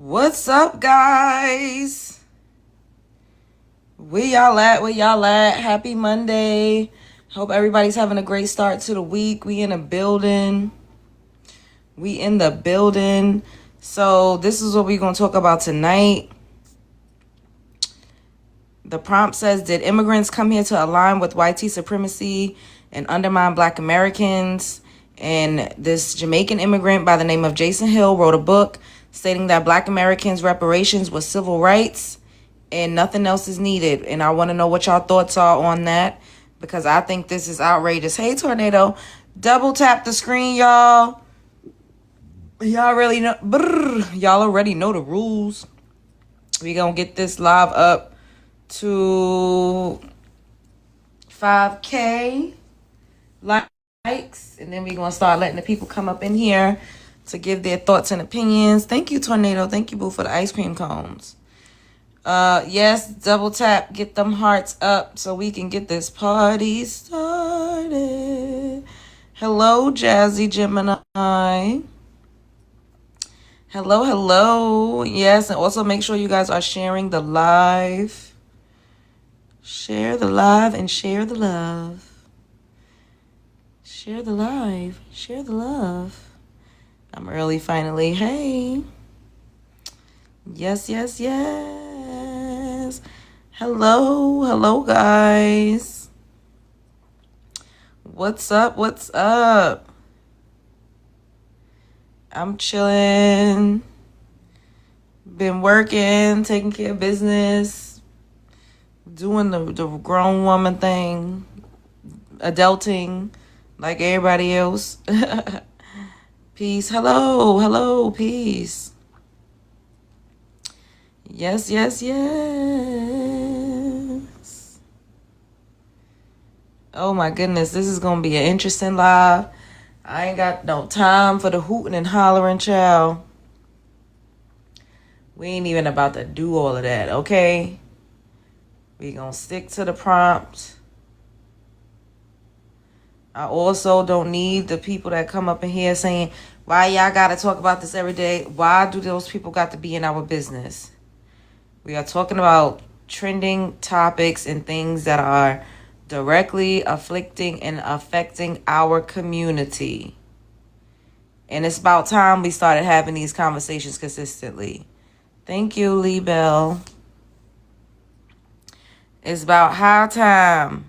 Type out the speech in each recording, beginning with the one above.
What's up, guys? Where y'all at? Where y'all at? Happy Monday. Hope everybody's having a great start to the week. We in the building. So this is what we're going to talk about tonight. The prompt says, did immigrants come here to align with white supremacy and undermine Black Americans? And this Jamaican immigrant by the name of Jason Hill wrote a book stating that Black Americans' reparations was civil rights and nothing else is needed. And I want to know what y'all thoughts are on that, because I think this is outrageous. Hey, Tornado, double tap the screen, y'all. Y'all already know the rules. We gonna get this live up to 5K likes, and then we're gonna start letting the people come up in here to give their thoughts and opinions. Thank you, Tornado. Thank you, Boo, for the ice cream cones. Yes, double tap, get them hearts up so we can get this party started. Hello, Jazzy Gemini. Hello. Yes, and also make sure you guys are sharing the live. Share the live and share the love. Share the live. Share the love. I'm early finally. Hey. Yes. Hello, guys. What's up? I'm chilling. Been working, taking care of business, doing the grown woman thing, adulting like everybody else. Peace. Hello, peace. Yes. Oh my goodness, this is gonna be an interesting live. I ain't got no time for the hooting and hollering, child. We ain't even about to do all of that, okay? We gonna stick to the prompt. I also don't need the people that come up in here saying, why y'all gotta talk about this every day? Why do those people got to be in our business? We are talking about trending topics and things that are directly afflicting and affecting our community. And it's about time we started having these conversations consistently. Thank you, Lee Bell. It's about high time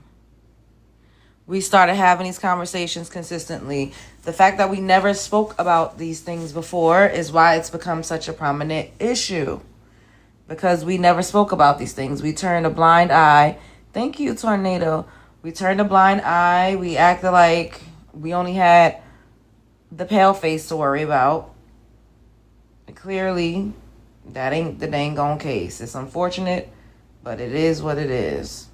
we started having these conversations consistently. The fact that we never spoke about these things before is why it's become such a prominent issue. Because we never spoke about these things. We turned a blind eye. Thank you, Tornado. We turned a blind eye. We acted like we only had the pale face to worry about. And clearly, that ain't the dang gone case. It's unfortunate, but it is what it is.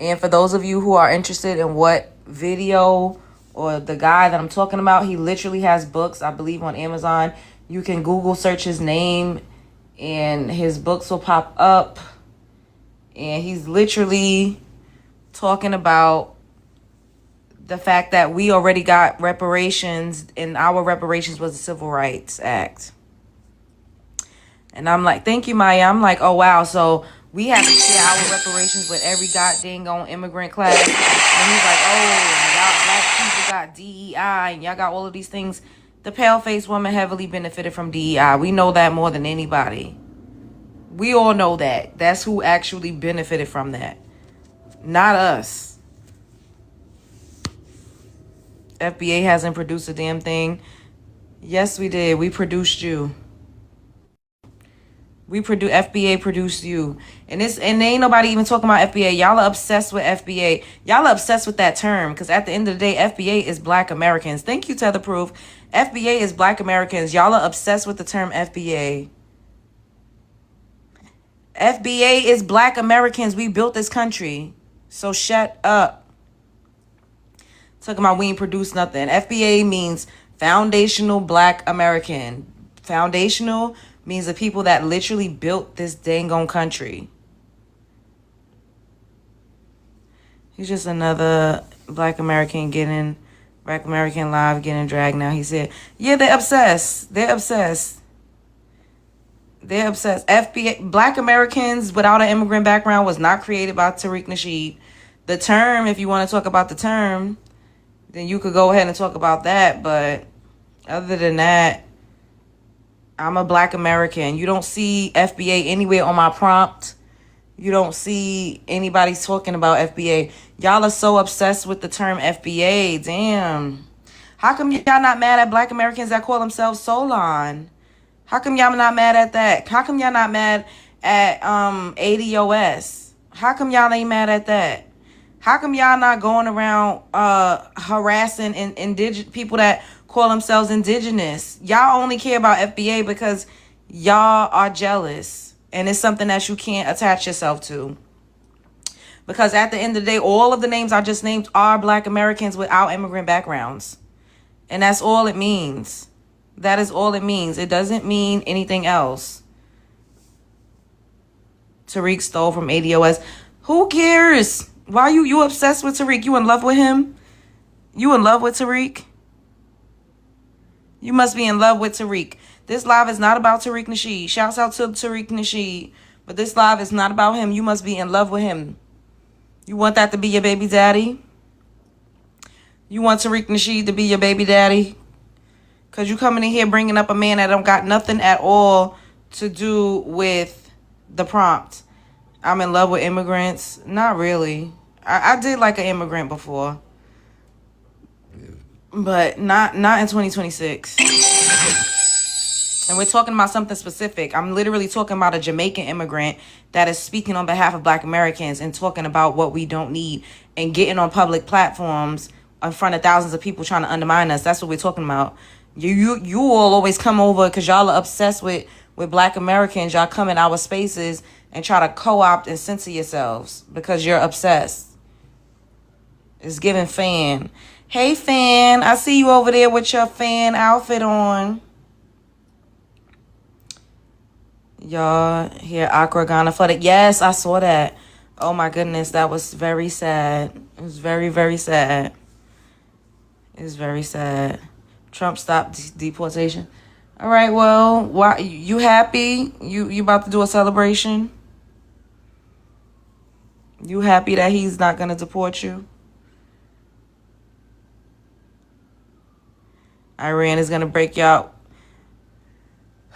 And for those of you who are interested in what video or the guy that I'm talking about, he literally has books, I believe, on Amazon. You can Google search his name and his books will pop up. And he's literally talking about the fact that we already got reparations, and our reparations was the Civil Rights Act. And I'm like, thank you, Maya. I'm like, oh, wow. So we have to share our reparations with every goddamn on immigrant class. And he's like, oh, y'all Black people got DEI and y'all got all of these things. The pale-faced woman heavily benefited from DEI. We know that more than anybody. We all know that. That's who actually benefited from that. Not us. FBA hasn't produced a damn thing. Yes, we did. We produced you. FBA produced you. And ain't nobody even talking about FBA. Y'all are obsessed with FBA. Y'all are obsessed with that term. Because at the end of the day, FBA is Black Americans. Thank you, Tether Proof. FBA is Black Americans. Y'all are obsessed with the term FBA. FBA is Black Americans. We built this country. So shut up. Talking about we ain't produced nothing. FBA means Foundational Black American. Foundational means the people that literally built this dang on country. He's just another Black American Live getting dragged now. He said, yeah, they're obsessed. They're obsessed. FBA, Black Americans without an immigrant background was not created by Tariq Nasheed. The term, if you want to talk about the term, then you could go ahead and talk about that. But other than that, I'm a Black American. You don't see FBA anywhere on my prompt. You don't see anybody talking about FBA. Y'all are so obsessed with the term FBA. Damn. How come y'all not mad at Black Americans that call themselves Solon? How come y'all not mad at that? How come y'all not mad at ADOS? How come y'all ain't mad at that? How come y'all not going around harassing indigenous people that call themselves indigenous? Y'all only care about FBA because y'all are jealous. And it's something that you can't attach yourself to. Because at the end of the day, all of the names I just named are Black Americans without immigrant backgrounds. And that's all it means. That is all it means. It doesn't mean anything else. Tariq stole from ADOS. Who cares? Why you obsessed with Tariq? You in love with him? You in love with Tariq? You must be in love with Tariq. This live is not about Tariq Nasheed. Shouts out to Tariq Nasheed. But this live is not about him. You must be in love with him. You want that to be your baby daddy? You want Tariq Nasheed to be your baby daddy? Because you coming in here bringing up a man that don't got nothing at all to do with the prompt. I'm in love with immigrants. Not really. I did like an immigrant before. But not in 2026. And we're talking about something specific. I'm literally talking about a Jamaican immigrant that is speaking on behalf of Black Americans and talking about what we don't need and getting on public platforms in front of thousands of people trying to undermine us. That's what we're talking about. You all always come over because y'all are obsessed with Black Americans. Y'all come in our spaces and try to co-opt and censor yourselves because you're obsessed. It's giving fan. Hey, fan. I see you over there with your fan outfit on. Y'all hear Accra, Ghana flooded. Yes, I saw that. Oh, my goodness. That was very sad. It was very, very sad. It's very sad. Trump stopped deportation. All right, well, why you happy? You about to do a celebration? You happy that he's not going to deport you? Iran is going to break you out.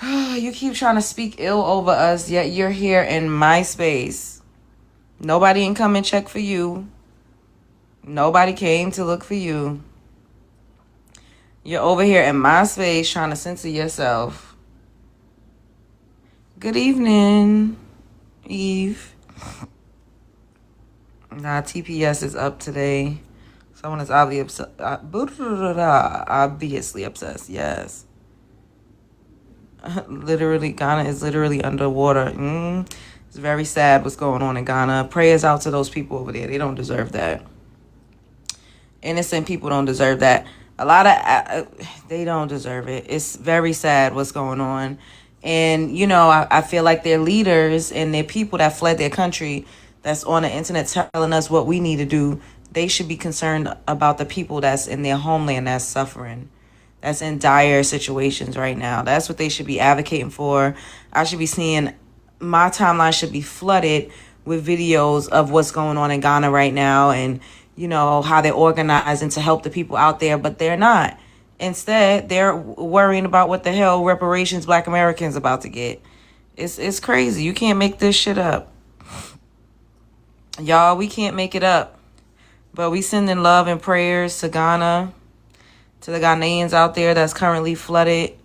You keep trying to speak ill over us, yet you're here in my space. Nobody ain't come and check for you. Nobody came to look for you. You're over here in my space trying to censor yourself. Good evening, Eve. Nah, TPS is up today. Someone is obviously obsessed. Yes. Literally, Ghana is literally underwater. It's very sad what's going on in Ghana. Prayers out to those people over there. They don't deserve that. Innocent people don't deserve that. A lot of, they don't deserve it. It's very sad what's going on. And, you know, I feel like their leaders and their people that fled their country that's on the internet telling us what we need to do, they should be concerned about the people that's in their homeland that's suffering, that's in dire situations right now. That's what they should be advocating for. I should be seeing, my timeline should be flooded with videos of what's going on in Ghana right now and, you know, how they're organizing to help the people out there, but they're not. Instead, they're worrying about what the hell reparations Black Americans about to get. It's crazy. You can't make this shit up. Y'all, we can't make it up. But we sending love and prayers to Ghana, to the Ghanaians out there that's currently flooded.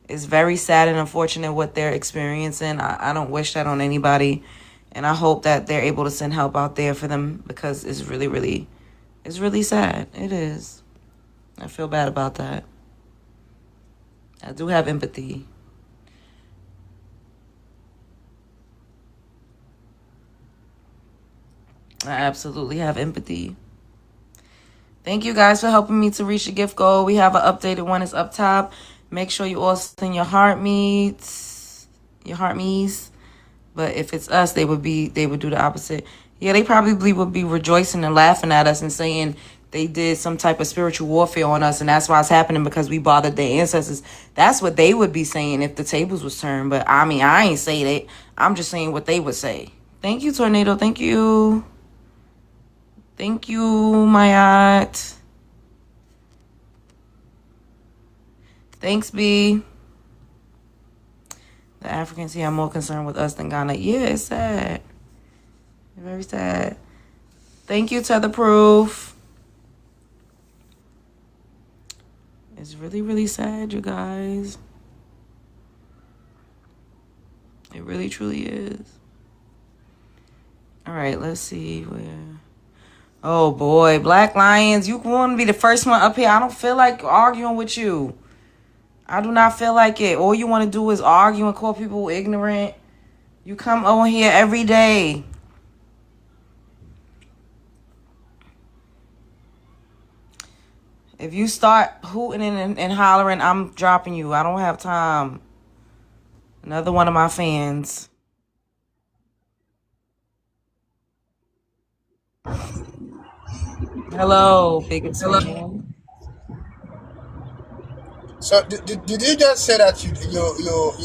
It's very sad and unfortunate what they're experiencing. I don't wish that on anybody. And I hope that they're able to send help out there for them because it's really sad. It is. I feel bad about that. I do have empathy. I absolutely have empathy. Thank you guys for helping me to reach the gift goal. We have an updated one. It's up top. Make sure you all send your heart meets. But if it's us, they would do the opposite. Yeah, they probably would be rejoicing and laughing at us and saying, they did some type of spiritual warfare on us, and that's why it's happening, because we bothered their ancestors. That's what they would be saying if the tables was turned. But I mean, I ain't say that. I'm just saying what they would say. Thank you, Tornado. Thank you. Thank you, Mayat. Thanks, B. The Africans here are more concerned with us than Ghana. Yeah, it's sad. Very sad. Thank you, Tether Proof. It's really, really sad, you guys. It really, truly is. All right, let's see where. Oh, boy. Black Lions, you want to be the first one up here. I don't feel like arguing with you. I do not feel like it. All you want to do is argue and call people ignorant. You come on here every day. If you start hooting and hollering, I'm dropping you. I don't have time. Another one of my fans. Hello, biggest fan. So did you just say that you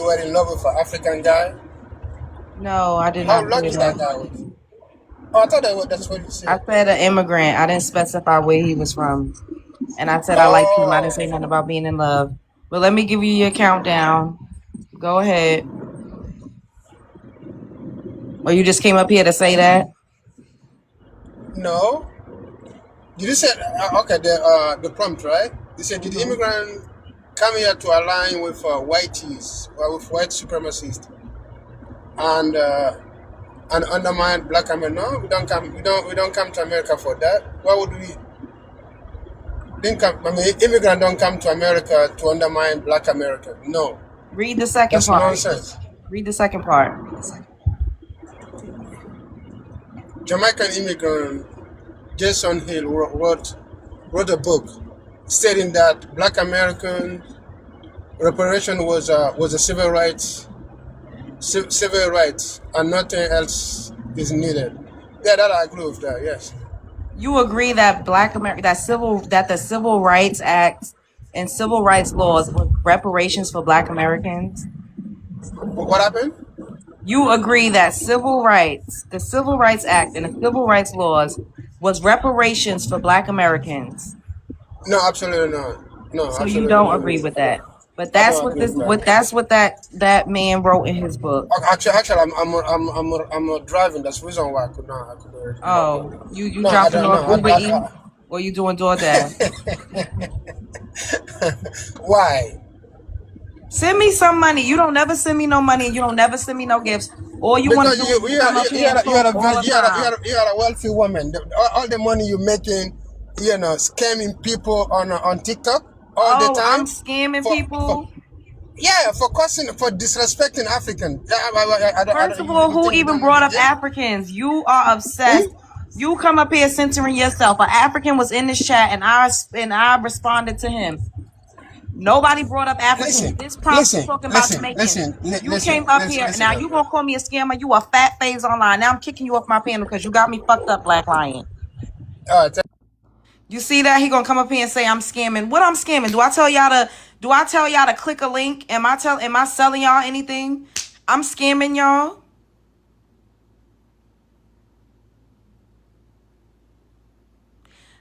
were in love with an African guy? No, I did How not lucky say that that. guy was? Oh, I thought that's what you I said. said an immigrant. I didn't specify where he was from. And I said I liked him. I didn't say nothing about being in love. But let me give you your countdown. Go ahead. Or you just came up here to say that? No. Did you say okay the prompt, right? You said did immigrant come here to align with whiteys or with white supremacists and undermine black America? No, we don't come to America for that. Why would we? Immigrant don't come to America to undermine black America. No, Read the second that's part. nonsense. Read the second part. Jamaican immigrant Jason Hill wrote a book stating that black American reparation was a civil rights and nothing else is needed. Yeah, that I agree with that. Yes. You agree that Black America, that the Civil Rights Act and civil rights laws were reparations for Black Americans? What happened? You agree that the Civil Rights Act and the civil rights laws was reparations for Black Americans? No, absolutely not. No, So you absolutely don't not. agree with that. But I that's don't what agree this with that. that's what that man wrote in his book. Actually, I'm not driving. That's the reason why I could not. Oh, you No, I dropping don't off know. Uber Eats or you doing DoorDash? Why? Send me some money. You don't never send me no money. You don't never send me no gifts. All you want to Because do is come up here and talk all the time. you are a wealthy woman. All the money you're making, scamming people on TikTok all the Oh, I'm time. scamming For people. for disrespecting African. First of all, who even brought up Africans? You are obsessed. You come up here centering yourself. An African was in this chat, and I responded to him. Nobody brought up Africans. Listen, This prompt is talking about Jamaicans. You came up here. Now you gonna call me a scammer? You a fat face online. Now I'm kicking you off my panel because you got me fucked up, Black Lion. You see that? He gonna come up here and say I'm scamming. What I'm scamming? Do I tell y'all to click a link? Am I selling y'all anything? I'm scamming y'all.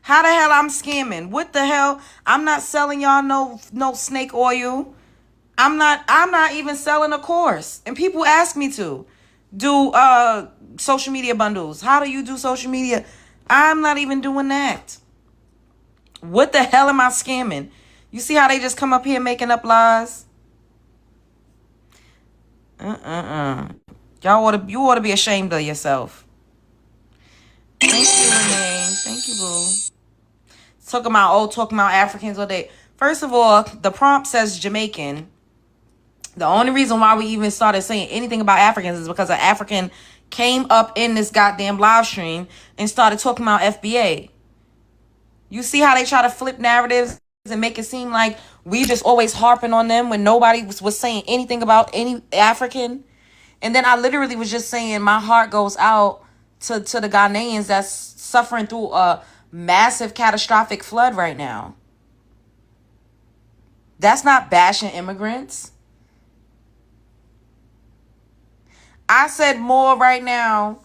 How the hell I'm scamming? What the hell? I'm not selling y'all no snake oil. I'm not even selling a course. And people ask me to do social media bundles. How do you do social media? I'm not even doing that. What the hell am I scamming? You see how they just come up here making up lies? You ought to be ashamed of yourself. Thank you, Renee. Thank you, boo. Talking about Africans all day. First of all, the prompt says Jamaican. The only reason why we even started saying anything about Africans is because an African came up in this goddamn live stream and started talking about FBA. You see how they try to flip narratives and make it seem like we just always harping on them when nobody was saying anything about any African. And then I literally was just saying my heart goes out to the Ghanaians that's suffering through massive catastrophic flood right now. That's not bashing immigrants. I said more right now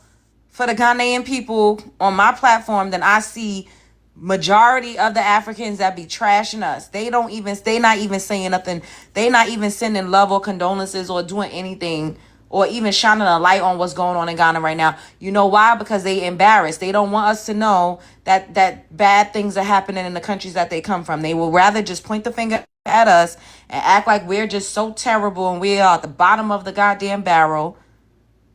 for the Ghanaian people on my platform than I see majority of the Africans that be trashing us. They not even saying nothing. They not even sending love or condolences or doing anything or even shining a light on what's going on in Ghana right now. You know why? Because they embarrassed. They don't want us to know that bad things are happening in the countries that they come from. They will rather just point the finger at us and act like we're just so terrible and we are at the bottom of the goddamn barrel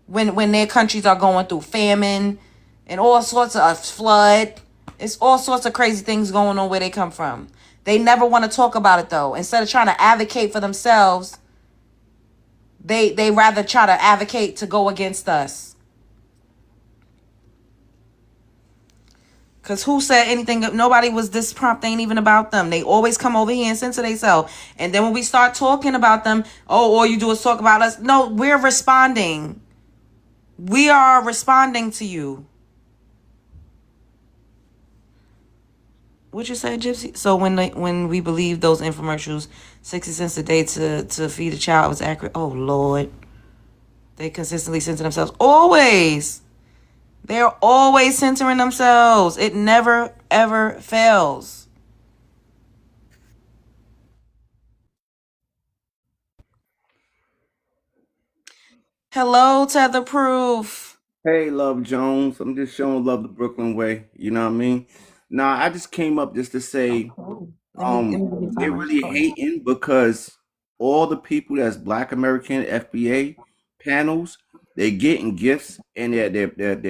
when their countries are going through famine and all sorts of flood. It's all sorts of crazy things going on where they come from. They never want to talk about it though. Instead of trying to advocate for themselves, they rather try to advocate to go against us. Because who said anything? Nobody was this prompt. Ain't even about them. They always come over here and censor themselves. And then when we start talking about them, all you do is talk about us. No, we're responding. We are responding to you. What you say, Gypsy? So when we believe those infomercials, 60 cents a day to feed a child was accurate. Oh Lord, they consistently censor themselves. Always, they're always censoring themselves. It never ever fails. Hello, Tetherproof. Hey, Love Jones. I'm just showing love the Brooklyn way. You know what I mean? Nah, I just came up just to say, Let me give you the they're timer. really hating because all the people that's Black American FBA panels, they're getting gifts and they're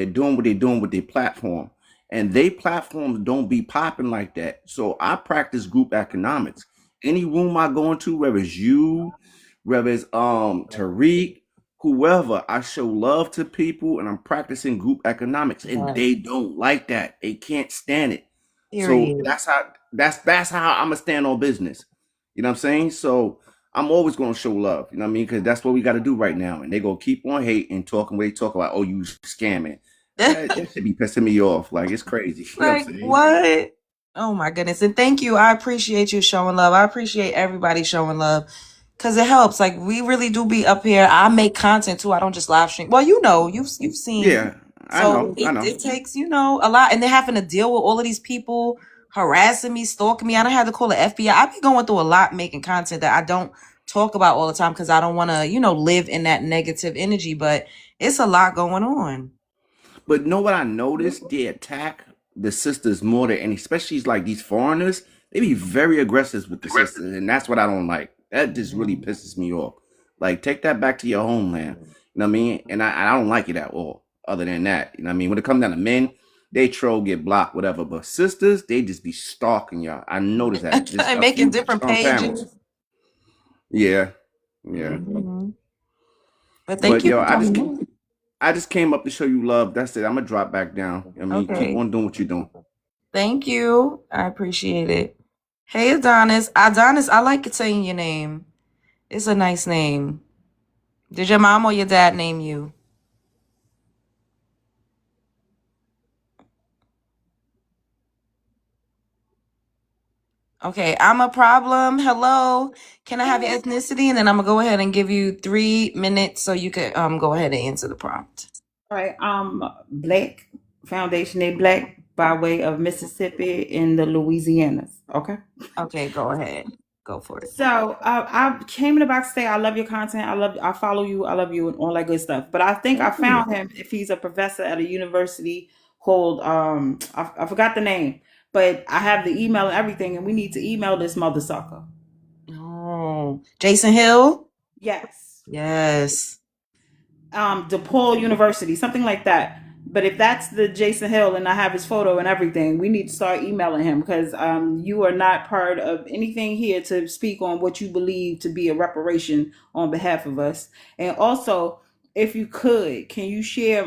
doing what they're doing with their platform. And they platforms don't be popping like that. So I practice group economics. Any room I go into, whether it's you, whether it's Tariq, whoever, I show love to people and I'm practicing group economics and they don't like that. They can't stand it. So Period. that's how I'm gonna stand on business. You know what I'm saying? So I'm always gonna show love. You know what I mean? Because that's what we got to do right now. And they gonna keep on hating, talking. They talk about, oh, you scamming. That should be pissing me off. Like it's crazy. You know what Like I'm saying? what? Oh my goodness. And thank you. I appreciate you showing love. I appreciate everybody showing love. Cause it helps. Like we really do be up here. I make content too. I don't just live stream. Well, you've seen. Yeah, I So know. I it know. takes, a lot. And they're having to deal with all of these people harassing me, stalking me. I don't have to call the FBI. I be going through a lot making content that I don't talk about all the time because I don't want to, live in that negative energy. But it's a lot going on. But know what I noticed? They attack the sisters more than, and especially like these foreigners, they be very aggressive with the sisters, and that's what I don't like. That just really pisses me off. Like, take that back to your homeland. You know what I mean? And I don't like it at all. Other than that, you know what I mean? When it comes down to men, they troll, get blocked, whatever. But sisters, they just be stalking y'all. I noticed that. Just And a making few different panels. pages. Yeah, yeah. Mhm. But thank But you yo, for coming. I just came up to show you love. That's it. I'm gonna drop back down. I mean, keep Okay. on doing what you're doing. Thank you. I appreciate it. Hey, Adonis. Adonis, I like saying your name. It's a nice name. Did your mom or your dad name you? Okay, I'm a problem. Hello. Can I have your ethnicity? And then I'm gonna go ahead and give you 3 minutes so you could go ahead and answer the prompt. All right, Black Foundation, they Black by way of Mississippi in the Louisianas. Okay. Okay, go ahead. Go for it. So I came in the box to say I love your content. I follow you. I love you and all that good stuff. But I think I Thank you. found him if he's a professor at a university called I forgot the name, but I have the email and everything, and we need to email this mother sucker. Oh, Jason Hill? Yes. Yes. DePaul University, something like that. But if that's the Jason Hill and I have his photo and everything, we need to start emailing him because you are not part of anything here to speak on what you believe to be a reparation on behalf of us. And also, if you could, can you share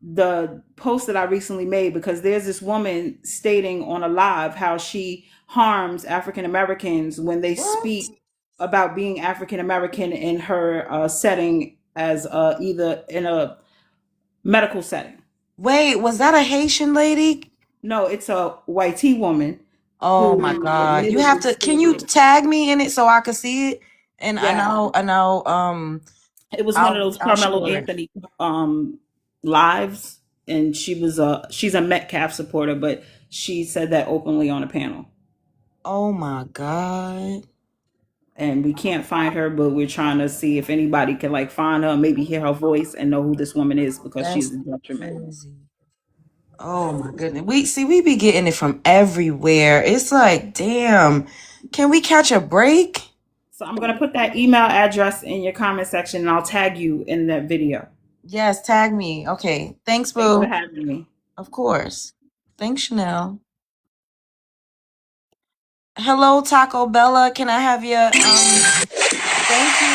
the post that I recently made? Because there's this woman stating on a live how she harms African Americans when they What? speak about being African American in her setting as either in a medical setting. Wait, was that a Haitian lady? No, it's a white woman Oh my who God. You have admittedly to, can you stated, tag me in it so I can see it? And yeah, I know, it was one of those I'll Carmelo share it. Anthony lives, and she's a Metcalf supporter, but she said that openly on a panel. Oh my God. And we can't find her, but we're trying to see if anybody can like find her, maybe hear her voice and know who this woman is because she's That's a detriment. crazy. Oh my goodness. We be getting it from everywhere. It's like, damn. Can we catch a break? So I'm gonna put that email address in your comment section, and I'll tag you in that video. Yes, tag me. Okay. Thanks, Thanks for boo. having me. Of course. Thanks, Chanel. Hello, Taco Bella. Can I have your thank you,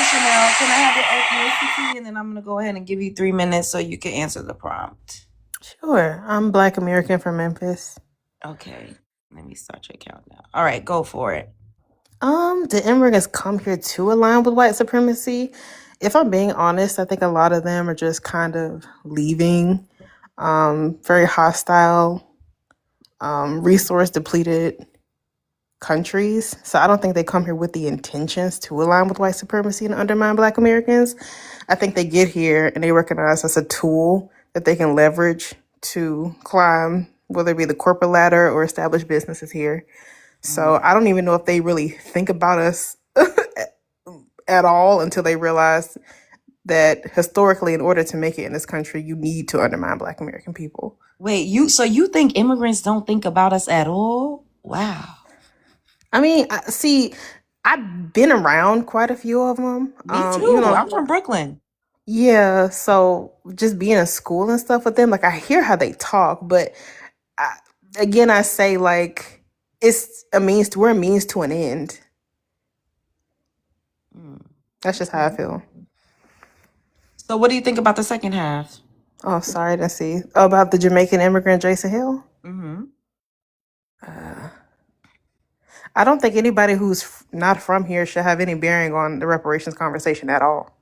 Chanel. Can I have your ethnicity? And then I'm gonna go ahead and give you 3 minutes so you can answer the prompt. Sure. I'm Black American from Memphis. Okay. Let me start your count now. All right, go for it. The immigrants come here to align with white supremacy. If I'm being honest, I think a lot of them are just kind of leaving very hostile, resource depleted countries. So I don't think they come here with the intentions to align with white supremacy and undermine Black Americans. I think they get here and they recognize as a tool that they can leverage to climb, whether it be the corporate ladder or establish businesses here. So I don't even know if they really think about us at all until they realize that historically, in order to make it in this country, you need to undermine Black American people. Wait, so you think immigrants don't think about us at all? Wow. I mean, see, I've been around quite a few of them. Me too. I'm from Brooklyn. Yeah, so just being in school and stuff with them, like I hear how they talk, but I say like we're a means to an end. That's just how I feel. So what do you think about the second half? Oh, sorry to see about the Jamaican immigrant Jason Hill. Mm-hmm. I don't think anybody who's not from here should have any bearing on the reparations conversation at all.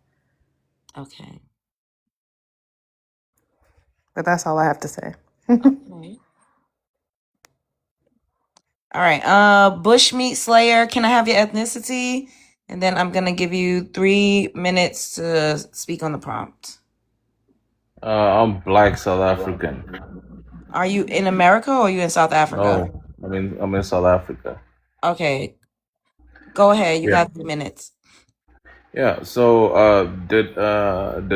Okay. But that's all I have to say. Okay. All right. Bushmeat Slayer, can I have your ethnicity? And then I'm gonna give you 3 minutes to speak on the prompt. I'm Black South African. Are you in America or are you in South Africa? No, I'm in South Africa. Okay. Go ahead. You Yeah. got 3 minutes. Yeah. So, did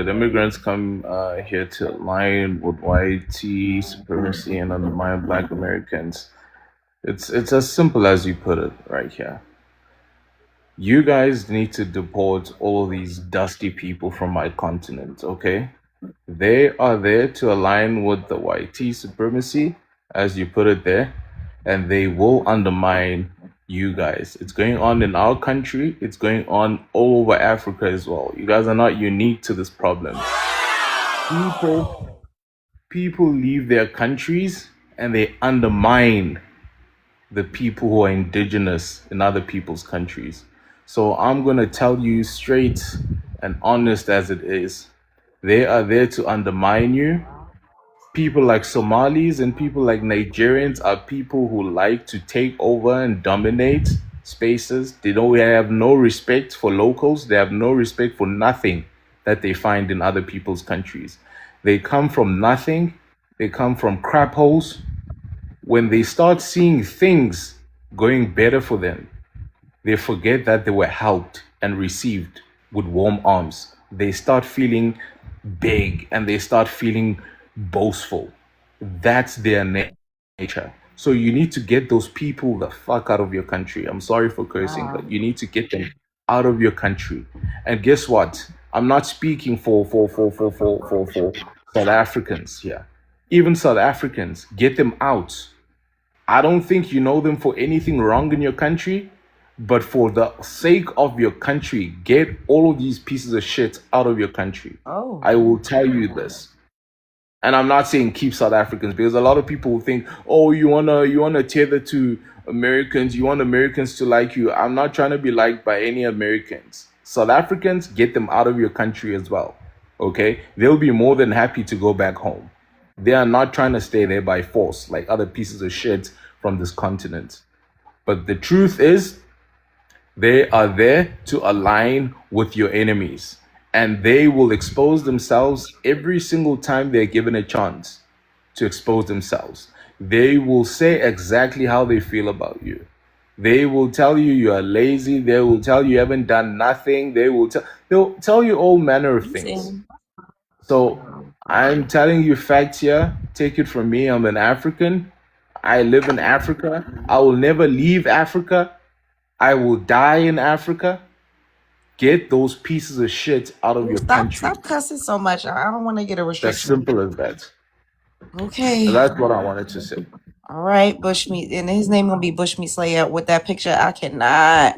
immigrants come here to align with white supremacy and undermine Black Americans? It's as simple as you put it right here. You guys need to deport all of these dusty people from my continent, okay? They are there to align with the white supremacy, as you put it there, and they will undermine you guys. It's going on in our country, it's going on all over Africa as well. You guys are not unique to this problem. People leave their countries and they undermine the people who are indigenous in other people's countries. So I'm going to tell you straight and honest as it is. They are there to undermine you. People like Somalis and people like Nigerians are people who like to take over and dominate spaces. They don't have no respect for locals. They have no respect for nothing that they find in other people's countries. They come from nothing. They come from crap holes. When they start seeing things going better for them, they forget that they were helped and received with warm arms. They start feeling big and they start feeling boastful. That's their nature. So you need to get those people the fuck out of your country. I'm sorry for cursing, but you need to get them out of your country. And guess what? I'm not speaking for South Africans here. Even South Africans, get them out. I don't think you know them for anything wrong in your country, but for the sake of your country, get all of these pieces of shit out of your country. Oh. I will tell you this. And I'm not saying keep South Africans, because a lot of people think, oh, you wanna tether to Americans, you want Americans to like you. I'm not trying to be liked by any Americans. South Africans, get them out of your country as well. Okay? They'll be more than happy to go back home. They are not trying to stay there by force like other pieces of shit from this continent. But the truth is, they are there to align with your enemies, and they will expose themselves every single time they're given a chance to expose themselves. They will say exactly how they feel about you. They will tell you you are lazy. They will tell you haven't done nothing. They'll tell you all manner of things. So I'm telling you facts here. Take it from me. I'm an African. I live in Africa. I will never leave Africa. I will die in Africa. Get those pieces of shit out of your country. Stop cussing so much. I don't want to get a That's restriction. simple as that. Okay. That's what I wanted to say. All right, Bushmeat, and his name gonna be Bushmeat Slayer with that picture. I cannot.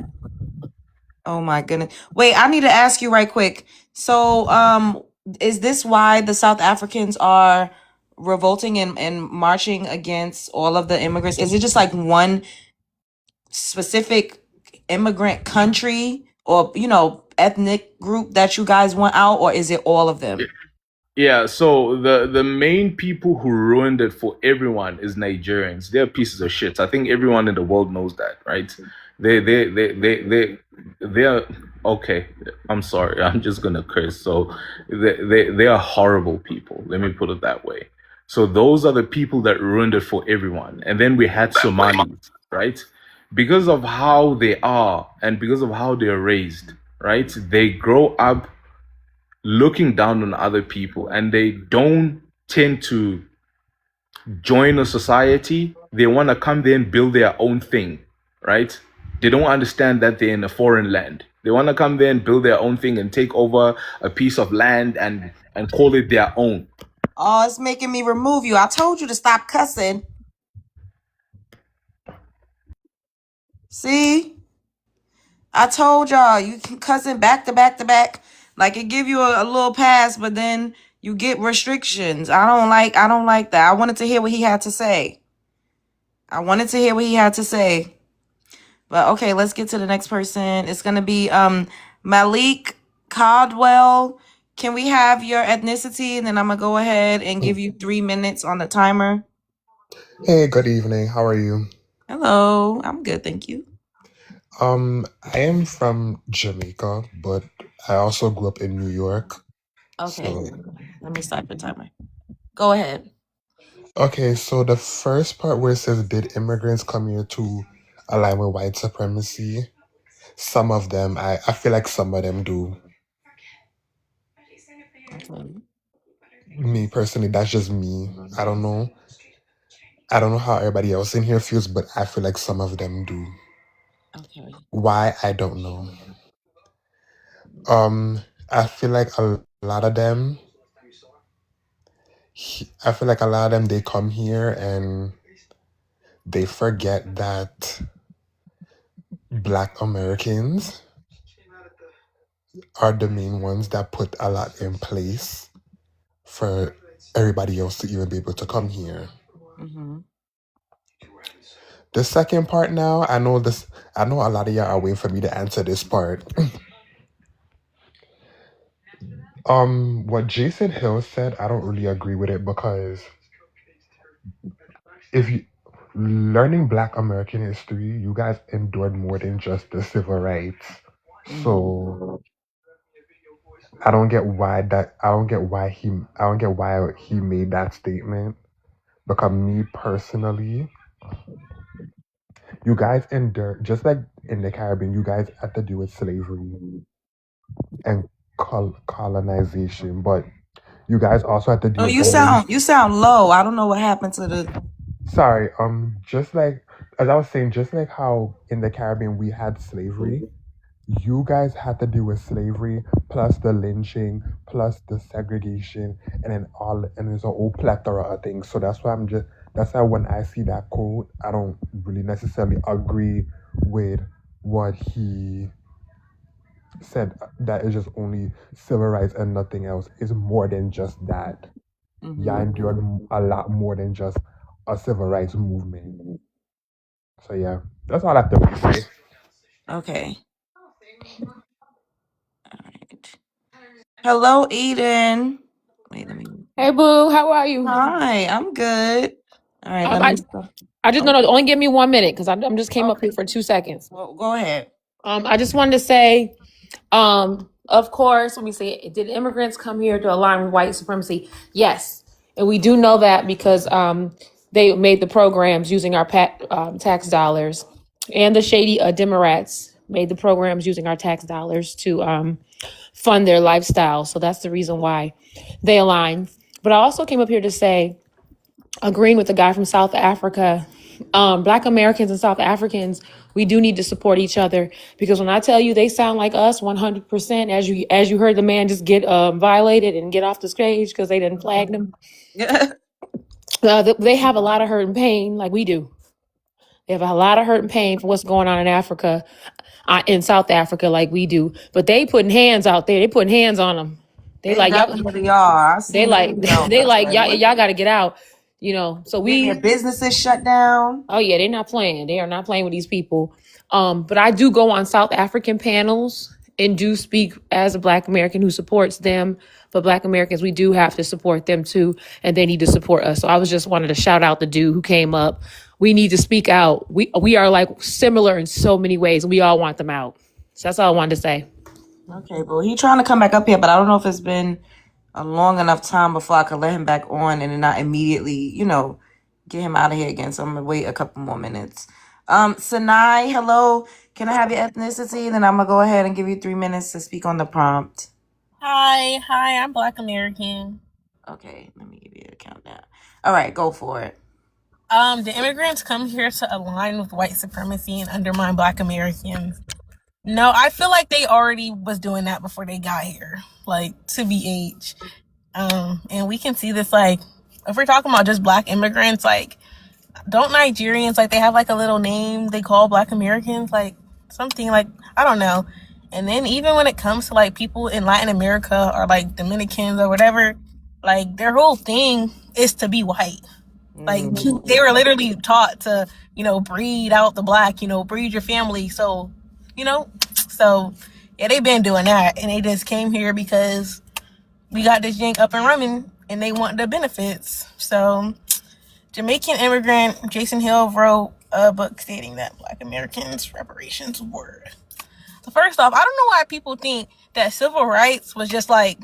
Oh my goodness. Wait, I need to ask you right quick. So, is this why the South Africans are revolting and marching against all of the immigrants? Is it just like one specific immigrant country or, ethnic group that you guys want out, or is it all of them? Yeah, so the main people who ruined it for everyone is Nigerians. They're pieces of shit. I think everyone in the world knows that, right? They're okay. I'm sorry. I'm just gonna curse. So they are horrible people. Let me put it that way. So those are the people that ruined it for everyone. And then we had Somalis, right? Because of how they are and because of how they're raised, right? They grow up looking down on other people, and they don't tend to join a society. They want to come there and build their own thing, right? They don't understand that they're in a foreign land. They want to come there and build their own thing and take over a piece of land and call it their own. Oh, it's making me remove you. I told you to stop cussing. See? I told y'all you can cussing back to back to back. Like it give you a little pass, but then you get restrictions. I don't like that. I wanted to hear what he had to say. But okay, let's get to the next person. It's gonna be Malik Caldwell. Can we have your ethnicity? And then I'm gonna go ahead and give you 3 minutes on the timer. Hey, good evening. How are you? Hello, I'm good, thank you. I am from Jamaica, but I also grew up in New York. Okay, So, let me start the timer. Go ahead. okay, so the first part where it says, did immigrants come here to align with white supremacy? Some of them, I feel like some of them do. Okay. Me personally, that's just me. I don't know. I don't know how everybody else in here feels, but I feel like some of them do. Okay. Why? I don't know. I feel like a lot of them, they come here and they forget that Black Americans are the main ones that put a lot in place for everybody else to even be able to come here. Mm-hmm. The second part now, I know a lot of y'all are waiting for me to answer this part. What Jason Hill said, I don't really agree with it because if you learning Black American history, you guys endured more than just the civil rights. So I don't get why he made that statement. Because me personally, you guys endure, just like in the Caribbean, you guys had to deal with slavery and colonization, but you guys also had to deal Oh, with you sound low. I don't know what happened to the. Sorry, just like as I was saying, just like how in the Caribbean we had slavery, you guys had to deal with slavery plus the lynching plus the segregation and there's a whole plethora of things. So that's why when I see that quote, I don't really necessarily agree with what he said, that is just only civil rights and nothing else. It's more than just that. Yeah, endured a lot more than just a civil rights movement. So yeah, that's all I have to really say. Okay. All right. Hello, Eden. Wait, let me Hey, boo, how are you? Hi, I'm good. All right, let I me stop. I just Oh, no, only give me 1 minute because I'm just came up okay. here for 2 seconds. Well, go ahead. I just wanted to say, of course, let me say, did immigrants come here to align with white supremacy? Yes, and we do know that because they made the programs using our tax dollars, and the shady Democrats made the programs using our tax dollars to fund their lifestyle. So that's the reason why they align. But I also came up here to say, agreeing with the guy from South Africa, Black Americans and South Africans, we do need to support each other because when I tell you they sound like us 100%, as you heard the man just get violated and get off the stage because they didn't flag them. They have a lot of hurt and pain like we do. They have a lot of hurt and pain for what's going on in Africa, in South Africa, like we do. But they putting hands out there. They putting hands on them. They They like y'all. definitely are. I They seen the like video. they I was like like, what? y'all got to get out. So Getting their we. businesses shut down. Oh yeah, they're not playing. They are not playing with these people. But I do go on South African panels and do speak as a Black American who supports them. But Black Americans, we do have to support them too, and they need to support us. So I was just wanted to shout out the dude who came up. We need to speak out. We are like similar in so many ways. We all want them out. So that's all I wanted to say. Okay, bro. He trying to come back up here, but I don't know if it's been a long enough time before I could let him back on and then not immediately, get him out of here again. So I'm gonna wait a couple more minutes. Sinai, hello. Can I have your ethnicity? Then I'm gonna go ahead and give you 3 minutes to speak on the prompt. Hi, I'm Black American. Okay, let me give you a countdown. All right, go for it. The immigrants come here to align with white supremacy and undermine Black Americans. No, I feel like they already was doing that before they got here, like to BH. And we can see this, like, if we're talking about just Black immigrants, like, don't Nigerians, like, they have like a little name they call Black Americans, like something like, I don't know. And then even when it comes to like people in Latin America or like Dominicans or whatever, like their whole thing is to be white. Like they were literally taught to, breed out the Black, breed your family. So, yeah, they've been doing that. And they just came here because we got this yank up and running and they want the benefits. So Jamaican immigrant Jason Hill wrote a book stating that Black Americans' reparations were. So first off, I don't know why people think that civil rights was just like,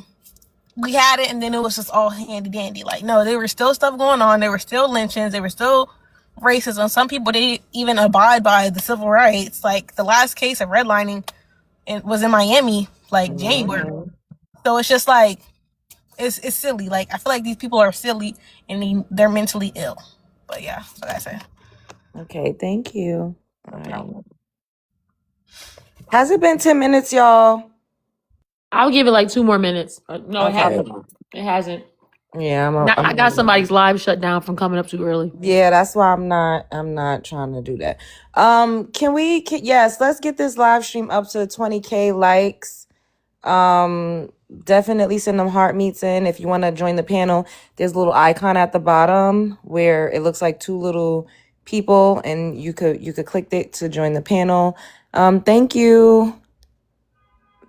we had it and then it was just all handy dandy. Like, no, there was still stuff going on. There were still lynchings. There were still racism. Some people didn't even abide by the civil rights. Like the last case of redlining was in Miami, like January. So it's just like, it's silly. Like, I feel like these people are silly and they're mentally ill. But yeah, that's what I say. Okay, thank you. All right. Has it been 10 minutes, y'all? I'll give it like 2 more minutes. No, Okay. it hasn't. It hasn't. Yeah, I got somebody's live shut down from coming up too early. Yeah, that's why I'm not trying to do that. Yes, let's get this live stream up to 20K likes. Definitely send them heart meets in. If you want to join the panel, there's a little icon at the bottom where it looks like 2 little people, and you could click it to join the panel. Thank you.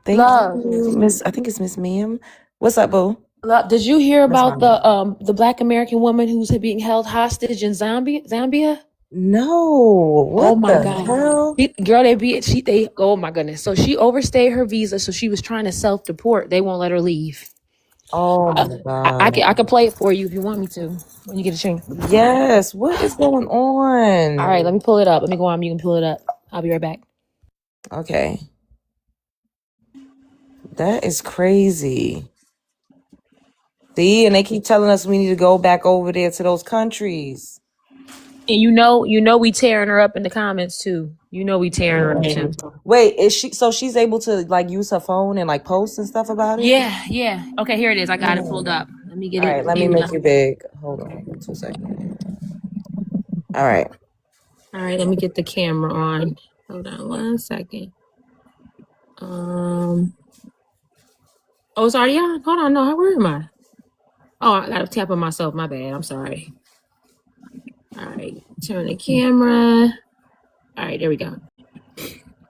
Thank you, Miss. I think it's Miss Ma'am. What's up, boo? Love, did you hear about the Black American woman who's being held hostage in Zambia? No. What Oh my the God. hell? Girl, oh my goodness. So she overstayed her visa, so she was trying to self-deport. They won't let her leave. Oh my God. I can play it for you if you want me to when you get a chance. Yes. What is going on? All right, let me pull it up. Let me go on. You can pull it up. I'll be right back. Okay. That is crazy. See, and they keep telling us we need to go back over there to those countries. And we tearing her up in the comments too. We tearing her up too. Wait, she's able to like use her phone and like post and stuff about it? Yeah. Okay, here it is. I got it pulled up. Let me get it. All right, let me make you big. Hold on 2 seconds. All right, let me get the camera on. Hold on 1 second. Oh, it's already on? Hold on, no, where am I? Oh, I gotta tap on myself. My bad. I'm sorry. All right, turn the camera. All right, there we go.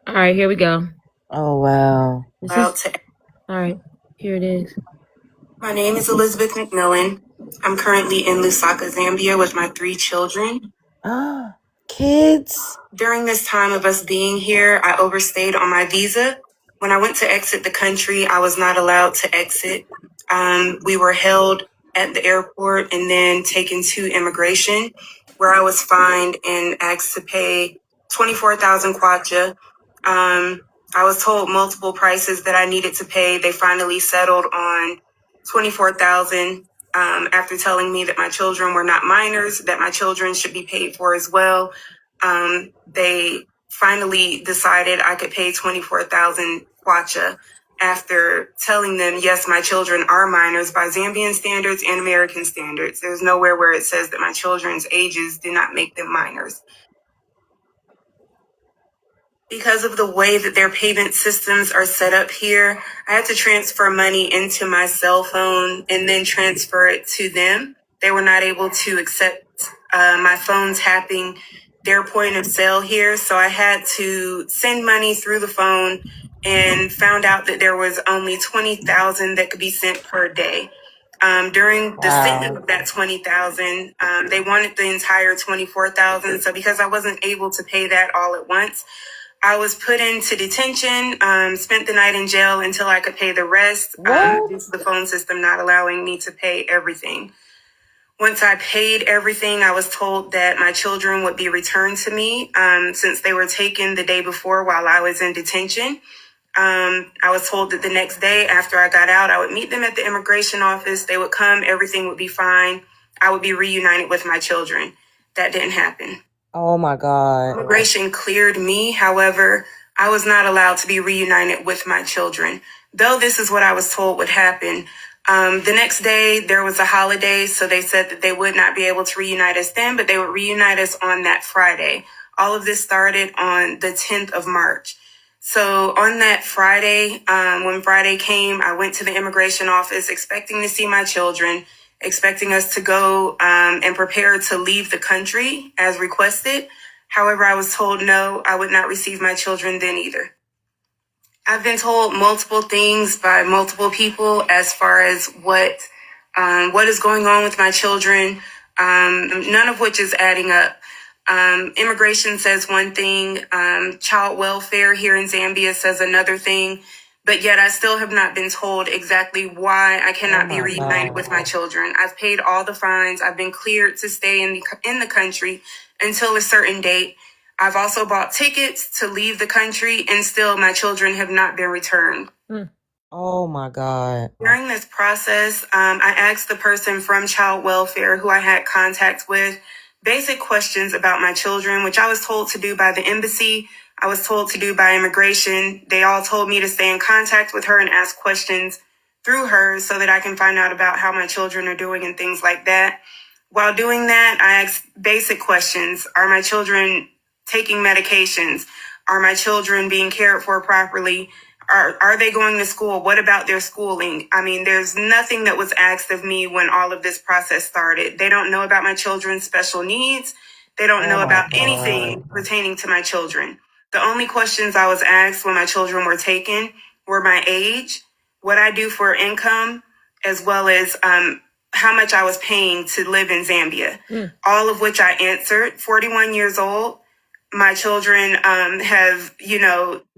All right, here we go. Oh wow. All right, here it is. My name is Elizabeth McMillan. I'm currently in Lusaka, Zambia with my 3 children. Kids. During this time of us being here, I overstayed on my visa. When I went to exit the country, I was not allowed to exit. We were held at the airport and then taken to immigration, where I was fined and asked to pay 24,000 kwacha. I was told multiple prices that I needed to pay. They finally settled on 24,000 after telling me that my children were not minors, that my children should be paid for as well. They finally decided I could pay 24,000 kwacha after telling them, yes, my children are minors by Zambian standards and American standards. There's nowhere where it says that my children's ages do not make them minors. Because of the way that their payment systems are set up here, I had to transfer money into my cell phone and then transfer it to them. They were not able to accept my phone tapping their point of sale here, so I had to send money through the phone and found out that there was only 20,000 that could be sent per day. During the sending of that 20,000, they wanted the entire 24,000. So because I wasn't able to pay that all at once, I was put into detention, spent the night in jail until I could pay the rest, due to the phone system not allowing me to pay everything. Once I paid everything, I was told that my children would be returned to me, since they were taken the day before while I was in detention. I was told that the next day after I got out, I would meet them at the immigration office. They would come, everything would be fine. I would be reunited with my children. That didn't happen. Oh my God. Immigration cleared me. However, I was not allowed to be reunited with my children. Though this is what I was told would happen. The next day there was a holiday, so they said that they would not be able to reunite us then, but they would reunite us on that Friday. All of this started on the 10th of March. So on that Friday, when Friday came, I went to the immigration office expecting to see my children, expecting us to go and prepare to leave the country as requested. However, I was told no, I would not receive my children then either. I've been told multiple things by multiple people as far as what is going on with my children, none of which is adding up. Immigration says one thing, child welfare here in Zambia says another thing, but yet I still have not been told exactly why I cannot be reunited with my children. I've paid all the fines. I've been cleared to stay in the country until a certain date. I've also bought tickets to leave the country, and still my children have not been returned. Oh my God. During this process, I asked the person from child welfare who I had contact with basic questions about my children, which I was told to do by the embassy. I was told to do by immigration. They all told me to stay in contact with her and ask questions through her so that I can find out about how my children are doing and things like that. While doing that, I asked basic questions. Are my children taking medications? Are my children being cared for properly? Are they going to school? What about their schooling? I mean, there's nothing that was asked of me when all of this process started. They don't know about my children's special needs. They don't know about anything pertaining to my children. The only questions I was asked when my children were taken were my age, what I do for income, as well as how much I was paying to live in Zambia, all of which I answered. 41 years old. My children have,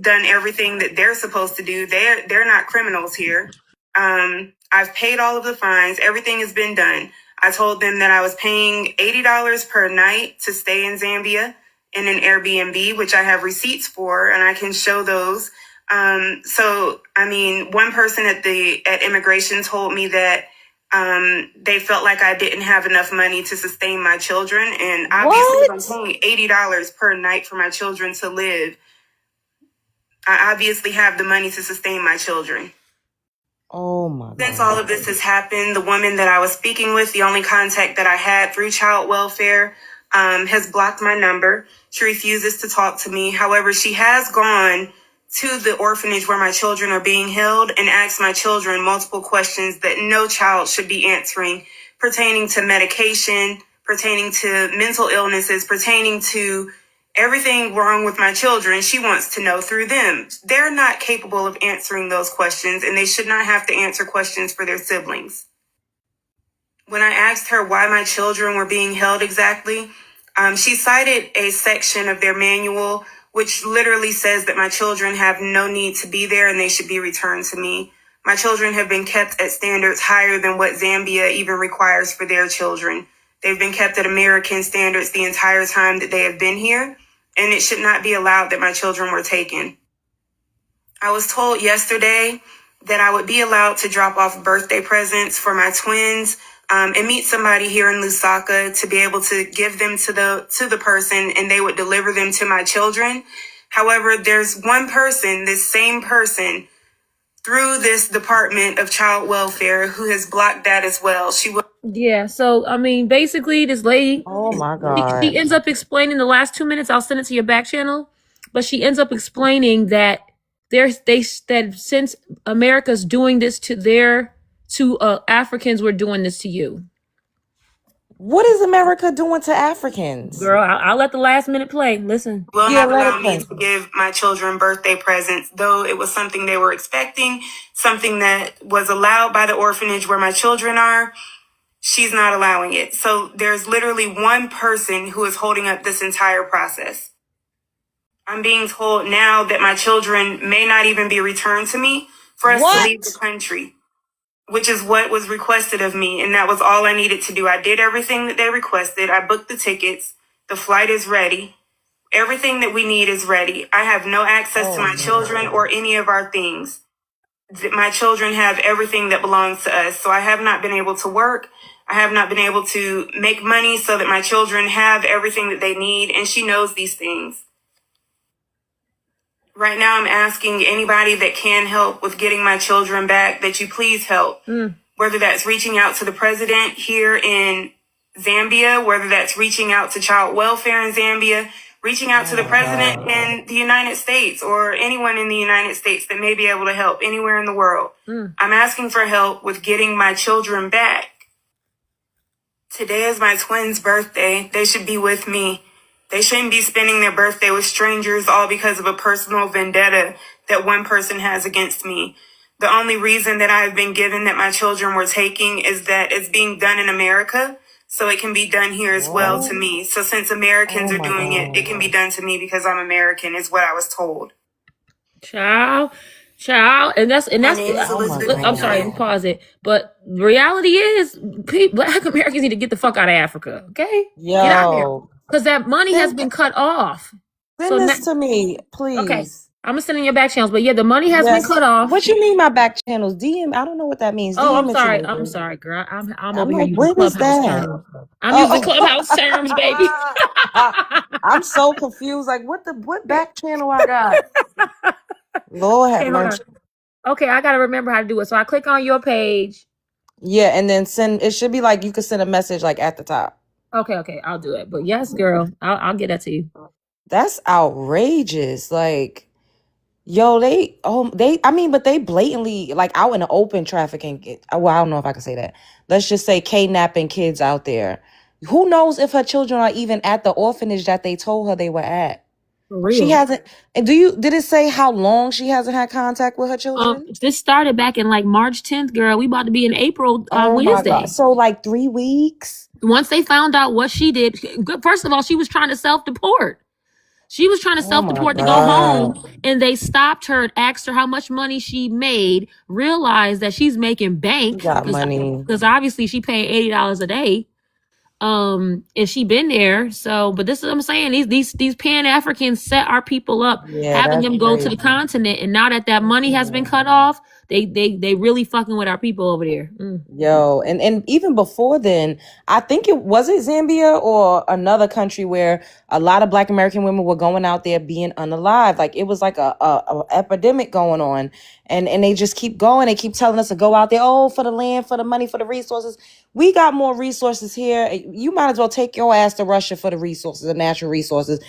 done everything that they're supposed to do. They're not criminals here. I've paid all of the fines. Everything has been done. I told them that I was paying $80 per night to stay in Zambia in an Airbnb, which I have receipts for, and I can show those. One person at immigration told me that they felt like I didn't have enough money to sustain my children. And obviously, if I'm paying $80 per night for my children to live, I obviously have the money to sustain my children. Oh my God. Since all of this has happened, the woman that I was speaking with, the only contact that I had through child welfare, has blocked my number. She refuses to talk to me. However, she has gone to the orphanage where my children are being held and asked my children multiple questions that no child should be answering, pertaining to medication, pertaining to mental illnesses, pertaining to Everything wrong with my children, she wants to know through them. They're not capable of answering those questions, and they should not have to answer questions for their siblings. When I asked her why my children were being held exactly, she cited a section of their manual, which literally says that my children have no need to be there and they should be returned to me. My children have been kept at standards higher than what Zambia even requires for their children. They've been kept at American standards the entire time that they have been here, and it should not be allowed that my children were taken. I was told yesterday that I would be allowed to drop off birthday presents for my twins and meet somebody here in Lusaka to be able to give them to the person, and they would deliver them to my children. However, there's one person, this same person, through this Department of Child Welfare, who has blocked that as well. Yeah, so I mean, basically, this lady, Oh my she God. ends up explaining the last 2 minutes. I'll send it to your back channel, but she ends up explaining that that since America's doing this to Africans, we're doing this to you. What is America doing to Africans? Girl, I'll let the last minute play. Listen. Will Yeah, not let allow it me play. to give my children birthday presents, though it was something they were expecting, something that was allowed by the orphanage where my children are. She's not allowing it. So there's literally one person who is holding up this entire process. I'm being told now that my children may not even be returned to me for us to leave the country, which is what was requested of me. And that was all I needed to do. I did everything that they requested. I booked the tickets. The flight is ready. Everything that we need is ready. I have no access to my children or any of our things. My children have everything that belongs to us. So I have not been able to work. I have not been able to make money so that my children have everything that they need. And she knows these things. Right now, I'm asking anybody that can help with getting my children back that you please help. Whether that's reaching out to the president here in Zambia, whether that's reaching out to child welfare in Zambia, reaching out to the president in the United States or anyone in the United States that may be able to help anywhere in the world. I'm asking for help with getting my children back. Today is my twins' birthday. They should be with me. They shouldn't be spending their birthday with strangers all because of a personal vendetta that one person has against me. The only reason that I've been given that my children were taking is that it's being done in America, so it can be done here as well to me. So since Americans are doing it, it can be done to me because I'm American, is what I was told. Child, and that's I'm sorry, pause it. But reality is, Black Americans need to get the fuck out of Africa, okay? Get out of here. Because that money has been cut off. Send this to me, please. Okay. I'm gonna send in your back channels, but yeah, the money has been cut off. What you mean my back channels? DM? I don't know what that means. Oh, DM I'm sorry, girl. I'm over like, here using what is Clubhouse that? terms. I'm using Clubhouse terms, baby. I'm so confused. Like, what back channel I got? Lord have mercy. Okay, I gotta remember how to do it. So I click on your page. Yeah, and then send. It should be like you could send a message like at the top. Okay, I'll do it. But yes, girl, I'll get that to you. That's outrageous. Like, yo, but they blatantly, like, out in the open trafficking. Well, I don't know if I can say that. Let's just say kidnapping kids out there. Who knows if her children are even at the orphanage that they told her they were at? For real. She hasn't. And did it say how long she hasn't had contact with her children? This started back in like March 10th, girl. We about to be in April Wednesday. My God. So like 3 weeks. Once they found out what she did, first of all, she was trying to self-deport. She was trying to self-deport to go home, and they stopped her and asked her how much money she made, realized that she's making bank. She got money. Because obviously she paid $80 a day. And she been there. So, but this is what I'm saying. These Pan-Africans set our people up, having them go to the continent, and now that money has been cut off, they really fucking with our people over there. Yo, and even before then, I think it was Zambia or another country where a lot of Black American women were going out there being unalived. Like, it was like a epidemic going on, and they just keep going. They keep telling us to go out there, for the land, for the money, for the resources. We got more resources here. You might as well take your ass to Russia for the resources, the natural resources.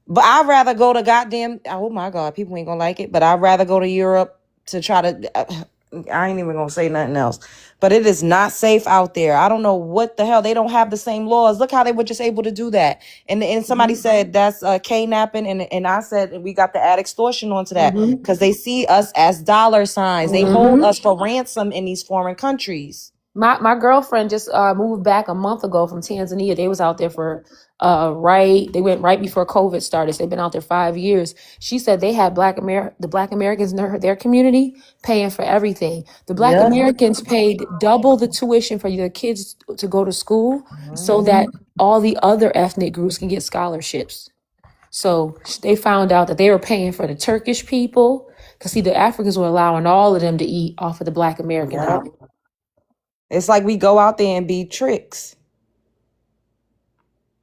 But I'd rather go to oh my God, people ain't gonna like it, but I'd rather go to Europe to try to I ain't even gonna say nothing else. But it is not safe out there. I don't know what the hell. They don't have the same laws. Look how they were just able to do that. And somebody said that's kidnapping, and I said we got to add extortion onto that because they see us as dollar signs. They hold us for ransom in these foreign countries. My girlfriend just moved back a month ago from Tanzania. They was out there for they went right before COVID started. So they've been out there 5 years. She said they had the Black Americans in their community paying for everything. The Black Americans paid double the tuition for their kids to go to school so that all the other ethnic groups can get scholarships. So they found out that they were paying for the Turkish people because see, the Africans were allowing all of them to eat off of the Black American dollar. It's like we go out there and be tricks.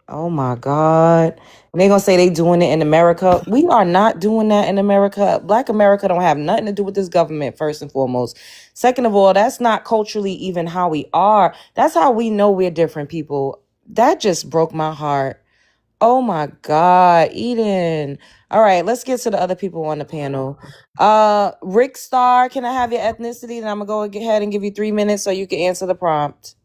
Oh my God. And they're going to say they doing it in America. We are not doing that in America. Black America don't have nothing to do with this government, first and foremost. Second of all, that's not culturally even how we are. That's how we know we're different people. That just broke my heart. Oh my God, Eden. All right, let's get to the other people on the panel. Rick Star, can I have your ethnicity? And I'm gonna go ahead and give you 3 minutes so you can answer the prompt.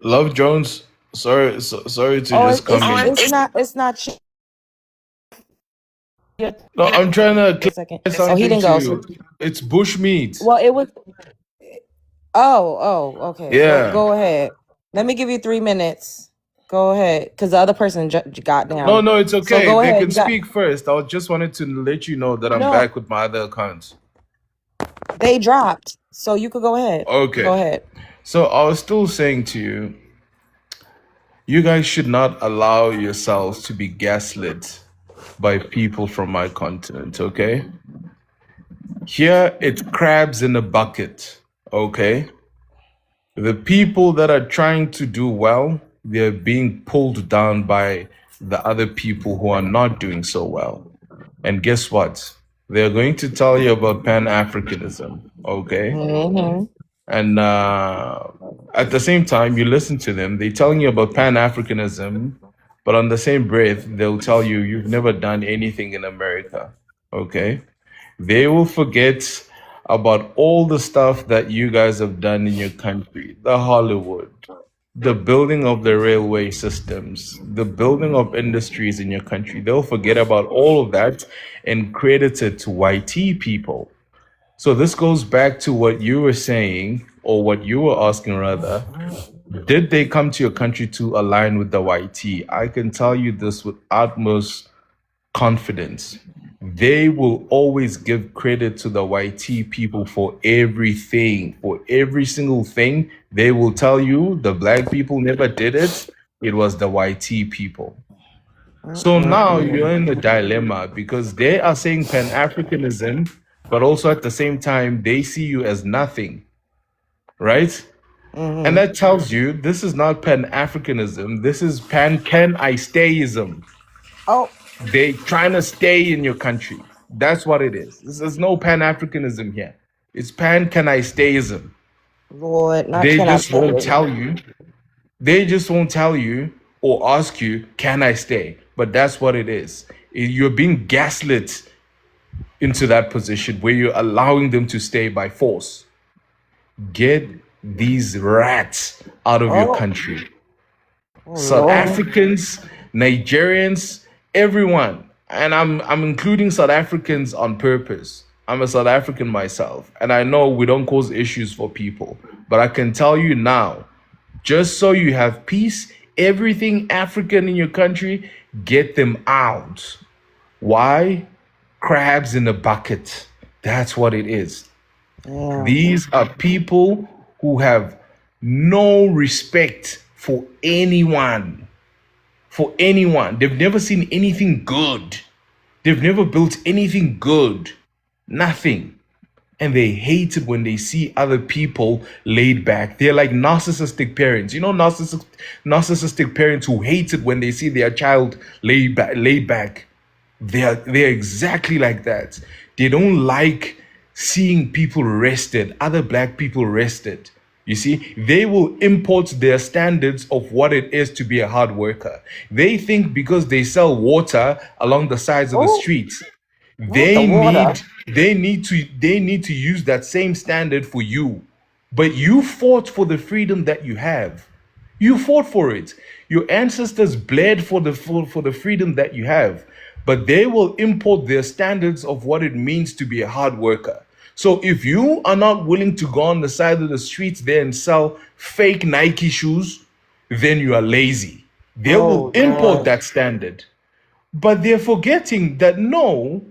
Love Jones. Sorry to just come in. It's not. No, I'm trying to A second. Oh, he didn't go. to you. It's bushmeat. Well, it was. Oh, okay. Yeah. Go ahead. Let me give you 3 minutes. Go ahead, because the other person got down. No, it's okay. So go They ahead. can speak first. I just wanted to let you know that I'm back with my other accounts. They dropped, so you could go ahead. Okay. Go ahead. So I was still saying to you, you guys should not allow yourselves to be gaslit by people from my continent, okay? Here, it's crabs in a bucket, okay? The people that are trying to do well, they're being pulled down by the other people who are not doing so well. And guess what? They're going to tell you about Pan-Africanism, okay? And at the same time, you listen to them, they're telling you about Pan-Africanism, but on the same breath, they'll tell you, you've never done anything in America, okay? They will forget about all the stuff that you guys have done in your country, the Hollywood, the building of the railway systems, the building of industries in your country. They'll forget about all of that and credit it to YT people. So this goes back to what you were saying, or what you were asking rather. Did they come to your country to align with the YT? I can tell you this with utmost confidence. They will always give credit to the YT people for everything, for every single thing. They will tell you the black people never did it. It was the YT people. So now you're in a dilemma because they are saying Pan-Africanism, but also at the same time, they see you as nothing, right? And that tells you this is not Pan-Africanism. This is Pan-Can-I-Stayism. Oh. They trying to stay in your country. That's what it is. There's no Pan-Africanism here. It's Pan-Can-I-Stayism. Lord, not they can just I won't tell you. They just won't tell you or ask you, can I stay? But that's what it is. You're being gaslit into that position where you're allowing them to stay by force. Get these rats out of your country. South Africans, Nigerians, everyone. And I'm including South Africans on purpose. I'm a South African myself. And I know we don't cause issues for people. But I can tell you now, just so you have peace, everything African in your country, get them out. Why? Crabs in a bucket. That's what it is. These are people who have no respect for anyone. For anyone. They've never seen anything good. They've never built anything good. Nothing. And they hate it when they see other people laid back. They're like narcissistic parents. You know, narcissistic parents who hate it when they see their child laid back. They're exactly like that. They don't like seeing people rested, other black people rested. You see, they will import their standards of what it is to be a hard worker. They think because they sell water along the sides of the streets, Not the water. They need to use that same standard for you. But you fought for the freedom that you have. You fought for it. Your ancestors bled for the freedom that you have. But they will import their standards of what it means to be a hard worker. So if you are not willing to go on the side of the streets there and sell fake Nike shoes, then you are lazy. They will Oh import Lord. that standard. But they're forgetting that no,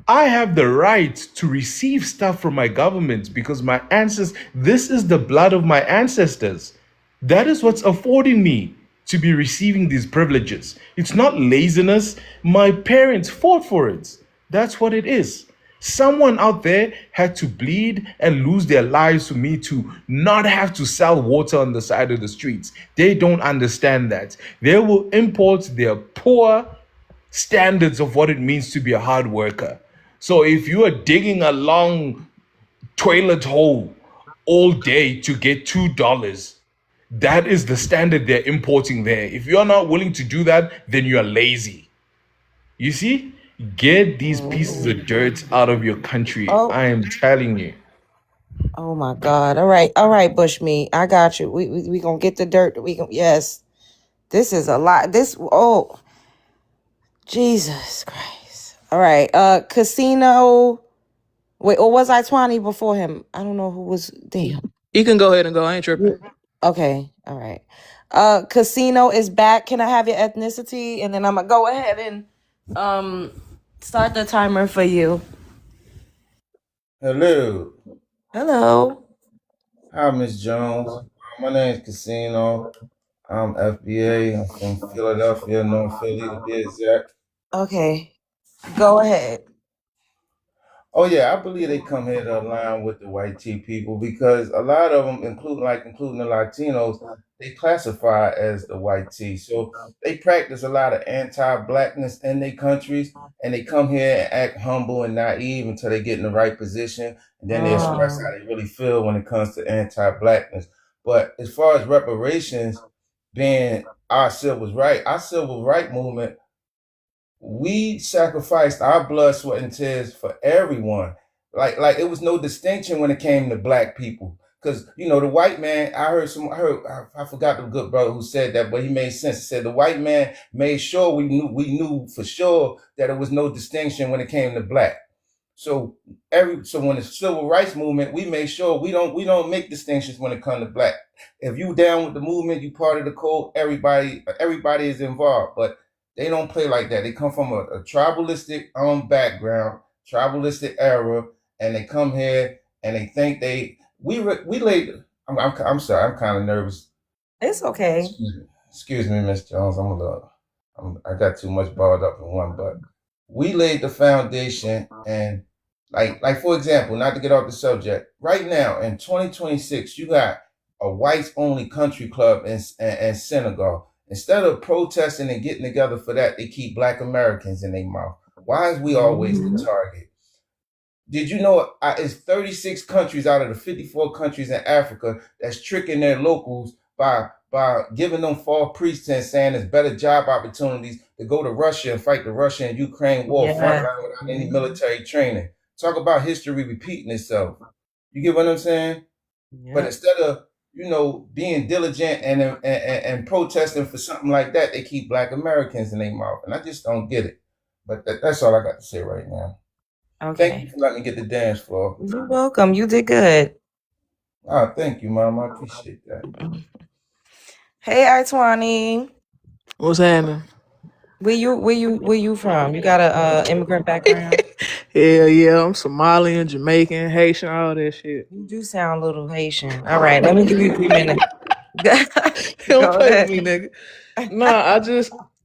I have the right to receive stuff from my government because my ancestors, this is the blood of my ancestors. That is what's affording me to be receiving these privileges. It's not laziness. My parents fought for it. That's what it is. Someone out there had to bleed and lose their lives for me to not have to sell water on the side of the streets. They don't understand that. They will import their poor standards of what it means to be a hard worker. So if you are digging a long toilet hole all day to get $2, that is the standard they're importing there. If you're not willing to do that, then you're lazy. You see? Get these pieces of dirt out of your country. Oh. I am telling you. Oh my God. All right, Bushmeat. I got you. We gonna get the dirt. Yes. This is a lot. Jesus Christ. All right. Casino. Wait, or was I 20 before him? I don't know who was. Damn. You can go ahead and go. I ain't tripping. Okay. All right. Casino is back. Can I have your ethnicity? And then I'm gonna go ahead and start the timer for you. Hello. Hello. Hi, Miss Jones. My name is Casino. I'm FBA. I'm from Philadelphia, North Philly to be exact. Okay. Go ahead. Oh yeah, I believe they come here to align with the white tea people because a lot of them, including the Latinos, they classify as the white tea. So they practice a lot of anti-blackness in their countries, and they come here and act humble and naive until they get in the right position, and then they express how they really feel when it comes to anti-blackness. But as far as reparations being our civil right movement, we sacrificed our blood, sweat, and tears for everyone. Like it was no distinction when it came to black people. Because the white man, I forgot the good brother who said that, but he made sense. He said the white man made sure we knew for sure that there was no distinction when it came to black. So when the civil rights movement, we made sure we don't make distinctions when it comes to black. If you down with the movement, you part of the code. Everybody is involved, but they don't play like that. They come from a tribalistic background, tribalistic era, and they come here and they think we laid. I'm sorry. I'm kind of nervous. It's okay. Excuse me, Miss Jones. I got too much balled up in one, but we laid the foundation, and like for example, not to get off the subject, right now in 2026, you got a whites only country club in Senegal. Instead of protesting and getting together for that, they keep black Americans in their mouth. Why is we always the target? Did you know it's 36 countries out of the 54 countries in Africa that's tricking their locals by giving them false pretense, saying there's better job opportunities to go to Russia and fight the Russia and Ukraine war frontline without any military training. Talk about history repeating itself. You get what I'm saying? Yeah. But instead of being diligent and protesting for something like that, they keep black Americans in their mouth, and I just don't get it. But that's all I got to say right now. Okay. Thank you for letting me get the dance floor. You're welcome. You did good. Oh, thank you, Mom. I appreciate that. Hey, Artwani. What's happening? Where you from? You got a immigrant background? Hell yeah, I'm Somalian, Jamaican, Haitian, all that shit. You do sound a little Haitian. All right, let me give you 3 minutes. Don't play with me, nigga. Nah, I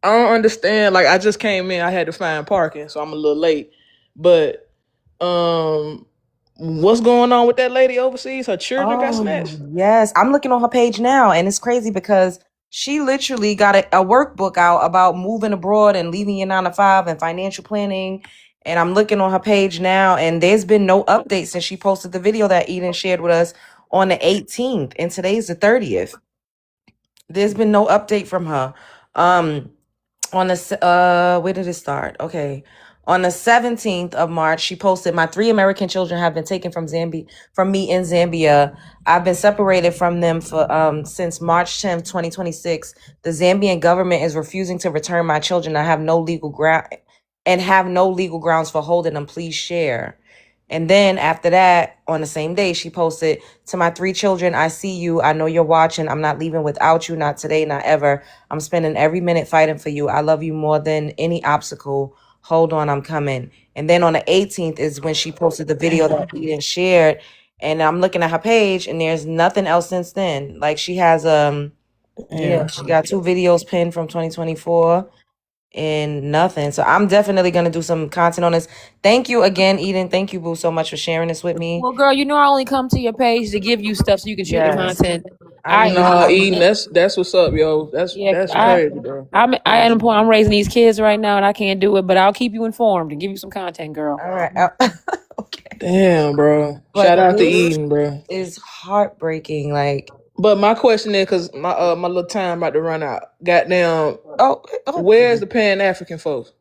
don't understand. Like, I just came in, I had to find parking, so I'm a little late. But what's going on with that lady overseas? Her children got snatched? Yes, I'm looking on her page now, and it's crazy because she literally got a workbook out about moving abroad and leaving your 9-to-5 and financial planning. And I'm looking on her page now, and there's been no update since she posted the video that Eden shared with us on the 18th, and today's the 30th. There's been no update from her. On the where did it start? Okay. On the 17th of March, she posted, "My 3 American children have been taken from me in Zambia. I've been separated from them for since March 10th, 2026. The Zambian government is refusing to return my children. I have no legal grounds for holding them. Please share." And then after that, on the same day, she posted, "To my 3 children, I see you. I know you're watching. I'm not leaving without you. Not today, not ever. I'm spending every minute fighting for you. I love you more than any obstacle. Hold on, I'm coming." And then on the 18th is when she posted the video that Eden shared. And I'm looking at her page and there's nothing else since then. Like she has she got 2 videos pinned from 2024 and nothing. So I'm definitely gonna do some content on this. Thank you again, Eden. Thank you, Boo, so much for sharing this with me. Well, girl, you know I only come to your page to give you stuff so you can share the Yes. content. I need Nah, Eden, that's what's up, yo. That's crazy, bro. I'm at a point. I'm raising these kids right now, and I can't do it. But I'll keep you informed and give you some content, girl. All right. Okay. Damn, bro. But Shout out to this Eden, bro. is heartbreaking. Like, But my question is, cause my little time about to run out. Goddamn. oh, Where's the Pan-African folks?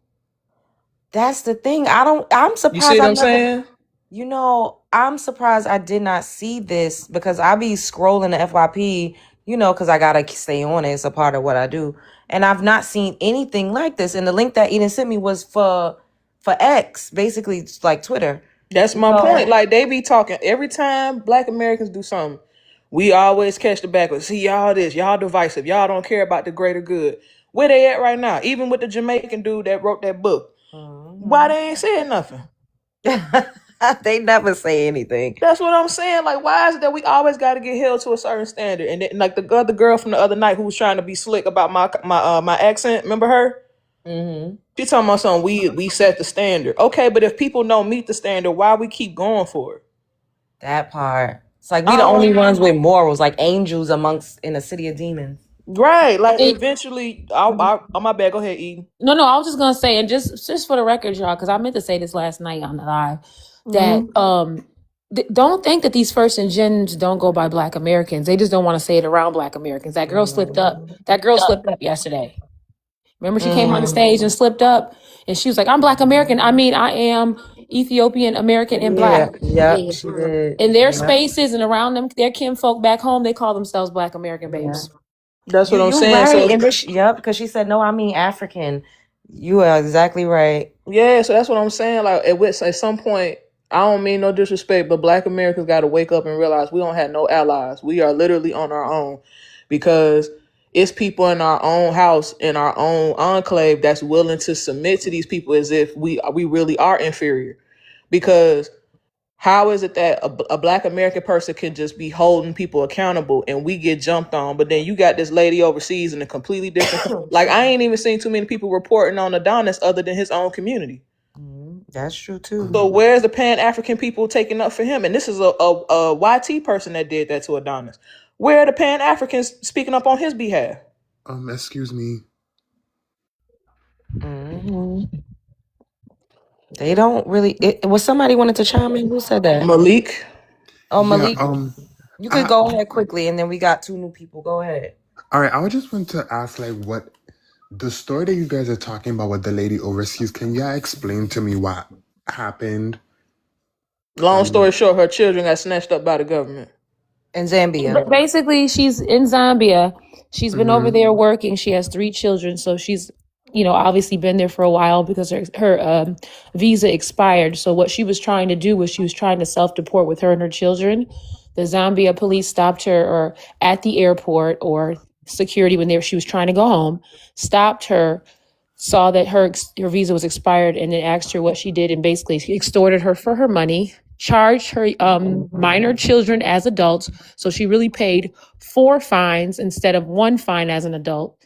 that's the thing. I'm surprised. You see what I'm saying? You know, I'm surprised I did not see this because I be scrolling the FYP, you know, because I gotta stay on it. It's a part of what I do. And I've not seen anything like this. And the link that Eden sent me was for X, basically it's like Twitter. That's my point. Like they be talking every time Black Americans do something. We always catch the back with, see y'all this, y'all divisive, y'all don't care about the greater good. Where they at right now? Even with the Jamaican dude that wrote that book. Why they ain't saying nothing? They never say anything. That's what I'm saying. Like, why is it that we always got to get held to a certain standard? And then, like the other girl from the other night who was trying to be slick about my accent, remember her? Mm-hmm. She talking about something. We set the standard. Okay, but if people don't meet the standard, why we keep going for it? That part. It's like we the only ones with morals, like angels in a city of demons. Right. Like eventually, oh my bad. Go ahead, Eden. No, I was just gonna say, and just for the record, y'all, because I meant to say this last night on the live, that don't think that these first and gens don't go by Black Americans. They just don't want to say it around Black Americans. That girl slipped up. That girl slipped up yesterday. Remember, she came on the stage and slipped up, and she was like, "I'm Black American. I mean, I am Ethiopian American and Black." Yeah, she did. In their spaces and around them, their kinfolk back home, they call themselves Black American babes. That's what I'm saying. Right. So, because she said, "No, I mean African." You are exactly right. Yeah, so that's what I'm saying. Like at some point, I don't mean no disrespect, but Black Americans got to wake up and realize we don't have no allies. We are literally on our own because it's people in our own house, in our own enclave that's willing to submit to these people as if we really are inferior. Because how is it that a Black American person can just be holding people accountable and we get jumped on, but then you got this lady overseas in a completely different... Like, I ain't even seen too many people reporting on Adonis other than his own community. That's true, too. So where's the Pan-African people taking up for him? And this is a YT person that did that to Adonis. Where are the Pan-Africans speaking up on his behalf? Excuse me. They don't really... Was somebody wanted to chime in? Who said that? Malik. Oh, Malik. Yeah, you could go ahead quickly, and then we got 2 new people. Go ahead. All right, I just want to ask, like, what the story that you guys are talking about with the lady overseas, can you explain to me what happened? Long story short, her children got snatched up by the government. In Zambia. But basically, she's in Zambia. She's been over there working. She has 3 children, so she's, obviously been there for a while because her visa expired. So what she was trying to do was she was trying to self-deport with her and her children. The Zambia police stopped her or at the airport or security when she was trying to go home, stopped her, saw that her visa was expired, and then asked her what she did and basically extorted her for her money, charged her minor children as adults. So she really paid 4 fines instead of 1 fine as an adult.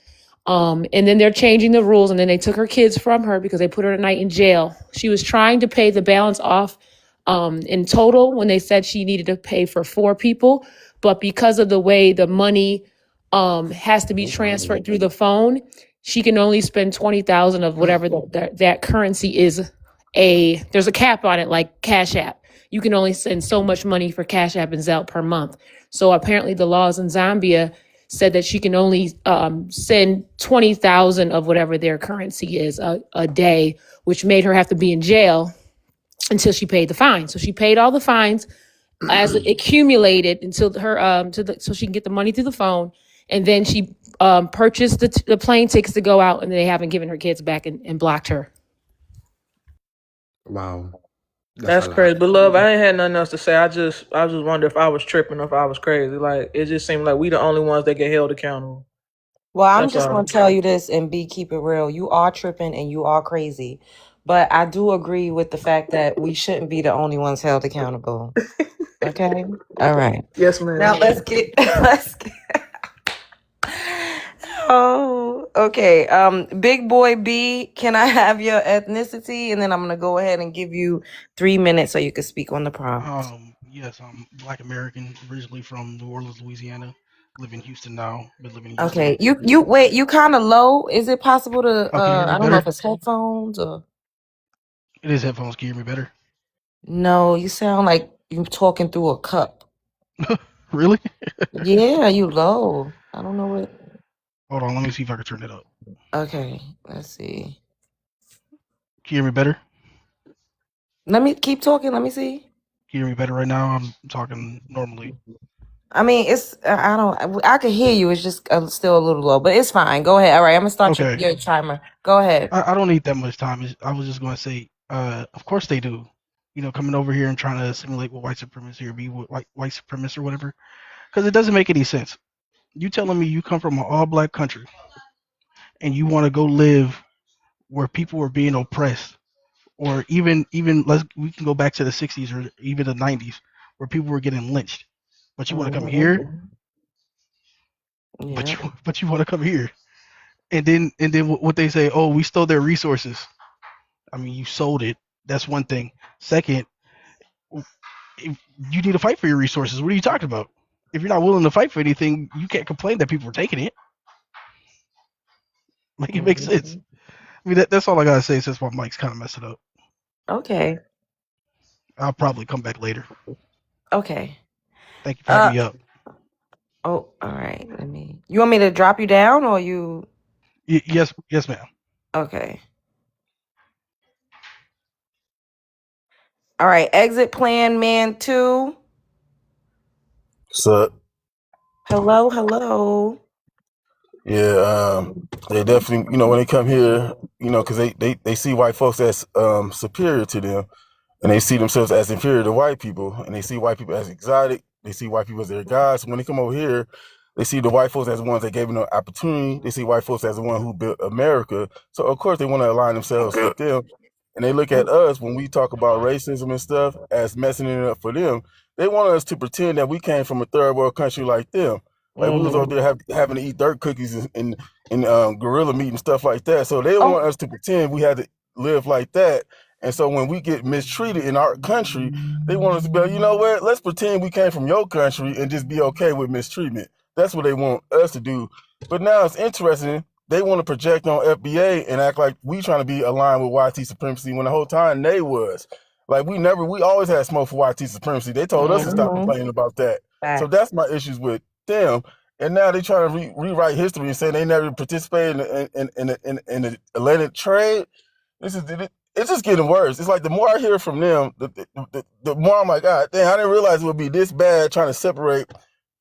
And then they're changing the rules, and then they took her kids from her because they put her a night in jail. She was trying to pay the balance off in total when they said she needed to pay for 4 people. But because of the way the money has to be transferred through the phone, she can only spend 20,000 of whatever that currency is. There's a cap on it, like Cash App. You can only send so much money for Cash App and Zelle per month. So apparently the laws in Zambia said that she can only send 20,000 of whatever their currency is a day, which made her have to be in jail until she paid the fine. So she paid all the fines as it accumulated until her so she can get the money through the phone, and then she purchased the plane tickets to go out, and they haven't given her kids back and blocked her. Wow. That's a lot. crazy. But love, I ain't had nothing else to say. I just wonder if I was tripping, if I was crazy. Like, it just seemed like we the only ones that get held accountable. Well, I'm That's just all. going to tell you this and keep it real. You are tripping and you are crazy. But I do agree with the fact that we shouldn't be the only ones held accountable. Okay? All right. Yes, ma'am. Now let's get Oh, okay. Big boy B, can I have your ethnicity? And then I'm gonna go ahead and give you 3 minutes so you can speak on the prompt. Yes, I'm Black American, originally from New Orleans, Louisiana. Live in Houston now. Been living in Houston. Okay. You wait, you kind of low. Is it possible to Oh, can you hear me I don't know better? if it's headphones or It is headphones. Can you hear me better? no, you sound like you're talking through a cup. Really? Yeah, you low. I don't know what. Hold on, let me see if I can turn it up. Okay, let's see. Can you hear me better? Let me keep talking. Let me see. Can you hear me better right now? I'm talking normally. I mean, it's I can hear you. It's just still a little low, but it's fine. Go ahead. All right, I'm gonna start Okay. your timer. Go ahead. I don't need that much time. I was just going to say, of course they do. You know, coming over here and trying to assimilate with white supremacy or be white supremacist or whatever, because it doesn't make any sense. You telling me you come from an all-black country and you want to go live where people were being oppressed, or even we can go back to the 60s or even the 90s where people were getting lynched, but you want to come here, Yeah. but you want to come here, and then what they say, oh, we stole their resources. I mean, you sold it. That's one thing. Second, if you need to fight for your resources. What are you talking about? If you're not willing to fight for anything, you can't complain that people are taking it. Like, it makes sense. I mean, that's all I gotta say since my mic's kind of messing up. Okay. I'll probably come back later. Okay. Thank you for having me up. Oh, all right. You want me to drop you down or you? Yes, ma'am. Okay. All right. Exit plan man 2. What's up? Hello. Yeah, they definitely, when they come here, because they see white folks as superior to them, and they see themselves as inferior to white people, and they see white people as exotic. They see white people as their gods. So when they come over here, they see the white folks as the ones that gave them the opportunity. They see white folks as the one who built America. So of course they want to align themselves with them, and they look at us when we talk about racism and stuff as messing it up for them. They want us to pretend that we came from a third world country like them. Like we was over there having to eat dirt cookies and gorilla meat and stuff like that. So they want us to pretend we had to live like that. And so when we get mistreated in our country, they want us to be like, you know what? Let's pretend we came from your country and just be okay with mistreatment. That's what they want us to do. But now it's interesting. They want to project on FBA and act like we trying to be aligned with YT supremacy when the whole time they was. Like we always had smoke for YT supremacy. They told us to stop complaining about that. So that's my issues with them. And now they trying to rewrite history and say they never participated in the Atlantic trade. It's just getting worse. It's like the more I hear from them, the more I'm like, God damn, I didn't realize it would be this bad trying to separate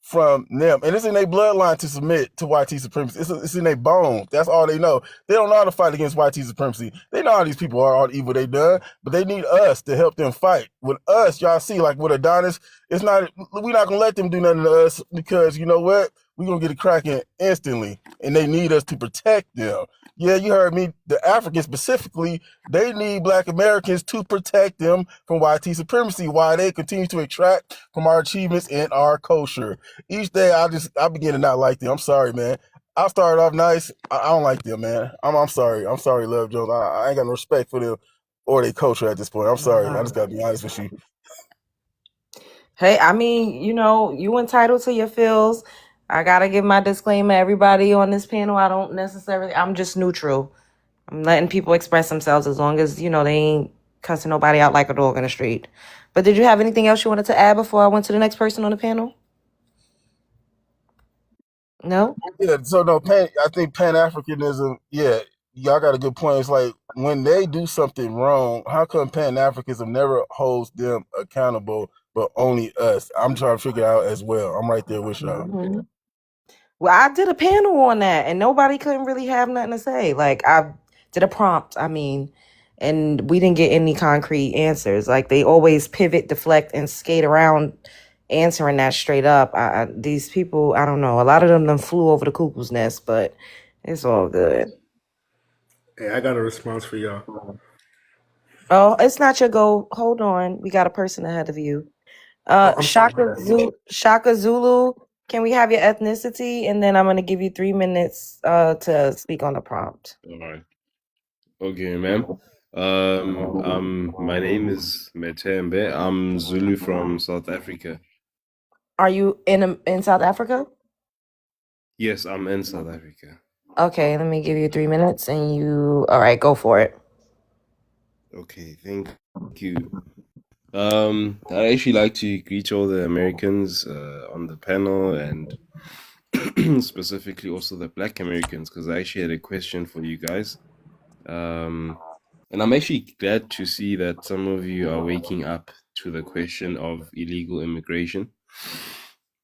from them. And it's in their bloodline to submit to YT supremacy. It's in their bones. That's all they know. They don't know how to fight against YT supremacy. They know how these people are, all the evil they done, but they need us to help them fight. With us, y'all see, like with Adonis, we're not gonna let them do nothing to us because you know what? We're gonna get it cracking instantly. And they need us to protect them. Yeah, you heard me. The Africans specifically, they need Black Americans to protect them from YT supremacy while they continue to extract from our achievements and our culture. Each day, I begin to not like them. I'm sorry, man. I started off nice. I don't like them, man. I'm sorry. I'm sorry, Love Jones. I ain't got no respect for them or their culture at this point. I'm sorry. I just gotta be honest with you. Hey, I mean, you entitled to your feels. I gotta give my disclaimer. Everybody on this panel, I'm just neutral. I'm letting people express themselves as long as, they ain't cussing nobody out like a dog in the street. But did you have anything else you wanted to add before I went to the next person on the panel? No? Yeah, so no, I think Pan-Africanism, yeah, y'all got a good point. It's like when they do something wrong, how come Pan-Africanism never holds them accountable, but only us? I'm trying to figure out as well. I'm right there with y'all. Mm-hmm. Well, I did a panel on that and nobody couldn't really have nothing to say. Like, I did a prompt, and we didn't get any concrete answers. Like, they always pivot, deflect, and skate around answering that straight up. These people, I don't know. A lot of them flew over the cuckoo's nest, but it's all good. Hey, I got a response for y'all. Oh, it's not your go. Hold on. We got a person ahead of you. I'm sorry. Shaka Zulu, can we have your ethnicity? And then I'm going to give you 3 minutes to speak on the prompt. All right. Okay, ma'am. My name is Metembe. I'm Zulu from South Africa. Are you in South Africa? Yes, I'm in South Africa. Okay, let me give you 3 minutes and you... All right, go for it. Okay, thank you. I'd actually like to greet all the Americans on the panel and specifically also the Black Americans, because I actually had a question for you guys. And I'm actually glad to see that some of you are waking up to the question of illegal immigration.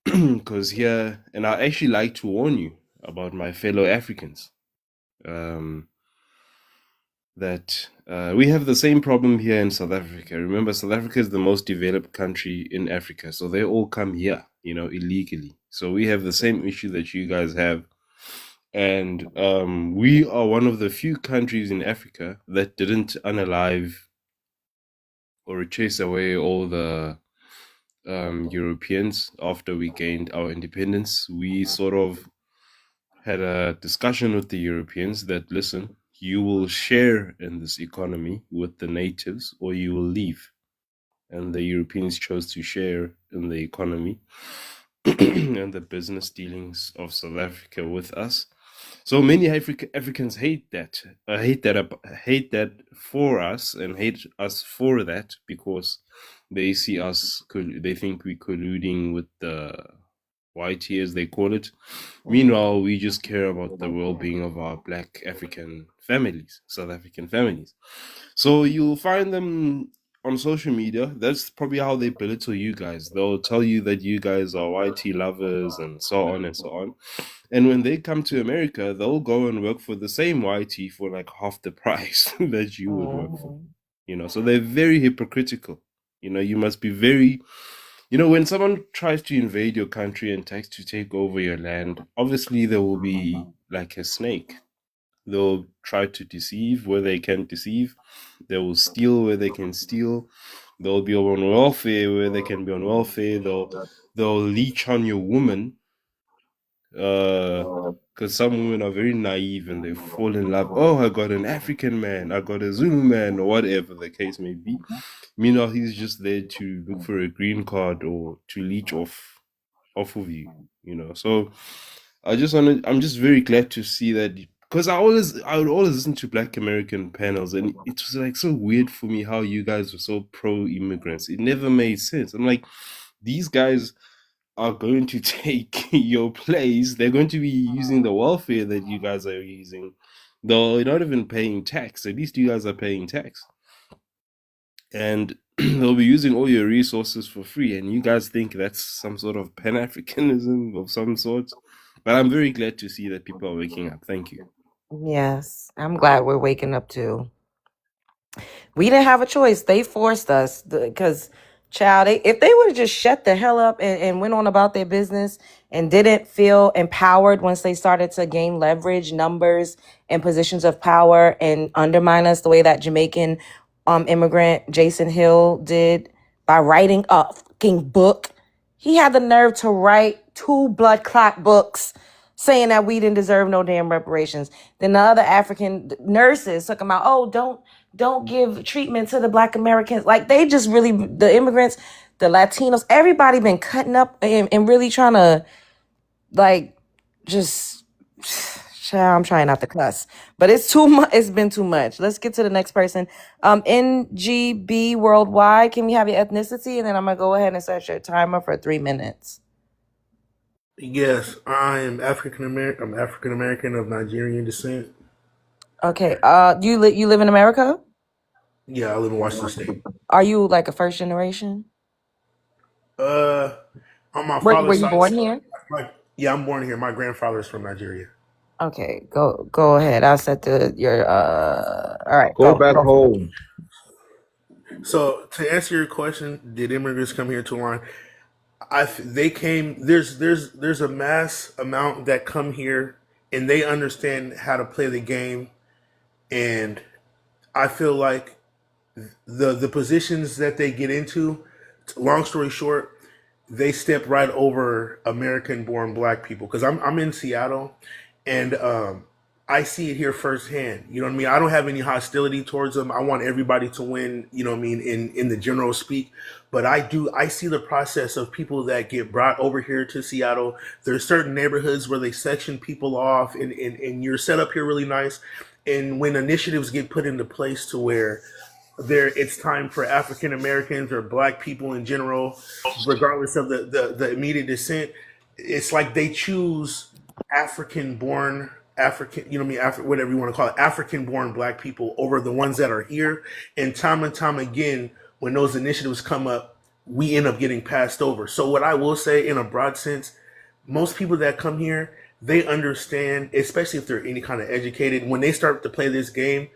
Because here, and I actually like to warn you about my fellow Africans, that we have the same problem here in South Africa. Remember, South Africa is the most developed country in Africa, so they all come here, illegally. So we have the same issue that you guys have. And we are one of the few countries in Africa that didn't unalive or chase away all the Europeans after we gained our independence. We sort of had a discussion with the Europeans that, listen, you will share in this economy with the natives or you will leave. And the Europeans chose to share in the economy and the business dealings of South Africa with us. So many Africans hate that for us and hate us for that, because they see us, they think we're colluding with the YT, as they call it. Meanwhile, we just care about the well-being of our Black African families, South African families. So you'll find them on social media. That's probably how they belittle you guys. They'll tell you that you guys are YT lovers and so on and so on. And when they come to America, they'll go and work for the same YT for like half the price that you would work for. So they're very hypocritical. You must be very... when someone tries to invade your country and tries to take over your land, obviously there will be like a snake. They'll try to deceive where they can deceive. They will steal where they can steal. They'll be on welfare where they can be on welfare. They'll leech on your woman. Because some women are very naive and they fall in love. Oh, I got an African man, I got a Zulu man, or whatever the case may be. Meanwhile, he's just there to look for a green card or to leech off of you. So I'm just very glad to see that, because I would always listen to Black American panels, and it was like so weird for me how you guys were so pro immigrants. It never made sense. I'm like, these guys are going to take your place. They're going to be using the welfare that you guys are using, though you're not even paying tax. At least you guys are paying tax, and they'll be using all your resources for free, and you guys think that's some sort of Pan-Africanism of some sort. But I'm very glad to see that people are waking up. Thank you. Yes, I'm glad we're waking up too. We didn't have a choice. They forced us, because, child, if they would have just shut the hell up and went on about their business and didn't feel empowered once they started to gain leverage, numbers, and positions of power and undermine us the way that Jamaican immigrant Jason Hill did by writing a fucking book. He had the nerve to write 2 blood clot books saying that we didn't deserve no damn reparations. Then the other African nurses took him out. Oh, don't give treatment to the Black Americans. Like, they just really, the immigrants, the Latinos, everybody been cutting up and really trying to, like, just... I'm trying not to cuss, but it's too much. It's been too much. Let's get to the next person. NGB Worldwide, can we have your ethnicity? And then I'm going to go ahead and set your timer for 3 minutes. Yes, I am African American. I'm African American of Nigerian descent. Okay. You live in America? Yeah, I live in Washington State. Are you like a first generation? Uh, on my Were father's you side, born here? yeah, I'm born here. My grandfather is from Nigeria. Okay, go ahead. I'll set your all right, Go go. back home. So to answer your question, did immigrants come here to align? They came. There's a mass amount that come here and they understand how to play the game, and I feel like the positions that they get into. Long story short, they step right over American-born Black people because I'm in Seattle, and I see it here firsthand. You know what I mean? I don't have any hostility towards them. I want everybody to win. You know what I mean? In the general speak, but I see the process of people that get brought over here to Seattle. There's certain neighborhoods where they section people off, and you're set up here really nice. And when initiatives get put into place to where it's time for African Americans or Black people in general, regardless of the immediate descent, it's like they choose African, you know what I mean, whatever you want to call it, African born Black people over the ones that are here. And time again, when those initiatives come up, we end up getting passed over. So what I will say in a broad sense, most people that come here, they understand, especially if they're any kind of educated, when they start to play this game,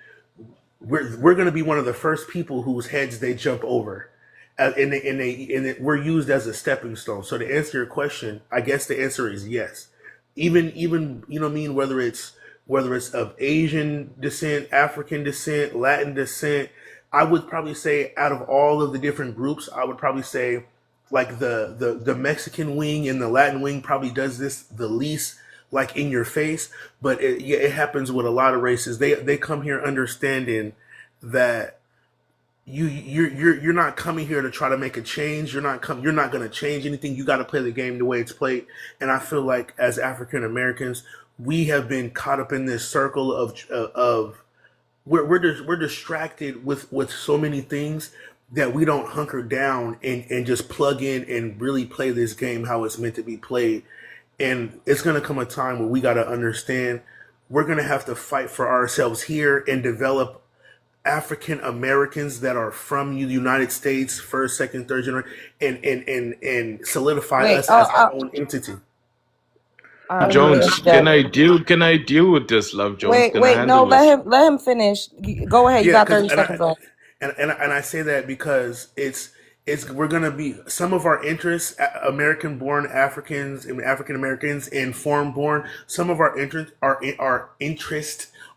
we're going to be one of the first people whose heads they jump over, we're used as a stepping stone. So to answer your question, I guess the answer is yes. Even you know what I mean, whether it's of Asian descent, African descent, Latin descent, I would probably say out of all of the different groups, I would probably say like the Mexican wing and the Latin wing probably does this the least, like in your face. But it happens with a lot of races. They come here understanding that you're not coming here to try to make a change. You're not going to change anything. You got to play the game the way it's played. And I feel like as African Americans, we have been caught up in this circle of we're distracted with so many things that we don't hunker down and just plug in and really play this game how it's meant to be played. And it's going to come a time where we got to understand we're going to have to fight for ourselves here and develop African Americans that are from the United States, first, second, third generation, and solidify us as our own entity. Jones, can I deal with this, Love Jones? Wait, no, let him finish. Go ahead. You got 30 seconds left. And I say that because we're gonna be some of our interests, American-born Africans and African Americans and foreign-born. Some of our interests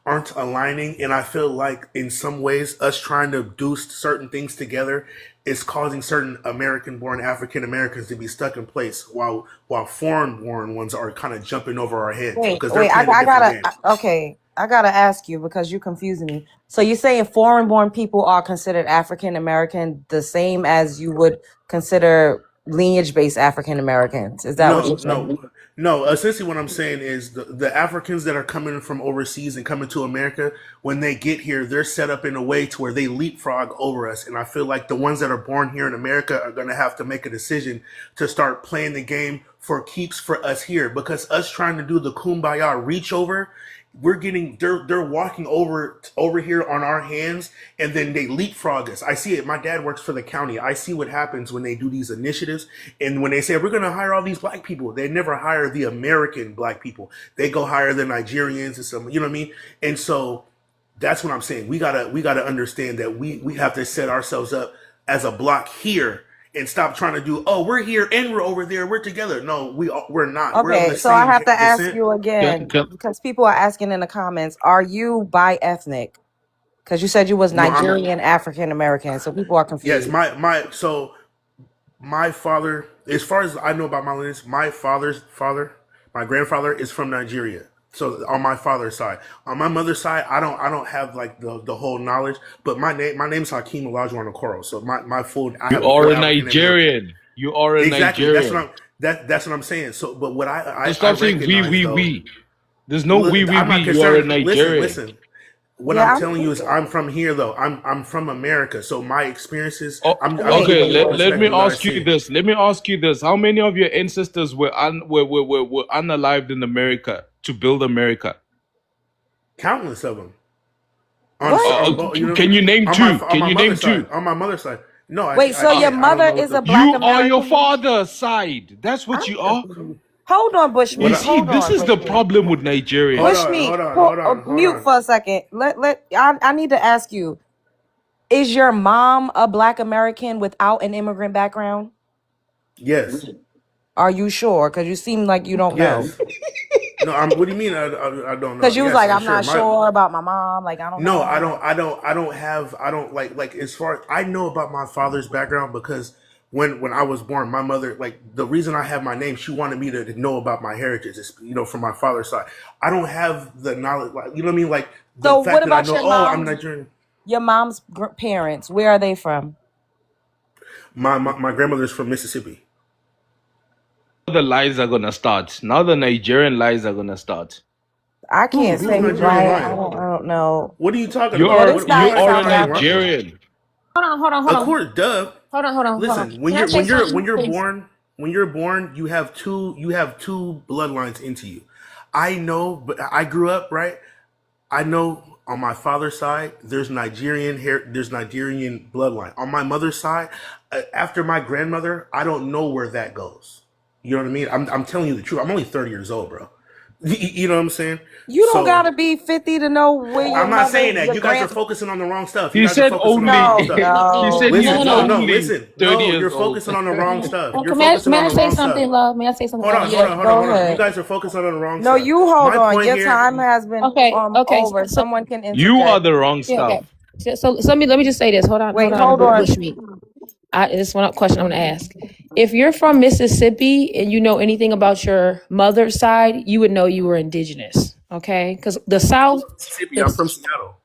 aren't aligning, and I feel like in some ways, us trying to do certain things together is causing certain American-born African Americans to be stuck in place, while foreign-born ones are kind of jumping over our heads because they're playing different games. I gotta ask you because you're confusing me. So you're saying foreign-born people are considered African American the same as you would consider lineage-based African Americans? Is that what you're saying? No. Essentially, what I'm saying is the Africans that are coming from overseas and coming to America, when they get here, they're set up in a way to where they leapfrog over us. And I feel like the ones that are born here in America are going to have to make a decision to start playing the game for keeps for us here, because us trying to do the kumbaya reach over, they're walking over here on our hands, and then they leapfrog us. I see it. My dad works for the county. I see what happens when they do these initiatives, and when they say we're going to hire all these Black people, they never hire the American Black people. They go hire the Nigerians and some, you know what I mean? And so that's what I'm saying. We gotta understand that we have to set ourselves up as a block here and stop trying to do, oh, we're here and we're over there, we're together. No, we're not. Okay, so I have to ask you again, because people are asking in the comments, are you bi-ethnic? Because you said you was Nigerian African American, so people are confused. Yes, my father, as far as I know about my lineage, my father's father, my grandfather is from Nigeria. So on my father's side, on my mother's side, I don't have like the whole knowledge. But my name's Hakeem Olajuwon Okoro. So my full you are a Nigerian. You are a Nigerian. That's what I'm saying. So, but what I stop saying we. There's no we. You are a Nigerian. Listen. What I'm Yeah, telling you is I'm from here though. I'm from America, so my experiences. Oh, I'm wait. giving okay, you a let me perspective that I ask see you it. this. Let me ask you this. How many of your ancestors were unalived in America to build America? Countless of them. What? Can you name two? On Can my you name mother's side. two? On my mother's side. No, Wait, so I your can't. I don't mother know what is a the. black You are your American? father's side. That's what you are. Hold on, You Bushmeat. see, Hold this on, is the Bushmeat. problem with Hold Nigerians. on, Bushmeat, hold on, hold on, hold mute on. for a second. I need to ask you: is your mom a black American without an immigrant background? Yes, Are you sure? Because you seem like you don't know. yes. No, what do you mean? I don't know. Because you was Yes, like, I'm I'm sure. not sure about my mom. Like, I don't No, know. I don't. I don't like as far. I know about my father's background because when I was born, my mother, like the reason I have my name, she wanted me to know about my heritage. Is from my father's side. I don't have the knowledge. Like you know what I mean? Like the So, what fact that I about know. your Oh, I'm mom's Nigerian. parents? Where are they from? My grandmother's from Mississippi. The lies are gonna start. Now the Nigerian lies are gonna start. I can't Who's say who's Nigerian right. lying? I don't know. What are you talking You about? Yeah, are this What guy you is are a South lying wrong? African. Nigerian. Hold Of on. course, duh. Hold on. Listen, when Can I you're say when you're something, when you're please? born you have two bloodlines into you. I know, but I grew up right. I know on my father's side there's there's Nigerian bloodline. On my mother's side, after my grandmother, I don't know where that goes. You know what I mean? I'm telling you the truth. I'm only 30 years old, bro. You know what I'm saying? You don't So gotta be 50 to know where your I'm not mother, saying that. your You guys are grand. focusing on the wrong stuff. You He guys are said focusing on the only wrong No, stuff. he no. said he's Listen, No, no, no. only listen. 30 No, years you're old. focusing on the wrong stuff. You're Okay, focusing may on I the say wrong stuff. something, love? May I say something, Hold love? on, Yeah, go hold on. You ahead. guys are focused on the wrong No, stuff. you hold My on. point Your here, time has been Okay. over. So, Someone can You are interject. the wrong yeah, okay. stuff. So let me just say this. Hold Wait, on, hold on. Bushmeat. This is one question I'm gonna ask. If you're from Mississippi and you know anything about your mother's side, you would know you were indigenous. Okay, because the South. Mississippi. I'm from Seattle.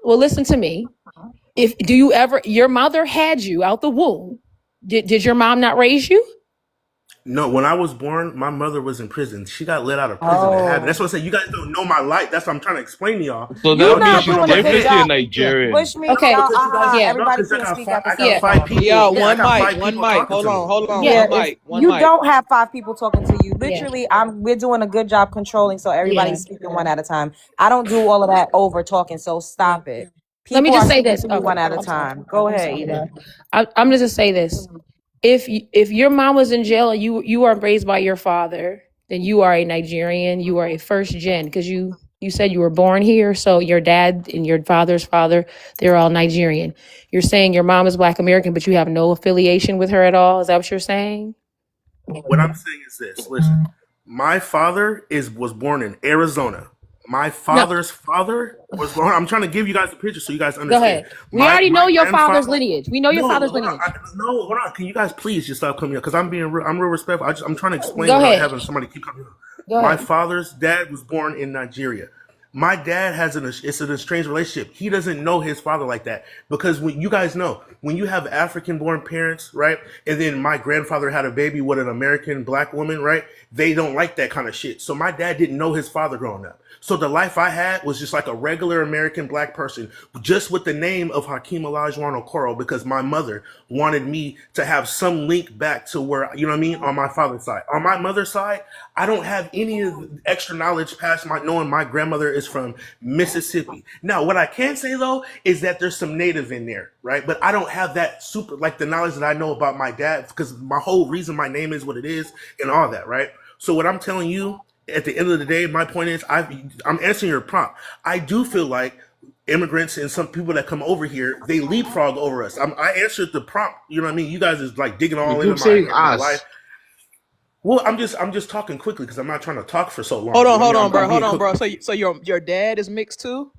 Well, listen to me. Your mother had you out the womb. Did your mom not raise you? No, when I was born, my mother was in prison. She got let out of prison to have it. That's Oh, what I say. You guys don't know my life. That's what I'm trying to explain to y'all. So you Y'all that be means not she's jumping on doing a my good head. definitely a job. Nigerian. Bushmeat, No, Okay. because you guys, Yeah. no, everybody because I can't got speak five. at the I got same Yeah. five time. people. Yeah, Yeah, I one got mic, five one people mic. talking Hold to on, me. hold on, Yeah, one Yeah. if mic, one you mic. don't have 5 people talking to you, Yeah. literally, we're doing a good job controlling, so Yeah. everybody's speaking one at a time. I don't do all of that over talking, so Yeah. stop it. Let me People are just say speaking this. to me Okay. one at a I'm sorry. time. Go I'm ahead, sorry, love. Eden. I'm gonna just say this. If your mom was in jail and you are raised by your father, then you are a Nigerian. You are a first gen because you said you were born here. So your dad and your father's father, they're all Nigerian. You're saying your mom is Black American, but you have no affiliation with her at all. Is that what you're saying? What I'm saying is this. Listen, my father was born in Arizona. My No. father's father was born. I'm trying to give you guys a picture so you guys Go understand. ahead. We already My know your father's grandfather. lineage. We know your No, father's hold on. lineage. No, hold on. Can you guys please just stop coming up? Because I'm real respectful. I'm trying to explain Go without ahead. having somebody keep coming up. Go My ahead. father's dad was born in Nigeria. My dad it's an estranged relationship. He doesn't know his father like that because when you guys know when you have African born parents, right? And then my grandfather had a baby with an American black woman, right? They don't like that kind of shit. So my dad didn't know his father growing up. So the life I had was just like a regular American black person, just with the name of Hakeem Olajuwon Okoro, because my mother wanted me to have some link back to where, you know what I mean, on my father's side. On my mother's side, I don't have any of the extra knowledge past my knowing my grandmother is from Mississippi. Now, what I can say though is that there's some native in there, right? But I don't have that super like the knowledge that I know about my dad because my whole reason my name is what it is and all that, right? So what I'm telling you at the end of the day, my point is I'm answering your prompt. I do feel like immigrants and some people that come over here, they leapfrog over us. I answered the prompt. You know what I mean? You guys is like digging You all into keep saying my life. us. Well, I'm just talking quickly because I'm not trying to talk for so long. Hold You on, know what I mean? I'm hold being on, quick. bro. So your dad is mixed too?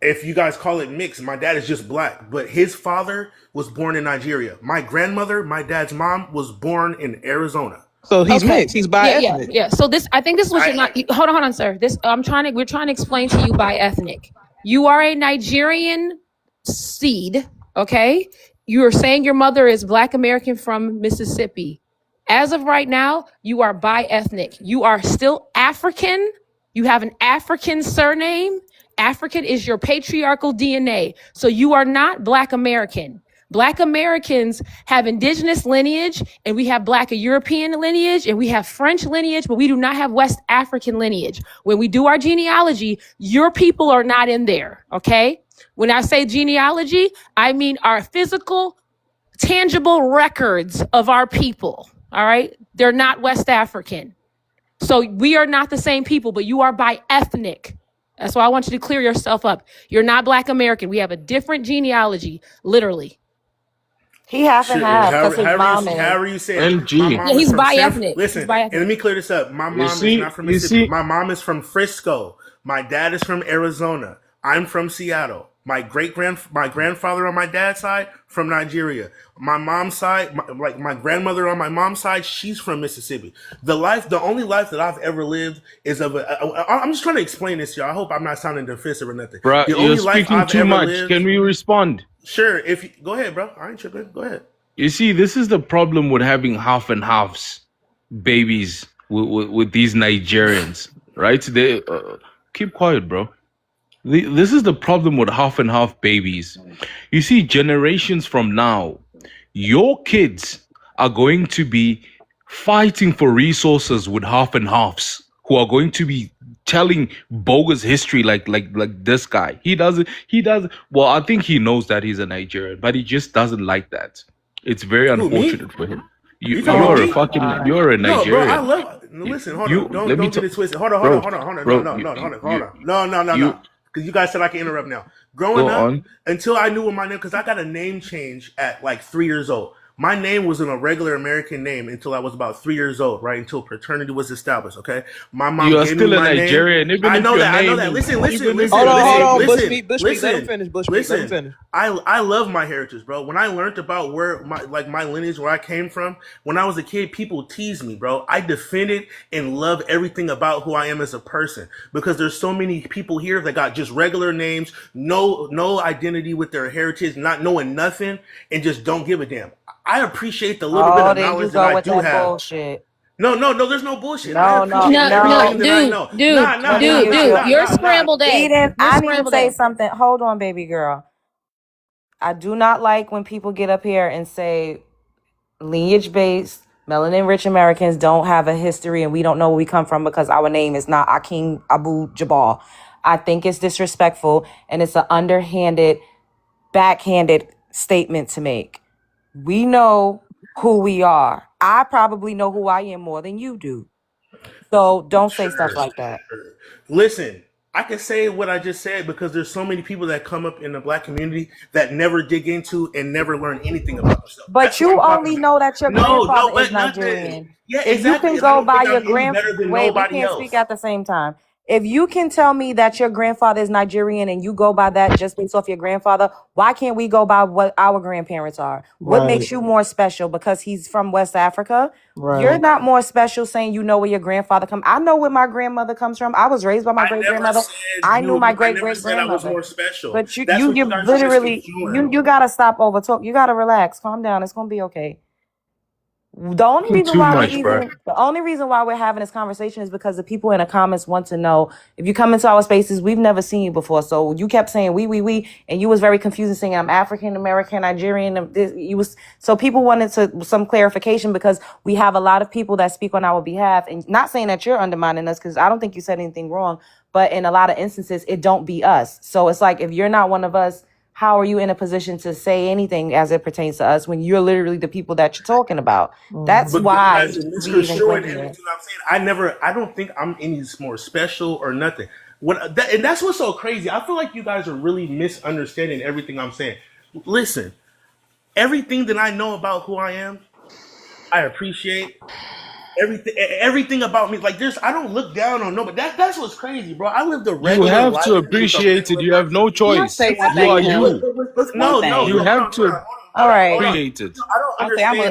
If you guys call it mixed, my dad is just black, but his father was born in Nigeria. My grandmother, my dad's mom, was born in Arizona. So he's Okay. mixed. He's Yeah. bi-ethnic. So I think this is what you're I not. Hold on, sir. We're trying to explain to you by ethnic. You are a Nigerian seed. Okay. You are saying your mother is Black American from Mississippi. As of right now, you are bi-ethnic. You are still African. You have an African surname African is your patriarchal DNA. So you are not Black American. Black Americans have indigenous lineage, and we have Black European lineage, and we have French lineage, but we do not have West African lineage. When we do our genealogy, your people are not in there, okay? When I say genealogy, I mean our physical, tangible records of our people, all right? They're not West African. So we are not the same people, but you are by ethnic. That's why I want you to clear yourself up. You're not Black American. We have a different genealogy, literally. He half and half because his mom is. However you say it. MG. My mom Yeah, is he's from bi-ethnic. Listen, He's bi-ethnic. and let me clear this up. My mom is not from Mississippi. My mom is from Frisco. My dad is from Arizona. I'm from Seattle. My grandfather on my dad's side from Nigeria. My mom's side, my grandmother on my mom's side, she's from Mississippi. The only life that I've ever lived is of I'm just trying to explain this to y'all. I hope I'm not sounding defensive or nothing. Bro, The you're only life speaking I've too ever much. lived. Can we respond? Sure. Go ahead, bro. I ain't tripping. Go ahead. You see, this is the problem with having half and halves babies with these Nigerians, right? They keep quiet, bro. This is the problem with half and half babies. You see, generations from now, your kids are going to be fighting for resources with half and halves who are going to be telling bogus history like this guy. He doesn't. Well, I think he knows that he's a Nigerian, but he just doesn't like that. It's very unfortunate for him. You're a Nigerian. No, bro, I love. Listen, hold on. Don't get it twisted. Hold on. No. Because you guys said I can interrupt now. Growing up, until I knew what my name, because I got a name change at like 3 years old. My name wasn't a regular American name until I was about 3 years old, right? Until paternity was established, okay? My mom You're gave still me a my Nigerian. name. I know that. Listen. Hold on. Bushmeat, let him finish. Let him finish. I love my heritage, bro. When I learned about where my lineage, where I came from, when I was a kid, people teased me, bro. I defended and love everything about who I am as a person because there's so many people here that got just regular names, no identity with their heritage, not knowing nothing, and just don't give a damn. I appreciate the little bit of knowledge that I do have. Bullshit. No, there's no bullshit. No, dude, you're scrambled egg. I need to say something. Hold on, baby girl. I do not like when people get up here and say lineage-based, melanin-rich Americans don't have a history and we don't know where we come from because our name is not Akim Abu Jabal. I think it's disrespectful and it's an underhanded, backhanded statement to make. We know who we are. I probably know who I am more than you do. So don't say stuff like that. Listen, I can say what I just said because there's so many people that come up in the Black community that never dig into and never learn anything about themselves. But you only know that your grandfather is Nigerian. Yeah, if exactly. you can go by your grandfather, wait, we can't speak at the same time. If you can tell me that your grandfather is Nigerian and you go by that just based off your grandfather, why can't we go by what our grandparents are? What makes you more special? Because he's from West Africa? Right. You're not more special saying you know where your grandfather comes. I know where my grandmother comes from. I was raised by my great-grandmother. I knew my great-great-grandmother. I was more special. But you literally, you got to stop over talk. You got to relax. Calm down. It's going to be okay. The only reason why we're having this conversation is because the people in the comments want to know if you come into our spaces, we've never seen you before. So you kept saying we, and you was very confused and saying I'm African American, Nigerian. So people wanted some clarification because we have a lot of people that speak on our behalf, and not saying that you're undermining us because I don't think you said anything wrong, but in a lot of instances it don't be us. So it's like if you're not one of us, how are you in a position to say anything as it pertains to us when you're literally the people that you're talking about? That's why. I don't think I'm any more special or nothing. And that's what's so crazy. I feel like you guys are really misunderstanding everything I'm saying. Listen, everything that I know about who I am, I appreciate. Everything about me, like I don't look down on nobody. That's what's crazy, bro. I lived a regular life. You have to appreciate it. You have no choice. You are you. No. You have to appreciate it.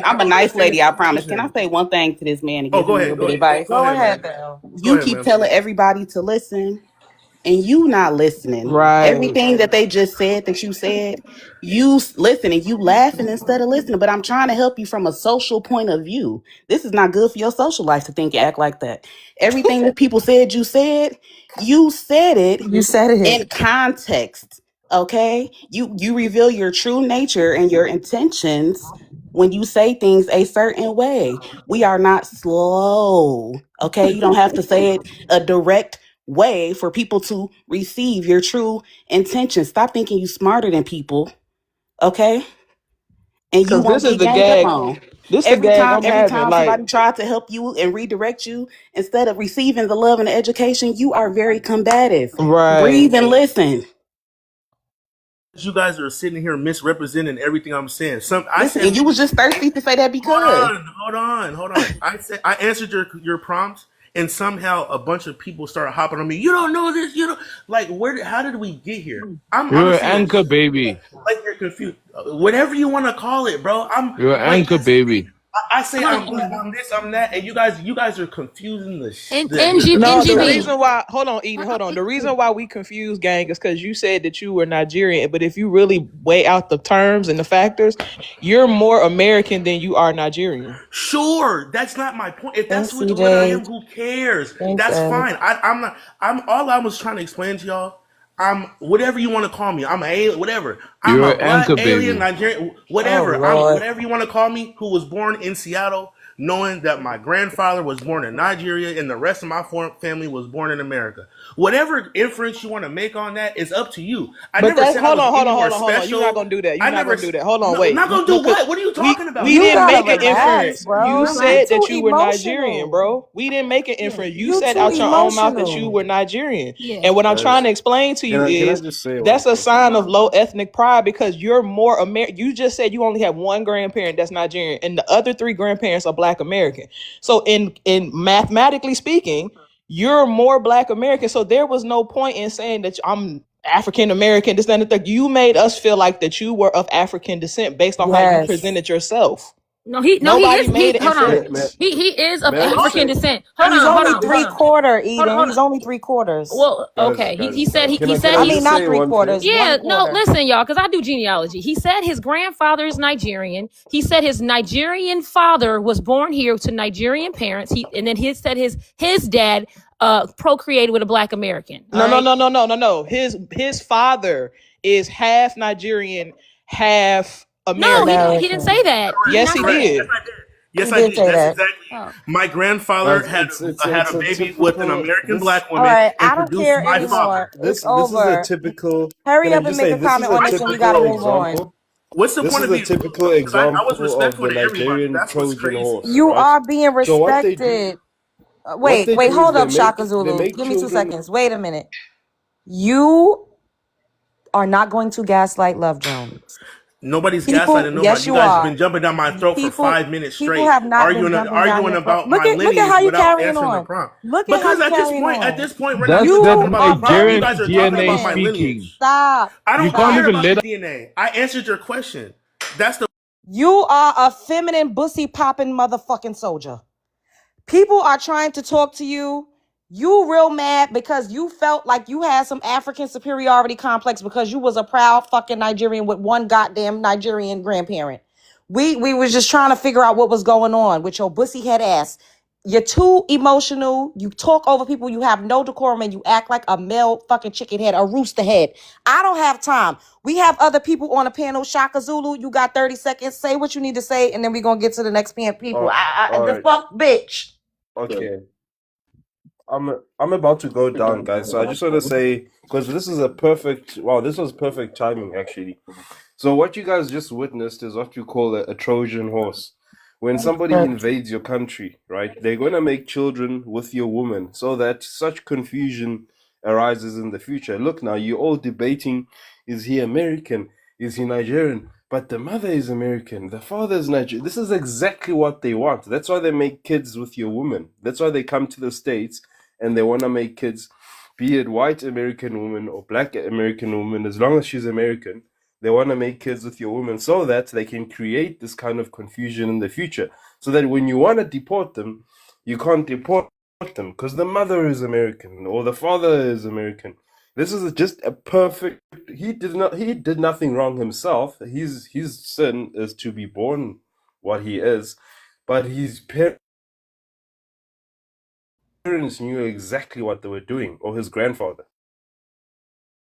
I'm a nice lady, I promise. Can I say one thing to this man and give him a little bit of advice? Go ahead, Bill. You keep telling everybody to listen. and you not listening. Right. Everything that they just said that you said, listen and you laughing instead of listening. But I'm trying to help you from a social point of view. This is not good for your social life to think and act like that. Everything that people said you said it You said it. in context. Okay, you reveal your true nature and your intentions when you say things a certain way. We are not slow. Okay, you don't have to say it a direct way for people to receive your true intentions. Stop thinking you smarter than people. Okay, and you Because won't this is get the ganged up gag. on. This the Every gag time, I'm every having. time Like, somebody tried to help you and redirect you, instead of receiving the love and the education, you are very combative. right. Breathe and listen. You guys are sitting here misrepresenting everything I'm saying. I Listen, said, and you was just thirsty to say that because. hold on. I answered your prompts, and somehow a bunch of people started hopping on me. You don't know this. You don't like where? How did we get here? I'm You're an honestly anchor baby. like you're confused. Whatever you want to call it, bro. You're an Like anchor baby. I say I'm black, I'm this, I'm that, and you guys are confusing And No, the NGB. reason why, hold on, Eden, hold on. The reason why we confuse, gang, is because you said that you were Nigerian. But if you really weigh out the terms and the factors, you're more American than you are Nigerian. Sure, that's not my point. If that's Thanks, what I am, CJ. who cares? Thanks, That's Ed. fine. I'm not. I'm all I was trying to explain to y'all. I'm whatever you want to call me. I'm an alien, whatever. I'm You're a an anchor black alien, baby. Nigerian, Oh, whatever. I'm Lord. whatever you want to call me. Who was born in Seattle, knowing that my grandfather was born in Nigeria and the rest of my family was born in America. Whatever inference you want to make on that is up to you. I But never that's said I was any more hold on. You're not special. gonna do that. You're I not never. gonna do that. Hold on, No, I'm wait. not gonna do No, cause what? What are you talking about? we You didn't gotta make an relax, inference. You bro. You said too that you were Nigerian, emotional. bro. We didn't make an inference. You You said too out your own mouth that you emotional. were Nigerian. Yeah. And what I'm trying Guys, to explain to you can I is just say one that's a thing? sign of low ethnic pride because you're more American. You just said you only have one grandparent that's Nigerian, and the other three grandparents are Black American. So in mathematically speaking, you're more Black American. So there was no point in saying that I'm African American, this, that, and the third. You made us feel like that you were of African descent based on how you Yes. presented yourself. No, he Nobody is made an hold on. inference. He is of May I just African say, descent. He's only Hold three on. quarter, Hold on, Eden. hold He's on. only 3/4. Well, guys, okay. guys, He can said I I he mean, just not say three one thing? quarters, yeah, one no, quarter. listen, y'all, because I do genealogy. He said his grandfather is Nigerian. He said his Nigerian father was born here to Nigerian parents. And then he said his dad procreated with a Black American. All No, no, right. no, no, no, no, no. His father is half Nigerian, half No, American. he didn't say American. that. He did Yes, not he say Correct. that. did. Yes, He I did did. say That's that. exactly it. Oh. My grandfather Guys, had it's a a baby with an typical American this black All woman right, and I don't produced care my this father. anymore. It's this is a over. typical. Hurry Can I up and just make say a this is comment a on this and we gotta typical move on. example? What's the This point is of a being rude typical though? Because I was example of respectful the to everybody. Nigerian That's what's Trojan crazy. horse, You right? are being So what they do, respected. what Wait, they wait, do is hold up, Shaka they Zulu. make Give me 2 children. seconds. Wait a minute. You are not going to gaslight Love Jones. Nobody's People, gaslighting nobody. yes, You you guys have are. been jumping down my throat for People, 5 minutes people straight, have not been jumping down arguing your throat. about my Look at how lineage you without carrying answering the on. prompt. Look at how Because you carrying at on. this point, we're not That's even that talking You about the are prompt. You Nigerian guys are feminine. talking DNA about my Listen, speaking. lineage. stop, I You don't can't care stop. even about the let DNA. I answered your question. That's the You are a feminine, bussy popping motherfucking soldier. People are trying to talk to you. You real mad because you felt like you had some African superiority complex because you was a proud fucking Nigerian with one goddamn Nigerian grandparent. We was just trying to figure out what was going on with your bussy head ass. You're too emotional. You talk over people. You have no decorum and you act like a male fucking chicken head, a rooster head. I don't have time. We have other people on the panel. Shaka Zulu, you got 30 seconds. Say what you need to say and then we're going to get to the next people. All The right. fuck bitch. Okay. I'm about to go down, guys. So I just want to say, because this is a perfect, wow, this was perfect timing actually. So what you guys just witnessed is what you call a Trojan horse. When somebody invades your country, right, they're going to make children with your woman so that such confusion arises in the future. Look now, you're all debating, is he American? Is he Nigerian? But the mother is American, the father is Nigerian. This is exactly what they want. That's why they make kids with your woman. That's why they come to the States and they want to make kids, be it white American woman or black American woman, as long as she's American. They want to make kids with your woman so that they can create this kind of confusion in the future. So that when you want to deport them, you can't deport them because the mother is American or the father is American. This is just a perfect. He did nothing wrong himself. His sin is to be born what he is, but his parents knew exactly what they were doing, or his grandfather.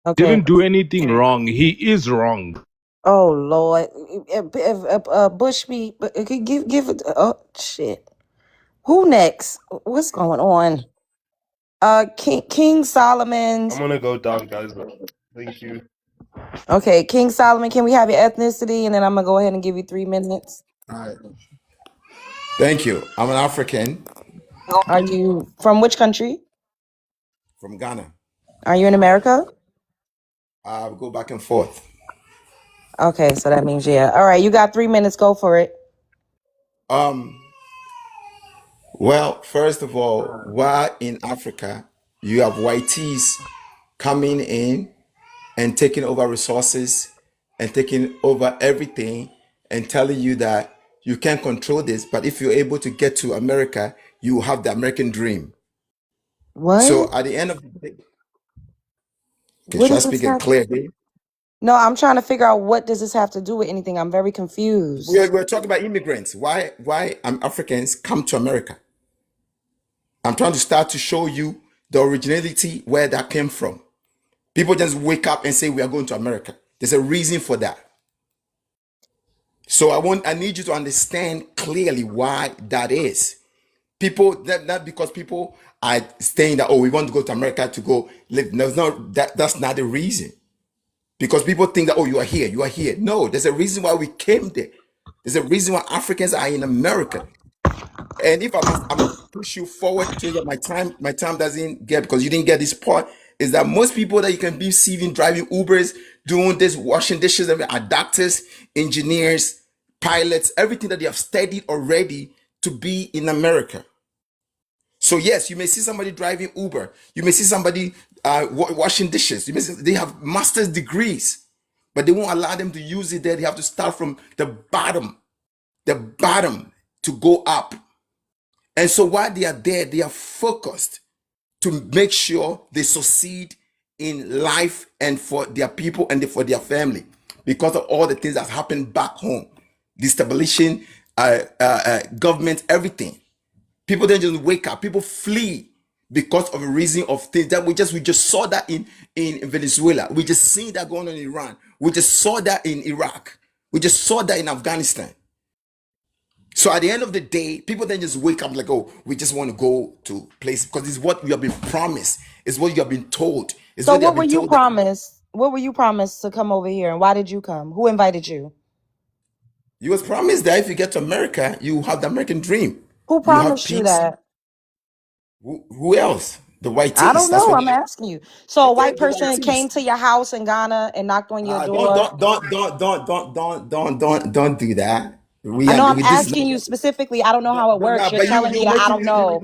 Okay. Didn't do anything wrong. He is wrong. Oh Lord, Bush me, give it. Oh shit. Who next? What's going on? King Solomon's. I'm gonna go down, guys. Thank you. Okay, King Solomon. Can we have your ethnicity, and then I'm gonna go ahead and give you 3 minutes. All right. Thank you. I'm an African Are you from which country? from Ghana. Are you in America? I go back and forth. Okay, so that means yeah. All right, you got 3 minutes. Go for it. Well, first of all, why in Africa you have whiteys coming in and taking over resources and taking over everything and telling you that you can't control this, but if you're able to get to America, you have the American dream. What? So at the end of the day, okay, What should I does this speak in have? clear here? No, I'm trying to figure out what does this have to do with anything. I'm very confused. We're talking about immigrants. Why Africans come to America? I'm trying to start to show you the originality where that came from. People just wake up and say we are going to America. There's a reason for that. So I need you to understand clearly why that is. People not because people are saying that, oh, we want to go to America to go live. No, that's not the reason. Because people think that, oh, you are here, you are here. No, there's a reason why we came there. There's a reason why Africans are in America. And if I'm gonna push you forward to that my time doesn't get, because you didn't get this part, is that most people that you can be seeing driving Ubers, doing this, washing dishes, are doctors, engineers, pilots, everything that they have studied already to be in America. So yes, you may see somebody driving Uber, you may see somebody washing dishes, you may see, they have master's degrees, but they won't allow them to use it there. They have to start from the bottom to go up. And so while they are there, they are focused to make sure they succeed in life and for their people and for their family, because of all the things that happened back home, destabilization, government, everything. People then just wake up. People flee because of a reason of things that we just saw that in Venezuela. We just seen that going on in Iran. We just saw that in Iraq. We just saw that in Afghanistan. So at the end of the day, people then just wake up like, oh, we just want to go to places because it's what you have been promised. It's what you have been told. It's So what you have what were been you told. promised? What were you promised to come over here, and why did you come? Who invited you? You was promised that if you get to America, you have the American dream. Who You have promised you peace. that? Who else? The white I tees. don't That's know. what. I'm asking you. So a Okay, white the white person tees. came to your house in Ghana and knocked on your door. Don't do that. I know I'm This is asking you specifically. I don't know how it works. You're but telling me that I don't know.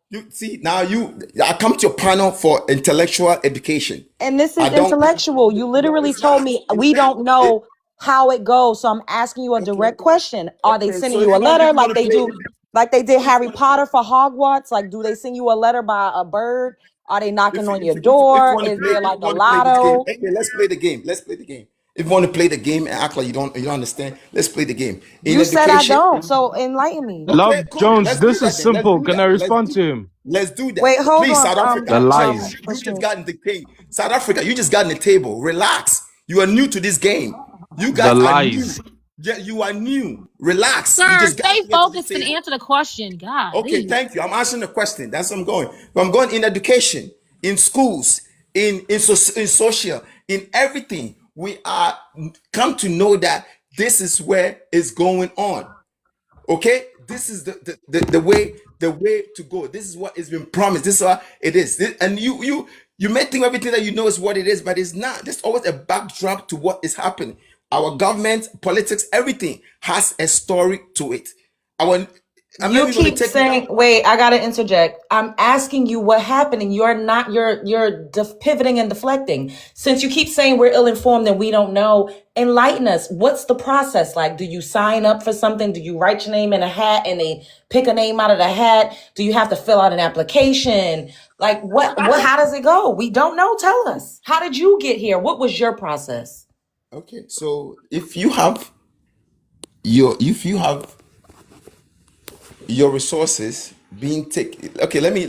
you see now I come to your panel for intellectual education. And this I is don't. intellectual. You No, literally it's told not. me we don't know how it goes. So I'm asking you a direct question. Are they Okay. sending So you a if letter you want like to they play, do, like they did Harry Potter for Hogwarts? Like, do they send you a letter by a bird? Are they knocking on your if you door? want to Is play, there if like you a want to play this game, lotto? okay, let's play the game. Let's play the game. If you want to play the game and act like you don't understand, let's play the game. In You said I education, don't. So enlighten me. okay, Love cool. Jones, Let's do this that is then. simple. Can I respond to him? Let's do that. Wait, hold Please, on. South Africa. The lies. You just got in the game. South Africa, you just got in the table. Relax. You are new to this game. You The guys are new. lies. Yeah, you are new. Relax. You Sir, just got stay here to this focused and table. answer the question. God. Okay, thank you. I'm answering the question. That's where I'm going. I'm going in education, in schools, in social, in everything. We are come to know that this is where it's going on. Okay, this is the way to go. This is what has been promised. This is what it is. And you may think everything that you know is what it is, but it's not. There's always a backdrop to what is happening. Our government, politics, everything has a story to it. Our I'm You not even going to keep take you. saying, wait, I gotta interject. I'm asking you what happened, and you're pivoting and deflecting. Since you keep saying we're ill-informed and we don't know, enlighten us. What's the process like? Do you sign up for something? Do you write your name in a hat and they pick a name out of the hat? Do you have to fill out an application? Like how does it go? We don't know. Tell us. How did you get here? What was your process? Okay, so if you have your resources being taken, okay, let me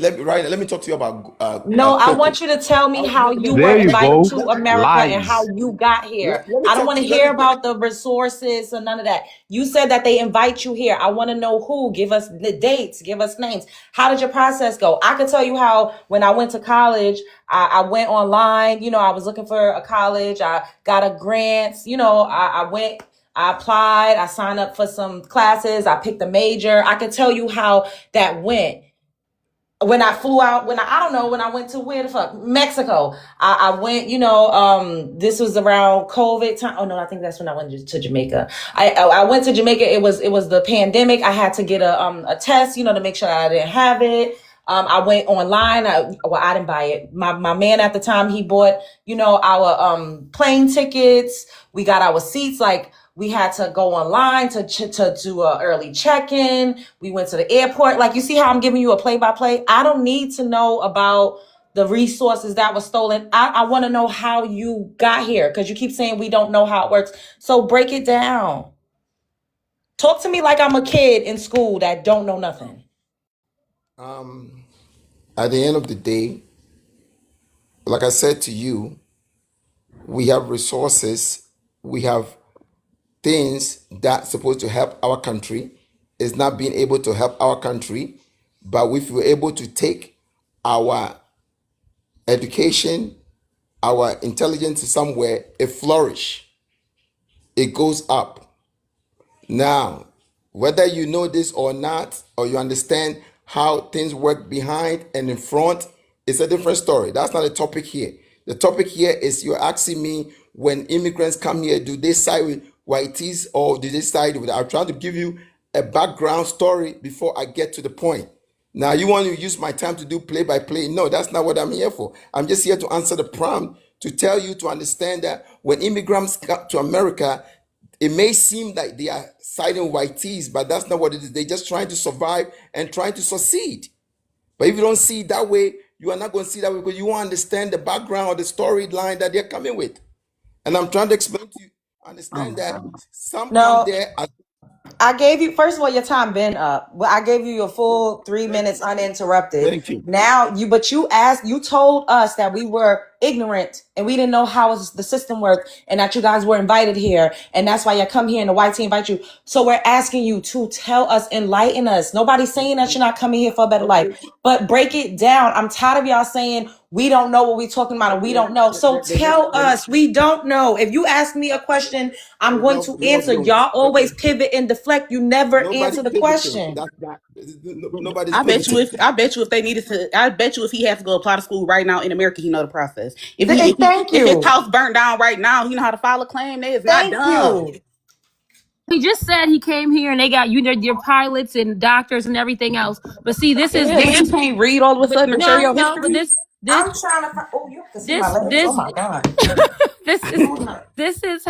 talk to you about No, I cocoa. want you to tell me how you were There you invited go. to America and how Lies. you got here. Let me I don't talk want to to you. Let me hear about the resources or none of that. You said that they invite you here. I want to know who. Give us the dates. Give us names. How did your process go? I could tell you how when I went to college, I went online. You know, I was looking for a college. I got a grant. You know, I applied. I signed up for some classes. I picked a major. I could tell you how that went. When I flew out, I don't know, when I went to where the fuck, Mexico, I went, this was around COVID time. Oh no, I think that's when I went to Jamaica. I went to Jamaica. It was the pandemic. I had to get a test, to make sure I didn't have it. I went online. I didn't buy it. My man at the time, he bought, our plane tickets. We got our seats. Like, we had to go online to do a early check-in. We went to the airport. Like, you see how I'm giving you a play-by-play? I don't need to know about the resources that were stolen. I want to know how you got here, because you keep saying we don't know how it works. So break it down. Talk to me like I'm a kid in school that don't know nothing. At the end of the day, like I said to you, we have resources, we have things that's supposed to help our country. Is not being able to help our country, but if we're able to take our education, our intelligence somewhere, it flourish, it goes up. Now, whether you know this or not, or you understand how things work behind and in front, it's a different story. That's not the topic here. The topic here is you're asking me, when immigrants come here, do they side with whiteys or do they side with? I'm trying to give you a background story before I get to the point. Now, you want to use my time to do play by play? No, that's not what I'm here for. I'm just here to answer the prompt, to tell you to understand that when immigrants come to America, it may seem like they are siding whiteys, but that's not what it is. They're just trying to survive and trying to succeed. But if you don't see it that way, you are not going to see that way, because you won't understand the background or the storyline that they're coming with. And I'm trying to explain to you, understand that some come No, there as I gave you, first of all, your time been up. Well, I gave you your full 3 minutes uninterrupted. thank you. Now you told us that we were ignorant and we didn't know how the system worked, and that you guys were invited here, and that's why you come here and the white team invite you. So we're asking you to tell us, enlighten us. Nobody's saying that you're not coming here for a better life, but break it down. I'm tired of y'all saying we don't know what we're talking about and we don't know. So tell us, we don't know. If you ask me a question, I'm going to answer. Y'all always pivot and deflect. You never Nobody answer the pivoting. question. Nobody's I bet you pivoting. if they needed to, I bet you if he has to go apply to school right now in America, he know the process. Thank If his you. house burnt down right now, he know how to file a claim. They is not Thank dumb. you. He just said he came here and they got your pilots and doctors and everything else. But see, this is Yeah, this then you is can't read all of a but sudden and share your no, but history. I'm trying to find, oh, you have to see my this legs. Oh this my God. this is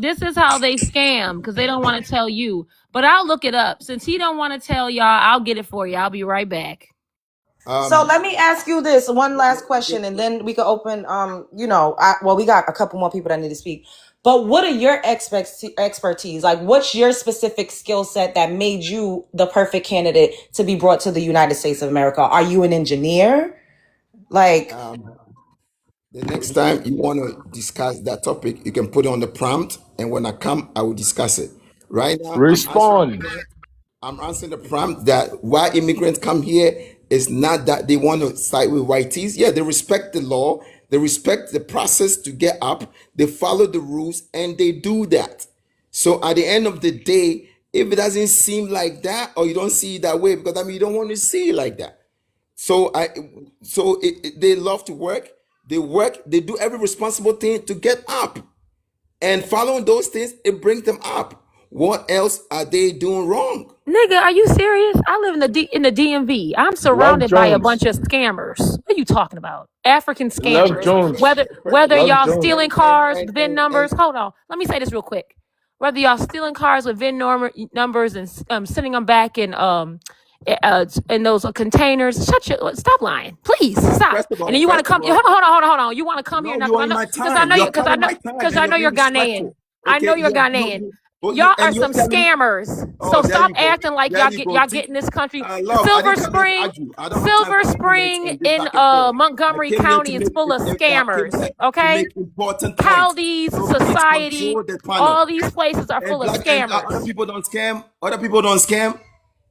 this is how they scam, because they don't want to tell you. But I'll look it up. Since he don't want to tell y'all, I'll get it for you. I'll be right back. So let me ask you this one last question, and then we can open. We got a couple more people that need to speak. But what are your expertise? Like, what's your specific skill set that made you the perfect candidate to be brought to the United States of America? Are you an engineer? Like, The next time you want to discuss that topic, you can put it on the prompt, and when I come, I will discuss it. Right now, Respond. I'm answering the prompt that why immigrants come here is not that they want to side with whiteys. Yeah, they respect the law, they respect the process to get up, they follow the rules, and they do that. So at the end of the day, if it doesn't seem like that, or you don't see it that way, because you don't want to see it like that. They love to work. They work. They do every responsible thing to get up, and following those things, it brings them up. What else are they doing wrong? Nigga, are you serious? I live in the DMV. I'm Love surrounded by a Jones. bunch of scammers. What are you talking about? African Love scammers. Jones. Whether Love y'all Jones. stealing cars with VIN numbers. Hold on. Let me say this real quick. Whether y'all stealing cars with VIN numbers and sending them back in those containers. Stop lying, please stop. And then you want to come? Hold on. You want to come here No, now you are in my because I time. know You you are cutting my time, because and I you're know being you're Ghanaian. disrespectful. I know Okay, you're Ghanaian. Y'all are and you're some telling me. scammers. Oh, So there stop you go. acting like There you go. y'all See, get in this country. love, I didn't come here to argue. I don't have time Silver for arguments Spring and this in back and forth. I Montgomery came here to County is make. full of I came scammers. here to Okay, make important points. Chaldees So please society, control the panel. all these places are And full of black and other scammers. people don't scam. Other people don't scam.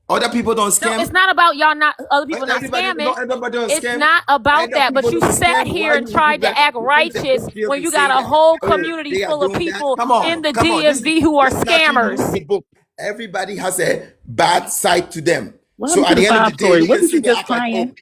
Other people don't No, scam. it's not about y'all not other people not Everybody, scamming. not everybody don't It's scam. not about Other that. But people you don't sat scam. here Why and you use tried to that? act You use the righteous book here when to you got say a that whole oh community they are full of doing that. people Come on, in the come on. DMV who are This is not you use scammers. the book. Everybody has a bad side to them. What So happened at to the the end of the sob day, story? you can Wasn't say you they just act like oh crying?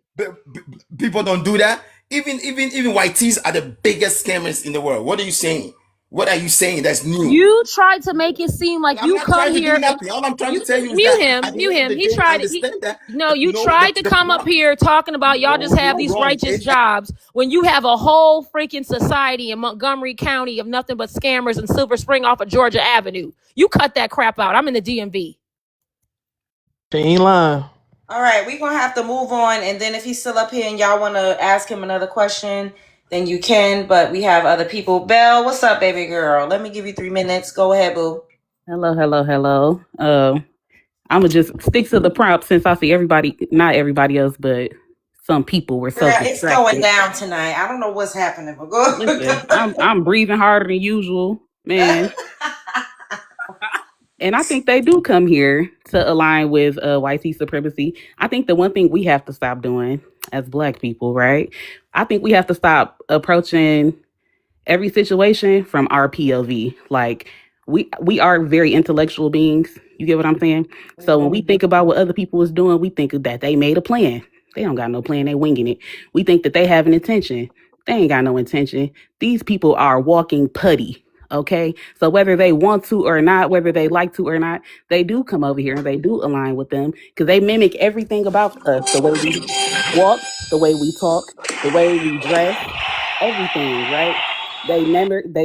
people don't do that. Even whiteys are the biggest scammers in the world. What are you saying? What are you saying that's new? You tried to make it seem like I'm you not come trying to do here and nothing. All I'm trying you to tell you is mute that him, at the end of the He day, I tried it. understand that. No, You you know tried to the come up here talking about y'all no, just have you're these wrong. righteous jobs when you have a whole freaking society in Montgomery County of nothing but scammers in Silver Spring off of Georgia Avenue. You cut that crap out. I'm in the DMV. She ain't lying. All right, we're gonna have to move on, and then if he's still up here and y'all want to ask him another question, then you can. But we have other people. Belle, what's up, baby girl? Let me give you 3 minutes. Go ahead, boo. Hello. I'm gonna just stick to the prompt since I see everybody, not everybody else, but some people were so Girl, it's going distracted. down tonight. I don't know what's happening, but go. Listen, I'm breathing harder than usual, man. And I think they do come here to align with white supremacy. I think the one thing we have to stop doing as Black people, right? I think we have to stop approaching every situation from our POV. Like we are very intellectual beings. You get what I'm saying? So when we think about what other people is doing, we think that they made a plan. They don't got no plan. They winging it. We think that they have an intention. They ain't got no intention. These people are walking putty. Okay. So whether they want to or not, whether they like to or not, they do come over here and they do align with them because they mimic everything about us. The way we walk, the way we talk, the way we dress, everything, right? They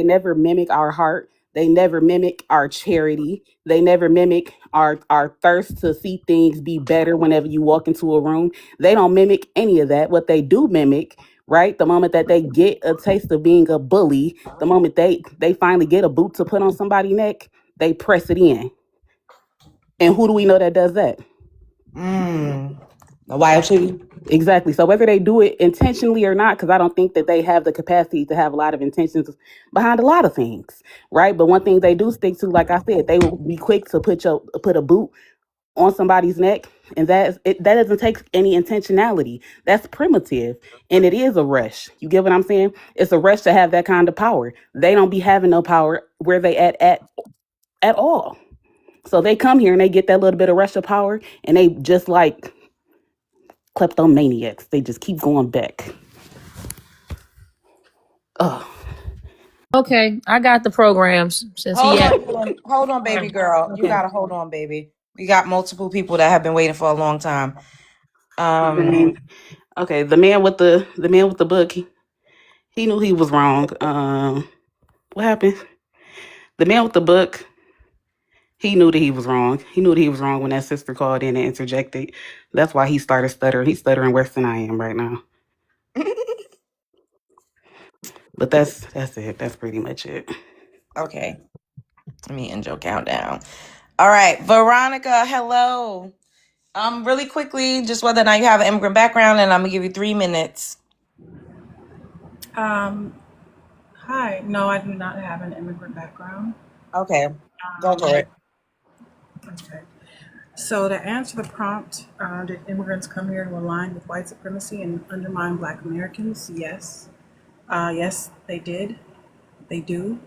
never mimic our heart. They never mimic our charity. They never mimic our thirst to see things be better whenever you walk into a room. They don't mimic any of that. What they do mimic, right? The moment that they get a taste of being a bully, the moment they finally get a boot to put on somebody's neck, they press it in. And who do we know that does that? The wild chicken. Exactly. So whether they do it intentionally or not, because I don't think that they have the capacity to have a lot of intentions behind a lot of things, right? But one thing they do stick to, like I said, they will be quick to put a boot on somebody's neck, and that doesn't take any intentionality. That's primitive, and it is a rush. You get what I'm saying? It's a rush to have that kind of power. They don't be having no power where they at all. So they come here and they get that little bit of rush of power, and they just like kleptomaniacs. They just keep going back. Oh, Okay, I got the programs since he had. Hold on, baby girl. You Okay. gotta hold on, baby. We got multiple people that have been waiting for a long time. okay. The man with the book. He knew he was wrong. What happened? The man with the book. He knew that he was wrong. He knew that he was wrong when that sister called in and interjected. That's why he started stuttering. He's stuttering worse than I am right now. But that's it. That's pretty much it. Okay. Let me end your countdown. All right, Veronica, hello. Really quickly, just whether or not you have an immigrant background, and I'm gonna give you 3 minutes. Hi. No, I do not have an immigrant background. Okay, go for it. Okay. So to answer the prompt, did immigrants come here to align with white supremacy and undermine Black Americans? Yes. Yes, they did. They do.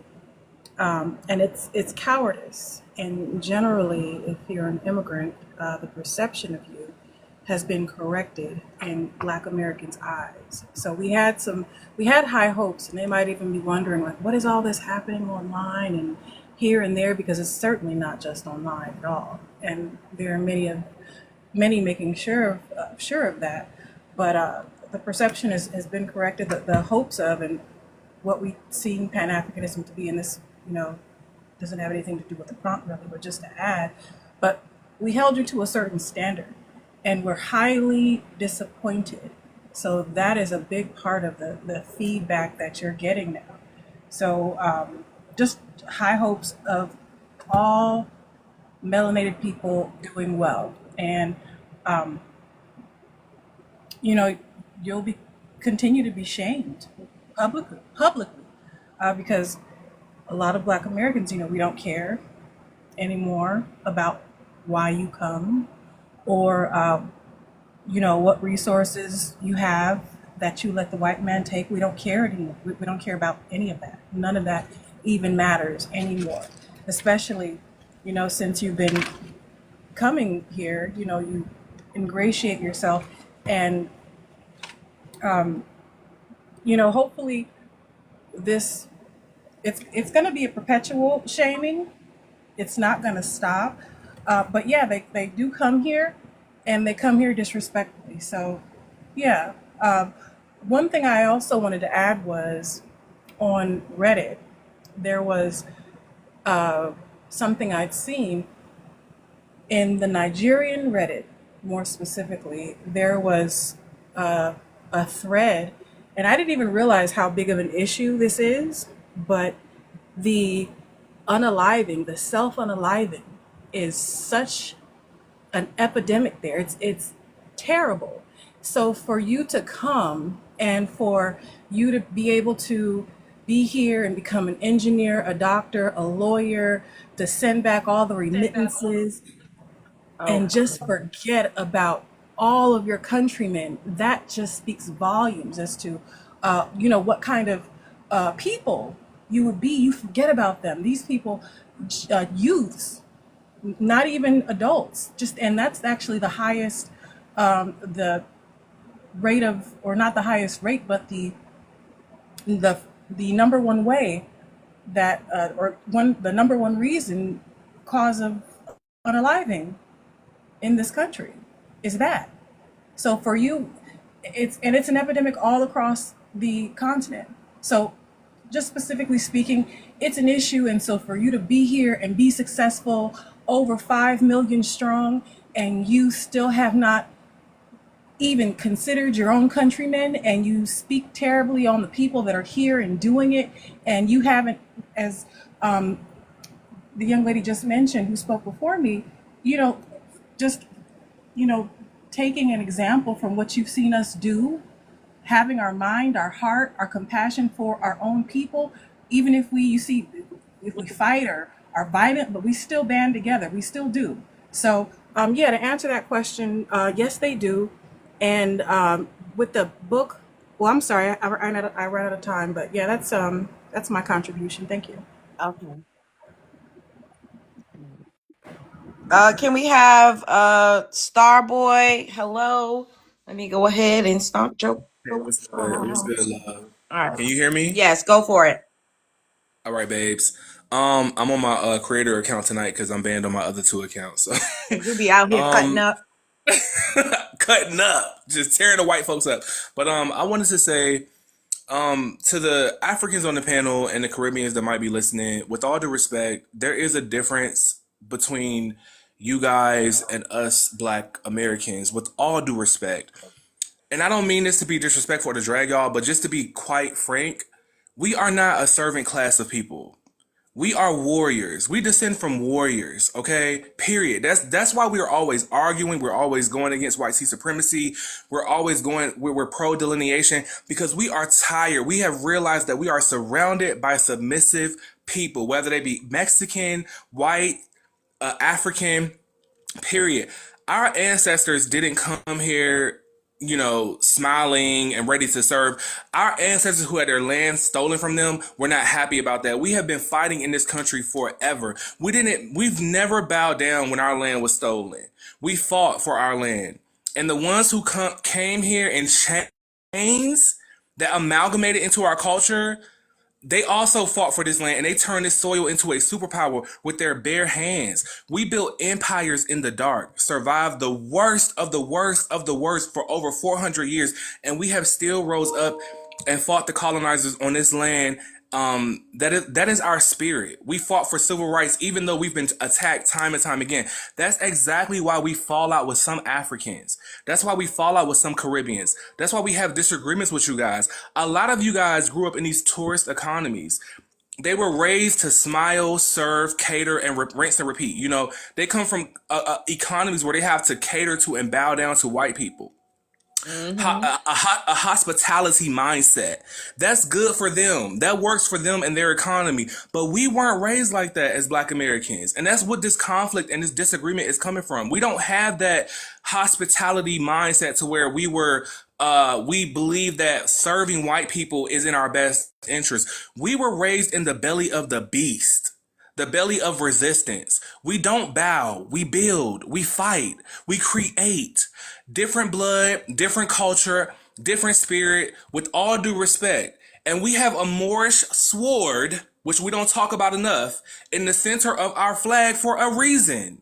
And it's cowardice. And generally, if you're an immigrant, the perception of you has been corrected in Black Americans' eyes. So we had high hopes, and they might even be wondering, like, what is all this happening online? And here and there, because it's certainly not just online at all. And there are many making sure of that. But the perception has been corrected. The hopes of, and what we see Pan-Africanism to be, in this, doesn't have anything to do with the prompt really, but just to add, but we held you to a certain standard, and we're highly disappointed. So that is a big part of the feedback that you're getting now. So just high hopes of all melanated people doing well. And, you'll continue to be shamed publicly, because a lot of Black Americans, we don't care anymore about why you come, or what resources you have that you let the white man take. We don't care anymore. We don't care about any of that. None of that even matters anymore, especially, since you've been coming here, you ingratiate yourself, and, hopefully it's going to be a perpetual shaming. It's not going to stop. But yeah, they do come here, and they come here disrespectfully. So yeah. One thing I also wanted to add was, on Reddit, there was something I'd seen in the Nigerian Reddit, more specifically. There was a thread, and I didn't even realize how big of an issue this is, but the unaliving, the self-unaliving, is such an epidemic there. It's terrible. So for you to come, and for you to be able to be here and become an engineer, a doctor, a lawyer, to send back all the remittances, and just forget about all of your countrymen, that just speaks volumes as to, what kind of people you would be. You forget about them. These people, youths, not even adults, and that's actually the highest, the rate of, or not the highest rate, but the number one way that, the number one reason, cause of unaliving in this country is that. So for you, it's an epidemic all across the continent. So just specifically speaking, it's an issue. And so for you to be here and be successful, over 5 million strong, and you still have not even considered your own countrymen, and you speak terribly on the people that are here and doing it, and you haven't, as the young lady just mentioned who spoke before me, just, taking an example from what you've seen us do, having our mind, our heart, our compassion for our own people, even if we fight or are violent, but we still band together, we still do. So to answer that question, yes, they do. And with the book, well, I'm sorry, I ran out of time, but yeah, that's my contribution. Thank you. Okay. Can we have Starboy? Hello. Let me go ahead and start your Hey, what's good? What's good, love? All right. Can you hear me? Yes, go for it. All right, babes. I'm on my creator account tonight because I'm banned on my other 2 accounts. So You be out here cutting up. cutting up, just tearing the white folks up. But I wanted to say to the Africans on the panel and the Caribbeans that might be listening, with all due respect, there is a difference between you guys and us Black Americans, with all due respect. And I don't mean this to be disrespectful or to drag y'all, but just to be quite frank, we are not a servant class of people. We are warriors. We descend from warriors, okay? Period. That's why we are always arguing. We're always going against white supremacy. We're pro delineation, because we are tired. We have realized that we are surrounded by submissive people, whether they be Mexican, white, African, period. Our ancestors didn't come here, smiling and ready to serve. Our ancestors who had their land stolen from them were not happy about that. We have been fighting in this country forever. We've never bowed down when our land was stolen. We fought for our land. And the ones who came here in chains that amalgamated into our culture, they also fought for this land, and they turned this soil into a superpower with their bare hands. We built empires in the dark, survived the worst of the worst of the worst for over 400 years, and we have still rose up and fought the colonizers on this land. That is our spirit. We fought for civil rights, even though we've been attacked time and time again. That's exactly why we fall out with some Africans. That's why we fall out with some Caribbeans. That's why we have disagreements with you guys. A lot of you guys grew up in these tourist economies. They were raised to smile, serve, cater, and rinse and repeat. You know, they come from economies where they have to cater to and bow down to white people. A hospitality mindset. That's good for them. That works for them and their economy. But we weren't raised like that as Black Americans. And that's what this conflict and this disagreement is coming from. We don't have that hospitality mindset to where we believe that serving white people is in our best interest. We were raised in the belly of the beast. The belly of resistance. We don't bow, we build, we fight, we create. Different blood, different culture, different spirit, with all due respect. And we have a Moorish sword, which we don't talk about enough, in the center of our flag for a reason.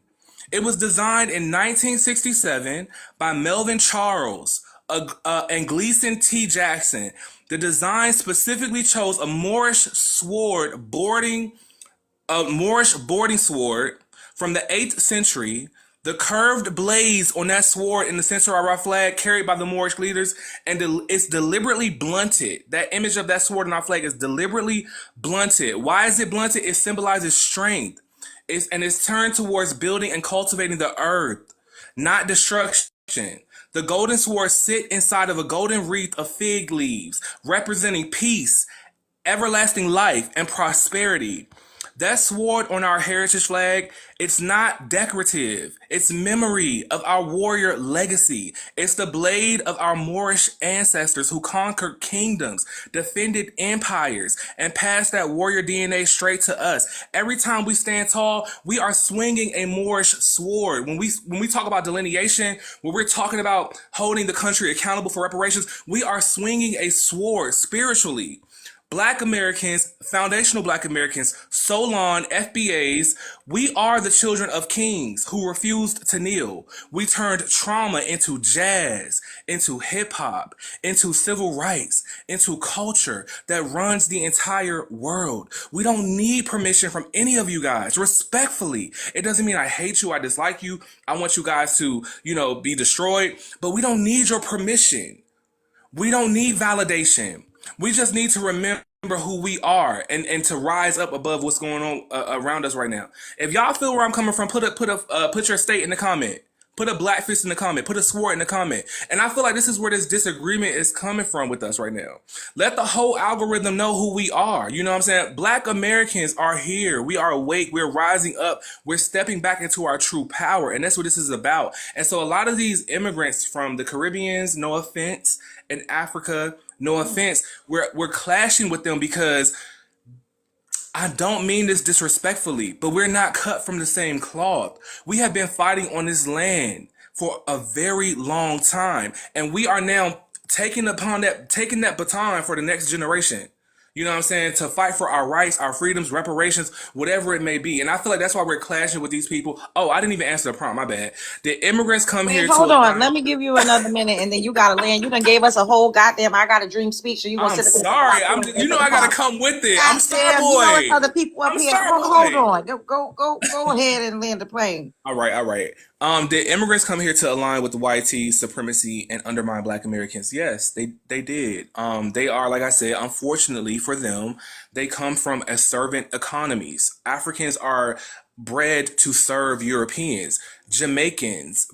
It was designed in 1967 by Melvin Charles and Gleason T. Jackson. The design specifically chose a Moorish boarding sword from the 8th century. The curved blades on that sword in the center of our flag, carried by the Moorish leaders, and it's deliberately blunted. That image of that sword in our flag is deliberately blunted. Why is it blunted? It symbolizes strength. It's turned towards building and cultivating the earth, not destruction. The golden sword sit inside of a golden wreath of fig leaves, representing peace, everlasting life, and prosperity. That sword on our heritage flag, it's not decorative. It's memory of our warrior legacy. It's the blade of our Moorish ancestors who conquered kingdoms, defended empires, and passed that warrior DNA straight to us. Every time we stand tall, we are swinging a Moorish sword. When we talk about delineation, when we're talking about holding the country accountable for reparations, we are swinging a sword spiritually. Black Americans, foundational Black Americans, Solon, FBAs, we are the children of kings who refused to kneel. We turned trauma into jazz, into hip hop, into civil rights, into culture that runs the entire world. We don't need permission from any of you guys, respectfully. It doesn't mean I hate you, I dislike you, I want you guys to, be destroyed, but we don't need your permission. We don't need validation. We just need to remember who we are and to rise up above what's going on around us right now. If y'all feel where I'm coming from, put your state in the comment. Put a black fist in the comment. Put a sword in the comment. And I feel like this is where this disagreement is coming from with us right now. Let the whole algorithm know who we are. You know what I'm saying? Black Americans are here. We are awake. We're rising up. We're stepping back into our true power. And that's what this is about. And so a lot of these immigrants from the Caribbeans, no offense, and Africa, no offense, we're clashing with them because I don't mean this disrespectfully, but we're not cut from the same cloth. We have been fighting on this land for a very long time, and we are now taking that baton for the next generation. You know what I'm saying? To fight for our rights, our freedoms, reparations, whatever it may be. And I feel like that's why we're clashing with these people. Oh, I didn't even answer the prompt. My bad. Did immigrants come here to... Hold on. Let me give you another minute, and then you got to land. You done gave us a whole goddamn I Got a Dream speech. So you gonna I'm sorry. I got to come with it. I'm Starboy. You know other people up here. Hold on. Go ahead and land the plane. All right. Did immigrants come here to align with the YT supremacy and undermine Black Americans? Yes, they did. They are, like I said, unfortunately for them, they come from a servant economies. Africans are bred to serve Europeans, Jamaicans,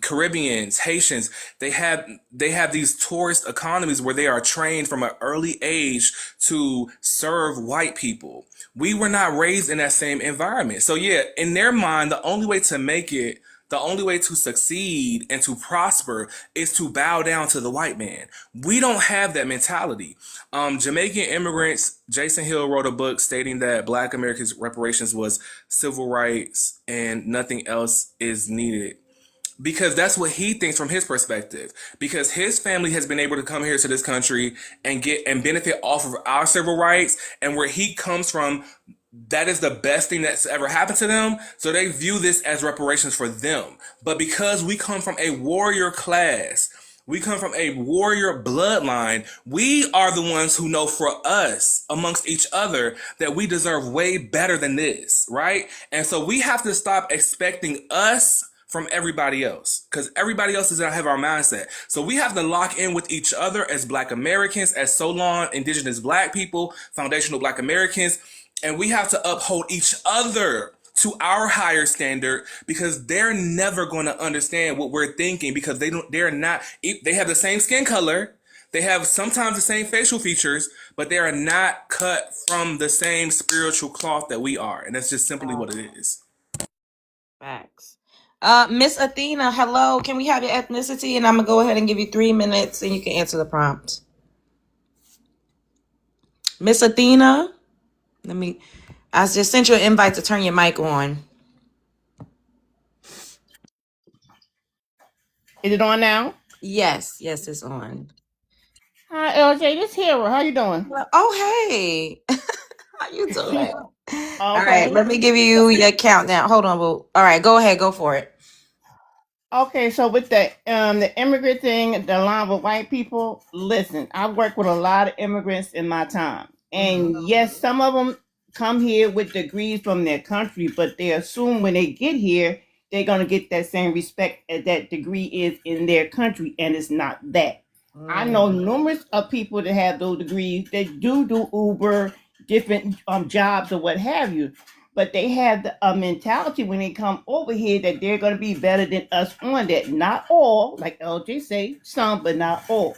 Caribbeans, Haitians. They have these tourist economies where they are trained from an early age to serve white people. We were not raised in that same environment. So yeah, in their mind, the only way to make it, the only way to succeed and to prosper is to bow down to the white man. We don't have that mentality. Jamaican immigrants, Jason Hill wrote a book stating that Black Americans' reparations was civil rights and nothing else is needed. because that's what he thinks from his perspective. Because his family has been able to come here to this country and get and benefit off of our civil rights, and where he comes from, that is the best thing that's ever happened to them. So they view this as reparations for them. But because we come from a warrior class, we come from a warrior bloodline, we are the ones who know for us, amongst each other, that we deserve way better than this, right? And so we have to stop expecting us from everybody else, because everybody else does not have our mindset. So we have to lock in with each other as Black Americans, as Solon, Indigenous Black people, foundational Black Americans, and we have to uphold each other to our higher standard, because they're never going to understand what we're thinking, because they have the same skin color, they have sometimes the same facial features, but they are not cut from the same spiritual cloth that we are. And that's just simply what it is. Facts. Miss Athena, hello. Can we have your ethnicity? And I'm gonna go ahead and give you 3 minutes and you can answer the prompt. Miss Athena, I just sent you an invite to turn your mic on. Is it on now? Yes, it's on. Hi, LJ. This Hero. How you doing? Oh, hey. How you doing? Okay. All right, let me give you your countdown. Hold on, boo. All right, go ahead, go for it. Okay, so with the immigrant thing, the line with white people, listen, I've worked with a lot of immigrants in my time. And yes, some of them come here with degrees from their country, but they assume when they get here, they're going to get that same respect as that degree is in their country, and it's not that. I know numerous of people that have those degrees that do Uber, different jobs or what have you. But they have a mentality when they come over here that they're going to be better than us on that. Not all, like LJ say, some, but not all.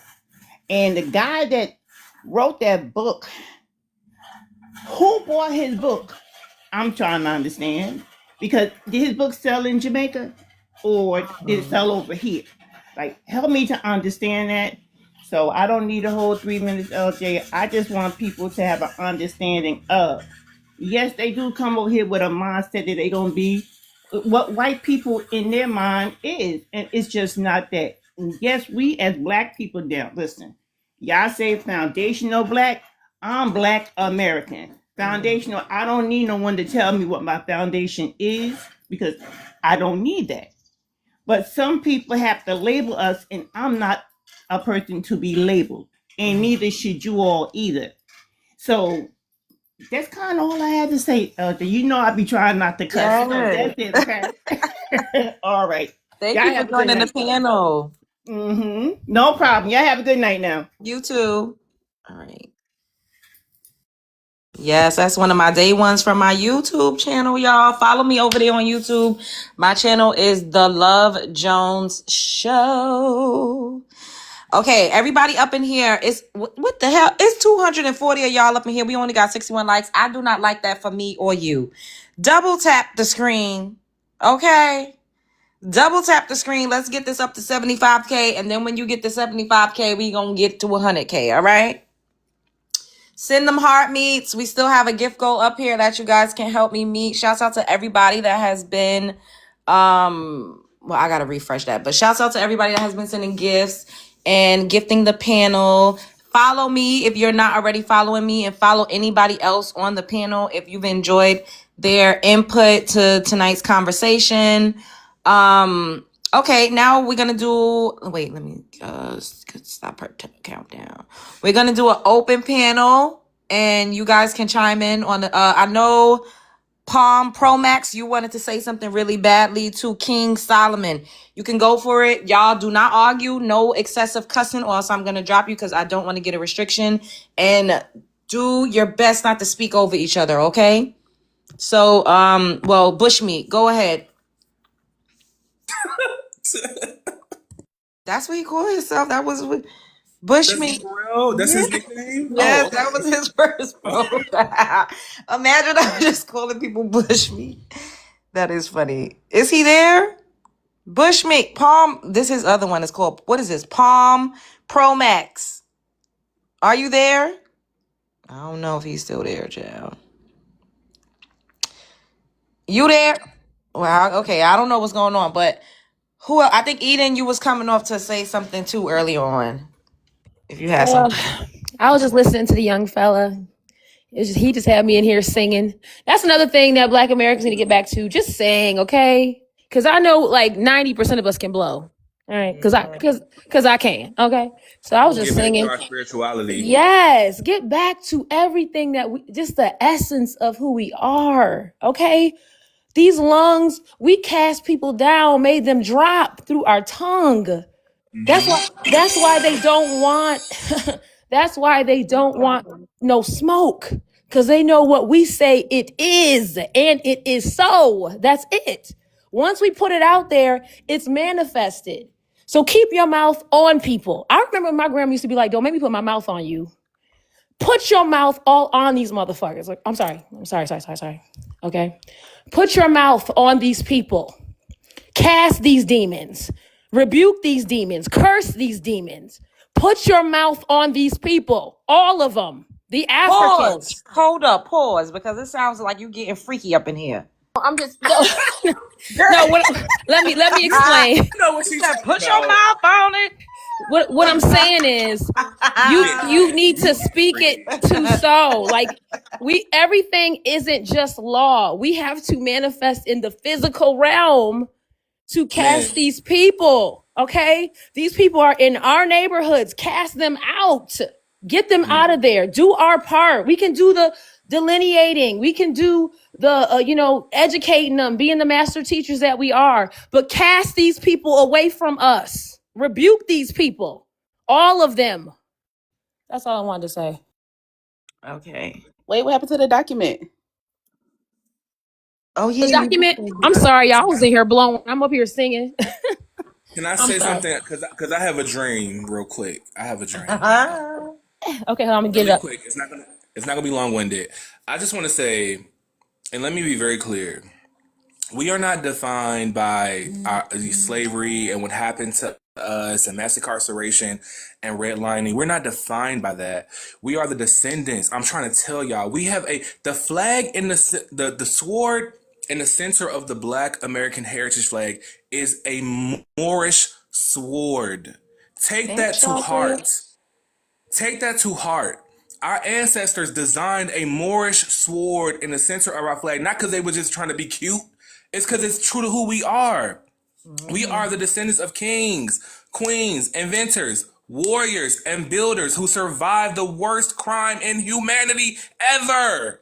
And the guy that wrote that book, who bought his book? I'm trying to understand. Because did his book sell in Jamaica or did it sell over here? Like, help me to understand that. So I don't need a whole 3 minutes, LJ. I just want people to have an understanding of. Yes, they do come over here with a mindset that they're going to be what white people in their mind is. And it's just not that. And yes, we as Black people now, listen, y'all say foundational Black, I'm Black American. Foundational, I don't need no one to tell me what my foundation is because I don't need that. But some people have to label us, and I'm not a person to be labeled. And neither should you all either. So that's kind of all I had to say. You know I be trying not to cuss. So that's it, okay? All right. Thank you for joining the panel. No problem. Y'all have a good night now. You too. All right. Yes, that's one of my day ones from my YouTube channel, y'all. Follow me over there on YouTube. My channel is The Love Jones Show. Okay, everybody up in here. What the hell? It's 240 of y'all up in here. We only got 61 likes. I do not like that for me or you. Double tap the screen. Okay? Double tap the screen. Let's get this up to 75K. And then when you get to 75K, we gonna get to 100K. All right? Send them heart meets. We still have a gift goal up here that you guys can help me meet. Shouts out to everybody that has been, well, I gotta refresh that. But shouts out to everybody that has been sending gifts and gifting the panel. Follow me if you're not already following me, and follow anybody else on the panel if you've enjoyed their input to tonight's conversation. Okay, now we're gonna do, wait, let me stop her countdown. We're gonna do an open panel, and you guys can chime in on the, I know Palm Pro Max, you wanted to say something really badly to King Solomon. You can go for it. Y'all do not argue. No excessive cussing, or else I'm gonna drop you because I don't want to get a restriction. And do your best not to speak over each other, okay? So, well, Bushmeat, go ahead. That's what he called himself. That was Bushmeat. That's his nickname? Yes, okay. That was his first bro. Imagine I'm just calling people Bushmeat. That is funny. Is he there? Bushmeat. Palm. This his other one is called, what is this? Palm Pro Max. Are you there? I don't know if he's still there, child. You there? Well, okay. I don't know what's going on, but Who else? I think Eden, you was coming off to say something too early on. If you had Well, something. I was just listening to the young fella. He just had me in here singing. That's another thing that Black Americans need to get back to. Just sing, okay? Because I know like 90% of us can blow. All right, because I can. Okay, so I was just Get back to singing. our spirituality. Yes, get back to everything that just the essence of who we are. Okay, these lungs, we cast people down, made them drop through our tongue. That's why they don't want that's why they don't want no smoke, because they know what we say it is, and it is so. That's it. Once we put it out there, it's manifested. So keep your mouth on people. I remember my grandma used to be like, don't make me put my mouth on you. Put your mouth all on these motherfuckers. Like, I'm sorry. Okay. Put your mouth on these people. Cast these demons. Rebuke these demons. Curse these demons. Put your mouth on these people. All of them. The Africans. Pause. Hold up. Pause. Because it sounds like you getting freaky up in here. I'm just no. Let me explain. You know what she said? Put your mouth on it. What I'm saying is you need to speak it to so. Like everything isn't just law. We have to manifest in the physical realm to cast these people. Okay? These people are in our neighborhoods. Cast them out. Get them out of there. Do our part. We can do the delineating. We can do the, educating them, being the master teachers that we are. But cast these people away from us. Rebuke these people. All of them. That's all I wanted to say. Okay. Wait, what happened to the document? Oh, yeah. The document. I'm sorry, y'all. I was in here blowing. I'm up here singing. Can I say something? Because I have a dream, real quick. I have a dream. Okay, I'm gonna get it up. Quick. It's not gonna be long-winded. I just want to say, and let me be very clear. We are not defined by slavery and what happened to us and mass incarceration and redlining. We're not defined by that. We are the descendants. I'm trying to tell y'all. We have the flag in the sword in the center of the Black American heritage flag is a Moorish sword. Take that to heart. Take that to heart. Our ancestors designed a Moorish sword in the center of our flag, not because they were just trying to be cute. It's because it's true to who we are. We are the descendants of kings, queens, inventors, warriors, and builders who survived the worst crime in humanity ever.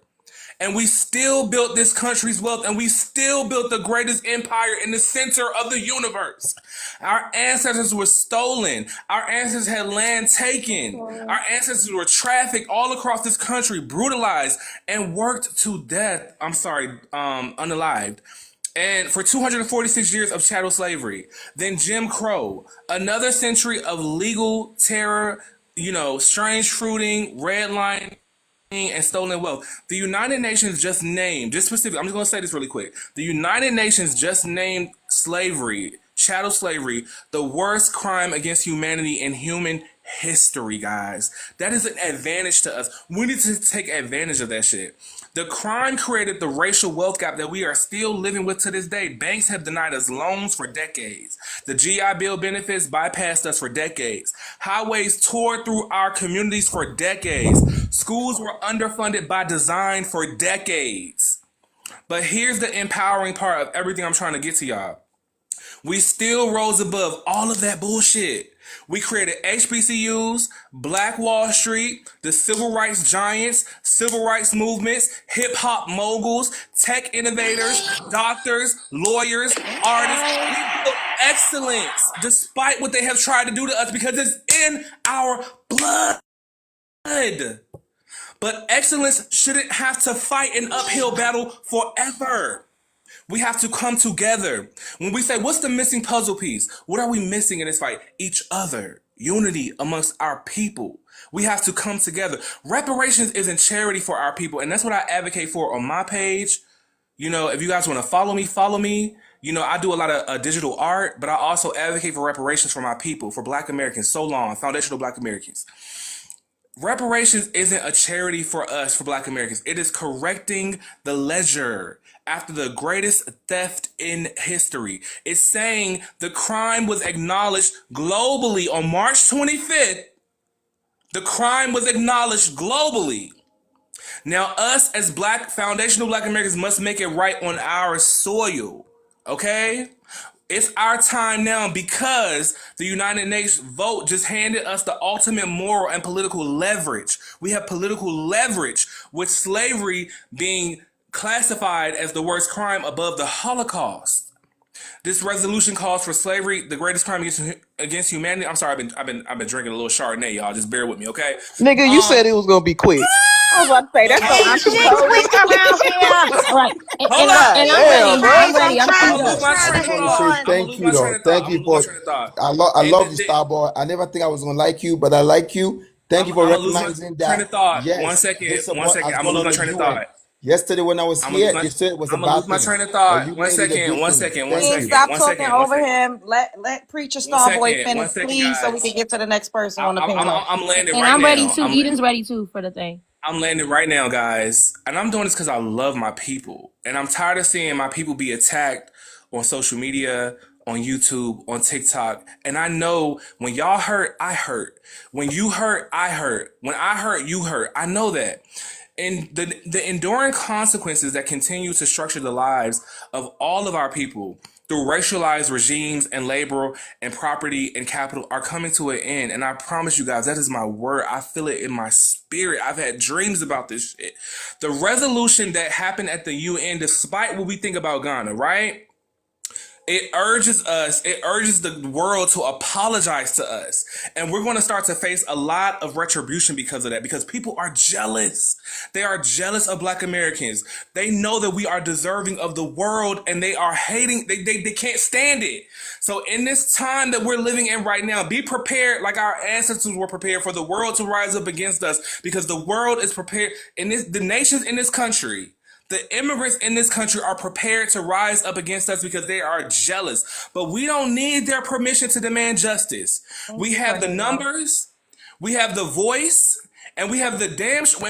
And we still built this country's wealth, and we still built the greatest empire in the center of the universe. Our ancestors were stolen. Our ancestors had land taken. Our ancestors were trafficked all across this country, brutalized, and worked to death. Unalived. And for 246 years of chattel slavery, then Jim Crow, another century of legal terror, strange fruiting, redlining, and stolen wealth. The United Nations just specifically, I'm just going to say this really quick. The United Nations just named slavery, chattel slavery, the worst crime against humanity in human history, guys. That is an advantage to us. We need to take advantage of that shit. The crime created the racial wealth gap that we are still living with to this day. Banks have denied us loans for decades. The GI Bill benefits bypassed us for decades. Highways tore through our communities for decades. Schools were underfunded by design for decades. But here's the empowering part of everything I'm trying to get to y'all. We still rose above all of that bullshit. We created HBCUs, Black Wall Street, the civil rights giants, civil rights movements, hip-hop moguls, tech innovators, doctors, lawyers, artists. We built excellence despite what they have tried to do to us because it's in our blood. But excellence shouldn't have to fight an uphill battle forever. We have to come together. When we say, what's the missing puzzle piece? What are we missing in this fight? Each other. Unity amongst our people. We have to come together. Reparations isn't charity for our people. And that's what I advocate for on my page. If you guys want to follow me, follow me. I do a lot of digital art, but I also advocate for reparations for my people, for Black Americans, so long, foundational Black Americans. Reparations isn't a charity for us, for Black Americans. It is correcting the ledger. after the greatest theft in history. It's saying the crime was acknowledged globally on March 25th. The crime was acknowledged globally. Now, us as foundational black Americans must make it right on our soil. Okay? It's our time now because the United Nations vote just handed us the ultimate moral and political leverage. We have political leverage with slavery being classified as the worst crime above the Holocaust. This resolution calls for slavery, the greatest crime against humanity. I'm sorry, I've been drinking a little Chardonnay, y'all. Just bear with me, okay? Nigga, you said it was gonna be quick. I was about to say, that's so Hey, auntie shit, Chloe. quick around here. All right. Hold up. And Damn, bro. I'm ready. I'm I'm queued gonna lose up. my I train just of want to thought. say I'm gonna thank lose you, my train though. of thought. Thank I'm you gonna lose my for. train of thought. I And love you, Starboy. I never think I was gonna like you, but I like you. Thank you for I'm gonna lose my recognizing train that. of thought. One Yes, second. this One support second. has I'm gonna gone lose on my the train of UN. thought. Yesterday when I was I'm gonna lose here, my. they said it was a I'm gonna lose bad my thing, train of but thought. you One made it a second. good One thing. second. One Thank King, you. second. stop One talking second. One over second. him. Let preacher One Starboy second. finish, One second, please, so we can guys. get to the next person on the panel. I'm landing And right I'm ready now. too. Eden's ready too for the thing. I'm landing right now, guys. And I'm doing this because I love my people. And I'm tired of seeing my people be attacked on social media, on YouTube, on TikTok. And I know when y'all hurt, I hurt. When you hurt, I hurt. When I hurt, you hurt. I know that. And the enduring consequences that continue to structure the lives of all of our people through racialized regimes and labor and property and capital are coming to an end. And I promise you guys, that is my word. I feel it in my spirit. I've had dreams about this shit. The resolution that happened at the UN, despite what we think about Ghana, right? It urges the world to apologize to us. And we're going to start to face a lot of retribution because of that, because people are jealous. They are jealous of Black Americans. They know that we are deserving of the world and they are hating. They can't stand it. So in this time that we're living in right now, be prepared like our ancestors were prepared for the world to rise up against us, because the world is prepared. The nations in this country, the immigrants in this country are prepared to rise up against us because they are jealous. But we don't need their permission to demand justice. We have the numbers, we have the voice, and we have the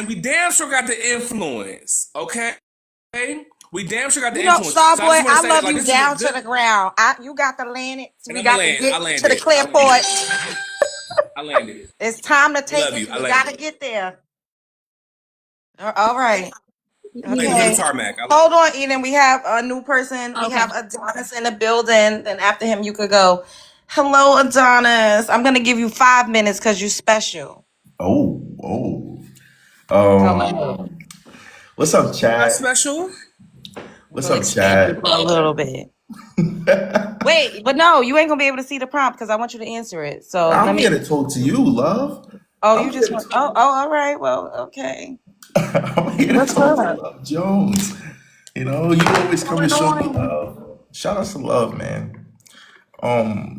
we damn sure got the influence. Okay? We damn sure got the You know, influence. So Starboy, I just want I to say, love like, you this is down a to good. the ground. You got to land it. And We I'm got gonna to land. get I to the landed. clear I landed. point. I landed. It's time to I take love you. it. I We got to landed. get there. All right. Landed to the Okay. tarmac. Hold on, Eden. We have a new person. We Okay. have Adonis in the building. Then after him, you could go. Hello, Adonis. I'm gonna give you 5 minutes because you're special. Oh. Hello. What's up, Not Chad? special. What's We'll up, expand Chad? it for a little bit. Wait, but no, you ain't gonna be able to see the prompt because I want you to answer it. So let I'm me. here to talk to you, love. Oh, I'm you just here want. to, Oh, all right. Well, okay. I'm here to What's talk to up? Love Jones. You know, you always come and What's show me going on? love. Shout out to love, man.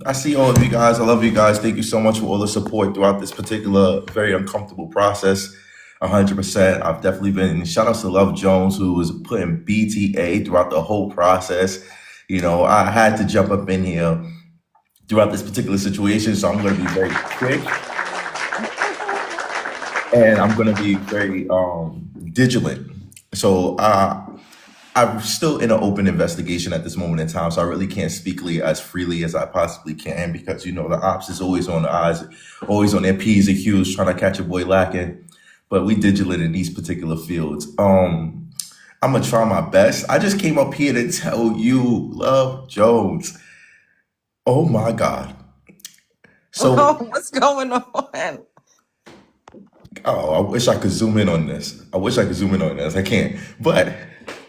I see all of you guys. I love you guys. Thank you so much for all the support throughout this particular very uncomfortable process. 100%. I've definitely been. Shout out to Love Jones, who was putting BTA throughout the whole process. You know, I had to jump up in here throughout this particular situation, so I'm going to be very quick and I'm going to be very vigilant. So I'm still in an open investigation at this moment in time, so I really can't speak as freely as I possibly can, because you know the ops is always on the eyes, always on their P's and Q's, trying to catch a boy lacking. But we vigilant in these particular fields. I'm gonna try my best. I just came up here to tell you, Love Jones. Oh my God. So, What's going on? oh, I wish I could zoom in on this. I can't. But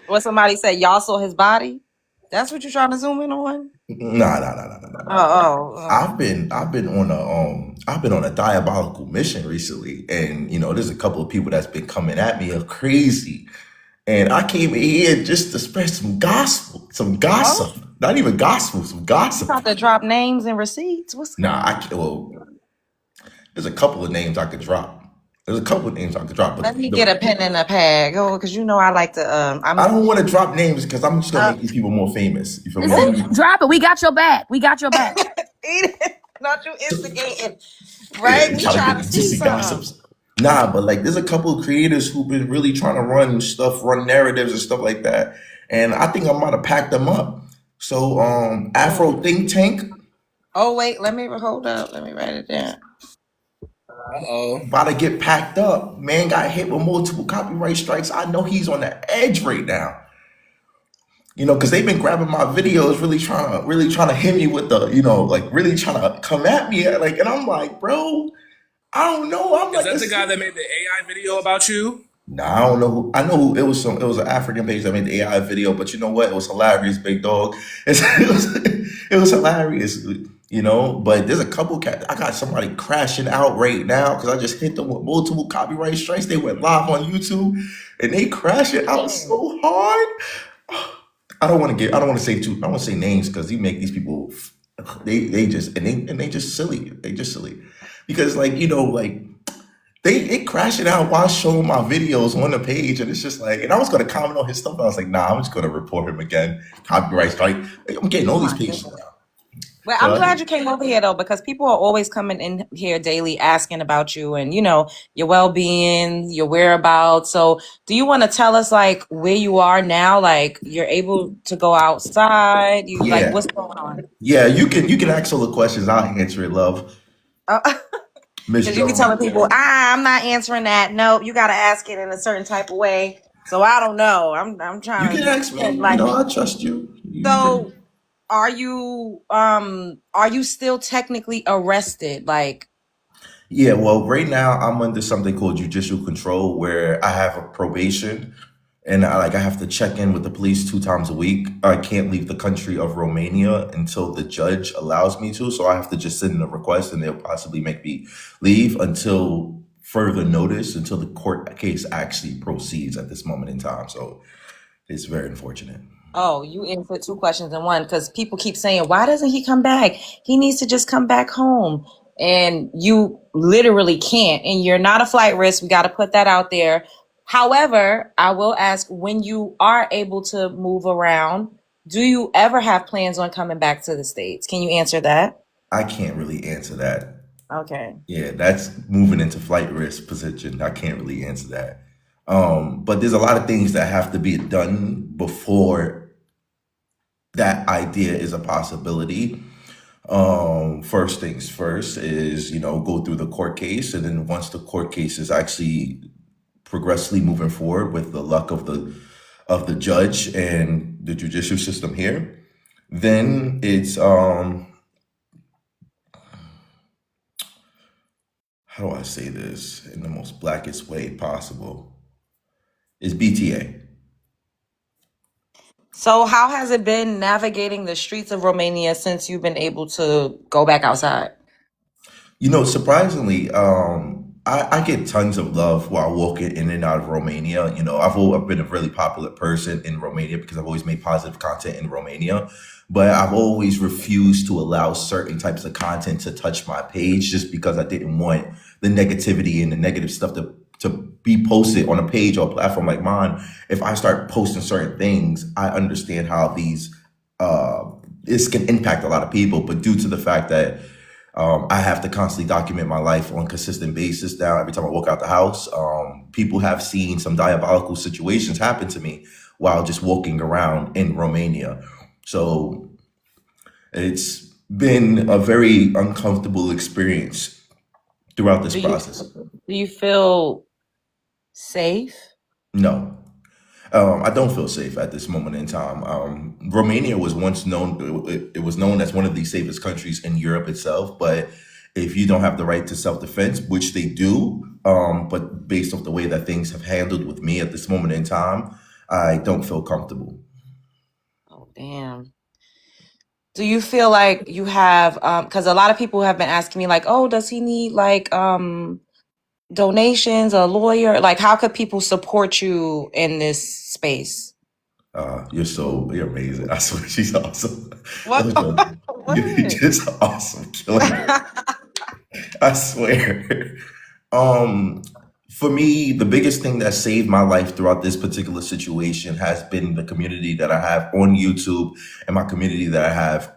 What somebody said? Y'all saw his body. That's what you're trying to zoom in on? nah. Oh. I've been on a diabolical mission recently, and you know, there's a couple of people that's been coming at me crazy, and I came in here just to spread some gossip, not even gospel, some You gossip. about to drop names and receipts? What's Nah, I can't. Well, there's a couple of names I could drop. But Let me get a pen and a pad. Go, because you know I like to. I don't want to drop names because I'm just gonna make these people more famous. You feel me? Listen, drop it. We got your back. Not you instigating, right? We Trying to trying get to these see juicy something. gossips. Nah, but like there's a couple of creators who've been really trying to run narratives and stuff like that. and I think I'm about to pack them up. So Afro Think Tank. Oh wait, let me hold up. Let me write it down. About to get packed up. Man got hit with multiple copyright strikes. I know he's on the edge right now. You know, because they've been grabbing my videos, really trying to hit me with the, you know, like really trying to come at me, like, and I'm like, bro, I don't know. I'm Is like, that the guy that made the AI video about you? nah, I don't know who. I know who it was. It was an African page that made the AI video, but you know what? It was hilarious, big dog. It was hilarious, you know. But there's a couple. I got somebody crashing out right now because I just hit them with multiple copyright strikes. They went live on YouTube, and they crashing out so hard. I don't want to say names because you make these people. They just silly. They just silly because, like, you know, like. They crashing out while showing my videos on the page, and it's just like, and I was gonna comment on his stuff. I was like, nah, I'm just gonna report him again. Copyright strike. I'm getting all these pages now. Well, I'm glad you came over here though, because people are always coming in here daily asking about you and, you know, your well-being, your whereabouts. So do you want to tell us like where you are now? Like you're able to go outside? You like Yeah, what's going on? yeah. You can ask all the questions. I'll answer it, love. Miss Because you be Jones. telling people, I'm not answering that. No, you got to ask it in a certain type of way. So I don't know. I'm trying You to can ask me. like. You know, I trust you. So are you still technically arrested? Like. Yeah, well, right now I'm under something called judicial control, where I have a probation, and I have to check in with the police 2 times a week. I can't leave the country of Romania until the judge allows me to, so I have to just send in a request, and they'll possibly make me leave until further notice, until the court case actually proceeds at this moment in time. So it's very unfortunate. Oh, you input 2 questions in one because people keep saying, why doesn't he come back? He needs to just come back home. And you literally can't. And you're not a flight risk. We got to put that out there. However, I will ask, when you are able to move around, do you ever have plans on coming back to the States? Can you answer that? I can't really answer that. Okay. Yeah, that's moving into flight risk position. I can't really answer that. But there's a lot of things that have to be done before that idea is a possibility. First things first is, you know, go through the court case, and then once the court case is actually progressively moving forward with the luck of the judge and the judicial system here, then it's how do I say this in the most blackest way possible? It's BTA. So how has it been navigating the streets of Romania since you've been able to go back outside? You know, surprisingly, I get tons of love while walking in and out of Romania. You know, I've been a really popular person in Romania because I've always made positive content in Romania, but I've always refused to allow certain types of content to touch my page just because I didn't want the negativity and the negative stuff to be posted on a page or a platform like mine. If I start posting certain things, I understand how this can impact a lot of people, but due to the fact that I have to constantly document my life on a consistent basis now, every time I walk out the house, people have seen some diabolical situations happen to me while just walking around in Romania. So it's been a very uncomfortable experience throughout this process. Do you feel safe? No. I don't feel safe at this moment in time. Romania was once known, it was known as one of the safest countries in Europe itself. But if you don't have the right to self-defense, which they do, but based off the way that things have handled with me at this moment in time, I don't feel comfortable. Oh, damn. Do you feel like you have, because a lot of people have been asking me like, oh, does he need like donations, a lawyer? Like, how could people support you in this space? You're amazing. I swear, she's awesome. What? You're just awesome. Killing it. I swear. For me, the biggest thing that saved my life throughout this particular situation has been the community that I have on YouTube and my community that I have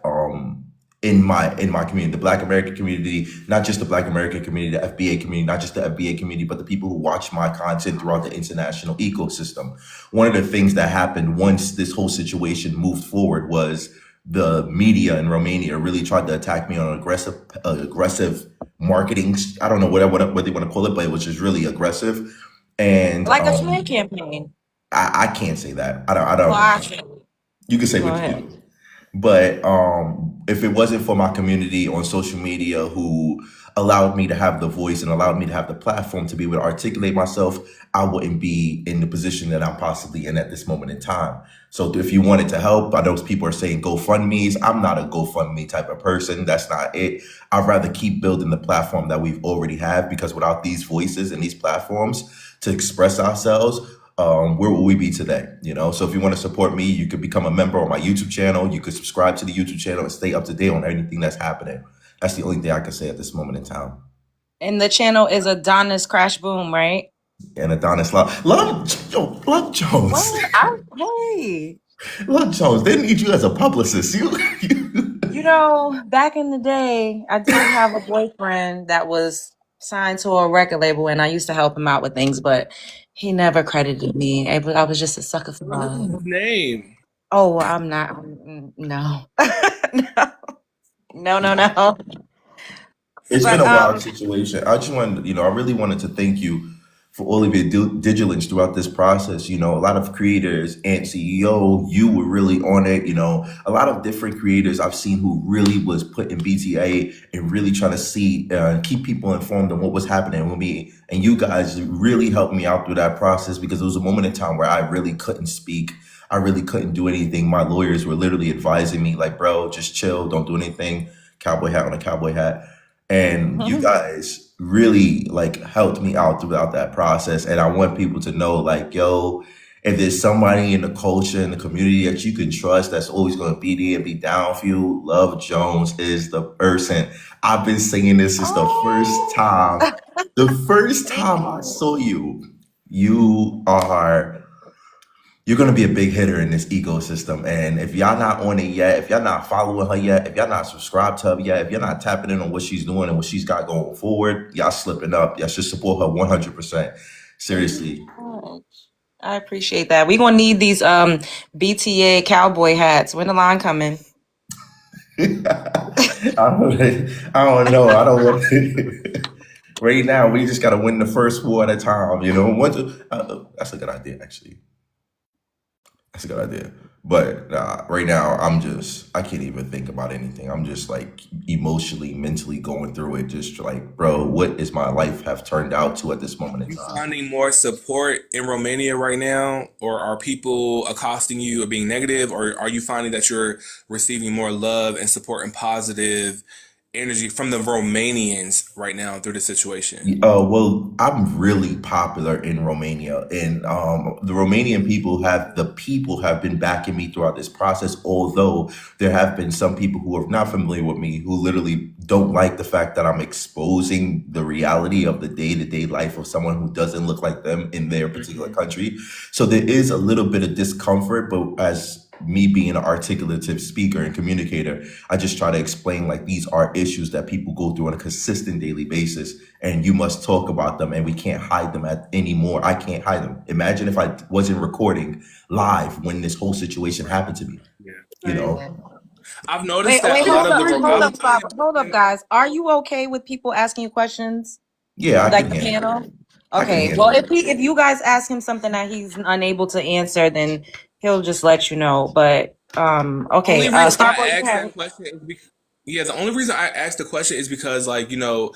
in my community, the Black American community, not just the Black American community, the FBA community, not just the FBA community, but the people who watch my content throughout the international ecosystem. One of the things that happened once this whole situation moved forward was the media in Romania really tried to attack me on aggressive marketing. I don't know what they want to call it, but it was just really aggressive. And Like a smear campaign. I can't say that. I Well, I don't. can. You can say Go what ahead. you. But if it wasn't for my community on social media who allowed me to have the voice and allowed me to have the platform to be able to articulate myself, I wouldn't be in the position that I'm possibly in at this moment in time. So if you wanted to help, I know people are saying GoFundMe's. I'm not a GoFundMe type of person. That's not it. I'd rather keep building the platform that we've already have, because without these voices and these platforms to express ourselves, where will we be today? You know, so if you want to support me, you could become a member on my YouTube channel. You could subscribe to the YouTube channel and stay up to date on anything that's happening. That's the only thing I can say at this moment in time. And the channel is Adonis Crash Boom, right? And Adonis Love Jones. What? Hey. Love Jones, they need you as a publicist. You know, back in the day, I did have a boyfriend that was signed to a record label, and I used to help him out with things, but he never credited me. I was just a sucker for What's his love. name? Oh, I'm not. No. No. It's But been a wild situation. I just wanted, I really wanted to thank you for all of your diligence throughout this process. You know, a lot of creators and CEO, you were really on it. You know, a lot of different creators I've seen who really was put in BTA and really trying to see keep people informed on what was happening with me. And you guys really helped me out through that process, because there was a moment in time where I really couldn't speak. I really couldn't do anything. My lawyers were literally advising me like, bro, just chill, don't do anything. Cowboy hat on a cowboy hat. And you guys really like helped me out throughout that process. And I want people to know, like, yo, if there's somebody in the culture, in the community that you can trust, that's always going to be there and be down for you, Love Jones is the person. I've been saying this since the first time. The first time I saw you, you're going to be a big hitter in this ecosystem. And if y'all not on it yet, if y'all not following her yet, if y'all not subscribed to her yet, if you're not tapping in on what she's doing and what she's got going forward, y'all slipping up. Y'all should support her 100%. Seriously. I appreciate that. We're going to need these BTA cowboy hats. When the line coming? I don't know. I don't want to. Right now, we just got to win the first war at a time. You know, that's a good idea, actually. That's a good idea. But right now, I can't even think about anything. I'm just like emotionally, mentally going through it. Just like, bro, what is my life have turned out to at this moment in You time? finding more support in Romania right now, or are people accosting you or being negative, or are you finding that you're receiving more love and support and positive energy from the Romanians right now through the situation? Well, I'm really popular in Romania, and the Romanian people have been backing me throughout this process. Although there have been some people who are not familiar with me who literally don't like the fact that I'm exposing the reality of the day-to-day life of someone who doesn't look like them in their particular country. So there is a little bit of discomfort, but as me being an articulative speaker and communicator, I just try to explain like these are issues that people go through on a consistent daily basis, and you must talk about them, and we can't hide them anymore. I can't hide them. Imagine if I wasn't recording live when this whole situation happened to me. You know, I've noticed that a lot of the Hold up, guys. Are you okay with people asking you questions? Yeah, I like can the handle panel? it. I can Okay. handle Well, it. if you guys ask him something that he's unable to answer, then he'll just let you know. But okay. Only reason I Starboy, you asked have that question is because, yeah, the only reason I asked the question is because, like, you know,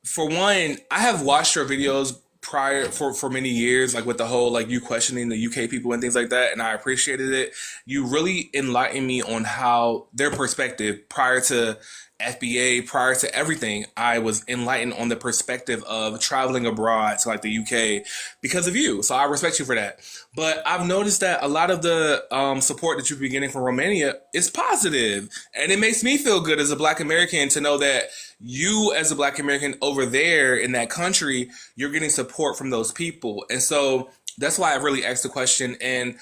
for one, I have watched your videos prior for many years, like with the whole like you questioning the UK people and things like that, and I appreciated it. You really enlightened me on how their perspective prior to FBA, prior to everything. I was enlightened on the perspective of traveling abroad to like the UK because of you. So I respect you for that. But I've noticed that a lot of the support that you've been getting from Romania is positive, and it makes me feel good as a Black American to know that you, as a Black American over there in that country, you're getting support from those people. And so that's why I really asked the question. And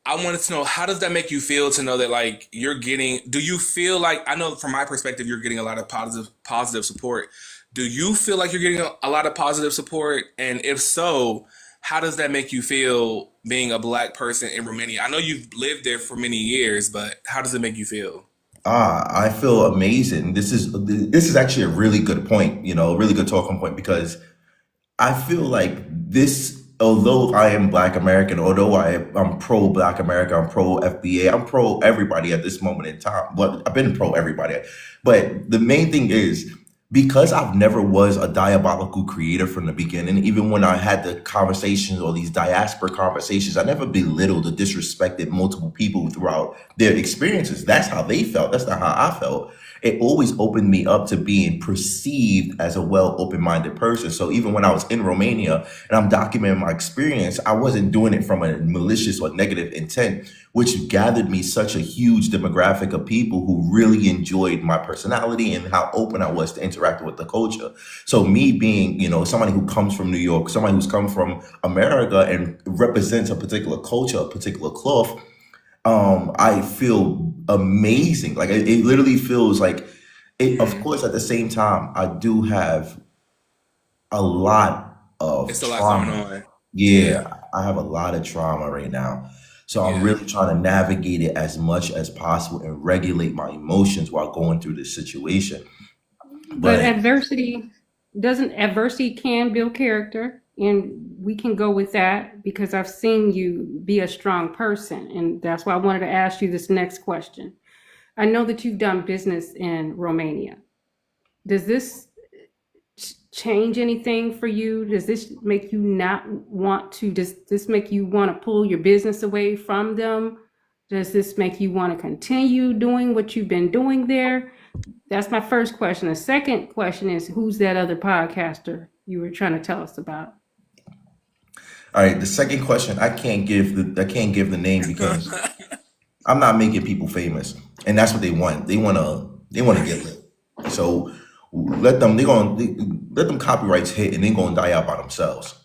I wanted to know, how does that make you feel to know that like you're getting? Do you feel like, I know from my perspective you're getting a lot of positive support. Do you feel like you're getting a lot of positive support? And if so, how does that make you feel being a Black person in Romania? I know you've lived there for many years, but how does it make you feel? I feel amazing. This is actually a really good point, a really good talking point, because I feel like this, although I am Black American, although I'm pro Black America, I'm pro FBA, I'm pro everybody at this moment in time. Well, I've been pro everybody. But the main thing is, because I've never was a diabolical creator from the beginning, even when I had the conversations or these diaspora conversations, I never belittled or disrespected multiple people throughout their experiences. That's how they felt. That's not how I felt. It always opened me up to being perceived as a well open-minded person. So even when I was in Romania and I'm documenting my experience, I wasn't doing it from a malicious or negative intent, which gathered me such a huge demographic of people who really enjoyed my personality and how open I was to interact with the culture. So me being, somebody who comes from New York, somebody who's come from America and represents a particular culture, a particular cloth, I feel amazing. Like it literally feels like it. Of course, at the same time, I do have a lot of It's a lot going trauma. on. Yeah, I have a lot of trauma right now. So I'm really trying to navigate it as much as possible and regulate my emotions while going through this situation. But adversity can build character, and we can go with that because I've seen you be a strong person, and that's why I wanted to ask you this next question. I know that you've done business in Romania. Does this change anything for you? Does this make you not want to? Does this make you want to pull your business away from them? Does this make you want to continue doing what you've been doing there? That's my first question. The second question is, who's that other podcaster you were trying to tell us about? All right, the second question, I can't give the name because I'm not making people famous, and that's what they want. They want to get lit. So let them copyrights hit, and they're gonna die out by themselves.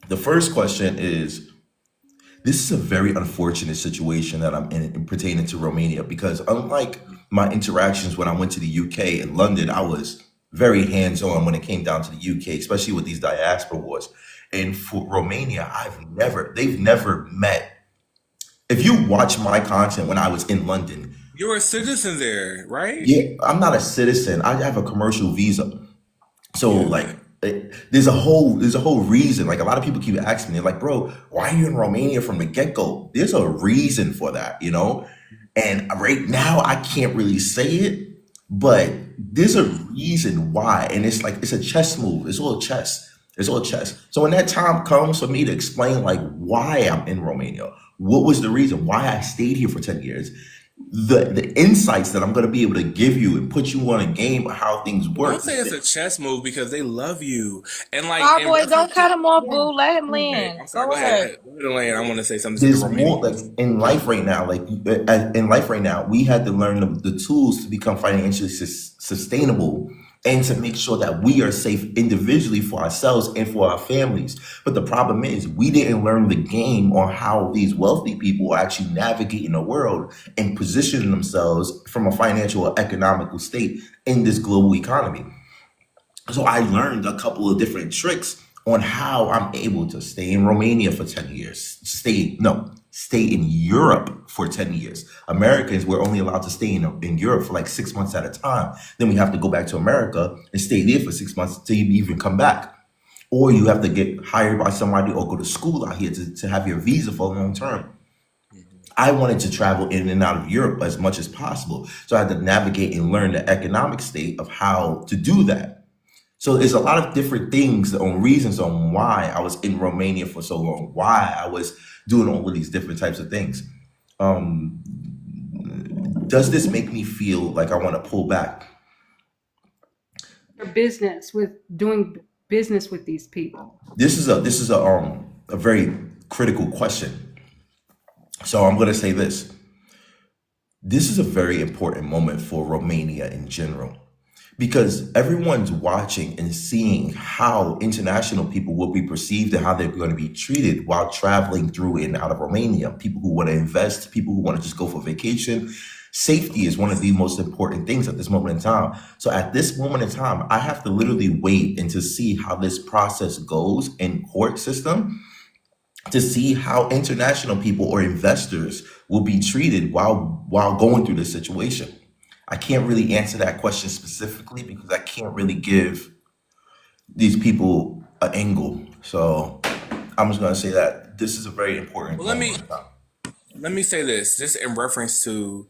The first question is, this is a very unfortunate situation that I'm in pertaining to Romania, because unlike my interactions when I went to the UK and London, I was very hands-on when it came down to the UK, especially with these diaspora wars. And for Romania, they've never met. If you watch my content when I was in London, You're a citizen there, right? yeah, I'm not a citizen. I have a commercial visa. So there's a whole reason. Like, a lot of people keep asking me, like, bro, why are you in Romania from the get-go? There's a reason for that, And right now I can't really say it, but there's a reason why. And it's like, it's a chess move. It's all chess. So when that time comes for me to explain like why I'm in Romania, what was the reason why I stayed here for 10 years, the insights that I'm going to be able to give you and put you on a game of how things work. Don't say it's a chess move, because they love you. And like, Oh boy, don't cut him off, boo. Let him land. I'm sorry, Go ahead. Go ahead. I want to say something to There's the more, Romanians. like in life right now, we had to learn the tools to become financially sustainable and to make sure that we are safe individually for ourselves and for our families. But the problem is, we didn't learn the game on how these wealthy people are actually navigating the world and positioning themselves from a financial or economical state in this global economy. So I learned a couple of different tricks on how I'm able to stay in Romania for 10 years, stay in Europe for 10 years. Americans, we're only allowed to stay in Europe for like 6 months at a time. Then we have to go back to America and stay there for 6 months till you even come back. Or you have to get hired by somebody or go to school out here to have your visa for long term. I wanted to travel in and out of Europe as much as possible. So I had to navigate and learn the economic state of how to do that. So there's a lot of different things on reasons on why I was in Romania for so long, why I was doing all of these different types of things. Does this make me feel like I want to pull back? Your business with doing business with these people. This is a very critical question. So I'm going to say this. This is a very important moment for Romania in general, because everyone's watching and seeing how international people will be perceived and how they're going to be treated while traveling through and out of Romania. People who want to invest, people who want to just go for vacation. Safety is one of the most important things at this moment in time. So at this moment in time, I have to literally wait and to see how this process goes in court system, to see how international people or investors will be treated while going through this situation. I can't really answer that question specifically because I can't really give these people an angle. So I'm just going to say that this is a very important Well, let me say this, just in reference to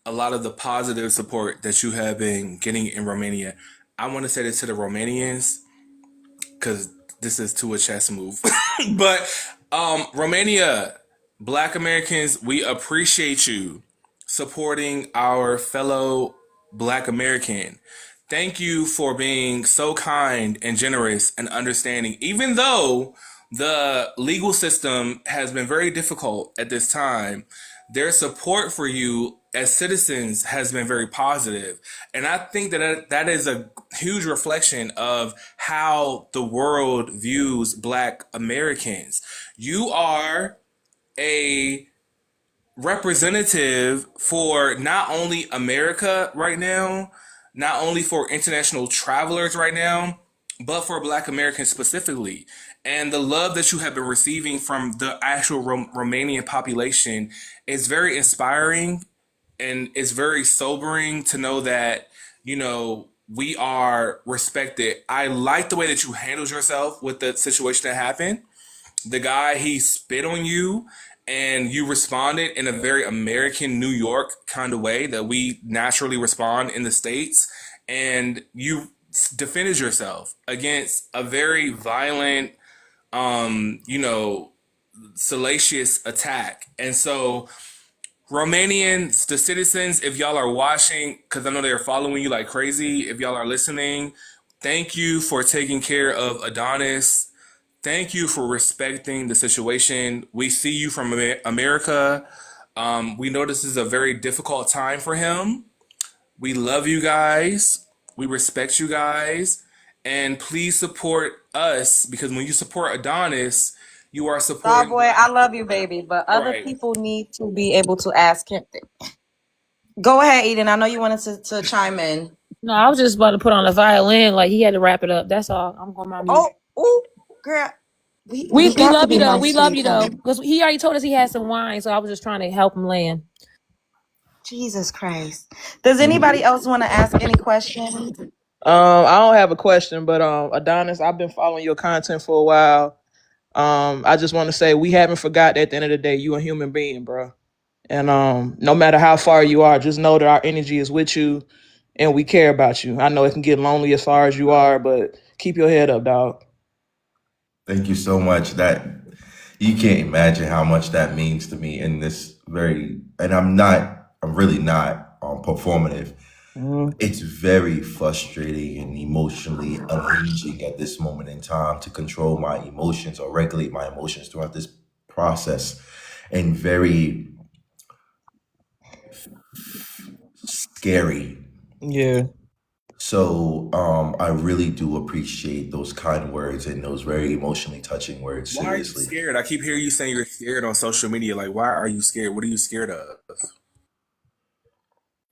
a lot of the positive support that you have been getting in Romania. I want to say this to the Romanians, because this is to a chess move. But Romania, Black Americans, we appreciate you supporting our fellow Black American. Thank you for being so kind and generous and understanding, even though the legal system has been very difficult at this time. Their support for you as citizens has been very positive. And I think that is a huge reflection of how the world views Black Americans. You are a representative for not only America right now, not only for international travelers right now, but for Black Americans specifically. And the love that you have been receiving from the actual Romanian population is very inspiring, and it's very sobering to know that, you know, we are respected. I like the way that you handled yourself with the situation that happened. The guy, he spit on you, and you responded in a very American New York kind of way that we naturally respond in the States. And you defended yourself against a very violent, salacious attack. And so Romanians, the citizens, if y'all are watching, because I know they're following you like crazy, if y'all are listening, thank you for taking care of Adonis. Thank you for respecting the situation. We see you from America. We know this is a very difficult time for him. We love you guys. We respect you guys. And please support us, because when you support Adonis, you are supporting... Starboy, I love you, baby, but other people need to be able to ask him. Go ahead, Eden. I know you wanted to chime in. No, I was just about to put on the violin. Like, he had to wrap it up. That's all. I'm going to mute. Oh, girl. We love you, though. We love you, though. Because he already told us he had some wine, so I was just trying to help him land. Jesus Christ. Does anybody else want to ask any questions? I don't have a question, but Adonis, I've been following your content for a while. I just want to say we haven't forgot that at the end of the day, you a human being, bro. And no matter how far you are, just know that our energy is with you and we care about you. I know it can get lonely as far as you are, but keep your head up, dog. Thank you so much. That you can't imagine how much that means to me in this and I'm really not performative. It's very frustrating and emotionally unhinging at this moment in time to control my emotions or regulate my emotions throughout this process, and very scary. Yeah. So I really do appreciate those kind words and those very emotionally touching words. Seriously. Why are you scared? I keep hearing you saying you're scared on social media. Like, why are you scared? What are you scared of?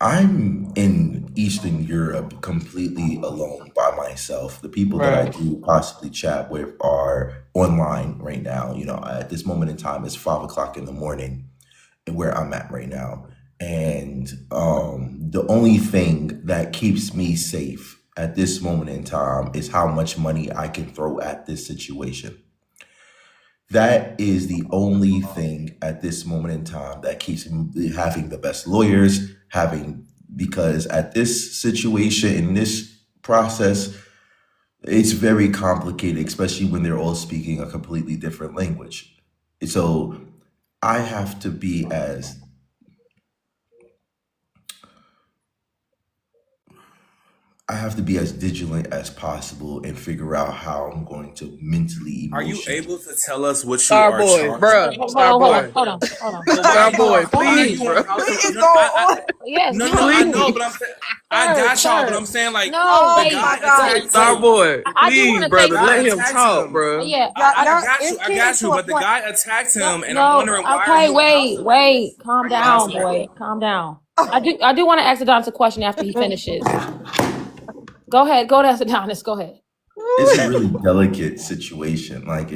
I'm in Eastern Europe completely alone by myself. The people that I do possibly chat with are online right now. You know, at this moment in time, it's 5 o'clock in the morning where I'm at right now. And the only thing that keeps me safe at this moment in time is how much money I can throw at this situation. That is the only thing at this moment in time that keeps me having the best lawyers, because at this situation, in this process, it's very complicated, especially when they're all speaking a completely different language. So I have to be as vigilant as possible and figure out how I'm going to mentally. Are you able to tell us what you are charged? Bro. Starboy. Hold on. Starboy, please, bro. Please go on. Yes. No, I know, but I got y'all, but I'm saying like No, the wait, guy wait, attacked wait. him. Starboy, I do please, want to say The brother, guy let something. him attacked talk, him. bro. Yeah. I got you. But the guy attacked him, and I'm No. wondering why are Okay. you house Wait. arrest? Calm Are you house down, arrest? boy. Calm down. I do want to ask Adonis a question after he finishes. Go ahead. Go to Adonis. Go ahead. It's a really delicate situation. Like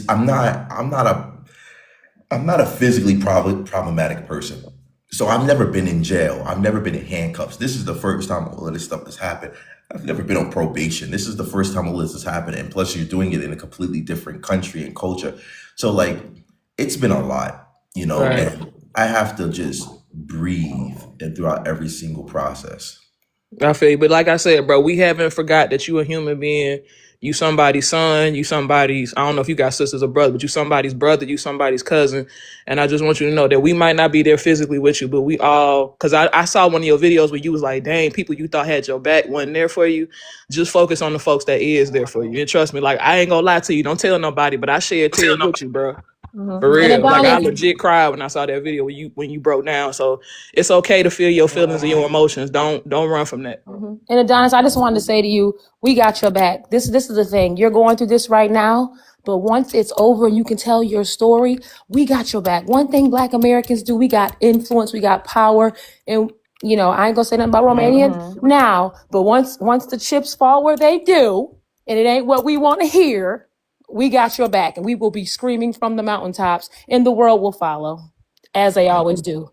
I'm not a physically problematic person. So I've never been in jail. I've never been in handcuffs. This is the first time all of this stuff has happened. I've never been on probation. This is the first time all this has happened. And plus you're doing it in a completely different country and culture. So like, it's been a lot, Right. and I have to just breathe and throughout every single process. I feel you. But like I said, bro, we haven't forgot that you a human being. You somebody's son. You somebody's, I don't know if you got sisters or brothers, but you somebody's brother. You somebody's cousin. And I just want you to know that we might not be there physically with you, but we all, because I saw one of your videos where you was like, dang, people you thought had your back wasn't there for you. Just focus on the folks that is there for you. And trust me, like, I ain't gonna lie to you. Don't tell nobody, but I shed tears with you, bro. For And real. Like, I Adonis, legit cried when I saw that video when you broke down. So it's okay to feel your feelings and your emotions. Don't run from that. and Adonis, I just wanted to say to you, we got your back. This is the thing. You're going through this right now, but once it's over and you can tell your story, we got your back. One thing Black Americans do, we got influence, we got power, and I ain't gonna say nothing about Romanians now, but once the chips fall where they do, and it ain't what we want to hear, we got your back, and we will be screaming from the mountaintops, and the world will follow, as they always do.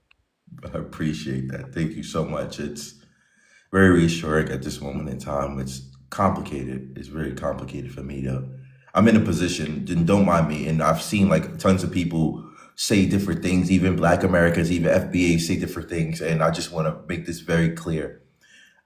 I appreciate that. Thank you so much. It's very reassuring at this moment in time. It's complicated. It's very complicated for me I'm in a position, and don't mind me, and I've seen like tons of people say different things, even Black Americans, even FBA say different things. And I just want to make this very clear.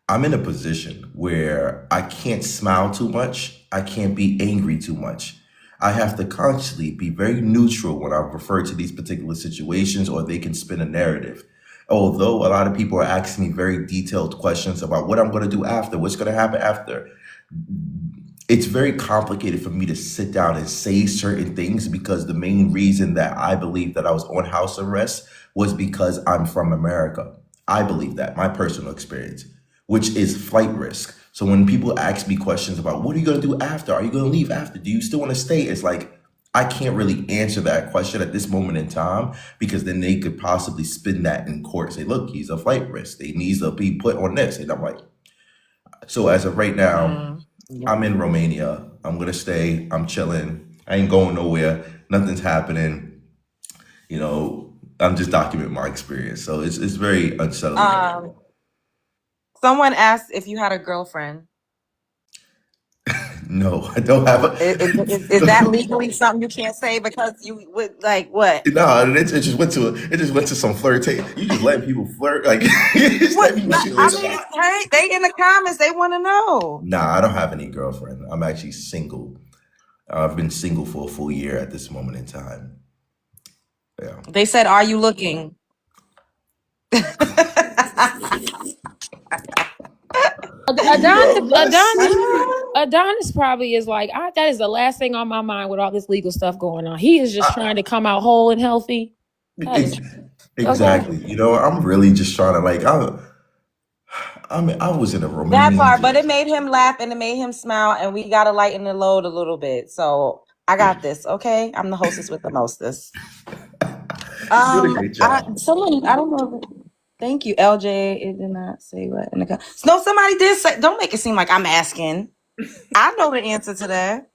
I'm in a position where I can't smile too much. I can't be angry too much. I have to consciously be very neutral when I refer to these particular situations, or they can spin a narrative. Although a lot of people are asking me very detailed questions about what I'm going to do after, what's going to happen after. It's very complicated for me to sit down and say certain things, because the main reason that I believe that I was on house arrest was because I'm from America. I believe that, my personal experience, which is flight risk. So when people ask me questions about what are you going to do after? Are you going to leave after? Do you still want to stay? It's like, I can't really answer that question at this moment in time, because then they could possibly spin that in court, say, look, he's a flight risk. He needs to be put on this. And I'm like, so as of right now, I'm in Romania. I'm going to stay. I'm chilling. I ain't going nowhere. Nothing's happening. I'm just documenting my experience. So it's very unsettling. Someone asked if you had a girlfriend. No, I don't have a. Is that legally something you can't say because you would like what? No, it just went to some flirtation. You just let people flirt, like. What? Hey, they in the comments. They want to know. Nah, I don't have any girlfriend. I'm actually single. I've been single for a full year at this moment in time. Yeah. They said, "Are you looking?" Adonis probably is like, that is the last thing on my mind with all this legal stuff going on. He is just trying to come out whole and healthy. Exactly. Okay. I'm really just trying to like. I was in a Romanian. That part, but it made him laugh and it made him smile, and we got to lighten the load a little bit. So I got this, okay? I'm the hostess with the mostest. You did a great job. I don't know. Thank you, LJ. It did not say what in the comments. No, somebody did say. Don't make it seem like I'm asking. I know the answer to that,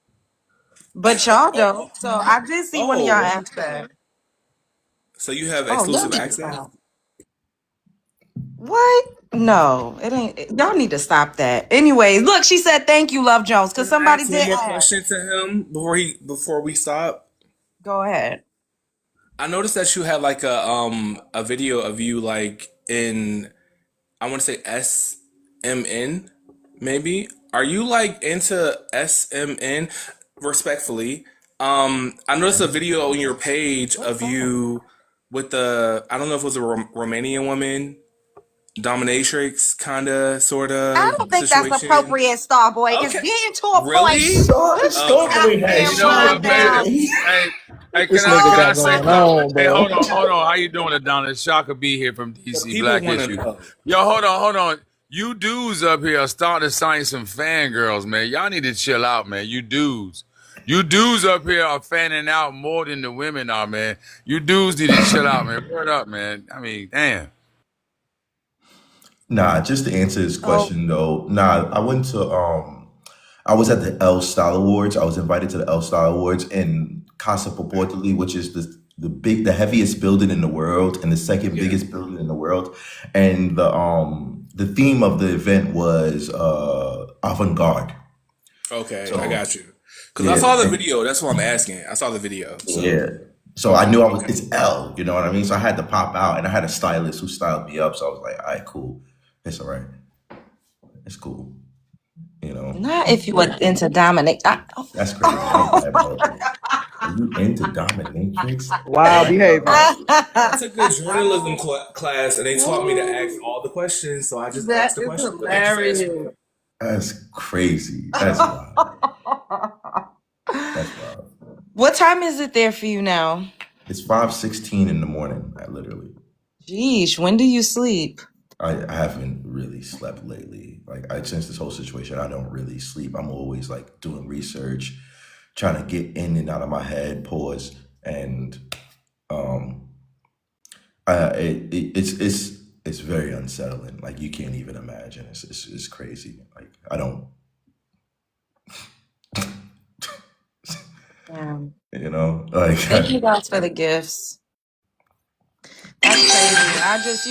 but y'all don't. So I did see one of y'all ask that. So you have exclusive access? What? No, it ain't. Y'all need to stop that. Anyways, look, she said thank you, Love Jones, because somebody did ask one more question to him before we stop. Go ahead. I noticed that you had like a video of you like in, I want to say SMN, maybe. Are you like into SMN? Respectfully, I noticed a video on your page of you with I don't know if it was a Romanian woman, dominatrix, kinda, sorta. I don't think situation. that's appropriate, Starboy. It's getting to a really? point. You know what, man? Hey, This can I nigga can I got say going something? on, Hey, bro. hold on. How you doing, Adonis? Shaka B here from The DC people Black want to Issue. know. Yo, hold on. You dudes up here are starting to sign some fangirls, man. Y'all need to chill out, man. You dudes up here are fanning out more than the women are, man. You dudes need to chill out, man. Word up, man. I mean, damn. Nah, just to answer this Oh, question though. Nah, I was at the El Style Awards. I was invited to the El Style Awards in Casa Purportedly, which is the heaviest building in the world and the second Yeah. biggest building in the world. And the theme of the event was avant-garde. Okay, I So got you. Because I yeah, saw the video. That's what I'm asking. I saw the video. So yeah. So I knew it's L, you know what I mean? So I had to pop out and I had a stylist who styled me up. So I was like, all right, cool. It's all right. It's cool. You know, not if you were into dominate. that's crazy. Are you into dominatrix? Wild behavior. I took a journalism class and they taught me to ask all the questions. So I just asked the question. But thank you for answering. That's crazy. That's wild. That's wild. What time is it there for you now? It's 5:16 in the morning. Literally. Jeez, when do you sleep? I haven't really slept lately. Like since this whole situation, I don't really sleep. I'm always like doing research, trying to get in and out of my head, pause, and it's very unsettling. Like you can't even imagine. It's crazy. Like I don't. You know, like Thank you guys for the gifts. That's crazy. I just,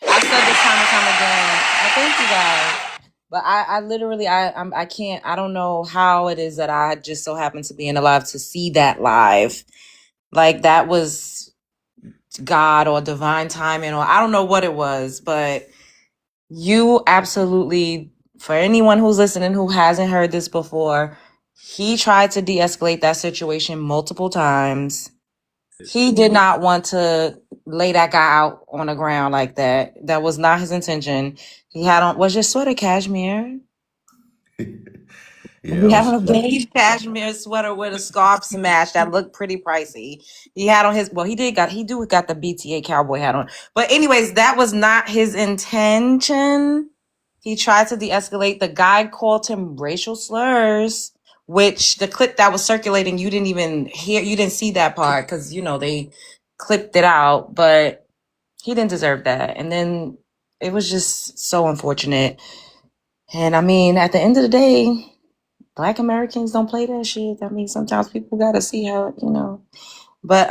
I've said this time and time again. I thank you guys, but I literally, I can't. I don't know how it is that I just so happen to be in alive to see that live. Like that was God or divine timing, or I don't know what it was, but you absolutely. For anyone who's listening who hasn't heard this before, he tried to de-escalate that situation multiple times. He did not want to lay that guy out on the ground like that. That was not his intention. He had on, was your sweater cashmere? Yeah, He had on a beige cashmere sweater with a scarf smashed that looked pretty pricey. He had on his, well, he got the BTA cowboy hat on. But anyways, that was not his intention. He tried to de-escalate. The guy called him racial slurs, which the clip that was circulating, you didn't even hear, you didn't see that part because, they clipped it out, but he didn't deserve that. And then it was just so unfortunate. And I mean, at the end of the day, Black Americans don't play that shit. I mean, sometimes people got to see how, but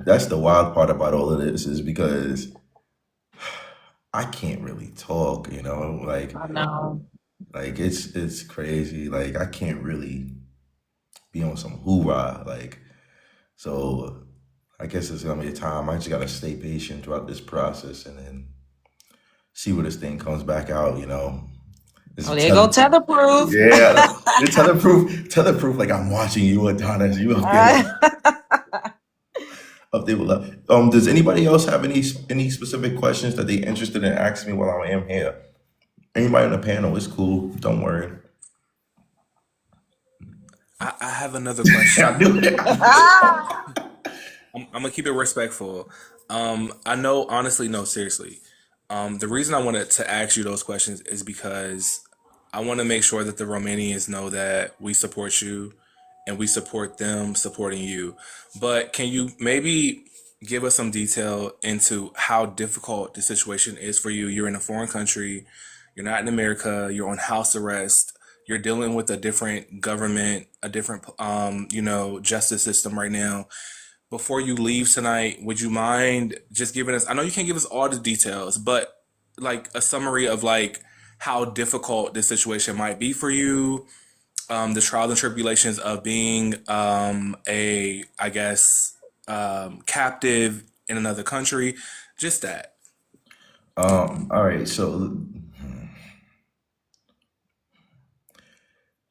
that's the wild part about all of this is because I can't really talk, like I know. Like it's crazy. Like I can't really be on some hoorah. Like so I guess it's gonna be a time. I just gotta stay patient throughout this process and then see where this thing comes back out, Oh, there you go, tether proof. Yeah, tether proof. Like I'm watching you, Adonis. You up there, up there with love. Does anybody else have any specific questions that they interested in asking me while I am here? Anybody on the panel? It's cool. Don't worry. I have another question. I knew it. I'm gonna keep it respectful. I know, honestly, no, seriously. The reason I wanted to ask you those questions is because I want to make sure that the Romanians know that we support you and we support them supporting you. But can you maybe give us some detail into how difficult the situation is for you? You're in a foreign country. You're not in America. You're on house arrest. You're dealing with a different government, a different, justice system right now. Before you leave tonight, would you mind just giving us, I know you can't give us all the details, but like a summary of like how difficult this situation might be for you, the trials and tribulations of being captive in another country, just that. All right, so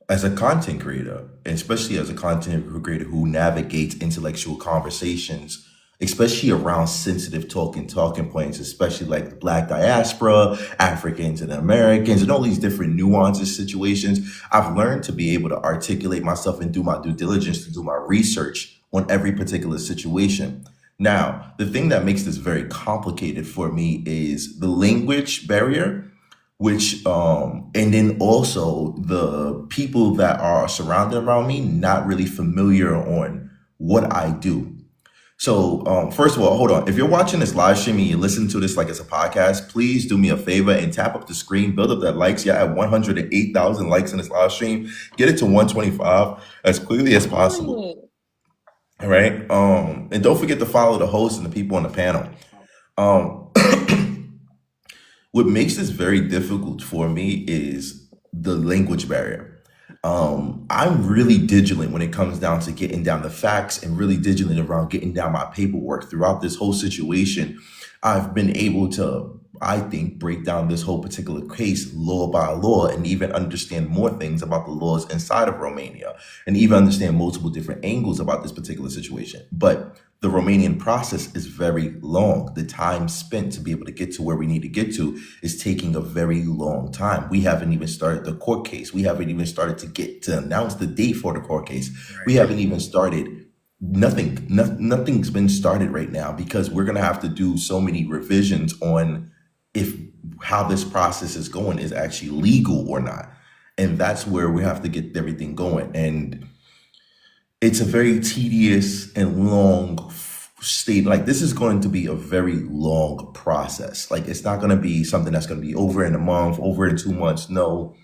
as a content creator, and especially as a content creator who navigates intellectual conversations especially around sensitive talking points, especially like the Black diaspora, Africans and Americans, and all these different nuances, situations. I've learned to be able to articulate myself and do my due diligence, to do my research on every particular situation. Now, the thing that makes this very complicated for me is the language barrier, which and then also the people that are surrounded around me not really familiar on what I do. So first of all, hold on. If you're watching this live stream and you listen to this like it's a podcast, please do me a favor and tap up the screen, build up that likes. Yeah, I have 108,000 likes in this live stream. Get it to 125 as quickly as possible. All right. And don't forget to follow the host and the people on the panel. What makes this very difficult for me is the language barrier. I'm really diligent when it comes down to getting down the facts, and really diligent around getting down my paperwork throughout this whole situation. I've been able to, I think, break down this whole particular case law by law, and even understand more things about the laws inside of Romania, and even understand multiple different angles about this particular situation. But the Romanian process is very long. The time spent to be able to get to where we need to get to is taking a very long time. We haven't even started the court case. We haven't even started to announce the date for the court case. We haven't even started. Nothing's been started right now, because we're going to have to do so many revisions on if how this process is going is actually legal or not. And that's where we have to get everything going. And it's a very tedious and long state. Like, this is going to be a very long process. Like, it's not going to be something that's going to be over in a month, over in 2 months. No.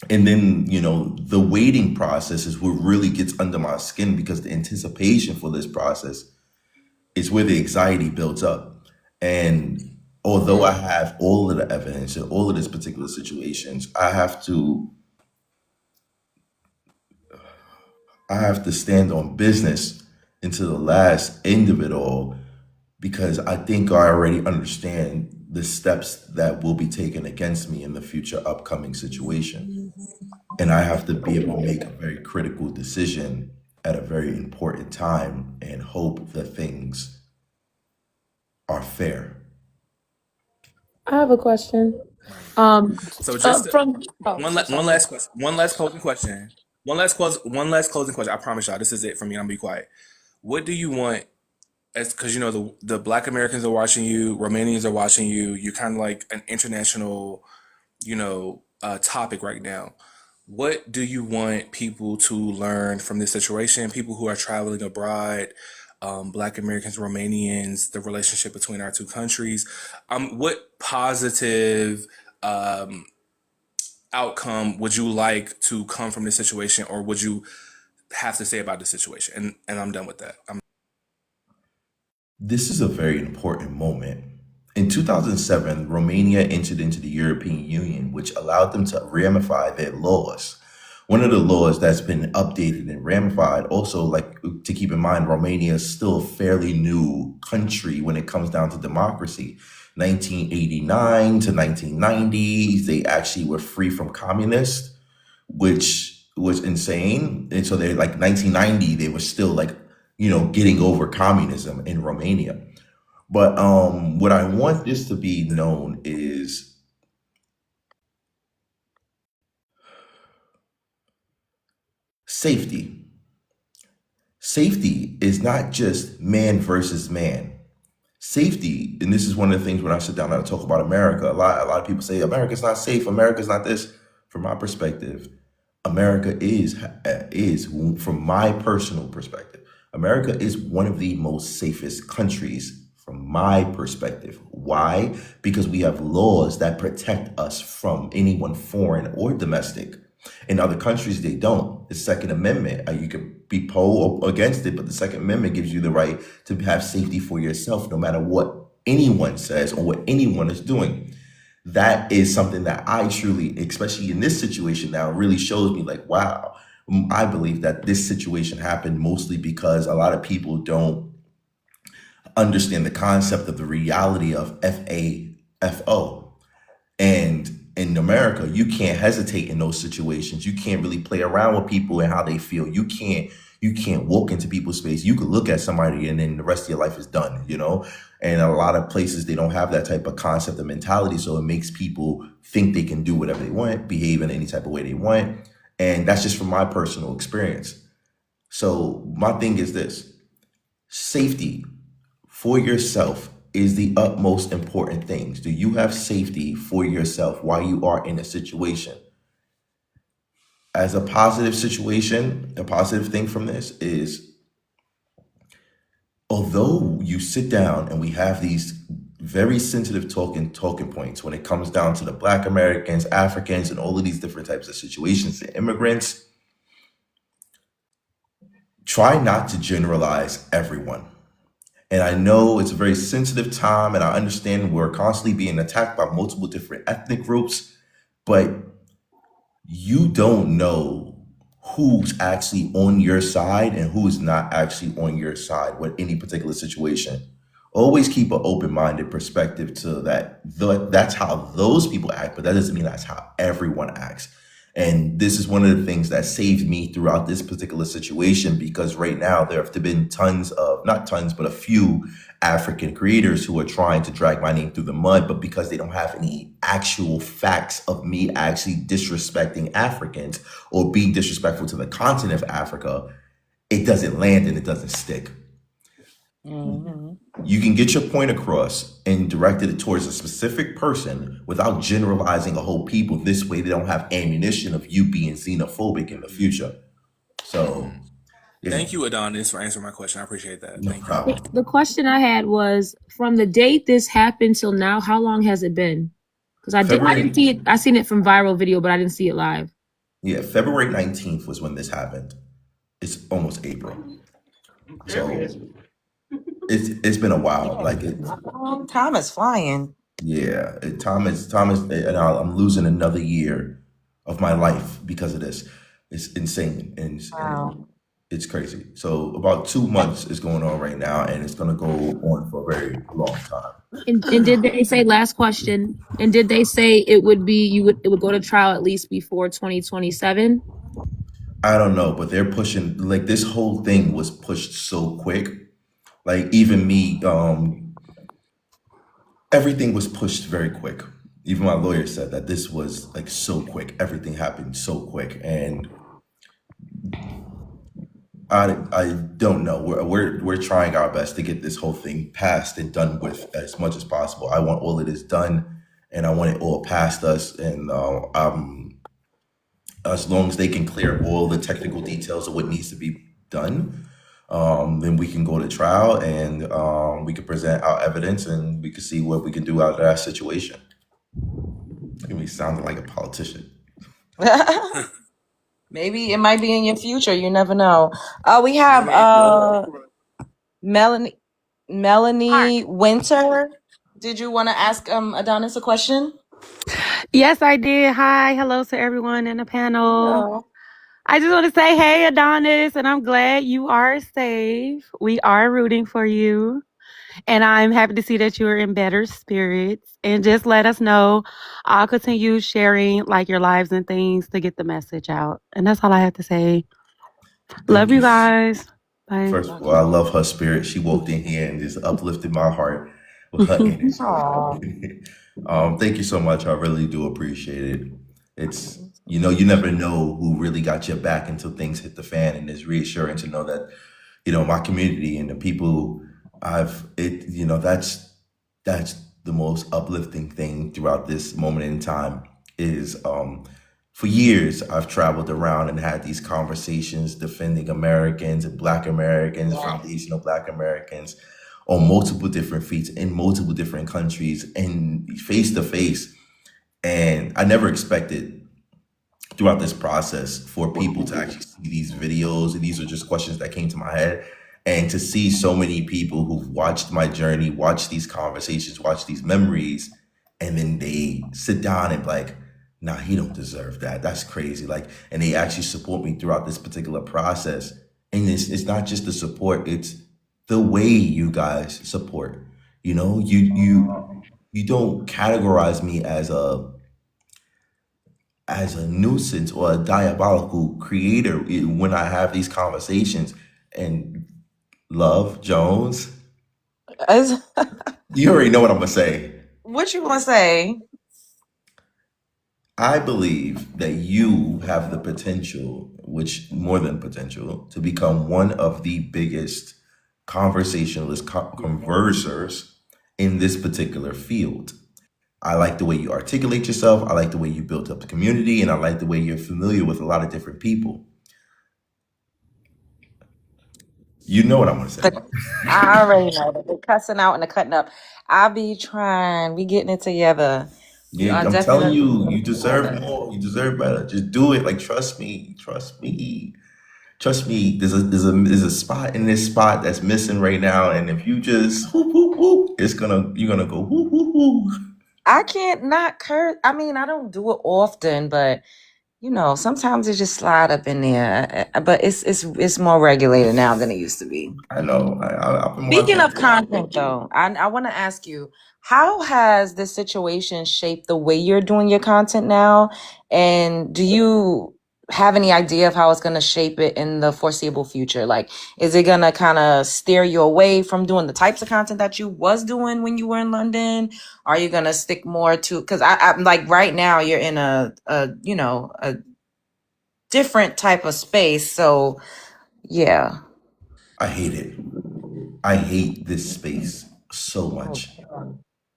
And then, the waiting process is what really gets under my skin, because the anticipation for this process is where the anxiety builds up. And although I have all of the evidence and all of these particular situations, I have to stand on business into the last end of it all, because I think I already understand the steps that will be taken against me in the future upcoming situation. And I have to be able to make a very critical decision at a very important time and hope that things are fair. I have a question. So just From one last question. One last closing question. One last closing question. I promise y'all, this is it for me. I'm gonna be quiet. What do you want? Because the Black Americans are watching you, Romanians are watching you. You're kind of like an international, topic right now. What do you want people to learn from this situation? People who are traveling abroad, Black Americans, Romanians, the relationship between our two countries. What positive outcome would you like to come from this situation, or would you have to say about the situation? And I'm done with that. This is a very important moment. In 2007, Romania entered into the European Union, which allowed them to ramify their laws. One of the laws that's been updated and ramified, also, like, to keep in mind, Romania is still a fairly new country when it comes down to democracy. 1989 to 1990, they actually were free from communists, which was insane. And so they, like, 1990, they were still like, getting over communism in Romania. But what I want this to be known is safety. Safety is not just man versus man. Safety, and this is one of the things when I sit down and I talk about America, a lot of people say America's not safe, America's not this. From my perspective, America is, from my personal perspective, America is one of the most safest countries from my perspective. Why? Because we have laws that protect us from anyone foreign or domestic. In other countries, they don't. The Second Amendment, you can be pro or against it, but the Second Amendment gives you the right to have safety for yourself, no matter what anyone says or what anyone is doing. That is something that I truly, especially in this situation now, really shows me, like, wow. I believe that this situation happened mostly because a lot of people don't understand the concept of the reality of FAFO. And in America, you can't hesitate in those situations. You can't really play around with people and how they feel. You You can't walk into people's space. You could look at somebody and then the rest of your life is done, you know? And a lot of places, they don't have that type of concept and mentality. So it makes people think they can do whatever they want, behave in any type of way they want. And that's just from my personal experience. So my thing is this: safety for yourself is the utmost important things. Do you have safety for yourself while you are in a situation? As a positive situation, a positive thing from this is, although you sit down and we have these very sensitive talking points when it comes down to the Black Americans, Africans, and all of these different types of situations, the immigrants, try not to generalize everyone. And I know it's a very sensitive time, and I understand we're constantly being attacked by multiple different ethnic groups, but you don't know who's actually on your side and who is not actually on your side with any particular situation. Always keep an open-minded perspective to that. That's how those people act, but that doesn't mean that's how everyone acts. And this is one of the things that saved me throughout this particular situation, because right now there have been not tons, but a few African creators who are trying to drag my name through the mud, but because they don't have any actual facts of me actually disrespecting Africans or being disrespectful to the continent of Africa, it doesn't land and it doesn't stick. You can get your point across and directed it towards a specific person without generalizing a whole people. This way they don't have ammunition of you being xenophobic in the future. So Thank you, Adonis, for answering my question. I appreciate that. No Thank problem. you. The question I had was, from the date this happened till now, how long has it been? Because I didn't see it. I seen it from viral video, but I didn't see it live. Yeah, February 19th was when this happened. It's almost April. So it's been a while. Like time is flying. Yeah, time is, and I'm losing another year of my life because of this. It's insane, and it's crazy. So about 2 months is going on right now, and it's gonna go on for a very long time. And did they say, last question? And did they say it would go to trial at least before 2027? I don't know, but they're pushing, like, this whole thing was pushed so quick. Like, even me, everything was pushed very quick. Even my lawyer said that this was like so quick. Everything happened so quick, and I don't know. We're trying our best to get this whole thing passed and done with as much as possible. I want all of this done, and I want it all past us. And as long as they can clear all the technical details of what needs to be done, then we can go to trial, and we can present our evidence, and we can see what we can do out of that situation. Look at me sounding like a politician. Maybe it might be in your future. You never know. We have Melanie Winter. Did you want to ask Adonis a question? Yes, I did. Hi. Hello to everyone in the panel. Hello. I just want to say, hey, Adonis, and I'm glad you are safe. We are rooting for you. And I'm happy to see that you're in better spirits. And just let us know. I'll continue sharing like your lives and things to get the message out. And that's all I have to say. Love you guys. Bye. First of all, I love her spirit. She walked in here and just uplifted my heart with her energy. Thank you so much. I really do appreciate it. It's, you never know who really got your back until things hit the fan, and it's reassuring to know that, my community and the people that's the most uplifting thing throughout this moment in time is, for years, I've traveled around and had these conversations defending Americans and Black Americans, foundational Black Americans, on multiple different feats in multiple different countries and face to face. And I never expected throughout this process for people to actually see these videos. And these are just questions that came to my head. And to see so many people who've watched my journey, watched these conversations, watched these memories, and then they sit down and be like, nah, he don't deserve that. That's crazy. And they actually support me throughout this particular process. And it's not just the support, it's the way you guys support. You don't categorize me as as a nuisance or a diabolical creator when I have these conversations. And Love Jones, you already know what I'm gonna say. What you gonna say? I believe that you have the potential, which more than potential, to become one of the biggest conversationalist conversers in this particular field. I like the way you articulate yourself. I like the way you built up the community, and I like the way you're familiar with a lot of different people. You know what I'm gonna say. I already know that the cussing out and the cutting up. I be trying. We getting it together. Yeah, I'm telling you, you deserve more. You deserve better. Just do it. Like, trust me. Trust me. Trust me. There's a spot in this spot that's missing right now, and if you just whoop whoop whoop, you're gonna go whoop whoop whoop. I can't not curse. I mean, I don't do it often, but you know, sometimes it just slide up in there. But it's more regulated now than it used to be. I know. I've been Speaking watching. of content, though, I want to ask you, how has this situation shaped the way you're doing your content now? And do you have any idea of how it's going to shape it in the foreseeable future? Like, is it going to kind of steer you away from doing the types of content that you was doing when you were in London? Are you going to stick more to, because I'm like right now you're in a different type of space. So yeah. I hate it. I hate this space so much.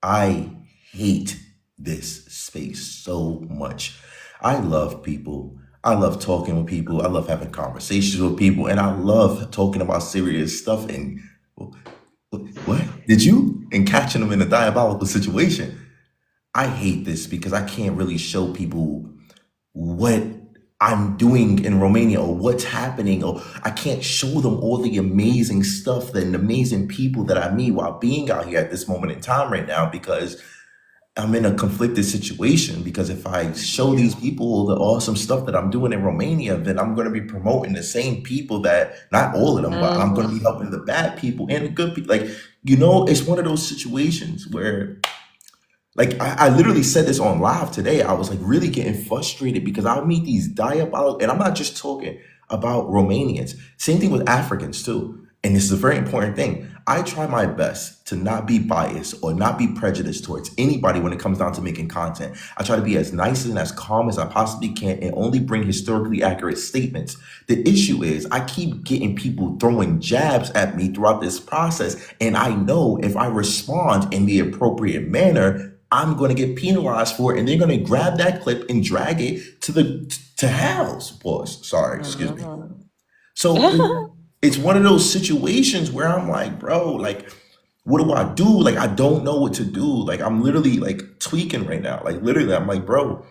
I hate this space so much. I love people. I love talking with people. I love having conversations with people. And I love talking about serious stuff. And what? Did you? And catching them in a diabolical situation. I hate this because I can't really show people what I'm doing in Romania or what's happening, or I can't show them all the amazing stuff and amazing people that I meet while being out here at this moment in time right now, because I'm in a conflicted situation. Because if I show these people the awesome stuff that I'm doing in Romania, then I'm going to be promoting the same people that, not all of them, but I'm going to be helping the bad people and the good people. Like, you know, it's one of those situations where, like, I literally said this on live today. I was like really getting frustrated because I meet these diabolical, and I'm not just talking about Romanians. Same thing with Africans too. And this is a very important thing. I try my best to not be biased or not be prejudiced towards anybody when it comes down to making content. I try to be as nice and as calm as I possibly can and only bring historically accurate statements. The issue is I keep getting people throwing jabs at me throughout this process. And I know if I respond in the appropriate manner, I'm going to get penalized for it, and they're going to grab that clip and drag it to hell's pause. Sorry, excuse me. So it's one of those situations where I'm like, bro, like, what do I do? Like, I don't know what to do. Like, I'm literally like tweaking right now. Like, literally, I'm like, bro,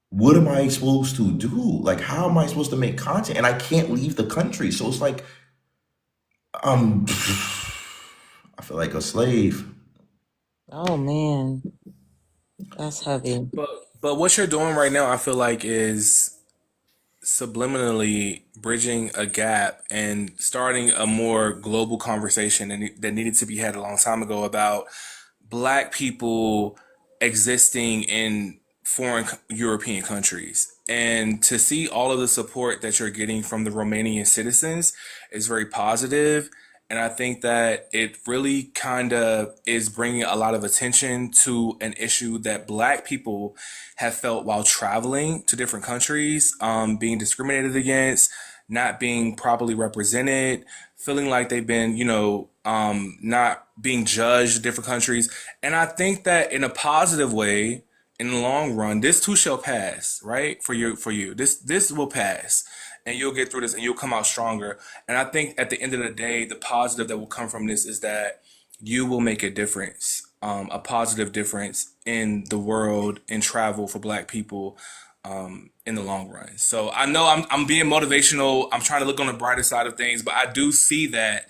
what am I supposed to do? Like, how am I supposed to make content? And I can't leave the country. So it's like, I feel like a slave. Oh man, that's heavy. But what you're doing right now, I feel like, is subliminally bridging a gap and starting a more global conversation that needed to be had a long time ago about Black people existing in foreign European countries. And to see all of the support that you're getting from the Romanian citizens is very positive. And I think that it really kind of is bringing a lot of attention to an issue that Black people have felt while traveling to different countries, being discriminated against, not being properly represented, feeling like they've been, not being judged in different countries. And I think that in a positive way, in the long run, this too shall pass, right? For you, this will pass. And you'll get through this and you'll come out stronger. And I think at the end of the day, the positive that will come from this is that you will make a difference, a positive difference in the world, in travel for Black people, in the long run. So I know I'm being motivational. I'm trying to look on the brighter side of things, but I do see that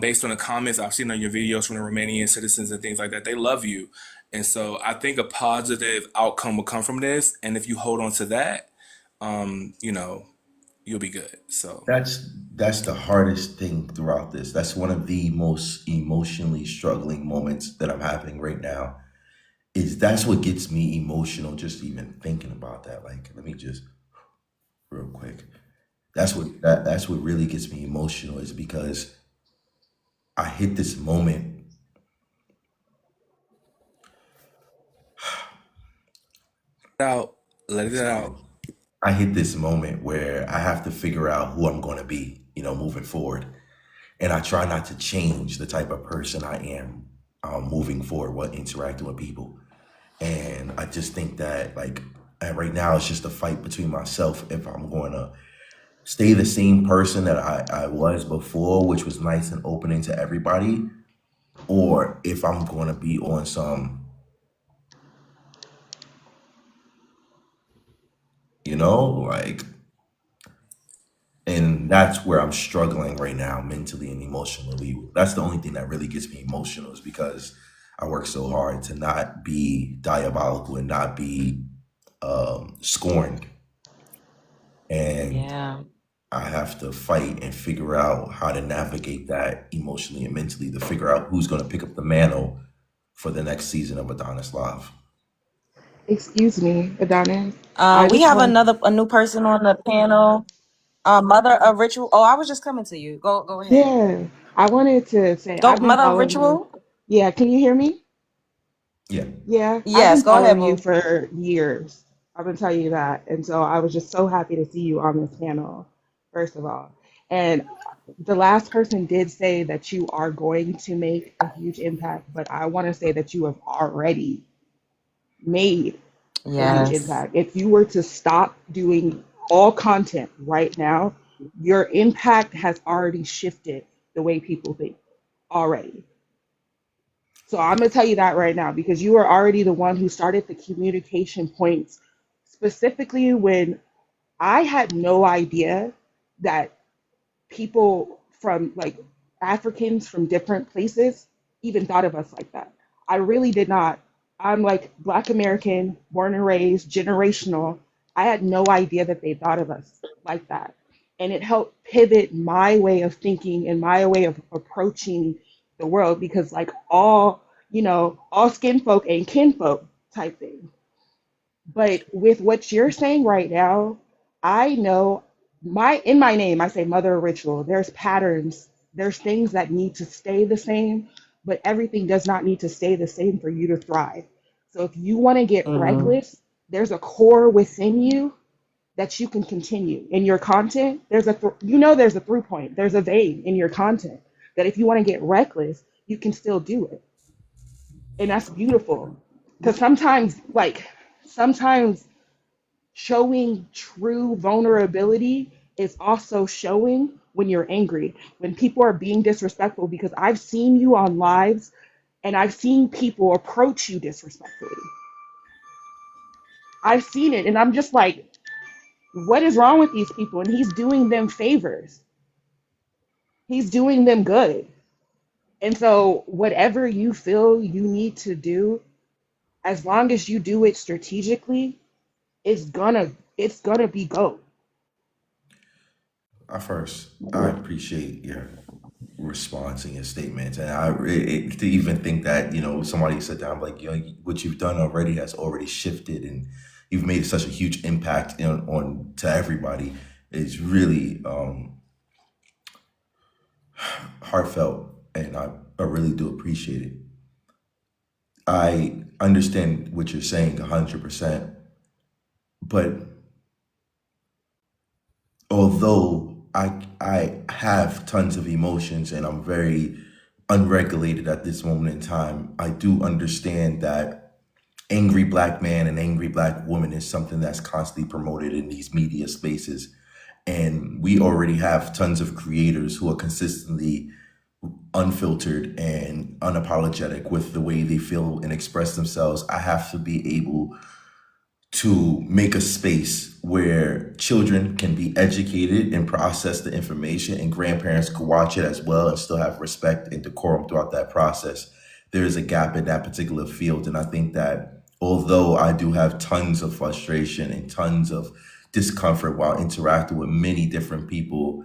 based on the comments I've seen on your videos from the Romanian citizens and things like that. They love you. And so I think a positive outcome will come from this. And if you hold on to that, you'll be good. So that's the hardest thing throughout this. That's one of the most emotionally struggling moments that I'm having right now, that's what gets me emotional just even thinking about that. Like, let me just real quick. That's what really gets me emotional, is because I hit this moment. Let it out. I hit this moment where I have to figure out who I'm going to be, moving forward. And I try not to change the type of person I am moving forward while interacting with people. And I just think that, like, right now it's just a fight between myself if I'm going to stay the same person that I was before, which was nice and opening to everybody, or if I'm going to be on some, like, and that's where I'm struggling right now, mentally and emotionally. That's the only thing that really gets me emotional, is because I work so hard to not be diabolical and not be scorned. And Yeah. I have to fight and figure out how to navigate that emotionally and mentally, to figure out who's going to pick up the mantle for the next season of Adonis Live. Excuse me, Adonis. I We just have want. a new person on the panel. Mother of Ritual. Oh, I was just coming to you. Go ahead. Yeah, I wanted to say Go, I've been Mother of following you. Ritual. Yeah, can you hear me? Yeah. Yeah, I've Yes, been go ahead, following you boo. for years. I've been telling you that. And so I was just so happy to see you on this panel, first of all. And the last person did say that you are going to make a huge impact, but I want to say that you have already made a huge Yes. impact. If you were to stop doing all content right now, your impact has already shifted the way people think already. So I'm going to tell you that right now, because you are already the one who started the communication points, specifically when I had no idea that people from, like, Africans from different places even thought of us like that. I really did not. I'm like Black American, born and raised, generational. I had no idea that they thought of us like that. And it helped pivot my way of thinking and my way of approaching the world, because, like, all skin folk ain't kinfolk type thing. But with what you're saying right now, I know in my name, I say mother of ritual. There's patterns, there's things that need to stay the same, but everything does not need to stay the same for you to thrive. So if you want to get Mm-hmm. reckless, there's a core within you that you can continue. In your content, there's a through point, there's a vein in your content that if you want to get reckless, you can still do it. And that's beautiful. Because sometimes showing true vulnerability is also showing when you're angry, when people are being disrespectful, because I've seen you on lives and I've seen people approach you disrespectfully. I've seen it and I'm just like, what is wrong with these people? And he's doing them favors. He's doing them good. And so whatever you feel you need to do, as long as you do it strategically, it's gonna be go. I appreciate your response and your statements, and to even think that somebody said that, I'm like, what you've done already has already shifted, and you've made such a huge impact on to everybody. Is really heartfelt, and I really do appreciate it. I understand what you're saying 100%, but although I have tons of emotions and I'm very unregulated at this moment in time, I do understand that angry Black man and angry Black woman is something that's constantly promoted in these media spaces. And we already have tons of creators who are consistently unfiltered and unapologetic with the way they feel and express themselves. I have to be able to make a space where children can be educated and process the information, and grandparents can watch it as well and still have respect and decorum throughout that process. There is a gap in that particular field. And I think that although I do have tons of frustration and tons of discomfort while interacting with many different people,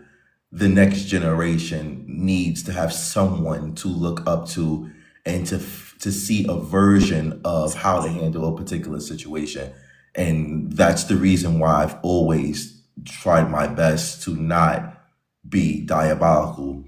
the next generation needs to have someone to look up to and to see a version of how to handle a particular situation. And that's the reason why I've always tried my best to not be diabolical.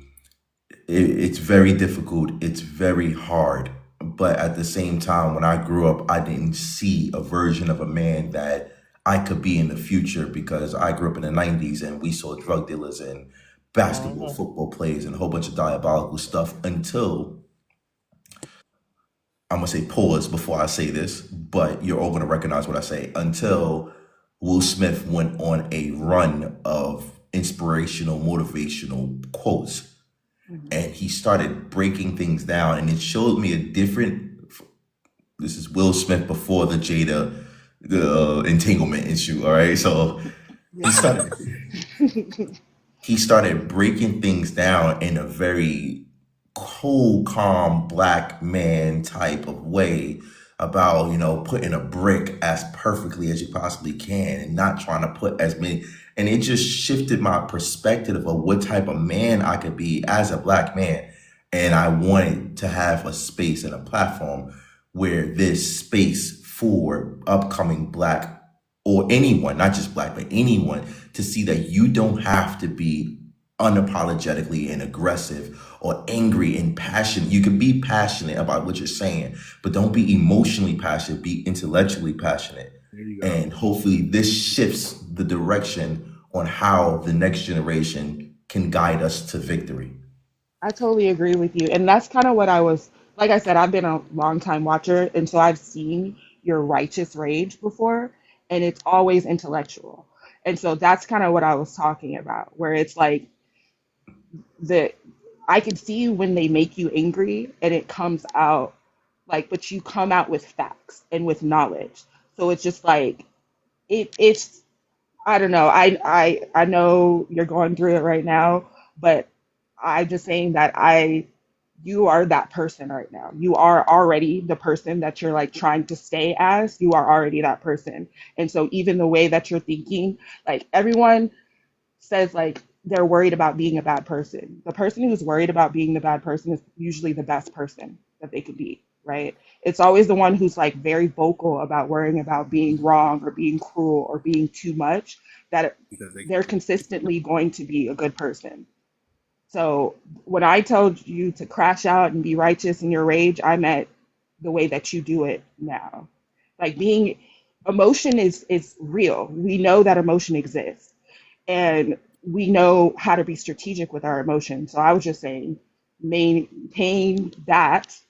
It's very difficult. It's very hard. But at the same time, when I grew up, I didn't see a version of a man that I could be in the future, because I grew up in the 90s and we saw drug dealers and basketball, football players, and a whole bunch of diabolical stuff until, I'm going to say pause before I say this, but you're all going to recognize what I say, until Will Smith went on a run of inspirational, motivational quotes. And he started breaking things down, and it showed me a different. This is Will Smith before the the entanglement issue. All right, so he started breaking things down in a very cool, calm, black man type of way about, putting a brick as perfectly as you possibly can and not trying to put as many. And it just shifted my perspective of what type of man I could be as a black man. And I wanted to have a space and a platform where there's space for upcoming black, or anyone, not just black, but anyone, to see that you don't have to be unapologetically and aggressive or angry and passionate. You can be passionate about what you're saying, but don't be emotionally passionate, be intellectually passionate. And hopefully this shifts the direction on how the next generation can guide us to victory. I totally agree with you. And that's kind of what I was, like I said, I've been a long time watcher. And so I've seen your righteous rage before, and it's always intellectual. And so that's kind of what I was talking about, where it's like I can see when they make you angry and it comes out like, but you come out with facts and with knowledge. So it's just like, it's, I don't know. I know you're going through it right now, but I'm just saying that you are that person right now. You are already the person that you're like trying to stay as. You are already that person. And so even the way that you're thinking, like everyone says like they're worried about being a bad person. The person who's worried about being the bad person is usually the best person that they could be, right? It's always the one who's like very vocal about worrying about being wrong or being cruel or being too much, that they're consistently going to be a good person. So when I told you to crash out and be righteous in your rage, I meant the way that you do it now. Like emotion is real. We know that emotion exists, and we know how to be strategic with our emotions. So I was just saying, maintain that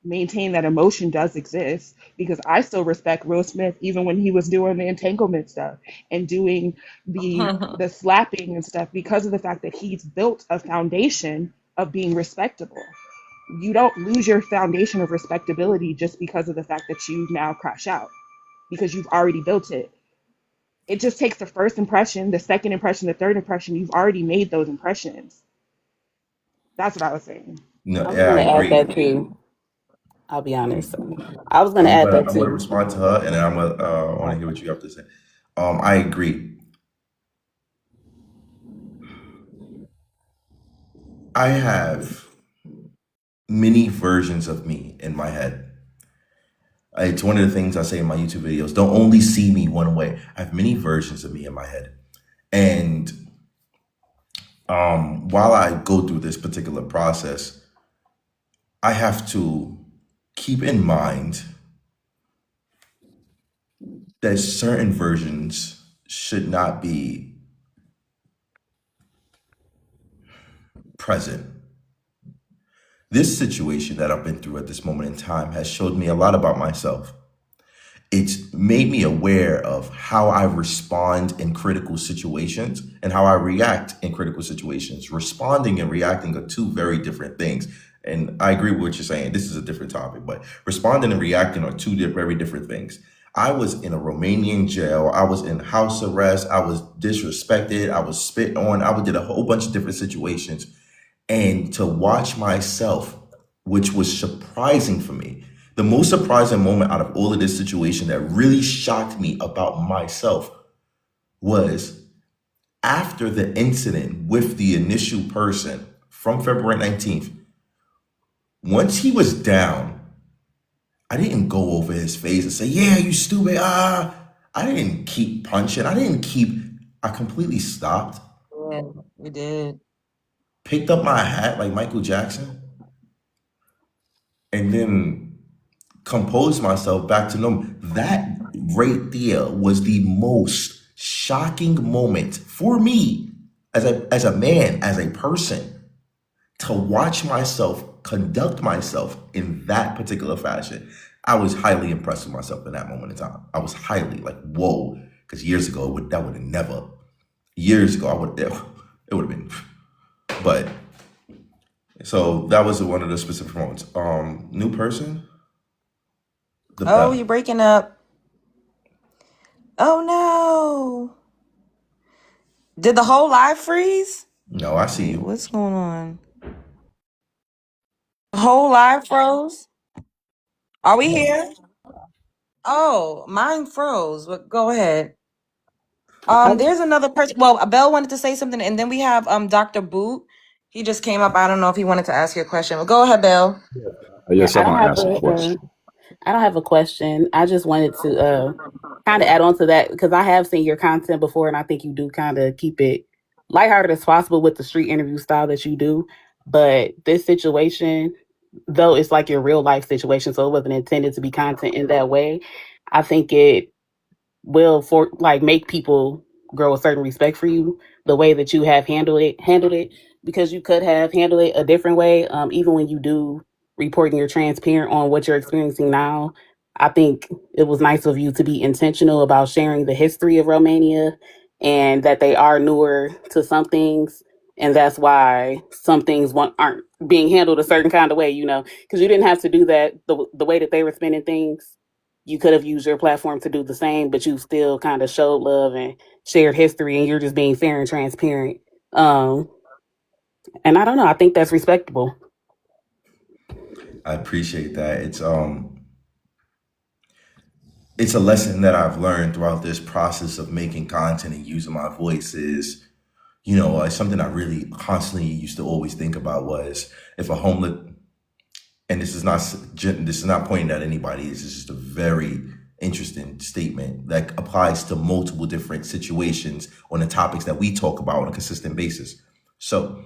emotion does exist, because I still respect Will Smith even when he was doing the entanglement stuff and doing the slapping and stuff, because of the fact that he's built a foundation of being respectable. You don't lose your foundation of respectability just because of the fact that you now crash out, because you've already built it. It just takes the first impression, the second impression, the third impression. You've already made those impressions. That's what I was saying. No, I was yeah, I going to add agree. that too. I'll be honest. I was going to add that I'm gonna too. respond to her, and then I want to hear what you have to say. I agree. I have many versions of me in my head. It's one of the things I say in my YouTube videos. Don't only see me one way. I have many versions of me in my head. And while I go through this particular process, I have to keep in mind that certain versions should not be present. This situation that I've been through at this moment in time has showed me a lot about myself. It's made me aware of how I respond in critical situations and how I react in critical situations. Responding and reacting are two very different things. And I agree with what you're saying. This is a different topic, but responding and reacting are two very different things. I was in a Romanian jail. I was in house arrest. I was disrespected. I was spit on. I did a whole bunch of different situations. And to watch myself, which was surprising for me, the most surprising moment out of all of this situation that really shocked me about myself was after the incident with the initial person from February 19th. Once he was down, I didn't go over his face and say, "Yeah, you stupid." I didn't keep punching. I completely stopped, Yeah, we did. picked up my hat like Michael Jackson, and then composed myself back to normal. That right there was the most shocking moment for me as a man, as a person, to watch myself conduct myself in that particular fashion. I was highly impressed with myself in that moment in time. I was highly like, whoa, because years ago that would have never. Years ago, it would have been. But so that was one of the specific moments. New person. Oh, you're breaking up. Oh no. Did the whole live freeze? No, I see you. What's going on? The whole live froze? Are we here? Oh, mine froze. But go ahead. There's another person. Well, Belle wanted to say something, and then we have Dr. Boot. He just came up. I don't know if he wanted to ask you a question. Well, go ahead, Belle. Yes, I I don't want to have ask a question. I don't have a question. I just wanted to kind of add on to that because I have seen your content before, and I think you do kind of keep it lighthearted as possible with the street interview style that you do. But this situation, though it's like your real life situation, so it wasn't intended to be content in that way. I think it will make people grow a certain respect for you the way that you have handled it because you could have handled it a different way. Even when you do report and you're transparent on what you're experiencing now, I think it was nice of you to be intentional about sharing the history of Romania and that they are newer to some things, and that's why some things aren't being handled a certain kind of way, because you didn't have to do that the way that they were spending things. You could have used your platform to do the same, but you still kind of showed love and shared history, and you're just being fair and transparent. And I don't know. I think that's respectable. I appreciate that. It's a lesson that I've learned throughout this process of making content and using my voice is, something I really constantly used to always think about was if a homeless, and this is not pointing at anybody. This is just a very interesting statement that applies to multiple different situations on the topics that we talk about on a consistent basis. So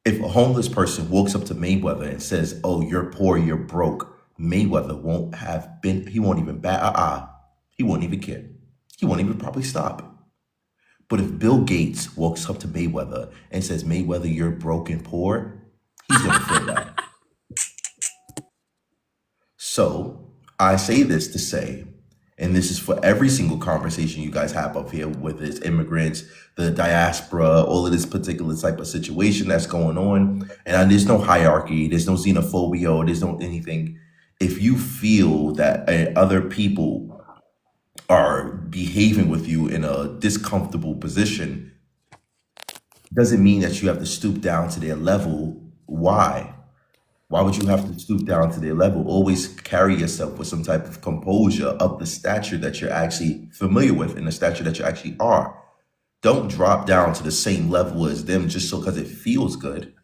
if a homeless person walks up to Mayweather and says, "Oh, you're poor, you're broke," Mayweather he won't even bat he won't even care. He won't even probably stop. But if Bill Gates walks up to Mayweather and says, "Mayweather, you're broke and poor," he's going to feel that. So I say this to say, and this is for every single conversation you guys have up here, whether it's immigrants, the diaspora, all of this particular type of situation that's going on. And there's no hierarchy, there's no xenophobia, or there's no anything. If you feel that other people are behaving with you in a discomfortable position, doesn't mean that you have to stoop down to their level. Why? Why would you have to stoop down to their level? Always carry yourself with some type of composure of the stature that you're actually familiar with and the stature that you actually are. Don't drop down to the same level as them just because it feels good.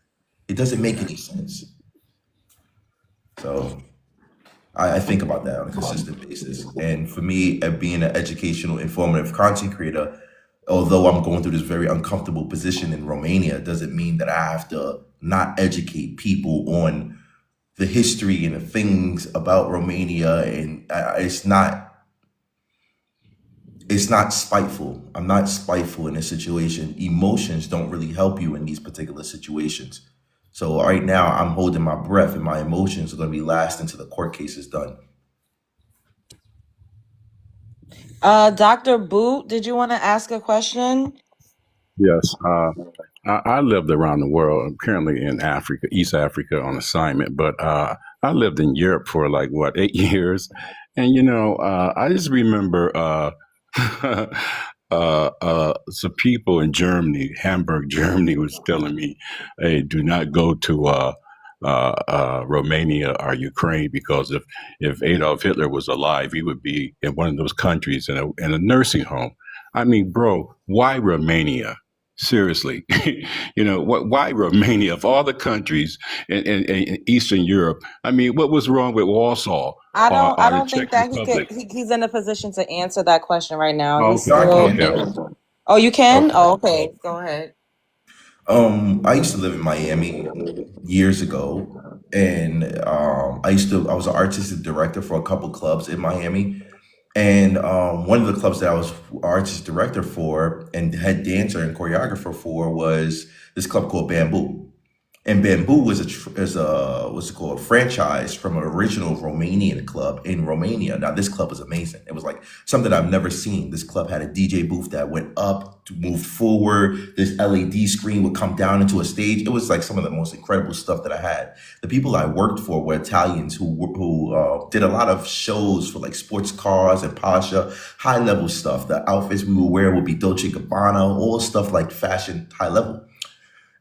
It doesn't make any sense. So I think about that on a consistent basis. And for me, being an educational, informative content creator, although I'm going through this very uncomfortable position in Romania, doesn't mean that I have to not educate people on the history and the things about Romania. And it's not spiteful. I'm not spiteful in this situation. Emotions don't really help you in these particular situations. So right now I'm holding my breath and my emotions are going to be last until the court case is done. Dr. Boot, did you want to ask a question? Yes. I lived around the world. I'm currently in Africa, East Africa on assignment, but I lived in Europe for 8 years. And, I just remember some people in Germany, Hamburg, Germany, was telling me, "Hey, do not go to Romania or Ukraine, because if Adolf Hitler was alive, he would be in one of those countries in a nursing home." I mean, bro, why Romania? Seriously, why Romania of all the countries in Eastern Europe? I mean, what was wrong with Warsaw I or the don't Czech think that Republic? he's in a position to answer that question right now. Oh, He's okay, I still. okay. can. Oh, you can? Okay. Oh, okay. Go ahead. I used to live in Miami years ago, and I was an artistic director for a couple clubs in Miami. And one of the clubs that I was artist director for and head dancer and choreographer for was this club called Bamboo. And Bamboo was what's it called, franchise from an original Romanian club in Romania. Now this club was amazing. It was like something I've never seen. This club had a DJ booth that went up, moved forward. This LED screen would come down into a stage. It was like some of the most incredible stuff that I had. The people I worked for were Italians who did a lot of shows for like sports cars and Pasha, high level stuff. The outfits we would wear would be Dolce & Gabbana, all stuff like fashion, high level.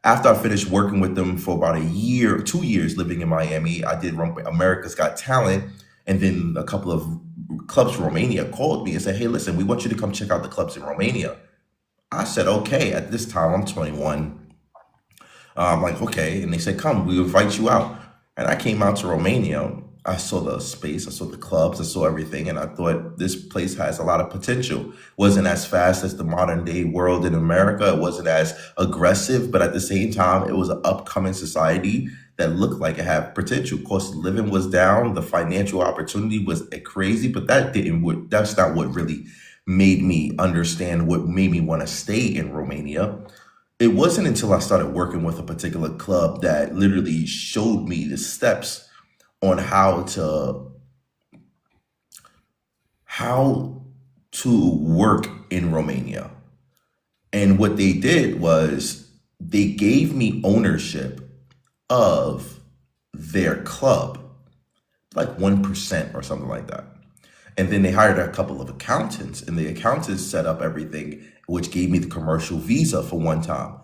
After I finished working with them for about a year, 2 years living in Miami, I did America's Got Talent. And then a couple of clubs from Romania called me and said, hey, listen, we want you to come check out the clubs in Romania. I said, okay. At this time, I'm 21. I'm like, okay. And they said, come, we invite you out. And I came out to Romania. I saw the space, I saw the clubs, I saw everything. And I thought this place has a lot of potential. Wasn't as fast as the modern day world in America. It wasn't as aggressive, but at the same time, it was an upcoming society that looked like it had potential. Cost of living was down. The financial opportunity was crazy, but that's not what really made me understand what made me want to stay in Romania. It wasn't until I started working with a particular club that literally showed me the steps on how to work in Romania. And what they did was they gave me ownership of their club, like 1% or something like that. And then they hired a couple of accountants, and the accountants set up everything, which gave me the commercial visa for one time.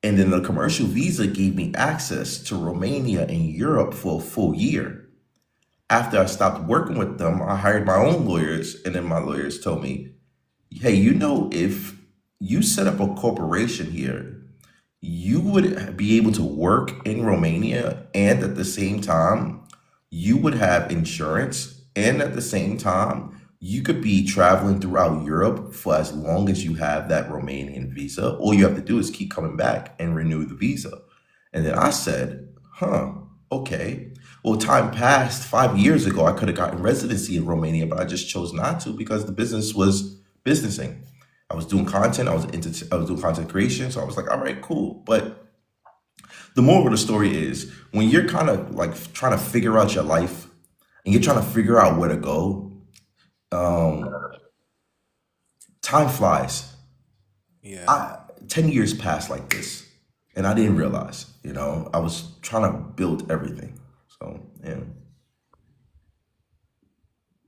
And then the commercial visa gave me access to Romania and Europe for a full year. After I stopped working with them, I hired my own lawyers, and then my lawyers told me, hey, if you set up a corporation here, you would be able to work in Romania, and at the same time, you would have insurance, and at the same time, you could be traveling throughout Europe for as long as you have that Romanian visa. All you have to do is keep coming back and renew the visa. And then I said, okay. Well, time passed. 5 years ago, I could have gotten residency in Romania, but I just chose not to because the business was businessing. I was doing content. I was doing content creation. So I was like, all right, cool. But the moral of the story is when you're kind of like trying to figure out your life and you're trying to figure out where to go, time flies. Yeah. 10 years passed like this, and I didn't realize, I was trying to build everything. So, yeah.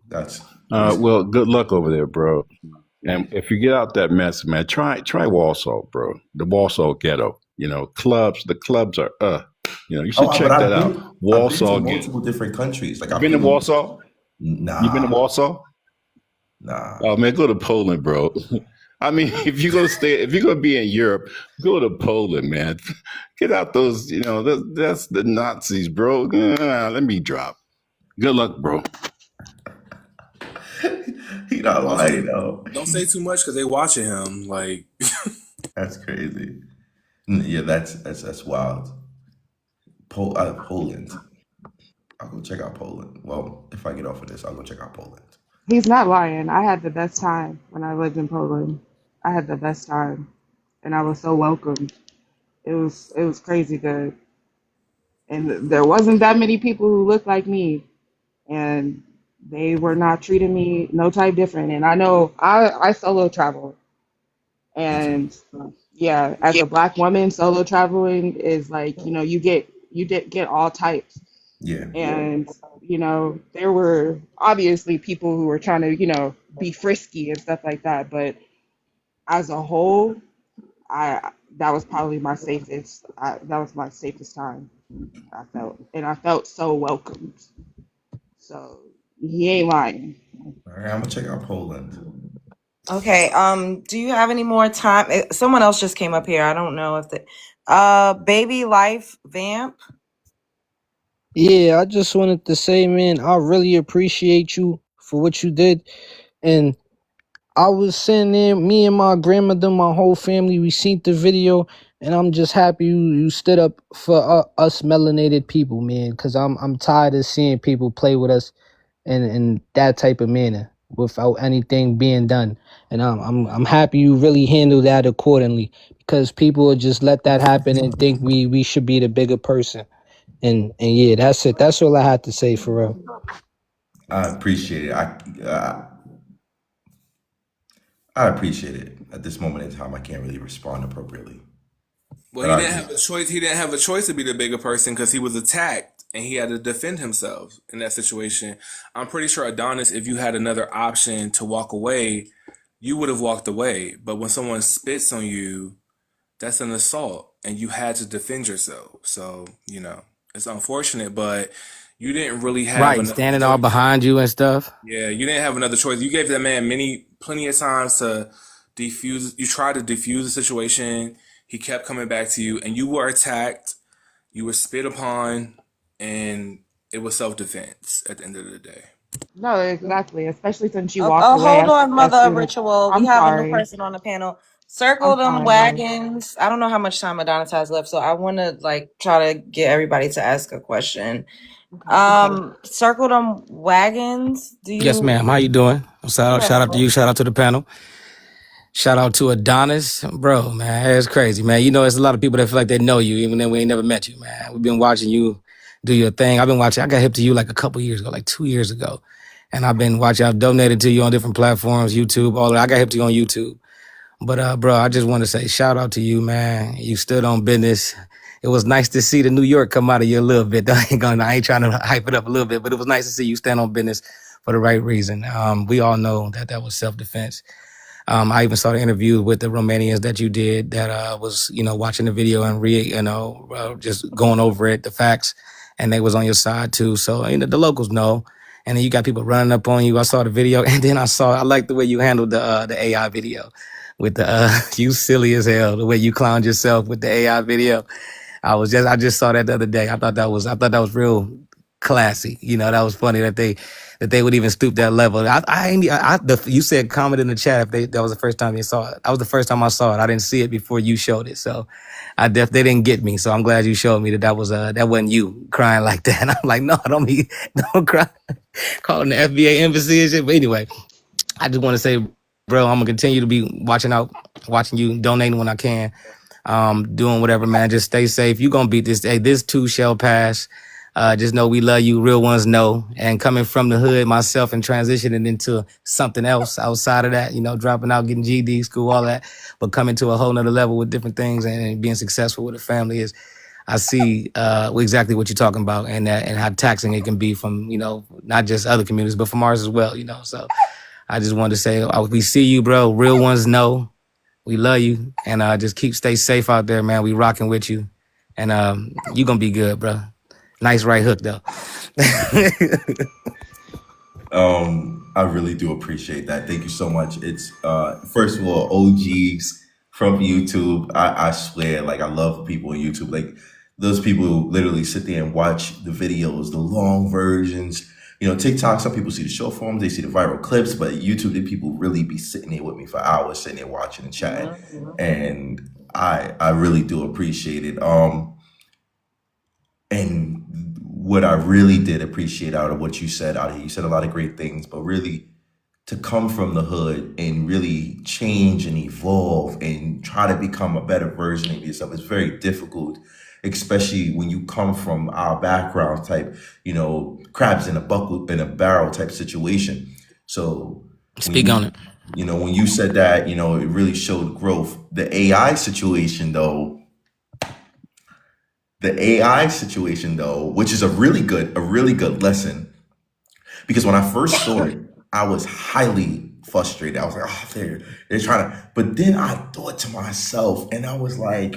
That's Well, good luck over there, bro. And if you get out that mess, man, try Warsaw, bro. The Warsaw ghetto. The clubs are you should check but that out. I've been Warsaw to ghetto. multiple different countries. Like You I've been to been to Warsaw? You been to Nah, Warsaw? nah. Oh man, go to Poland, bro. I mean, if you're gonna be in Europe, go to Poland, man. Get out those, that's the Nazis, bro. Let me drop. Good luck, bro. He not Don't say, lying though. don't say too much because they watching him. Like, That's crazy. Yeah, that's wild. Poland. I'll go check out Poland. Well, if I get off of this, I'll go check out Poland. He's not lying. I had the best time when I lived in Poland. I had the best time, and I was so welcomed. It was crazy good, and there wasn't that many people who looked like me, and they were not treating me no type different. And I know I solo travel, Me too. and yeah, as a black woman, solo traveling is like you get all types. Yeah. And there were obviously people who were trying to be frisky and stuff like that, but as a whole, I that was probably my safest. That was my safest time. I felt so welcomed. So he ain't lying. All right, I'm gonna check out Poland. Okay. Do you have any more time? Someone else just came up here. I don't know if Baby Life Vamp. Yeah, I just wanted to say, man, I really appreciate you for what you did. And I was sitting there, me and my grandmother, my whole family, we seen the video, and I'm just happy you stood up for us melanated people, man, because I'm tired of seeing people play with us in that type of manner without anything being done. And I'm happy you really handled that accordingly, because people would just let that happen and think we should be the bigger person. And yeah, that's it. That's all I had to say for real. I appreciate it. I appreciate it. At this moment in time, I can't really respond appropriately. Well, But he I didn't just, have a choice. He didn't have a choice to be the bigger person because he was attacked and he had to defend himself in that situation. I'm pretty sure, Adonis, if you had another option to walk away, you would have walked away. But when someone spits on you, that's an assault and you had to defend yourself. So, it's unfortunate, but you didn't really have Right, another standing all choice. behind you and stuff. Yeah, you didn't have another choice. You gave that man plenty of times to defuse. You tried to defuse the situation. He kept coming back to you, and you were attacked. You were spit upon, and it was self-defense at the end of the day. No, exactly. Especially since you Oh, walked oh, away hold on, as Mother of soon as. Ritual. We I'm have a new sorry. person on the panel. Circle I'm them sorry. wagons. I don't know how much time Adonis has left, so I want to try to get everybody to ask a question. Circle them wagons. Do Yes, you? ma'am. How you doing? Shout Yeah. out to you. Shout out to the panel. Shout out to Adonis. Bro, man, it's crazy, man. It's a lot of people that feel like they know you, even though we ain't never met you, man. We've been watching you do your thing. I got hip to you like a couple years ago, like 2 years ago. And I've been watching, I've donated to you on different platforms, YouTube, all that. I got hip to you on YouTube. But bro, I just want to say shout out to you, man. You stood on business. It was nice to see the New York come out of you a little bit. I ain't trying to hype it up a little bit, but it was nice to see you stand on business for the right reason. We all know that was self-defense. I even saw the interview with the Romanians that you did that was, watching the video and just going over it, the facts, and they was on your side too. So, the locals know. And then you got people running up on you. I saw the video, and then I like the way you handled the AI video with you silly as hell, the way you clowned yourself with the AI video. I just saw that the other day. I thought that was real classy. That was funny that they would even stoop that level. You said comment in the chat if that was the first time you saw it. That was the first time I saw it. I didn't see it before you showed it. So they didn't get me. So I'm glad you showed me that wasn't you crying like that. And I'm like, no, don't cry. Calling the FBA embassy and shit. But anyway, I just want to say, bro, I'm gonna continue to be watching you, donating when I can. Doing whatever, man. Just stay safe. You gonna beat this day. This too shall pass. Just know we love you. Real ones know. And coming from the hood myself and transitioning into something else outside of that, dropping out, getting GD, school, all that, but coming to a whole nother level with different things and being successful with a family I see exactly what you're talking about and how taxing it can be from, not just other communities, but from ours as well, So I just wanted to say, we see you, bro. Real ones know. We love you, and just stay safe out there, man. We rocking with you, and you gonna be good, bro. Nice right hook, though. I really do appreciate that. Thank you so much. It's first of all, OGs from YouTube. I swear, I love people on YouTube. Those people who literally sit there and watch the videos, the long versions. TikTok, some people see the short forms, they see the viral clips, but YouTube, the people really be sitting there with me for hours, sitting there watching and chatting. And I really do appreciate it. And what I really did appreciate out of what you said out here, you said a lot of great things, but really to come from the hood and really change and evolve and try to become a better version of yourself is very difficult, especially when you come from our background type, crabs in a barrel type situation. So speak on it. When you said that, it really showed growth. The AI situation though, which is a really good lesson, because when I first saw it, I was highly frustrated. I was like, oh, they're trying to, but then I thought to myself, and I was like,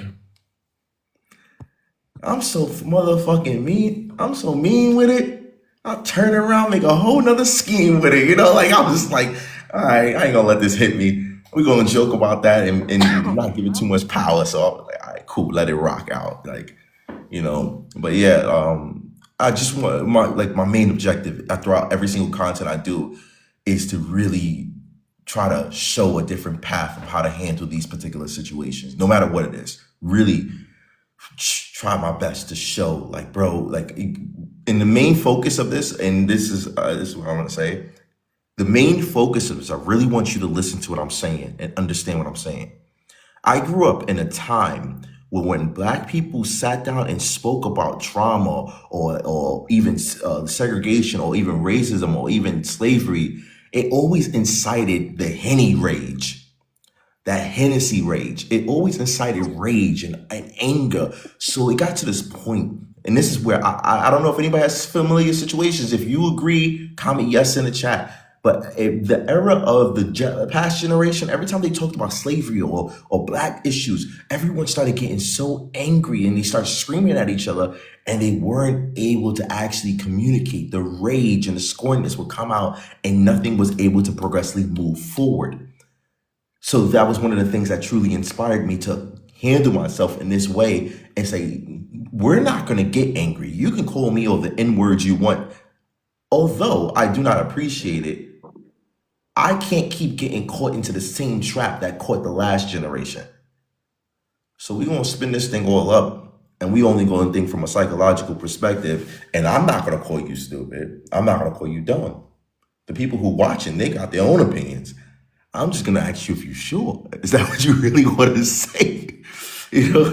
I'm so motherfucking mean. I'm so mean with it. I'll turn around, make a whole nother scheme with it. I was just like, I ain't gonna let this hit me. We're gonna joke about that and not give it too much power. So I'm like, all right, cool, let it rock out. Like, but yeah, I just want my main objective throughout every single content I do is to really try to show a different path of how to handle these particular situations, no matter what it is. Really try my best to show, like, bro, like, in the main focus of this, and this is what I'm gonna say. The main focus of this, I really want you to listen to what I'm saying and understand what I'm saying. I grew up in a time where when Black people sat down and spoke about trauma or even segregation or even racism or even slavery, it always incited the Henny rage, that Hennessy rage. It always incited rage and anger. So it got to this point, and this is where I don't know if anybody has familiar situations. If you agree, comment yes in the chat. But the era of the past generation, every time they talked about slavery or Black issues, everyone started getting so angry and they started screaming at each other, and they weren't able to actually communicate. The rage and the scornness would come out and nothing was able to progressively move forward. So that was one of the things that truly inspired me to handle myself in this way and say, we're not going to get angry. You can call me all the N words you want. Although I do not appreciate it, I can't keep getting caught into the same trap that caught the last generation. So we're going to spin this thing all up, and we only going to think from a psychological perspective. And I'm not going to call you stupid. I'm not going to call you dumb. The people who watching, they got their own opinions. I'm just going to ask you if you're sure. Is that what you really want to say?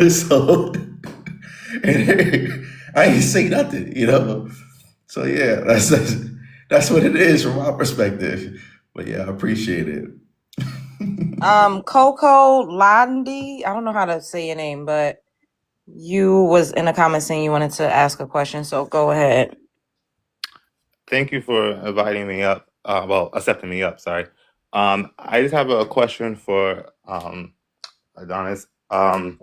So I ain't say nothing, So yeah, that's what it is from my perspective. But yeah, I appreciate it. Coco Landi, I don't know how to say your name, but you was in the comments saying you wanted to ask a question, so go ahead. Thank you for inviting me up. Accepting me up. Sorry. I just have a question for Adonis. I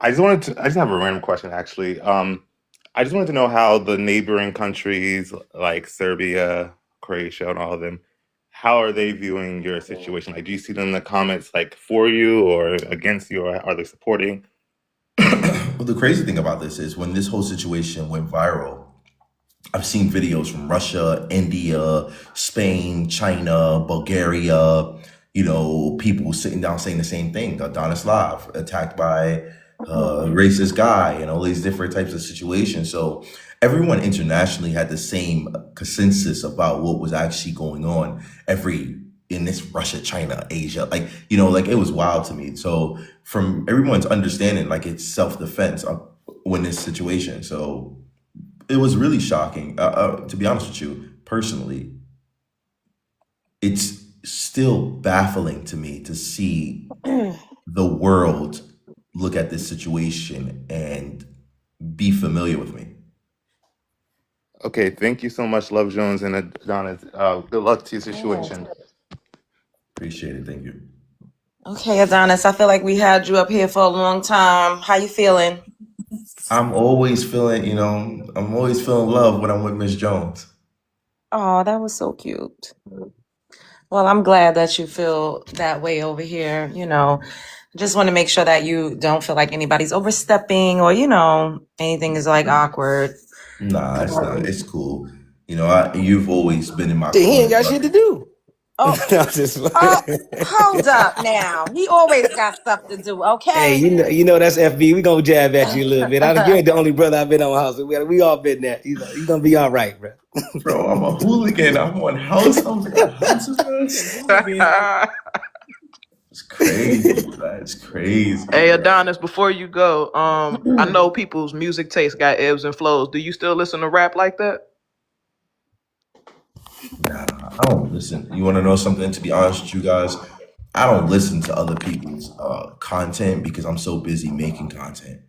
just have a random question actually. I just wanted to know how the neighboring countries like Serbia, Croatia, and all of them, how are they viewing your situation? Like, do you see them in the comments like for you or against you, or are they supporting? Well, the crazy thing about this is when this whole situation went viral, I've seen videos from Russia, India, Spain, China, Bulgaria, people sitting down saying the same thing. Adonis Live attacked by a racist guy and all these different types of situations. So everyone internationally had the same consensus about what was actually going on in this Russia, China, Asia, it was wild to me. So from everyone's understanding, it's self-defense when this situation. So it was really shocking. To be honest with you, personally, it's still baffling to me to see the world look at this situation and be familiar with me. Okay, thank you so much, Love Jones and Adonis. Good luck to your situation. Appreciate it. Thank you. Okay, Adonis, I feel like we had you up here for a long time. How you feeling? I'm always feeling love when I'm with Miss Jones. Oh, that was so cute. Well, I'm glad that you feel that way over here. Just want to make sure that you don't feel like anybody's overstepping or, anything is awkward. Nah, it's not. It's cool. You've always been in my corner. He ain't got shit to do. Oh, hold up now. He always got stuff to do, okay? Hey, you know that's FB. We gonna jab at you a little bit. You ain't the only brother I've been on house. We all been there. You gonna be all right, bro. Bro, I'm a hooligan. I'm on house. It's crazy. That's crazy. Hey Adonis, before you go, I know people's music taste got ebbs and flows. Do you still listen to rap like that? Nah, I don't listen. You want to know something? To be honest with you guys, I don't listen to other people's content because I'm so busy making content.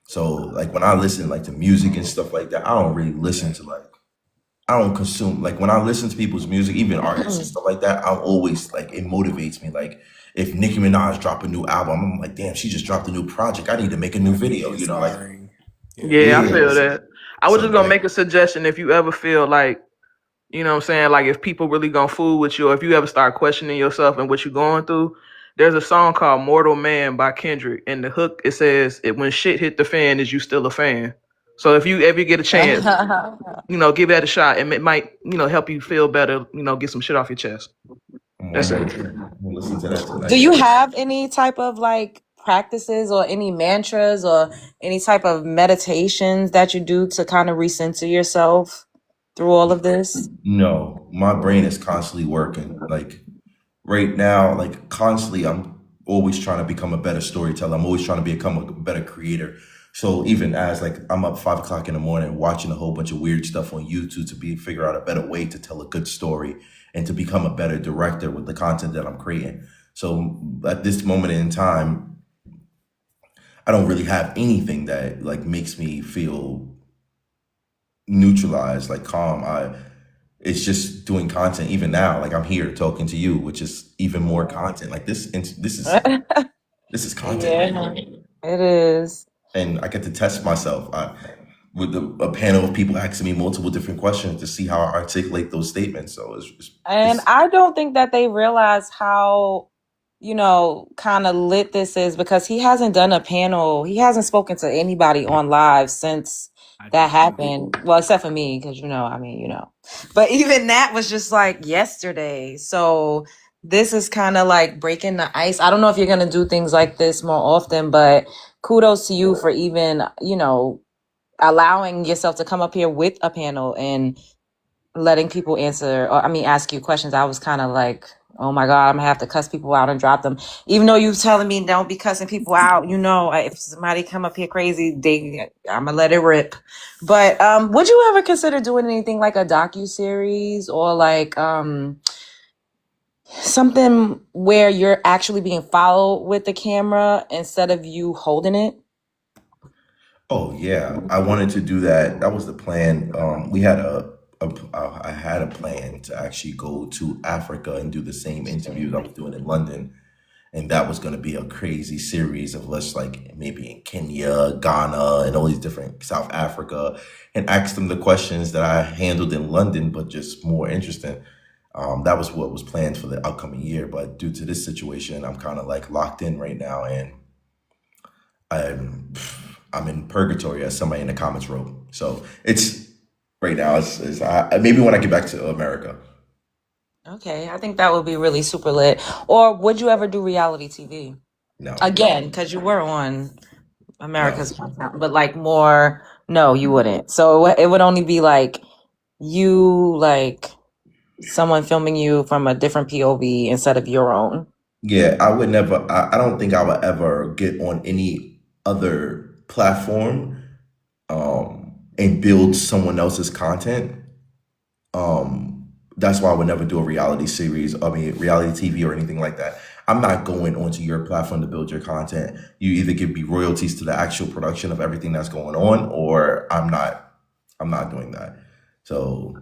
So when I listen to music and stuff like that, I don't really listen to I don't consume when I listen to people's music, even artists and stuff like that. I'm always it motivates me. If Nicki Minaj drop a new album, I'm like, damn, she just dropped a new project. I need to make a new video. Yeah, I feel that. I was just gonna make a suggestion. If you ever feel like You know what I'm saying? Like if people really gonna fool with you, or if you ever start questioning yourself and what you're going through, there's a song called Mortal Man by Kendrick. And the hook, it says, when shit hit the fan, is you still a fan? So if you ever get a chance, give that a shot, and it might, help you feel better, get some shit off your chest. That's it. We'll listen to that tonight. Do you have any type of like practices or any mantras or any type of meditations that you do to kind of recenter yourself through all of this? No, my brain is constantly working. Like right now, like constantly, I'm always trying to become a better storyteller. I'm always trying to become a better creator. So even as like I'm up 5 o'clock in the morning watching a whole bunch of weird stuff on YouTube to figure out a better way to tell a good story and to become a better director with the content that I'm creating. So at this moment in time, I don't really have anything that like makes me feel neutralized, like calm. It's just doing content. Even now, like I'm here talking to you, which is even more content. Like this is content. Yeah, it is. And I get to test myself with a panel of people asking me multiple different questions to see how I articulate those statements. So And I don't think that they realize how, kind of lit this is, because he hasn't done a panel. He hasn't spoken to anybody on live since that happened. Well, except for me, because, But even that was just like yesterday. So this is kind of like breaking the ice. I don't know if you're going to do things like this more often, but kudos to you for even, allowing yourself to come up here with a panel and letting people ask you questions. I was kind of like, oh my God, I'm gonna have to cuss people out and drop them. Even though you telling me don't be cussing people out, if somebody come up here crazy, I'm gonna let it rip. But would you ever consider doing anything like a docu-series or like something where you're actually being followed with the camera instead of you holding it? Oh yeah, I wanted to do that. That was the plan. I had a plan to actually go to Africa and do the same interviews I was doing in London, and that was going to be a crazy series of us, like maybe in Kenya, Ghana, and all these different South Africa, and ask them the questions that I handled in London, but just more interesting. That was what was planned for the upcoming year, but due to this situation, I'm kind of like locked in right now, and I'm in purgatory, as somebody in the comments wrote. So it's right now. Maybe when I get back to America. Okay, I think that would be really super lit. Or would you ever do reality TV? No. Again, because you were on America's Got Talent, but like more. No, you wouldn't. So it would only be like you, like someone filming you from a different POV instead of your own. Yeah, I would never. I don't think I would ever get on any other platform and build someone else's content. That's why I would never do a reality series, reality TV or anything like that. I'm not going onto your platform to build your content. You either give me royalties to the actual production of everything that's going on, or I'm not doing that. So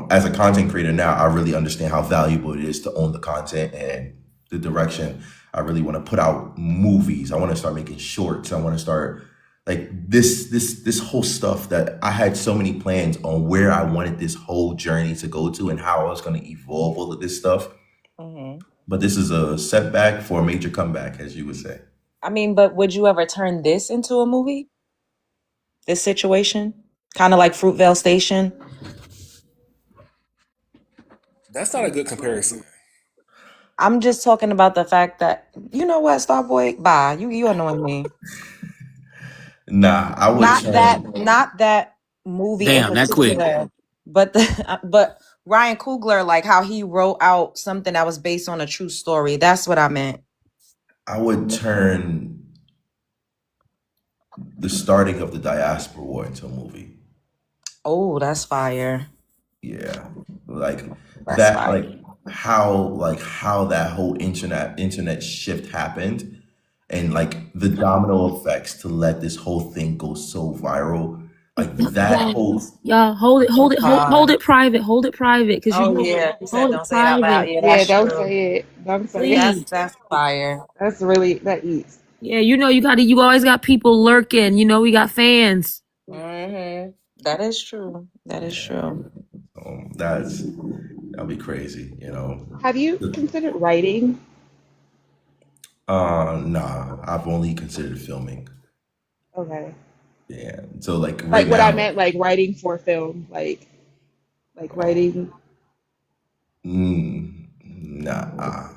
as a content creator now, I really understand how valuable it is to own the content and the direction. I really want to put out movies. I want to start making shorts. I want to start like this whole stuff that I had so many plans on where I wanted this whole journey to go to and how I was going to evolve all of this stuff. Mm-hmm. But this is a setback for a major comeback, as you would say. But would you ever turn this into a movie? This situation? Kind of like Fruitvale Station? That's not a good comparison. I'm just talking about the fact that, you know what, Starboy? Bye. You annoying me. Nah, I would not that movie. Damn, that quick. But Ryan Coogler, like how he wrote out something that was based on a true story. That's what I meant. I would turn the starting of the diaspora war into a movie. Oh, that's fire. Yeah, like that's that, fire. how that whole internet shift happened. And like the domino effects to let this whole thing go so viral, like that whole. Y'all hold it private, because you said don't say it out loud. Yeah, don't say it. Don't say it. That's fire. That's really that eats. Yeah, you always got people lurking. We got fans. Mm-hmm. That is true. That is true. That'll be crazy, you know. Have you considered writing? Nah, I've only considered filming. Okay. Yeah. So like right Like what I now, meant, like writing for film, like writing. nah.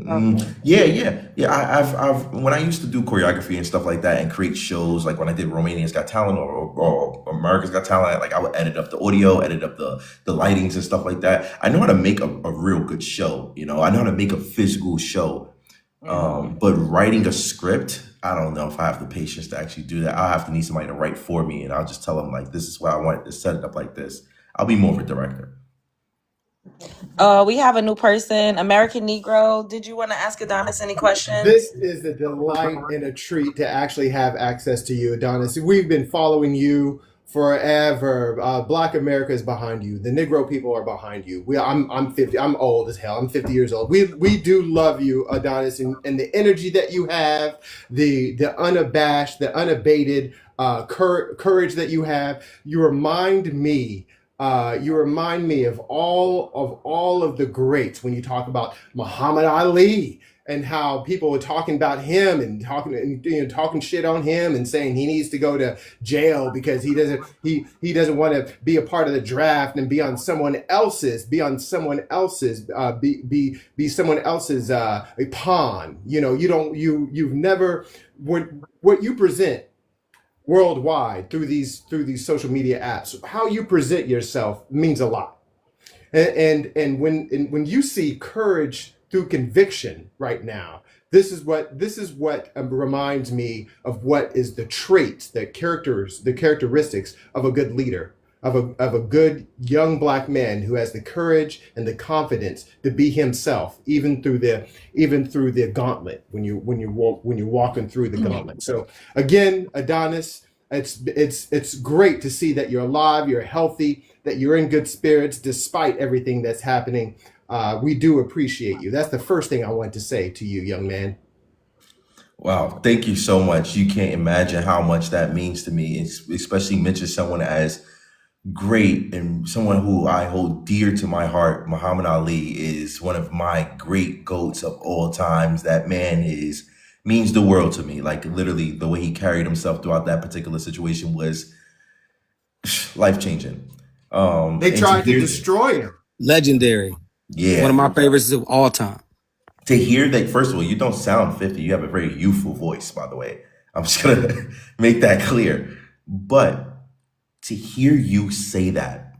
Okay. Yeah. I've when I used to do choreography and stuff like that and create shows, like when I did Romania's Got Talent or America's Got Talent, like I would edit up the audio, edit up the lightings and stuff like that. I know how to make a real good show, you know. I know how to make a physical show. But writing a script, I don't know if I have the patience to actually do that. I'll have to need somebody to write for me, and I'll just tell them like, this is what I want to set it up like this. I'll be more of a director. We have a new person, American Negro. Did you want to ask Adonis any questions? This is a delight and a treat to actually have access to you, Adonis. We've been following you forever. Black America is behind you. The Negro people are behind you. I'm 50. I'm old as hell. I'm 50 years old. We do love you, Adonis, and the energy that you have, the unabashed, the unabated courage that you have. You remind me of all of the greats when you talk about Muhammad Ali and how people were talking about him and talking shit on him and saying he needs to go to jail because he doesn't want to be a part of the draft and be someone else's a pawn. You know, you've never what you present worldwide through these social media apps. How you present yourself means a lot. And when you see courage through conviction right now, this is what reminds me of what is the traits, the characteristics of a good leader, of a good young Black man who has the courage and the confidence to be himself, even through the gauntlet when you're walking through the gauntlet. So again, Adonis, it's great to see that you're alive, you're healthy, that you're in good spirits despite everything that's happening. We do appreciate you. That's the first thing I want to say to you, young man. Wow, thank you so much. You can't imagine how much that means to me, especially mention someone as great and someone who I hold dear to my heart. Muhammad Ali is one of my great goats of all times. That man means the world to me. Like literally the way he carried himself throughout that particular situation was life-changing. They tried to destroy him. Legendary. Yeah. One of my favorites of all time. To hear that, first of all, you don't sound 50. You have a very youthful voice, by the way. I'm just going to make that clear. But to hear you say that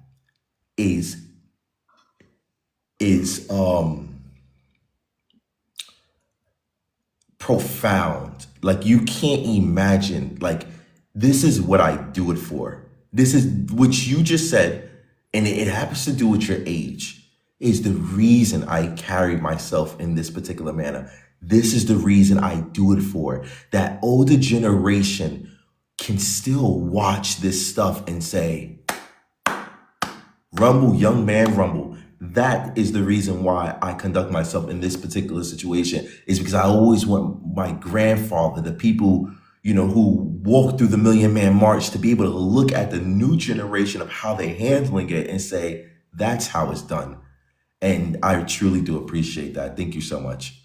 is profound. Like you can't imagine, like, this is what I do it for. This is what you just said, and it happens to do with your age, is the reason I carry myself in this particular manner. This is the reason I do it for. That older generation can still watch this stuff and say, rumble, young man, rumble. That is the reason why I conduct myself in this particular situation, is because I always want my grandfather, the people, you know, who walked through the Million Man March, to be able to look at the new generation of how they're handling it and say, that's how it's done. And I truly do appreciate that. Thank you so much.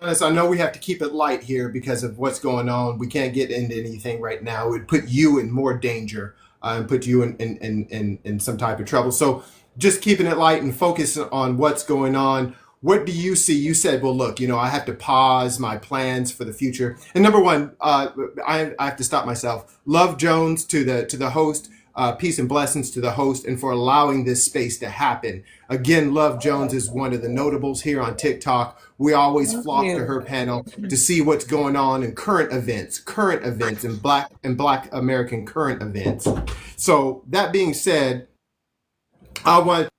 I know we have to keep it light here because of what's going on. We can't get into anything right now. It would put you in more danger and put you in some type of trouble. So just keeping it light and focus on what's going on. What do you see? You said, well, look, you know, I have to pause my plans for the future. And number one, I have to stop myself. Love Jones to the host. Peace and blessings to the host and for allowing this space to happen. Again, Love Jones is one of the notables here on TikTok. We always flock to her panel to see what's going on in current events and Black American current events. So that being said, I wanted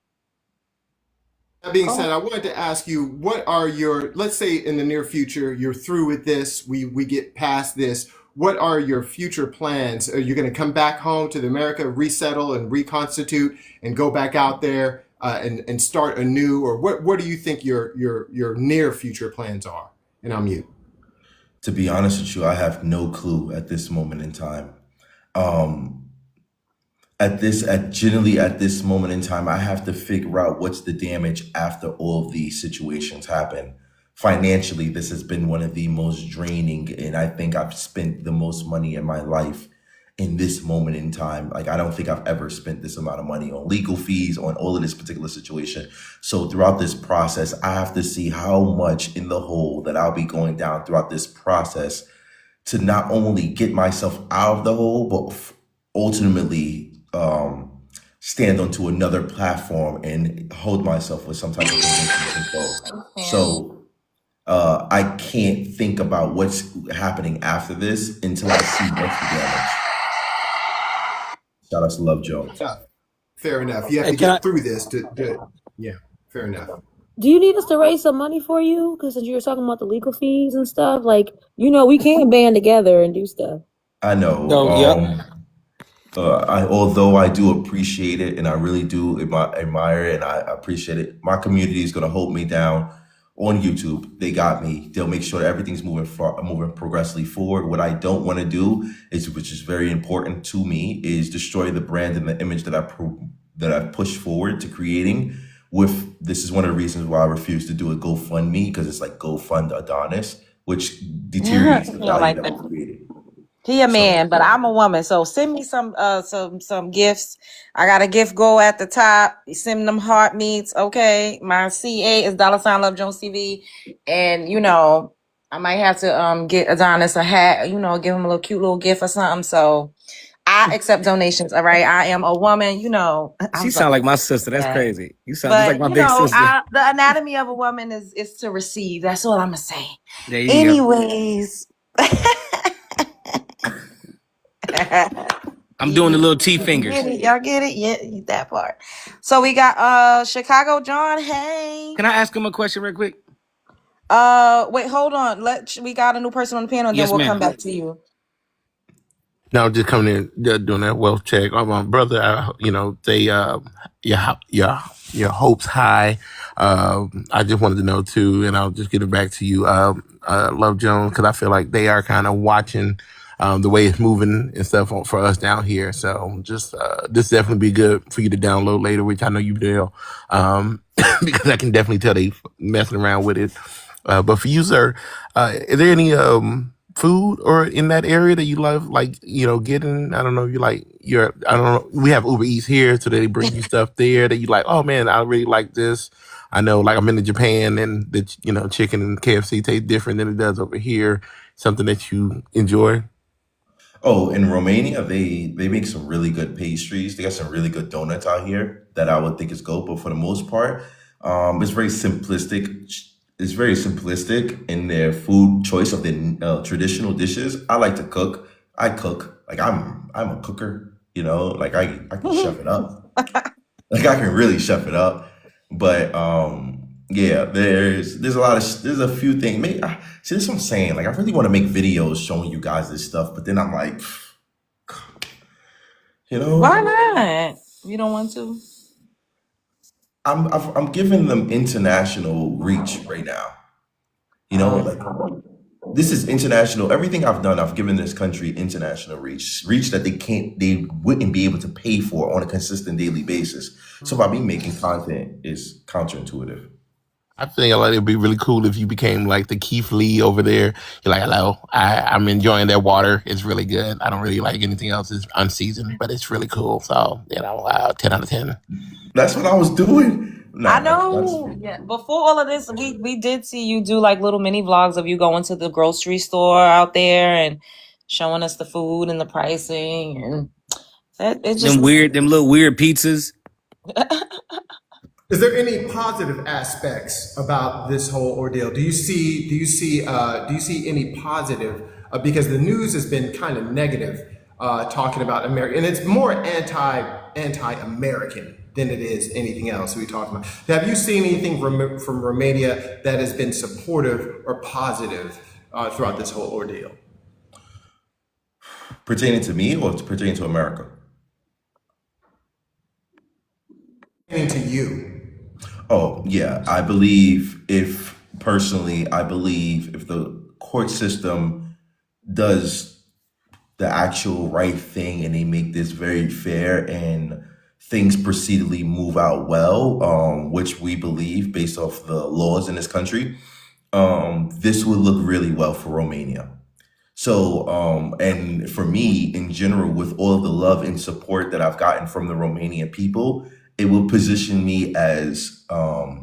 to ask you, what are your, let's say in the near future, you're through with this, we get past this. What are your future plans? Are you going to come back home to America, resettle and reconstitute and go back out there and start anew? Or what do you think your near future plans are? And I'm mute. To be honest with you, I have no clue at this moment in time. generally at this moment in time, I have to figure out what's the damage after all of these situations happen. Financially, this has been one of the most draining, and I think I've spent the most money in my life in this moment in time. Like, I don't think I've ever spent this amount of money on legal fees, on all of this particular situation. So throughout this process, I have to see how much in the hole that I'll be going down throughout this process to not only get myself out of the hole, but ultimately stand onto another platform and hold myself with some type of conviction control. So I can't think about what's happening after this until I see what's the damage. Shout out to Love Jones. Fair enough. You have to get through this to yeah, fair enough. Do you need us to raise some money for you? Because you were talking about the legal fees and stuff. Like, we can band together and do stuff. I know. Although I do appreciate it, and I really do admire it, and I appreciate it, my community is going to hold me down on YouTube. They got me. They'll make sure that everything's moving progressively forward. What I don't want to do is, which is very important to me, is destroy the brand and the image that I've pushed forward to creating. This is one of the reasons why I refuse to do a GoFundMe, because it's like GoFund Adonis, which deteriorates the value that we created. He a man, but I'm a woman. So send me some gifts. I got a gift goal at the top. Send them heart meats. Okay. My CA is $Love Jones TV. And I might have to get Adonis a hat, give him a little cute little gift or something. So I accept donations. All right. I am a woman, She sound like my sister. That's crazy. You sound just like my big sister. The anatomy of a woman is to receive. That's all I'm gonna say. There you Anyways. I'm doing the little T fingers. Y'all get it? Yeah, that part. So we got Chicago John. Hey. Can I ask him a question real quick? Wait, hold on. We got a new person on the panel, and then we'll come back to you. No, just coming in, doing that wealth check. My brother, they your hopes high. I just wanted to know too, and I'll just get it back to you, Love Jones, because I feel like they are kind of watching the way it's moving and stuff for us down here. So just this definitely be good for you to download later, which I know you will, because I can definitely tell they messing around with it. But for you, sir, is there any food or in that area that you love, like, getting? I don't know, I don't know. We have Uber Eats here, so they bring you stuff there that you like. Oh man, I really like this. I know, like, I'm in Japan, and the chicken and KFC taste different than it does over here. Something that you enjoy? Oh, in Romania, they make some really good pastries. They got some really good donuts out here that I would think is good. But for the most part, it's very simplistic. It's very simplistic in their food choice of the traditional dishes. I like to cook. I cook. Like, I'm a cooker. Like, I can chef it up. Like, I can really chef it up. But yeah, there's a few things. See, this is what I'm saying. Like, I really want to make videos showing you guys this stuff, but then I'm like, why not? You don't want to? I'm giving them international reach right now. Like, this is international. Everything I've done, I've given this country international reach that they wouldn't be able to pay for on a consistent daily basis. So by me making content is counterintuitive. I think it'd be really cool if you became like the Keith Lee over there. You're like, hello, I'm enjoying their water. It's really good. I don't really like anything else. It's unseasoned, but it's really cool. So, 10 out of 10. That's what I was doing. No, I know. Yeah. Before all of this, we did see you do like little mini vlogs of you going to the grocery store out there and showing us the food and the pricing, and it's just them little weird pizzas. Is there any positive aspects about this whole ordeal? Do you see any positive? Because the news has been kind of negative, talking about America, and it's more anti-American than it is anything else we talk about. Have you seen anything from Romania that has been supportive or positive throughout this whole ordeal? Pertaining to me or pertaining to America? Pertaining to you. Oh, yeah. I believe if the court system does the actual right thing, and they make this very fair, and things proceedingly move out well, which we believe based off the laws in this country, this would look really well for Romania. So, and for me in general, with all of the love and support that I've gotten from the Romanian people, it will position me as a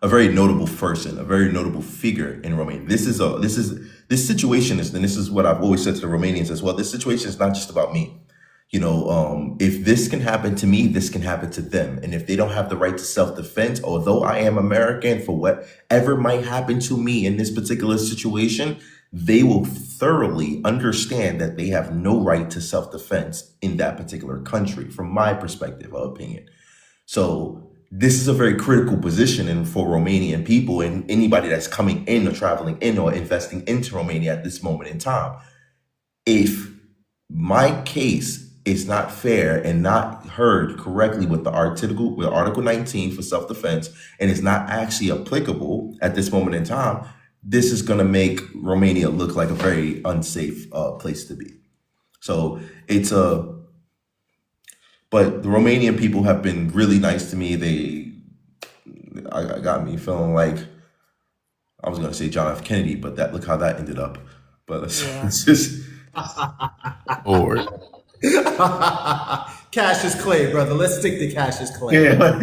very notable person, a very notable figure in Romania. This situation is, and this is what I've always said to the Romanians as well. This situation is not just about me. You know, if this can happen to me, this can happen to them. And if they don't have the right to self-defense, although I am American, for whatever might happen to me in this particular situation, they will thoroughly understand that they have no right to self-defense in that particular country, from my perspective or opinion. So this is a very critical position and for Romanian people and anybody that's coming in or traveling in or investing into Romania at this moment in time. If my case is not fair and not heard correctly with the Article 19 for self-defense, and is not actually applicable at this moment in time, this is going to make Romania look like a very unsafe place to be. So but the Romanian people have been really nice to me. I got me feeling like, I was going to say John F. Kennedy, but look how that ended up. But it's just... Or Cassius Clay, brother. Let's stick to Cassius Clay. Yeah.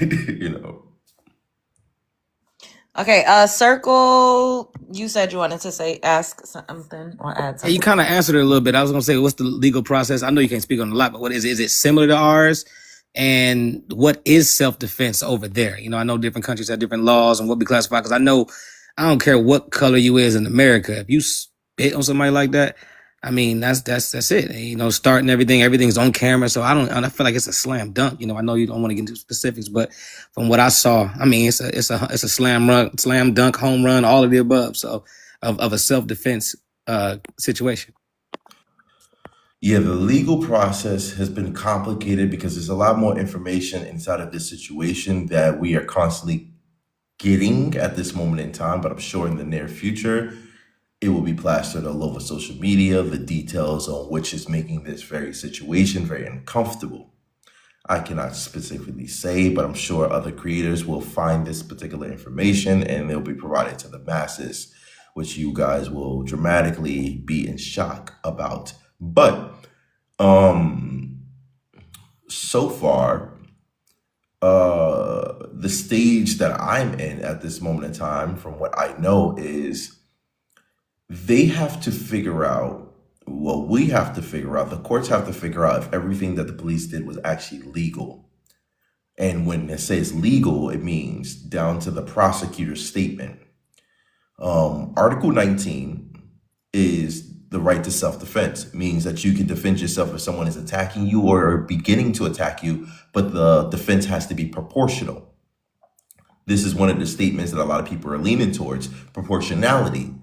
You know. Okay, Circle, you said you wanted to ask something or add Hey, you something. kind of answered it a little bit. I was gonna say, what's the legal process? I know you can't speak on a lot, but what is it? Is it similar to ours? And what is self-defense over there? You know, I know different countries have different laws and what we classify. Because I know, I don't care what color you is in America. If you spit on somebody like that, I mean, that's it. You know, starting everything's on camera. So I feel like it's a slam dunk. You know, I know you don't want to get into specifics, but from what I saw, I mean, it's a slam dunk, home run, all of the above. So of a self-defense situation. Yeah, the legal process has been complicated because there's a lot more information inside of this situation that we are constantly getting at this moment in time, but I'm sure in the near future, it will be plastered all over social media, the details on which is making this very situation very uncomfortable. I cannot specifically say, but I'm sure other creators will find this particular information and they'll be provided to the masses, which you guys will dramatically be in shock about. But so far, the stage that I'm in at this moment in time, from what I know, is they have to figure out, well, we have to figure out, the courts have to figure out if everything that the police did was actually legal. And when it says legal, it means down to the prosecutor's statement. Article 19 is the right to self-defense. It means that you can defend yourself if someone is attacking you or beginning to attack you, but the defense has to be proportional. This is one of the statements that a lot of people are leaning towards, proportionality.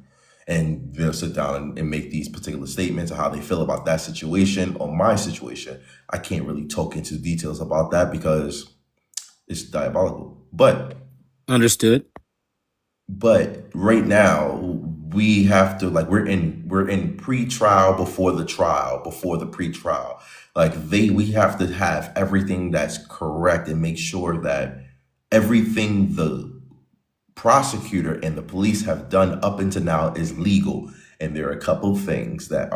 And they'll sit down and make these particular statements of how they feel about that situation or my situation. I can't really talk into details about that because it's diabolical. But understood. But right now we have to, like, we're in pre-trial before the trial, before the pre-trial. Like we have to have everything that's correct and make sure that everything the prosecutor and the police have done up until now is legal. And there are a couple of things that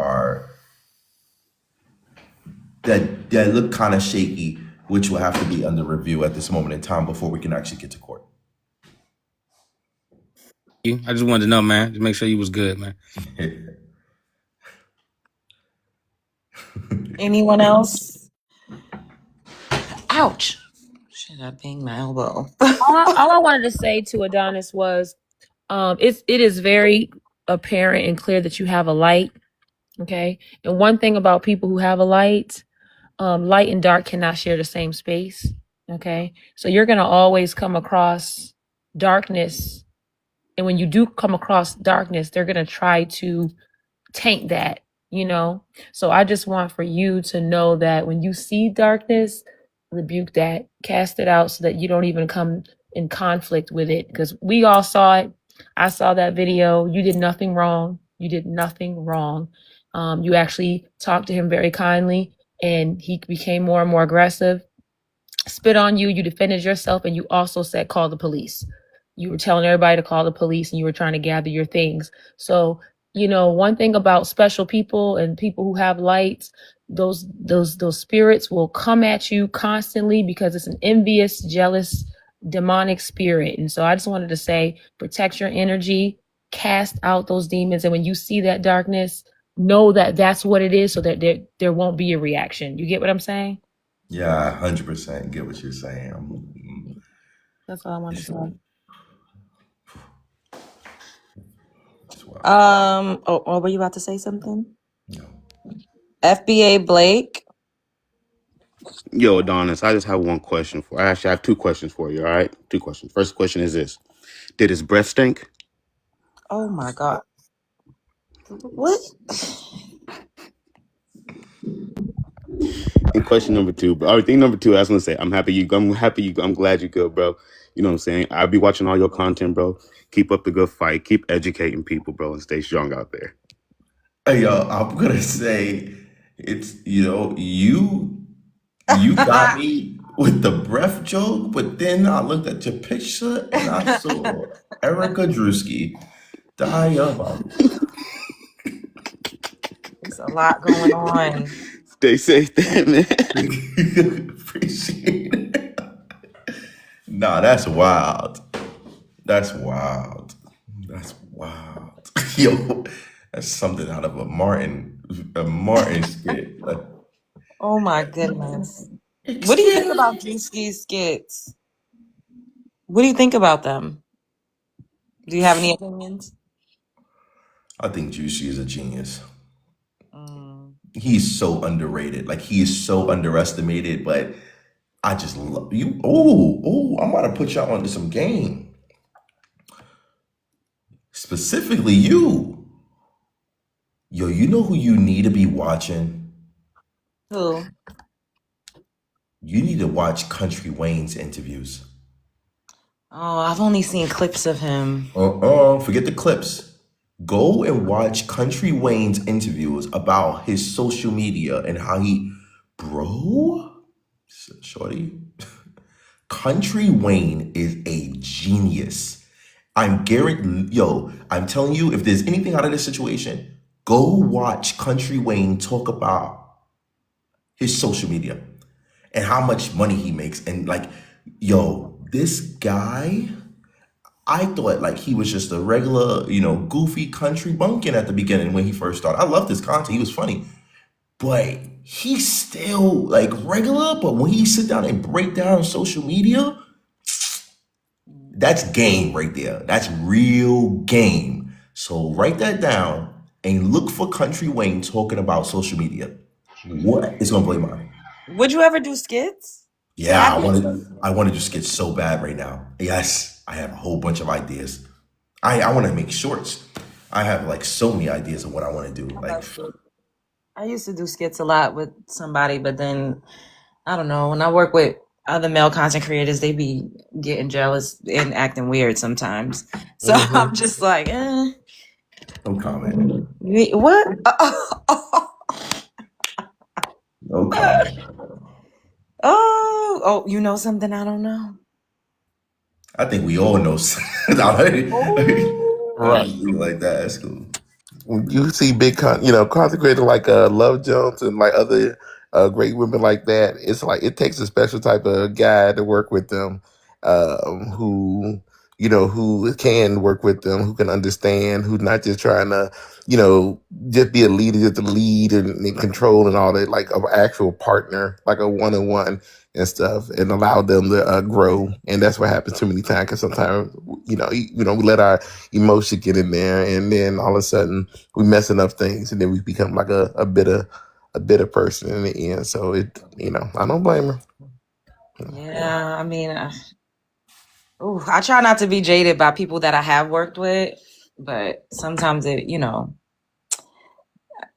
look kind of shaky, which will have to be under review at this moment in time before we can actually get to court. I just wanted to know, man, to make sure you was good, man. Anyone else? Ouch. Shit, I banged my elbow. all I wanted to say to Adonis was, it is very apparent and clear that you have a light. Okay. And one thing about people who have a light, light and dark cannot share the same space. Okay. So you're going to always come across darkness. And when you do come across darkness, they're going to try to taint that, you know? So I just want for you to know that when you see darkness, rebuke that, cast it out so that you don't even come in conflict with it. Because we all saw it. I saw that video. You did nothing wrong. You did nothing wrong. You actually talked to him very kindly, and he became more and more aggressive, spit on you. You defended yourself, and you also said, call the police. You were telling everybody to call the police, and you were trying to gather your things. So, one thing about special people and people who have lights, those spirits will come at you constantly because it's an envious, jealous, demonic spirit. And so I just wanted to say, protect your energy, cast out those demons. And when you see that darkness, know that that's what it is, so that there won't be a reaction. You get what I'm saying? Yeah, 100% get what you're saying. That's all I want to say. Were you about to say something? No. FBA Blake. Yo, Adonis, I just have one question for. I actually have two questions for you. All right, two questions. First question is this: did his breath stink? Oh my God. What? And question number two, bro. Or thing number two, I was gonna say, I'm glad you good, bro. You know what I'm saying? I'll be watching all your content, bro. Keep up the good fight. Keep educating people, bro, and stay strong out there. Hey, yo, I'm gonna say it's you got me with the breath joke, but then I looked at your picture and I saw Erica Drewski. Diabolical. There's a lot going on. Stay safe there, man. Appreciate it. Nah, that's wild. That's wild. That's wild. Yo, that's something out of a Martin skit. Like, oh my goodness. What do you think about Drewski's skits? What do you think about them? Do you have any opinions? I think Juicy is a genius. He's so underrated. Like, he is so underestimated, but I just love you. Oh, I'm about to put y'all onto some game. Specifically you. Yo, you know who you need to be watching? Who? You need to watch Country Wayne's interviews. Oh, I've only seen clips of him. Forget the clips. Go and watch Country Wayne's interviews about his social media and how shorty. Country Wayne is a genius. I'm telling you, if there's anything out of this situation, go watch Country Wayne talk about his social media and how much money he makes. And this guy, I thought he was just a regular, goofy country bumpkin at the beginning when he first started. I loved his content. He was funny. But he's still regular. But when he sit down and break down social media, that's game right there. That's real game. So write that down and look for Country Wayne talking about social media. What is going to blow your mind? Would you ever do skits? Yeah, I want to do skits so bad right now. Yes, I have a whole bunch of ideas. I want to make shorts. I have so many ideas of what I want to do. I used to do skits a lot with somebody, but then I don't know. When I work with other male content creators, they be getting jealous and acting weird sometimes. So I'm just like, eh. No comment. What? No comment. Oh, you know something I don't know? I think we all know something. Right. Like that. That's cool. When you see big content creators like Love Jones and other great women like that, it's it takes a special type of guy to work with them, who can work with them, who can understand, who's not just trying to just be a leader, just to lead and control and all that, like an actual partner, like a one-on-one and stuff, and allow them to grow. And that's what happens too many times, because sometimes we let our emotion get in there, and then all of a sudden we messing up things, and then we become like a bitter person in the end. So I don't blame her. Yeah, I mean, I try not to be jaded by people that I have worked with, but sometimes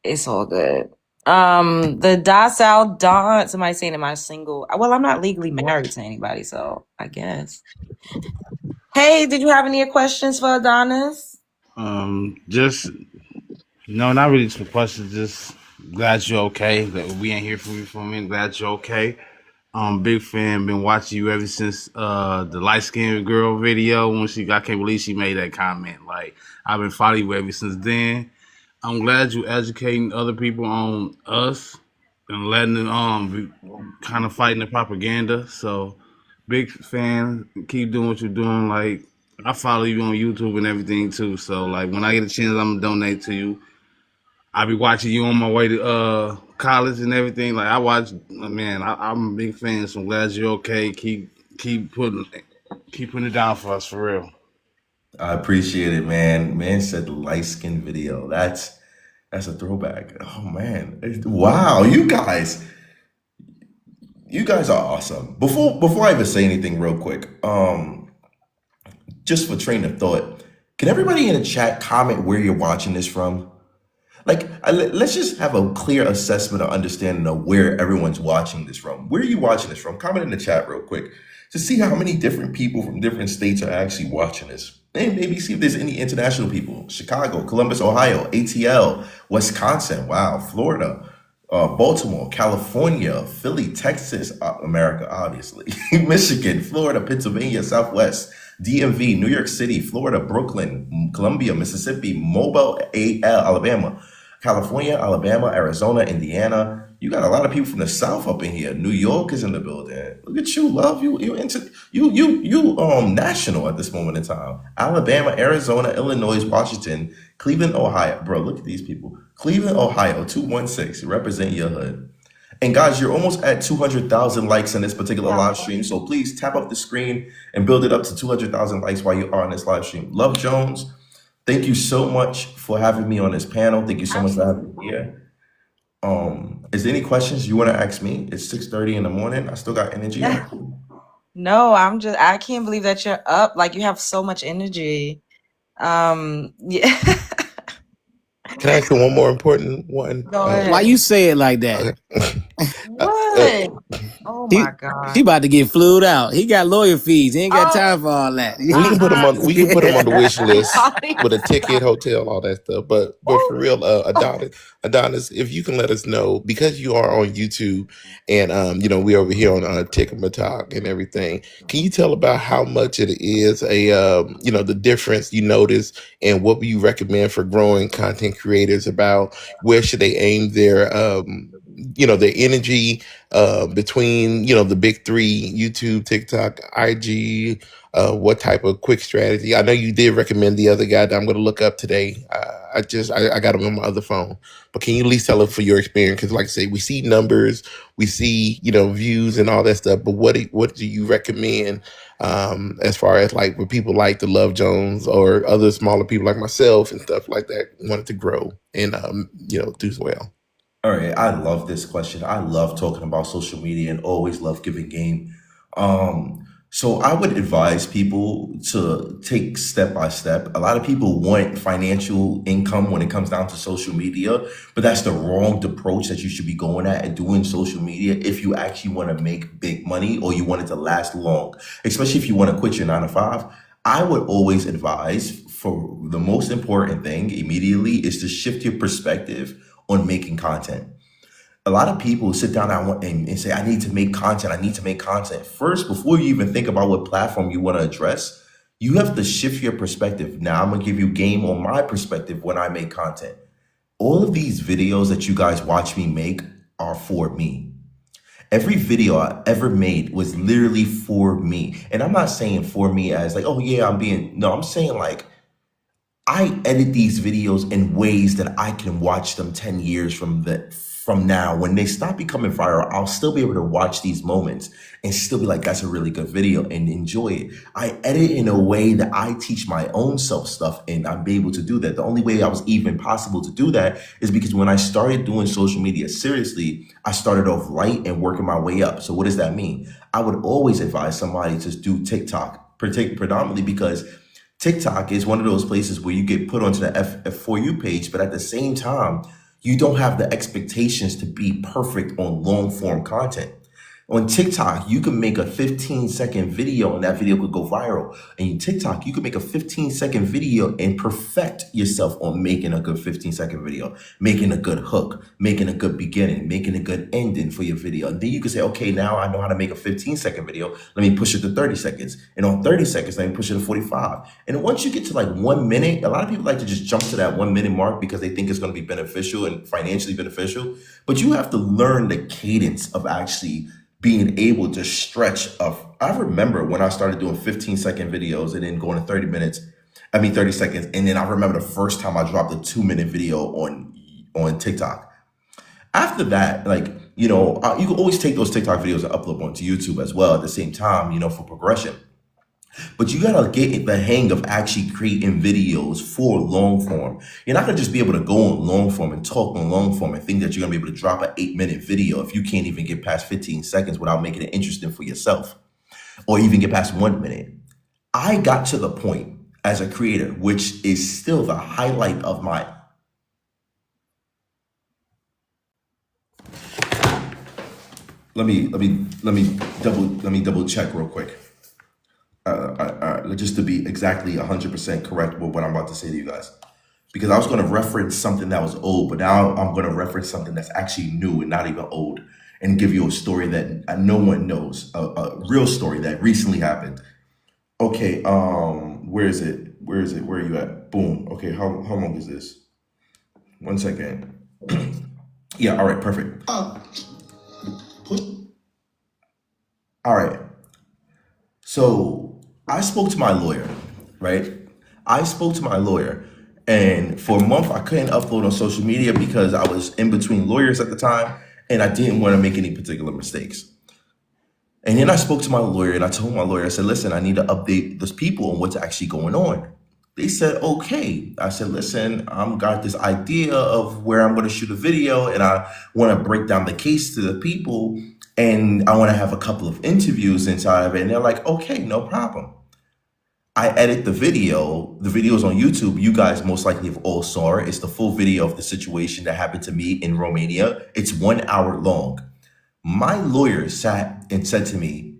it's all good. The docile Dawn, somebody saying, am I single? Well, I'm not legally married to anybody, so I guess. Hey, did you have any questions for Adonis? Just No, not really some questions. Just glad you're okay. That we ain't hear from you for a minute. Glad you're okay. Big fan. Been watching you ever since the light skinned girl video when I can't believe she made that comment. Like I've been following you ever since then. I'm glad you educating other people on us and letting them be kind of fighting the propaganda. So big fan. Keep doing what you're doing. Like I follow you on YouTube and everything too. So like when I get a chance, I'm gonna donate to you. I be watching you on my way to college and everything. Like I watch, man. I'm a big fan. So I'm glad you're okay. Keep putting it down for us for real. I appreciate it, man. Man said light skin video. That's a throwback. Oh man. Wow, you guys are awesome. Before I even say anything real quick, just for train of thought, can everybody in the chat comment where you're watching this from? Like, let's just have a clear assessment or understanding of where everyone's watching this from. Where are you watching this from? Comment in the chat real quick to see how many different people from different states are actually watching this. And maybe see if there's any international people. Chicago, Columbus, Ohio, ATL, Wisconsin, wow, Florida, Baltimore, California, Philly, Texas, America, obviously, Michigan, Florida, Pennsylvania, Southwest, DMV, New York City, Florida, Brooklyn, Columbia, Mississippi, Mobile, Alabama, California, Alabama, Arizona, Indiana. You got a lot of people from the South up in here. New York is in the building. Look at you, love. You national at this moment in time. Alabama, Arizona, Illinois, Washington, Cleveland, Ohio. Bro, look at these people. Cleveland, Ohio, 216. Represent your hood. And guys, you're almost at 200,000 likes in this particular live stream. So please tap up the screen and build it up to 200,000 likes while you are on this live stream. Love Jones, thank you so much for having me on this panel. Thank you so much for having me here. Is there any questions you want to ask me? It's 6:30 in the morning. I still got energy. No, I can't believe that you're up. Like you have so much energy. Yeah. Can I ask you one more important one? Go ahead. Why you say it like that? What? Oh my God. He about to get flued out. He got lawyer fees. He ain't got time for all that. We can put him on. We can put him on the wish list with a ticket, hotel, all that stuff. But for real, Adonis, if you can let us know, because you are on YouTube and we over here on TikTok and everything. Can you tell about how much it is the difference you notice and what would you recommend for growing content creators about where should they aim their their energy between the big three, YouTube, TikTok, IG, what type of quick strategy? I know you did recommend the other guy that I'm going to look up today. I got him on my other phone, but can you at least tell us for your experience? Because like I say, we see numbers, we see views and all that stuff, but what do you recommend as far as like with people like the Love Jones or other smaller people like myself and stuff like that wanted to grow and do well? All right, I love this question. I love talking about social media and always love giving game. So I would advise people to take step by step. A lot of people want financial income when it comes down to social media, but that's the wrong approach that you should be going at and doing social media if you actually want to make big money or you want it to last long, especially if you want to quit your 9 to 5. I would always advise for the most important thing immediately is to shift your perspective on making content. A lot of people sit down and say, I need to make content. I need to make content. First, before you even think about what platform you want to address, you have to shift your perspective. Now, I'm going to give you game on my perspective when I make content. All of these videos that you guys watch me make are for me. Every video I ever made was literally for me. And I'm not saying for me as like, oh yeah, I'm saying like, I edit these videos in ways that I can watch them 10 years from now. When they stop becoming viral, I'll still be able to watch these moments and still be like, that's a really good video and enjoy it. I edit in a way that I teach my own self stuff and I'm able to do that. The only way I was even possible to do that is because when I started doing social media seriously, I started off light and working my way up. So what does that mean? I would always advise somebody to do TikTok, predominantly because TikTok is one of those places where you get put onto the For You page, but at the same time, you don't have the expectations to be perfect on long form content. On TikTok, you can make a 15-second video and that video could go viral. And in TikTok, you can make a 15-second video and perfect yourself on making a good 15-second video, making a good hook, making a good beginning, making a good ending for your video. And then you can say, okay, now I know how to make a 15-second video. Let me push it to 30 seconds. And on 30 seconds, let me push it to 45. And once you get to like 1 minute, a lot of people like to just jump to that 1 minute mark because they think it's going to be beneficial and financially beneficial. But you have to learn the cadence of actually being able to stretch I remember when I started doing 15-second videos and then going to 30 seconds. And then I remember the first time I dropped a 2-minute video on TikTok. After that, like, you can always take those TikTok videos and upload them onto YouTube as well at the same time, for progression. But you gotta get the hang of actually creating videos for long form. You're not gonna just be able to go on long form and talk on long form and think that you're gonna be able to drop an 8-minute video if you can't even get past 15 seconds without making it interesting for yourself, or even get past 1 minute. I got to the point as a creator, which is still the highlight of my let me double check real quick. Just to be exactly 100% correct with what I'm about to say to you guys, because I was going to reference something that was old, but now I'm going to reference something that's actually new and not even old, and give you a story that no one knows, a real story that recently happened. Okay, where is it? Where are you at? Boom. Okay, how long is this? 1 second. Yeah, all right, perfect. All right. So I spoke to my lawyer, right? And for a month I couldn't upload on social media because I was in between lawyers at the time and I didn't want to make any particular mistakes. And then I spoke to my lawyer and I told my lawyer, I said, listen, I need to update those people on what's actually going on. They said, okay. I said, listen, I've got this idea of where I'm going to shoot a video and I want to break down the case to the people. And I want to have a couple of interviews inside of it. And they're like, okay, no problem. I edit the video. The video is on YouTube. You guys most likely have all saw it. It's the full video of the situation that happened to me in Romania. It's 1 hour long. My lawyer sat and said to me,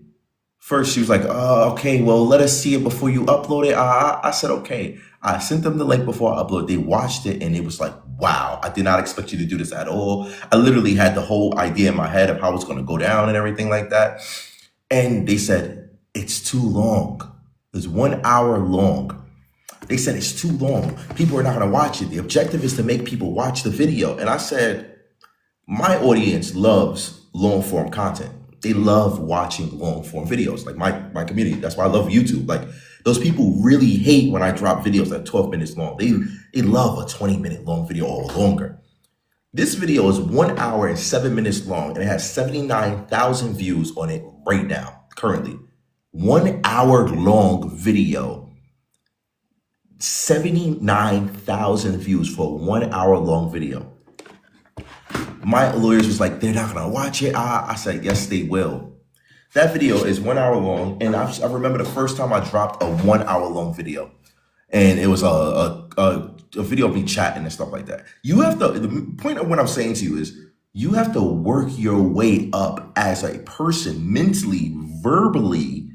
first, she was like, okay, well, let us see it before you upload it. I said, okay. I sent them the link before I uploaded. They watched it and it was like, wow, I did not expect you to do this at all. I literally had the whole idea in my head of how it's going to go down and everything like that. And they said, it's too long. It's 1 hour long. They said, it's too long. People are not going to watch it. The objective is to make people watch the video. And I said, my audience loves long form content. They love watching long form videos, like my community. That's why I love YouTube. Like, those people really hate when I drop videos that are 12 minutes long. They love a 20-minute long video or longer. This video is 1 hour and 7 minutes long, and it has 79,000 views on it right now, currently. 1 hour long video, 79,000 views for a 1 hour long video. My lawyers was like, they're not gonna watch it. I said, yes, they will. That video is 1 hour long, and I remember the first time I dropped a 1 hour long video, and it was a video of me chatting and stuff like that. You have to, the point of what I'm saying to you is, you have to work your way up as a person, mentally, verbally,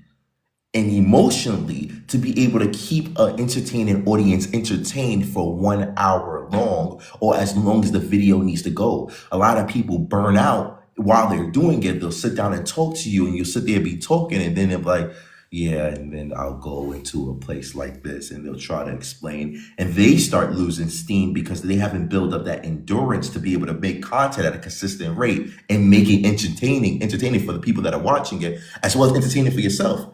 and emotionally, to be able to keep an entertaining audience entertained for 1 hour long, or as long as the video needs to go. A lot of people burn out while they're doing it. They'll sit down and talk to you, and you'll sit there and be talking, and then they're like, yeah, and then I'll go into a place like this, and they'll try to explain, and they start losing steam because they haven't built up that endurance to be able to make content at a consistent rate and make it entertaining for the people that are watching it, as well as entertaining for yourself.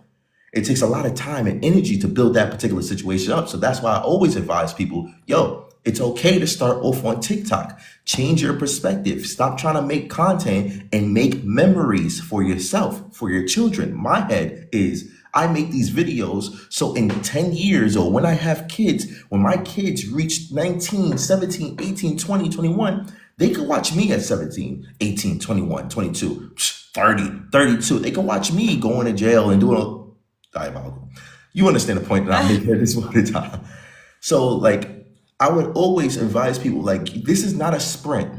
It takes a lot of time and energy to build that particular situation up. So that's why I always advise people, yo, it's okay to start off on TikTok. Change your perspective. Stop trying to make content and make memories for yourself, for your children. My head is, I make these videos so in 10 years, or when I have kids, when my kids reach 19, 17, 18, 20, 21, they can watch me at 17, 18, 21, 22, 30, 32. They can watch me going to jail and doing diabolical. You understand the point that I'm making at this point in time. So, like, I would always advise people, like, this is not a sprint.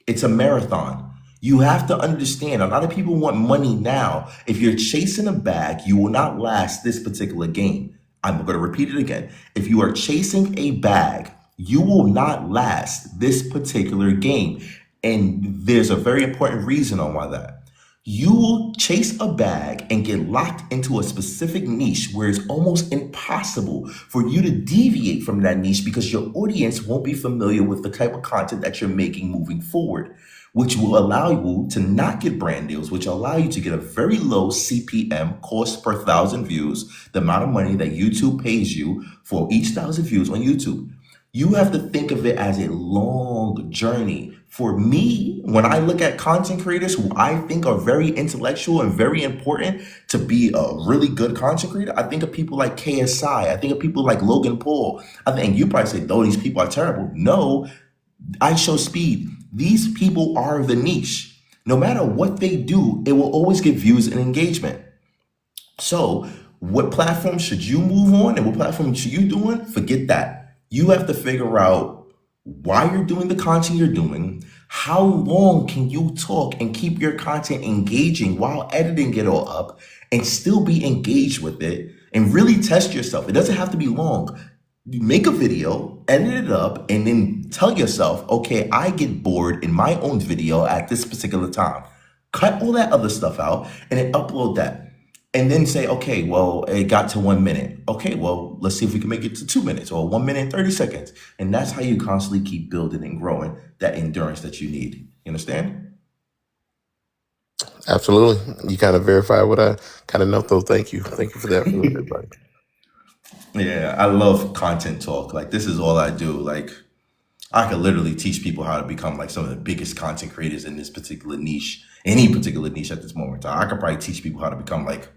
It's a marathon. You have to understand, a lot of people want money now. If you're chasing a bag, you will not last this particular game. I'm going to repeat it again. If you are chasing a bag, you will not last this particular game. And there's a very important reason on why that. You will chase a bag and get locked into a specific niche where it's almost impossible for you to deviate from that niche because your audience won't be familiar with the type of content that you're making moving forward, which will allow you to not get brand deals, which allow you to get a very low CPM, cost per 1,000 views, the amount of money that YouTube pays you for each 1,000 views on YouTube. You have to think of it as a long journey. For me, when I look at content creators who I think are very intellectual and very important to be a really good content creator, I think of people like KSI. I think of people like Logan Paul. I think you probably say, "Oh, these people are terrible." No, I show speed. These people are the niche. No matter what they do, it will always get views and engagement. So what platform should you move on and what platform should you doing? Forget that. You have to figure out why you're doing the content you're doing. How long can you talk and keep your content engaging while editing it all up and still be engaged with it and really test yourself? It doesn't have to be long. You make a video, edit it up, and then tell yourself, okay, I get bored in my own video at this particular time. Cut all that other stuff out and then upload that. And then say, okay, well, it got to 1 minute. Okay, well, let's see if we can make it to 2 minutes or 1 minute and 30 seconds. And that's how you constantly keep building and growing that endurance that you need. You understand? Absolutely. You kind of verified what I kind of know, though. Thank you. Thank you for that. Everybody. Yeah, I love content talk. Like, this is all I do. Like, I could literally teach people how to become like some of the biggest content creators in this particular niche, any particular niche at this moment in time. I could probably teach people how to become like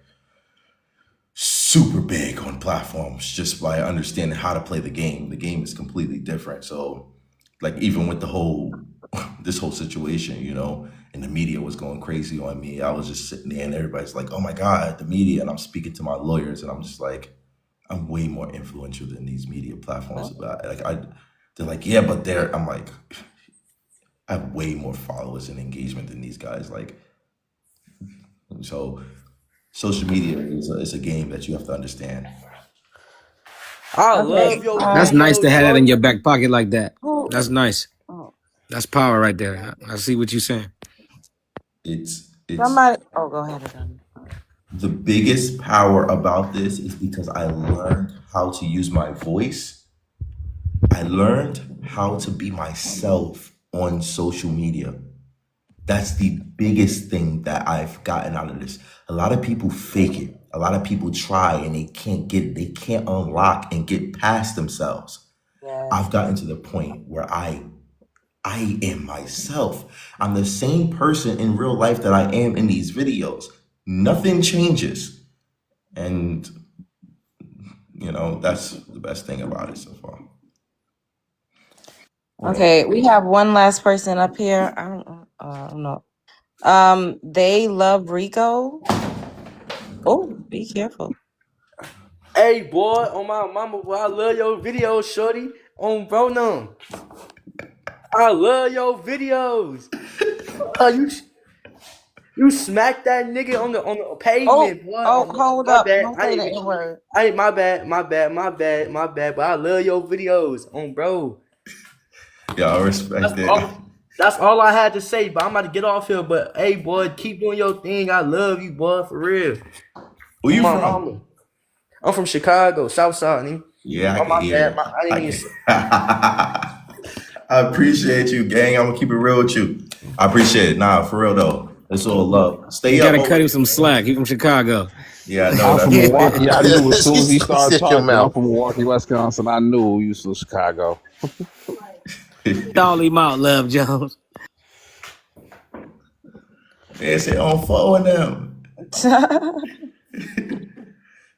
super big on platforms just by understanding how to play the game. The game is completely different. So like even with the whole this whole situation, you know, and the media was going crazy on me, I was just sitting there and everybody's like, oh my God, the media. And I'm speaking to my lawyers and I'm just like, I'm way more influential than these media platforms. They're like, yeah, but I'm like, I have way more followers and engagement than these guys. Like, so social media is a game that you have to understand. I love your That's nice to have that in your back pocket like that. That's nice. That's power right there. I see what you're saying. It's Somebody. Oh, go ahead, Adonis. The biggest power about this is because I learned how to use my voice. I learned how to be myself on social media. That's the biggest thing that I've gotten out of this. A lot of people fake it. A lot of people try and they can't unlock and get past themselves. Yeah. I've gotten to the point where I am myself. I'm the same person in real life that I am in these videos. Nothing changes. And, you know, that's the best thing about it so far. Okay, we have one last person up here. I don't know. They love Rico. Oh, be careful. Hey, boy, on my mama, boy, I love your videos, shorty. On bro, no. I love your videos. You smacked that nigga on the pavement, boy. Hold my up. Bad. Don't say the N-word. My bad. But I love your videos, on bro. Yeah, I respect that. That's all I had to say, but I'm about to get off here. But hey, boy, keep doing your thing. I love you, boy, for real. Where you from? I'm from Chicago, South Side, nigga. Yeah, I can hear. I appreciate you, gang. I'm gonna keep it real with you. I appreciate it. Nah, for real though. It's all love. Stay you up. You gotta cut him some slack. He from Chicago. Yeah, I know. I'm from Milwaukee. I knew as soon as he started talking. I'm from Milwaukee, Wisconsin. I knew he was from Chicago. Call him out, Love Jones. They say on phone them.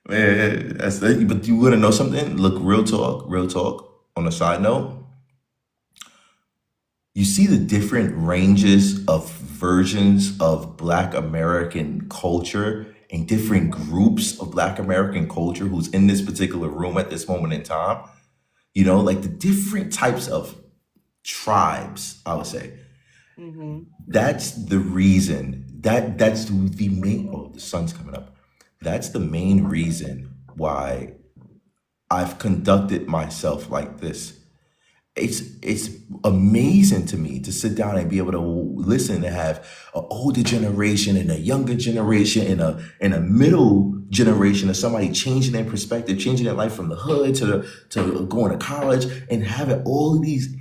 Man, but you wanna know something? Look, real talk. On a side note, you see the different ranges of versions of Black American culture and different groups of Black American culture who's in this particular room at this moment in time. You know, like the different types of tribes, I would say. Mm-hmm. That's the reason. That's the main. Oh, the sun's coming up. That's the main reason why I've conducted myself like this. It's amazing to me to sit down and be able to listen and have an older generation and a younger generation and a middle generation of somebody changing their perspective, changing their life from the hood to going to college and having all of these.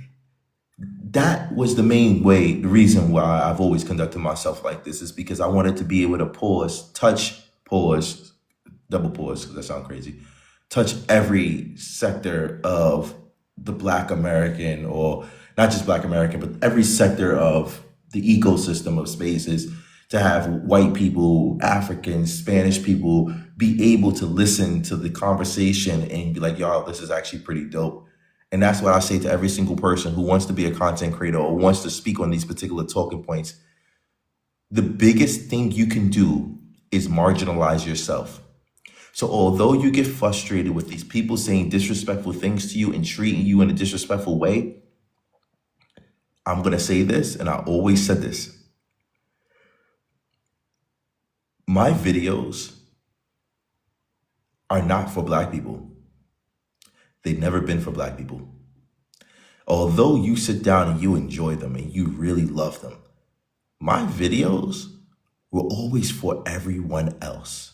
That was the the reason why I've always conducted myself like this, is because I wanted to be able to pause, double pause, because that sounds crazy, touch every sector of the Black American, or not just Black American, but every sector of the ecosystem of spaces, to have white people, Africans, Spanish people be able to listen to the conversation and be like, y'all, this is actually pretty dope. And that's what I say to every single person who wants to be a content creator or wants to speak on these particular talking points. The biggest thing you can do is marginalize yourself. So although you get frustrated with these people saying disrespectful things to you and treating you in a disrespectful way, I'm going to say this, and I always said this. My videos are not for Black people. They've never been for Black people. Although you sit down and you enjoy them and you really love them, my videos were always for everyone else.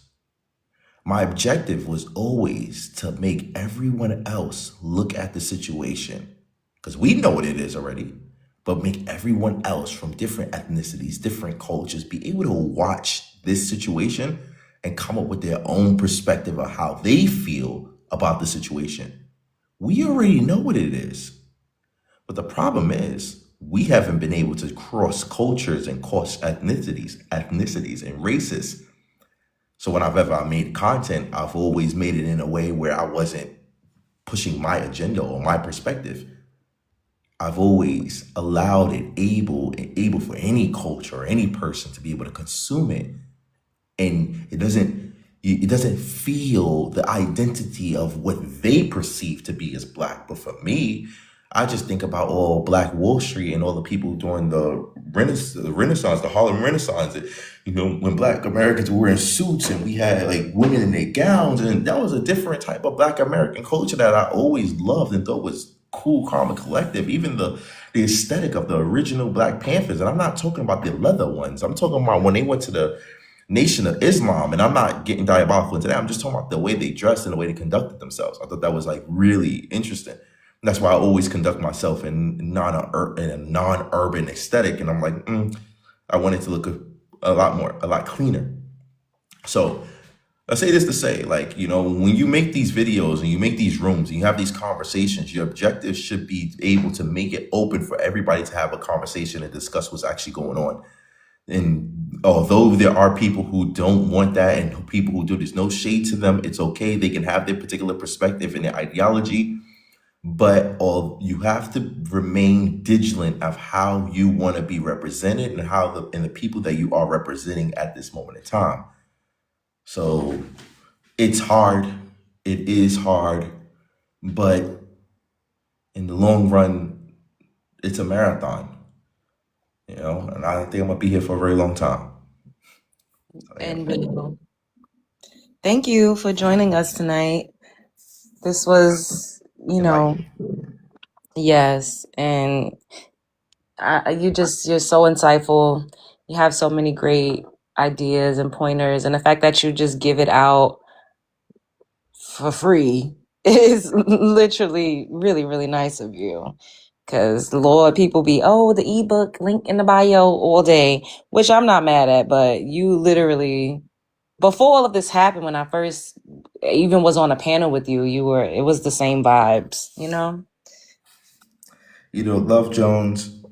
My objective was always to make everyone else look at the situation, because we know what it is already, but make everyone else from different ethnicities, different cultures, be able to watch this situation and come up with their own perspective of how they feel about the situation. We already know what it is. But the problem is we haven't been able to cross cultures and cross ethnicities and races. So when I've ever made content, I've always made it in a way where I wasn't pushing my agenda or my perspective. I've always allowed it able for any culture or any person to be able to consume it. And it doesn't feel the identity of what they perceive to be as Black. But for me, I just think about all Black Wall Street and all the people during the Renaissance, the Harlem Renaissance. You know, when Black Americans were wearing suits and we had like women in their gowns, and that was a different type of Black American culture that I always loved and thought was cool, calm, and collective. Even the aesthetic of the original Black Panthers, and I'm not talking about the leather ones. I'm talking about when they went to the Nation of Islam, and I'm not getting diabolical into that. I'm just talking about the way they dressed and the way they conducted themselves. I thought that was like really interesting. And that's why I always conduct myself in a non-urban aesthetic. And I'm like, I want it to look a lot cleaner. So I say this to say, like, you know, when you make these videos and you make these rooms and you have these conversations, your objective should be able to make it open for everybody to have a conversation and discuss what's actually going on. And although there are people who don't want that and people who do, there's no shade to them. It's okay. They can have their particular perspective and their ideology. But you have to remain vigilant of how you want to be represented and how the people that you are representing at this moment in time. So it's hard. It is hard. But in the long run, it's a marathon. You know, and I think I'm going to be here for a very long time. And thank you for joining us tonight. This was, yes. And you're so insightful. You have so many great ideas and pointers. And the fact that you just give it out for free is literally really, really nice of you. Because, Lord, people be, the ebook link in the bio all day, which I'm not mad at, but you literally, before all of this happened, when I first even was on a panel with you, it was the same vibes, you know? Love Jones,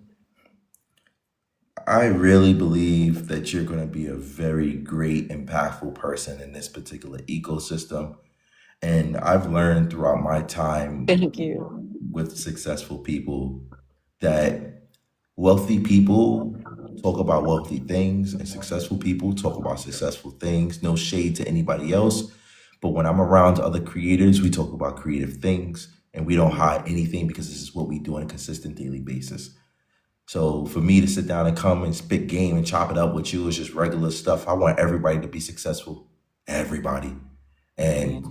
I really believe that you're going to be a very great, impactful person in this particular ecosystem. And I've learned throughout my time with successful people that wealthy people talk about wealthy things and successful people talk about successful things. No shade to anybody else. But when I'm around other creators, we talk about creative things and we don't hide anything because this is what we do on a consistent daily basis. So for me to sit down and come and spit game and chop it up with you is just regular stuff. I want everybody to be successful. Everybody. And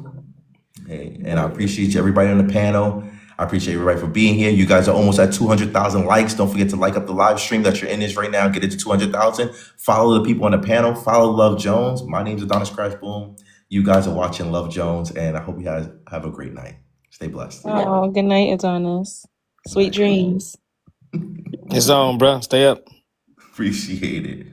I appreciate you, everybody on the panel. I appreciate everybody for being here. You guys are almost at 200,000 likes. Don't forget to like up the live stream that you're in this right now. Get it to 200,000. Follow the people on the panel. Follow Love Jones. My name's Adonis Crash Boom. You guys are watching Love Jones, and I hope you guys have a great night. Stay blessed. Oh, good night, Adonis. Sweet dreams. It's on, bro. Stay up. Appreciate it.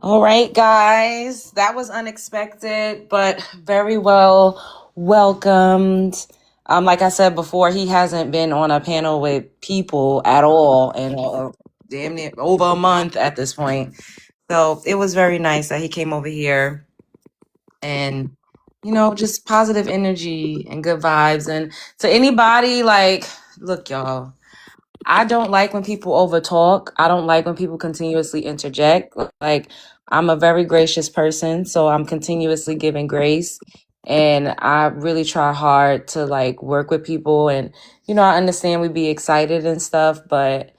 All right, guys. That was unexpected, but very well welcomed. Like I said before, he hasn't been on a panel with people at all in damn near over a month at this point. So it was very nice that he came over here and, just positive energy and good vibes. And to anybody, like, look, y'all, I don't like when people overtalk. I don't like when people continuously interject. Like, I'm a very gracious person, so I'm continuously giving grace. And I really try hard to like work with people. And, I understand we be excited and stuff, but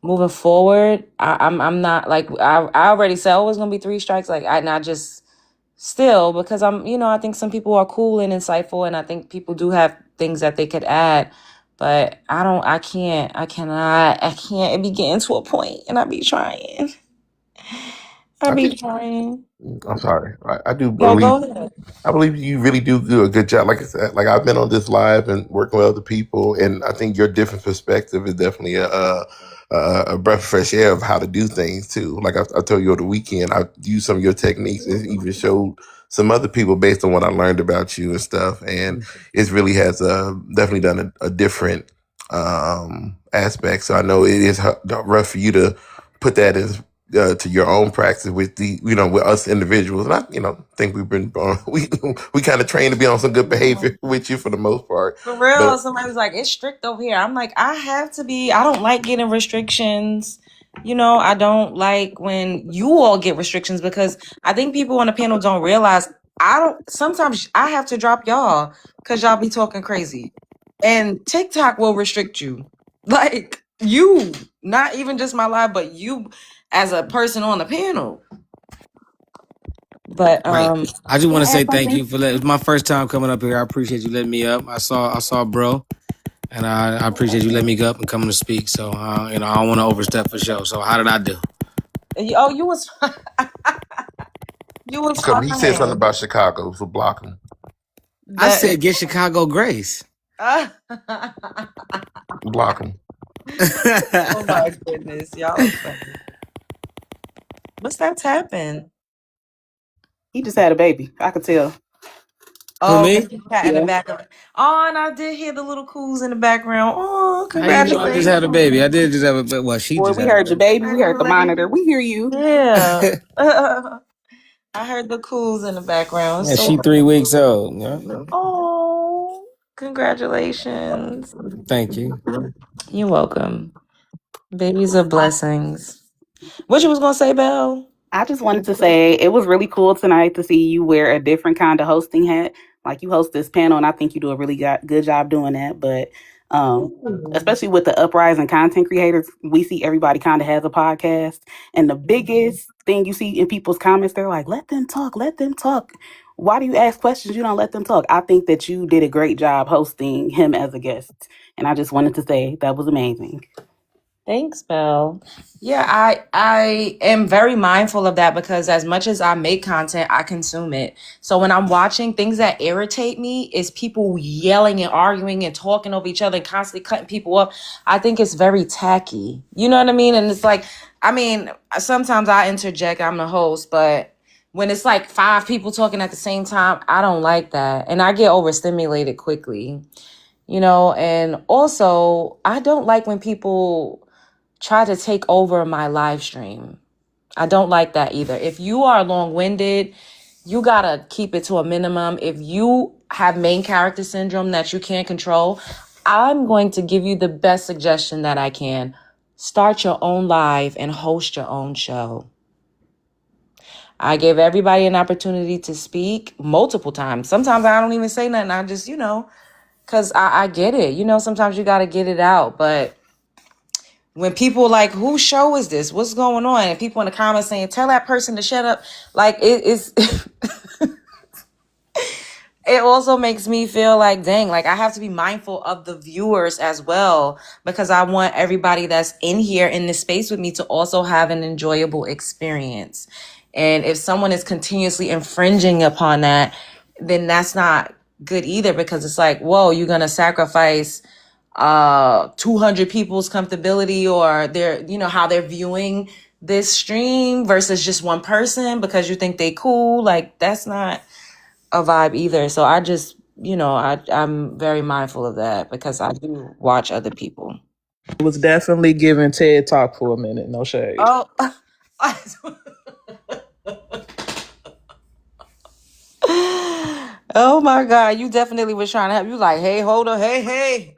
moving forward, I'm not like, I already said, oh, it's going to be 3 strikes. Like, I just still, because I think some people are cool and insightful, and I think people do have things that they could add. But I can't. It be getting to a point, and I be trying. I'm sorry. I do Yo, believe. go ahead. I believe you really do a good job. Like I said, like I've been on this live and working with other people, and I think your different perspective is definitely a breath of fresh air of how to do things too. Like I told you over the weekend, I used some of your techniques and even showed some other people based on what I learned about you and stuff. And it really has definitely done a different aspect. So I know it is rough for you to put that as to your own practice with with us individuals. And I, think we've been we kind of trained to be on some good behavior with you for the most part. For real, But somebody was like, it's strict over here. I'm like, I have to be. I don't like getting restrictions. I don't like when you all get restrictions, because I think people on the panel don't realize sometimes I have to drop y'all because y'all be talking crazy. And TikTok will restrict you. Like, you, not even just my live, but you as a person on the panel. But Right. I just want to can I say add thank something? you for letting. It's my first time coming up here. I appreciate you letting me up. I saw bro, and I appreciate you letting me go up and coming to speak. So I don't want to overstep for sure. So how did I do? Oh, you was you was he said something fine. about Chicago, so block him. I said get Chicago grace. Block him. Oh my goodness, y'all are funny. What's that tapping? He just had a baby. I could tell. Oh, me? okay, cat in the background. Oh, and I did hear the little coos in the background. Oh, How you know I congratulations. just had a baby? I did just have a baby. Well, she Boy, just we had heard a your baby. baby. We heard the monitor. We hear you. Yeah. I heard the coos in the background. Yeah, So she 3 weeks old. Yeah. oh, congratulations. Thank you. You're welcome. Babies are blessings. What you was gonna say, Belle? I just wanted to say it was really cool tonight to see you wear a different kind of hosting hat. Like, you host this panel, and I think you do a really good job doing that. But especially with the uprising content creators, we see everybody kind of has a podcast. And the biggest thing you see in people's comments, they're like, let them talk, let them talk. Why do you ask questions? You don't let them talk. I think that you did a great job hosting him as a guest. And I just wanted to say that was amazing. Thanks, Belle. Yeah, I am very mindful of that, because as much as I make content, I consume it. So when I'm watching, things that irritate me is people yelling and arguing and talking over each other and constantly cutting people up. I think it's very tacky. You know what I mean? And it's like, sometimes I interject, I'm the host, but when it's like 5 people talking at the same time, I don't like that. And I get overstimulated quickly, and also I don't like when people try to take over my live stream. I don't like that either. If you are long-winded, you gotta keep it to a minimum. If you have main character syndrome that you can't control, I'm going to give you the best suggestion that I can. Start your own live and host your own show. I give everybody an opportunity to speak multiple times. Sometimes I don't even say nothing. I just, because I get it. You know, sometimes you got to get it out. But when people like, whose show is this? What's going on? And people in the comments saying, tell that person to shut up. Like, it's it also makes me feel like, dang, like I have to be mindful of the viewers as well, because I want everybody that's in here in this space with me to also have an enjoyable experience. And if someone is continuously infringing upon that, then that's not good either, because it's like, whoa, you're going to sacrifice 200 people's comfortability or their, you know, how they're viewing this stream versus just one person because you think they cool. Like, that's not a vibe either. So I just, you know, I'm very mindful of that because I do watch other people. It was definitely giving TED Talk for a minute. No shade. Oh, oh my God, you definitely was trying to help. You like, hey, hold on, hey.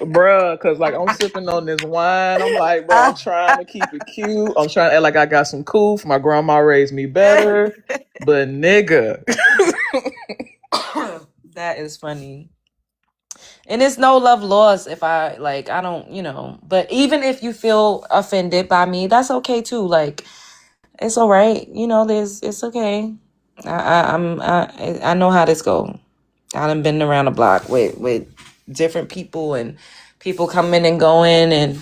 Bruh, because like I'm sipping on this wine. I'm like, bro, I'm trying to keep it cute. I'm trying to act like I got some cool. My grandma raised me better. But nigga. That is funny. And it's no love lost if I don't, you know, but even if you feel offended by me, that's okay too. Like, it's all right. You know, it's okay. I know how this go. I done been around the block with different people and people coming and going, and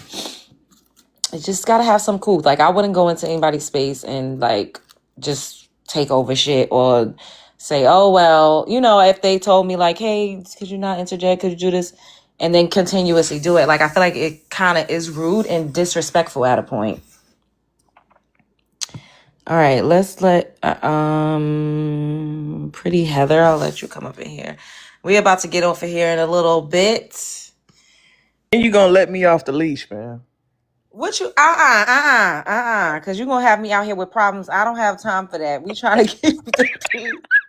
you just gotta have some cool. Like, I wouldn't go into anybody's space and like just take over shit or say, oh well, you know, if they told me like, hey, could you not interject? Could you do this? And then continuously do it. Like, I feel like it kind of is rude and disrespectful at a point. All right, let's let Pretty Heather, I'll let you come up in here. We're about to get off of here in a little bit. And you gonna let me off the leash, man. What you because you're gonna have me out here with problems. I don't have time for that. We trying to keep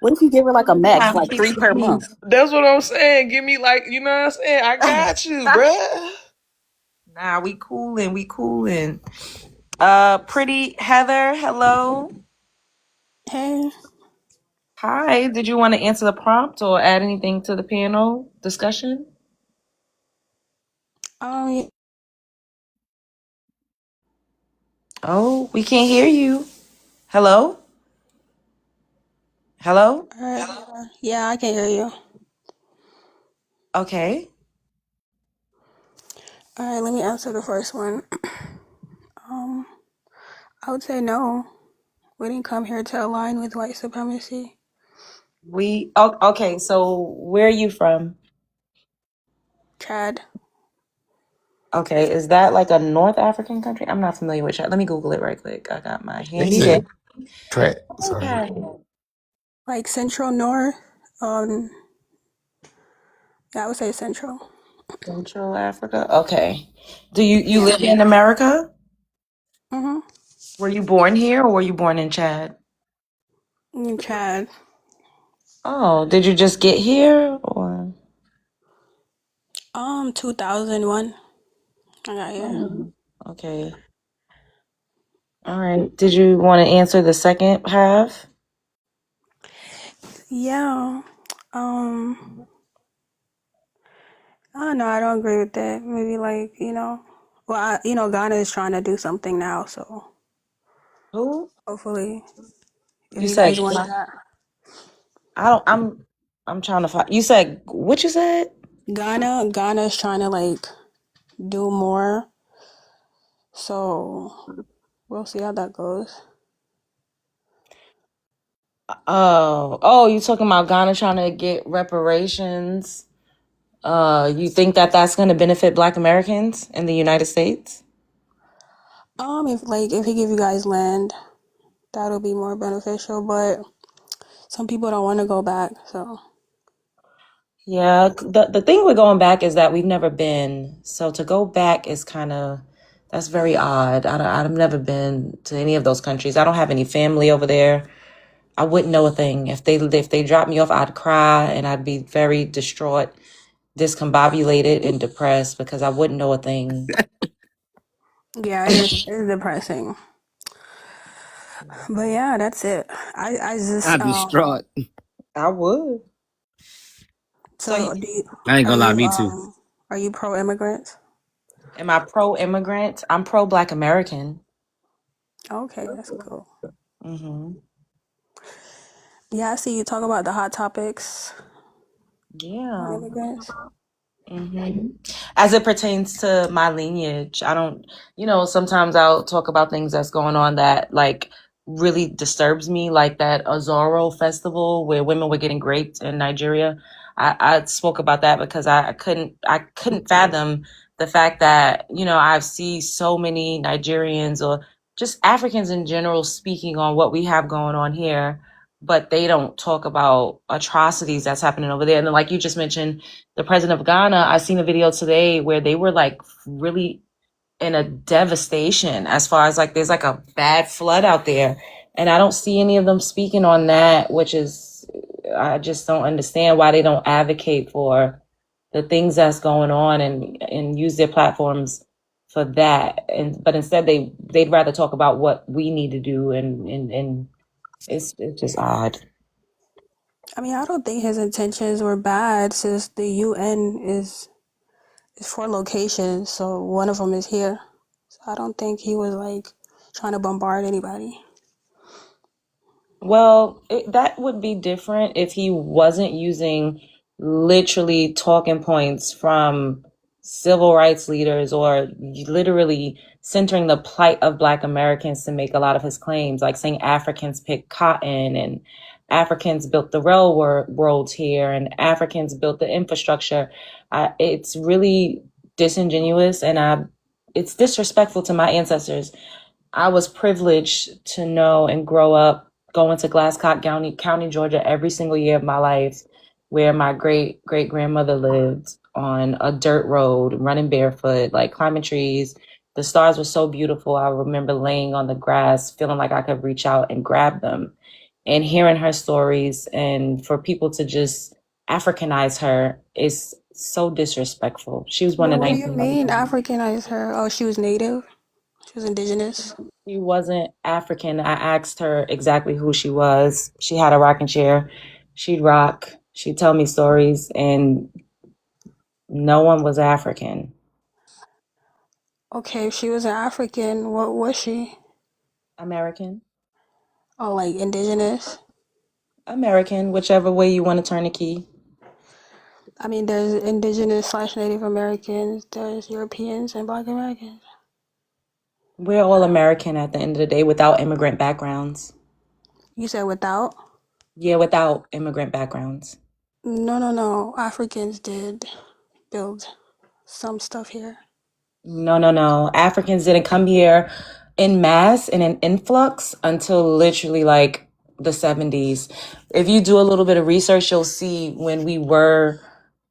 What if you give her like a max, like 3 per month? That's what I'm saying. Give me like, you know what I'm saying? I got you, bruh. Nah, we cooling. Pretty Heather, hello. Hey. Hi. Did you want to answer the prompt or add anything to the panel discussion? Yeah. Oh, we can't hear you. Hello? Hello? Yeah, I can hear you. Okay. All right, let me answer the first one. I would say no. We didn't come here to align with white supremacy. Okay, so where are you from? Chad. Okay, is that like a North African country? I'm not familiar with Chad. Let me Google it right quick. I got my handy dandy. Okay. Like Central North. Yeah, I would say Central. Central Africa. Okay. Do you live in America? Mm-hmm. Were you born here or were you born in Chad? In Chad. Oh, did you just get here or? 2001. I got here. Okay. All right. Did you want to answer the second half? Yeah. I don't know. I don't agree with that. Maybe like, Ghana is trying to do something now, so. Who? Hopefully, if You you said guys want that. I'm trying to find. You said what you said? Ghana is trying to like do more. So we'll see how that goes. Oh, you talking about Ghana trying to get reparations? You think that that's going to benefit Black Americans in the United States? If he give you guys land, that'll be more beneficial. But some people don't want to go back, so. Yeah, the thing with going back is that we've never been. So to go back is that's very odd. I've never been to any of those countries. I don't have any family over there. I wouldn't know a thing. If they dropped me off, I'd cry and I'd be very distraught, discombobulated, and depressed because I wouldn't know a thing. Yeah, it's depressing. But yeah, that's it. I just I'm distraught. I would. So So, I ain't gonna lie, me too. are you pro immigrants? am I pro immigrant? I'm pro Black American. Okay, that's cool. Hmm. Yeah, I see you talk about the hot topics on Yeah. immigrants. Hmm. As it pertains to my lineage, I don't, sometimes I'll talk about things that's going on that like really disturbs me, like that Azoro festival where women were getting raped in Nigeria. I spoke about that because I couldn't fathom the fact that, I see so many Nigerians or just Africans in general speaking on what we have going on here, but they don't talk about atrocities that's happening over there. And then, like you just mentioned, the president of Ghana, I seen a video today where they were like really in a devastation as far as like there's like a bad flood out there. And I don't see any of them speaking on that, which is, I just don't understand why they don't advocate for the things that's going on and use their platforms for that. But instead they'd rather talk about what we need to do and it's just odd. I mean, I don't think his intentions were bad since the UN is for locations, so one of them is here. So I don't think he was like trying to bombard anybody. Well, that would be different if he wasn't using literally talking points from civil rights leaders or literally centering the plight of Black Americans to make a lot of his claims, like saying Africans picked cotton and Africans built the railroads here and Africans built the infrastructure. It's really disingenuous and it's disrespectful to my ancestors. I was privileged to know and grow up going to Glasscock County, Georgia every single year of my life, where my great great grandmother lived on a dirt road, running barefoot, like climbing trees. The stars were so beautiful. I remember laying on the grass, feeling like I could reach out and grab them. And hearing her stories, and for people to just Africanize her is so disrespectful. She was born But in what do you mean 1993. Africanize her? Oh, she was native? She was indigenous? She wasn't African. I asked her exactly who she was. She had a rocking chair. She'd rock. She'd tell me stories, and no one was African. Okay, if she was an African, what was she? American. Oh, like indigenous? American, whichever way you want to turn the key. I mean, there's indigenous / Native Americans, there's Europeans and Black Americans. We're all American at the end of the day without immigrant backgrounds. You said without? Yeah, without immigrant backgrounds. No. Africans did build some stuff here. No. Africans didn't come here in mass and in influx until literally like the 70s. If you do a little bit of research, you'll see when we were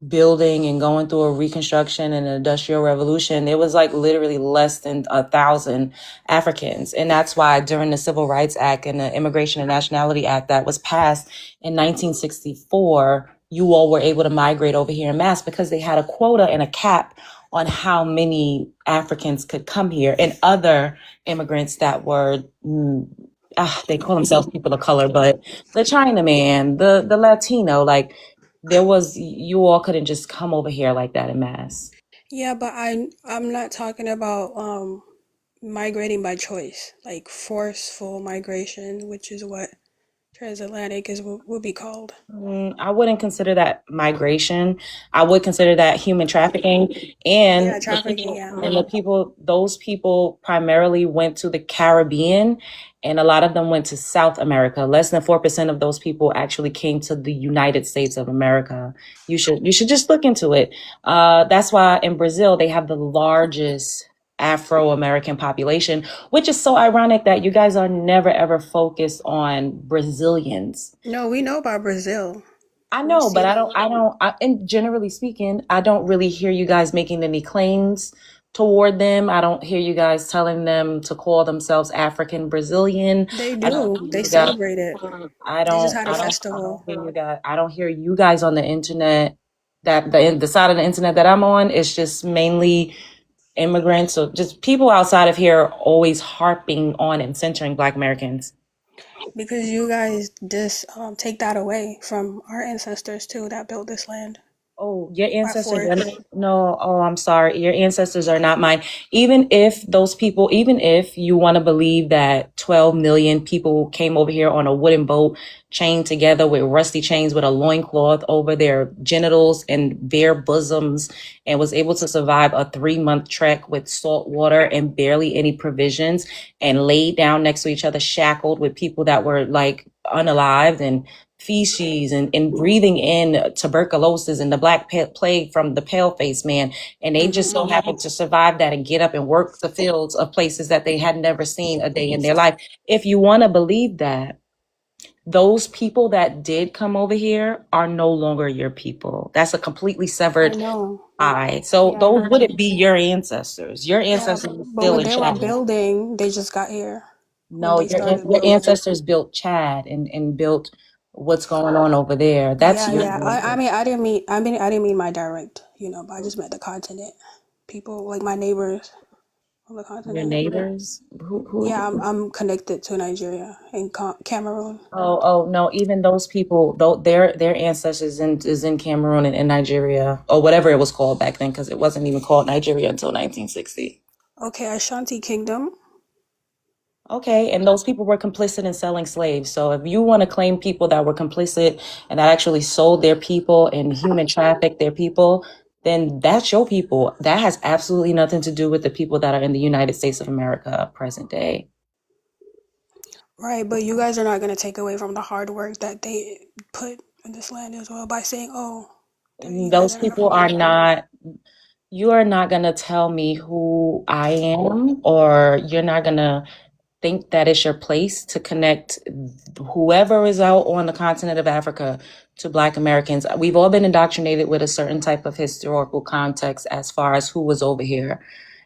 building and going through a reconstruction and an industrial revolution, there was like literally less than 1,000 Africans. And that's why during the Civil Rights Act and the Immigration and Nationality Act that was passed in 1964, you all were able to migrate over here in mass because they had a quota and a cap on how many Africans could come here, and other immigrants that were, they call themselves people of color, but the Chinaman, the Latino, like you all couldn't just come over here like that in mass. Yeah, but I'm not talking about migrating by choice, like forceful migration, which is what transatlantic would be called. I wouldn't consider that migration. I would consider that human trafficking. And Yeah, trafficking, yeah. those people primarily went to the Caribbean, and a lot of them went to South America. Less than 4% of those people actually came to the United States of America. You should just look into it. That's why in Brazil they have the largest Afro-American population, which is so ironic that you guys are never ever focused on Brazilians. No, we know about Brazil. I know, but and generally speaking, I don't really hear you guys making any claims toward them. I don't hear you guys telling them to call themselves African Brazilian. They do. They celebrate it. They just had a festival. I don't hear you guys on the internet. That the side of the internet that I'm on is just mainly immigrants or just people outside of here always harping on and centering Black Americans. Because you guys just take that away from our ancestors too that built this land. Oh, your by ancestors are force. not, no, oh, I'm sorry. Your ancestors are not mine. Even if those people, even if you want to believe that 12 million people came over here on a wooden boat, chained together with rusty chains with a loincloth over their genitals and bare bosoms, and was able to survive a 3-month trek with salt water and barely any provisions, and laid down next to each other, shackled with people that were like unalived and feces and breathing in tuberculosis and the black plague from the pale face man, and they just so happened to survive that and get up and work the fields of places that they had never seen a day in their life. If you want to believe that, those people that did come over here are no longer your people. That's a completely I severed know. eye. So Yeah. those wouldn't be your ancestors. Your Yeah, ancestors are but still when in they were Chad. building, they just got here. When No, they started your building. ancestors built Chad and built what's going on over there. That's Yeah, your yeah. I didn't mean my direct, but I just meant the continent. People like my neighbors on the your continent. neighbors. Yeah, I'm connected to Nigeria and Cameroon. Oh no! Even those people, though, their ancestors is in Cameroon and in Nigeria or whatever it was called back then, because it wasn't even called Nigeria until 1960. Okay, Ashanti Kingdom. Okay, and those people were complicit in selling slaves. So if you want to claim people that were complicit and that actually sold their people and human trafficked their people, then that's your people. That has absolutely nothing to do with the people that are in the United States of America present day. Right, but you guys are not going to take away from the hard work that they put in this land as well by saying, "Oh, you guys Those are not people from are here." not, you are not going to tell me who I am, or you're not going to think that it's your place to connect whoever is out on the continent of Africa to Black Americans. We've all been indoctrinated with a certain type of historical context as far as who was over here.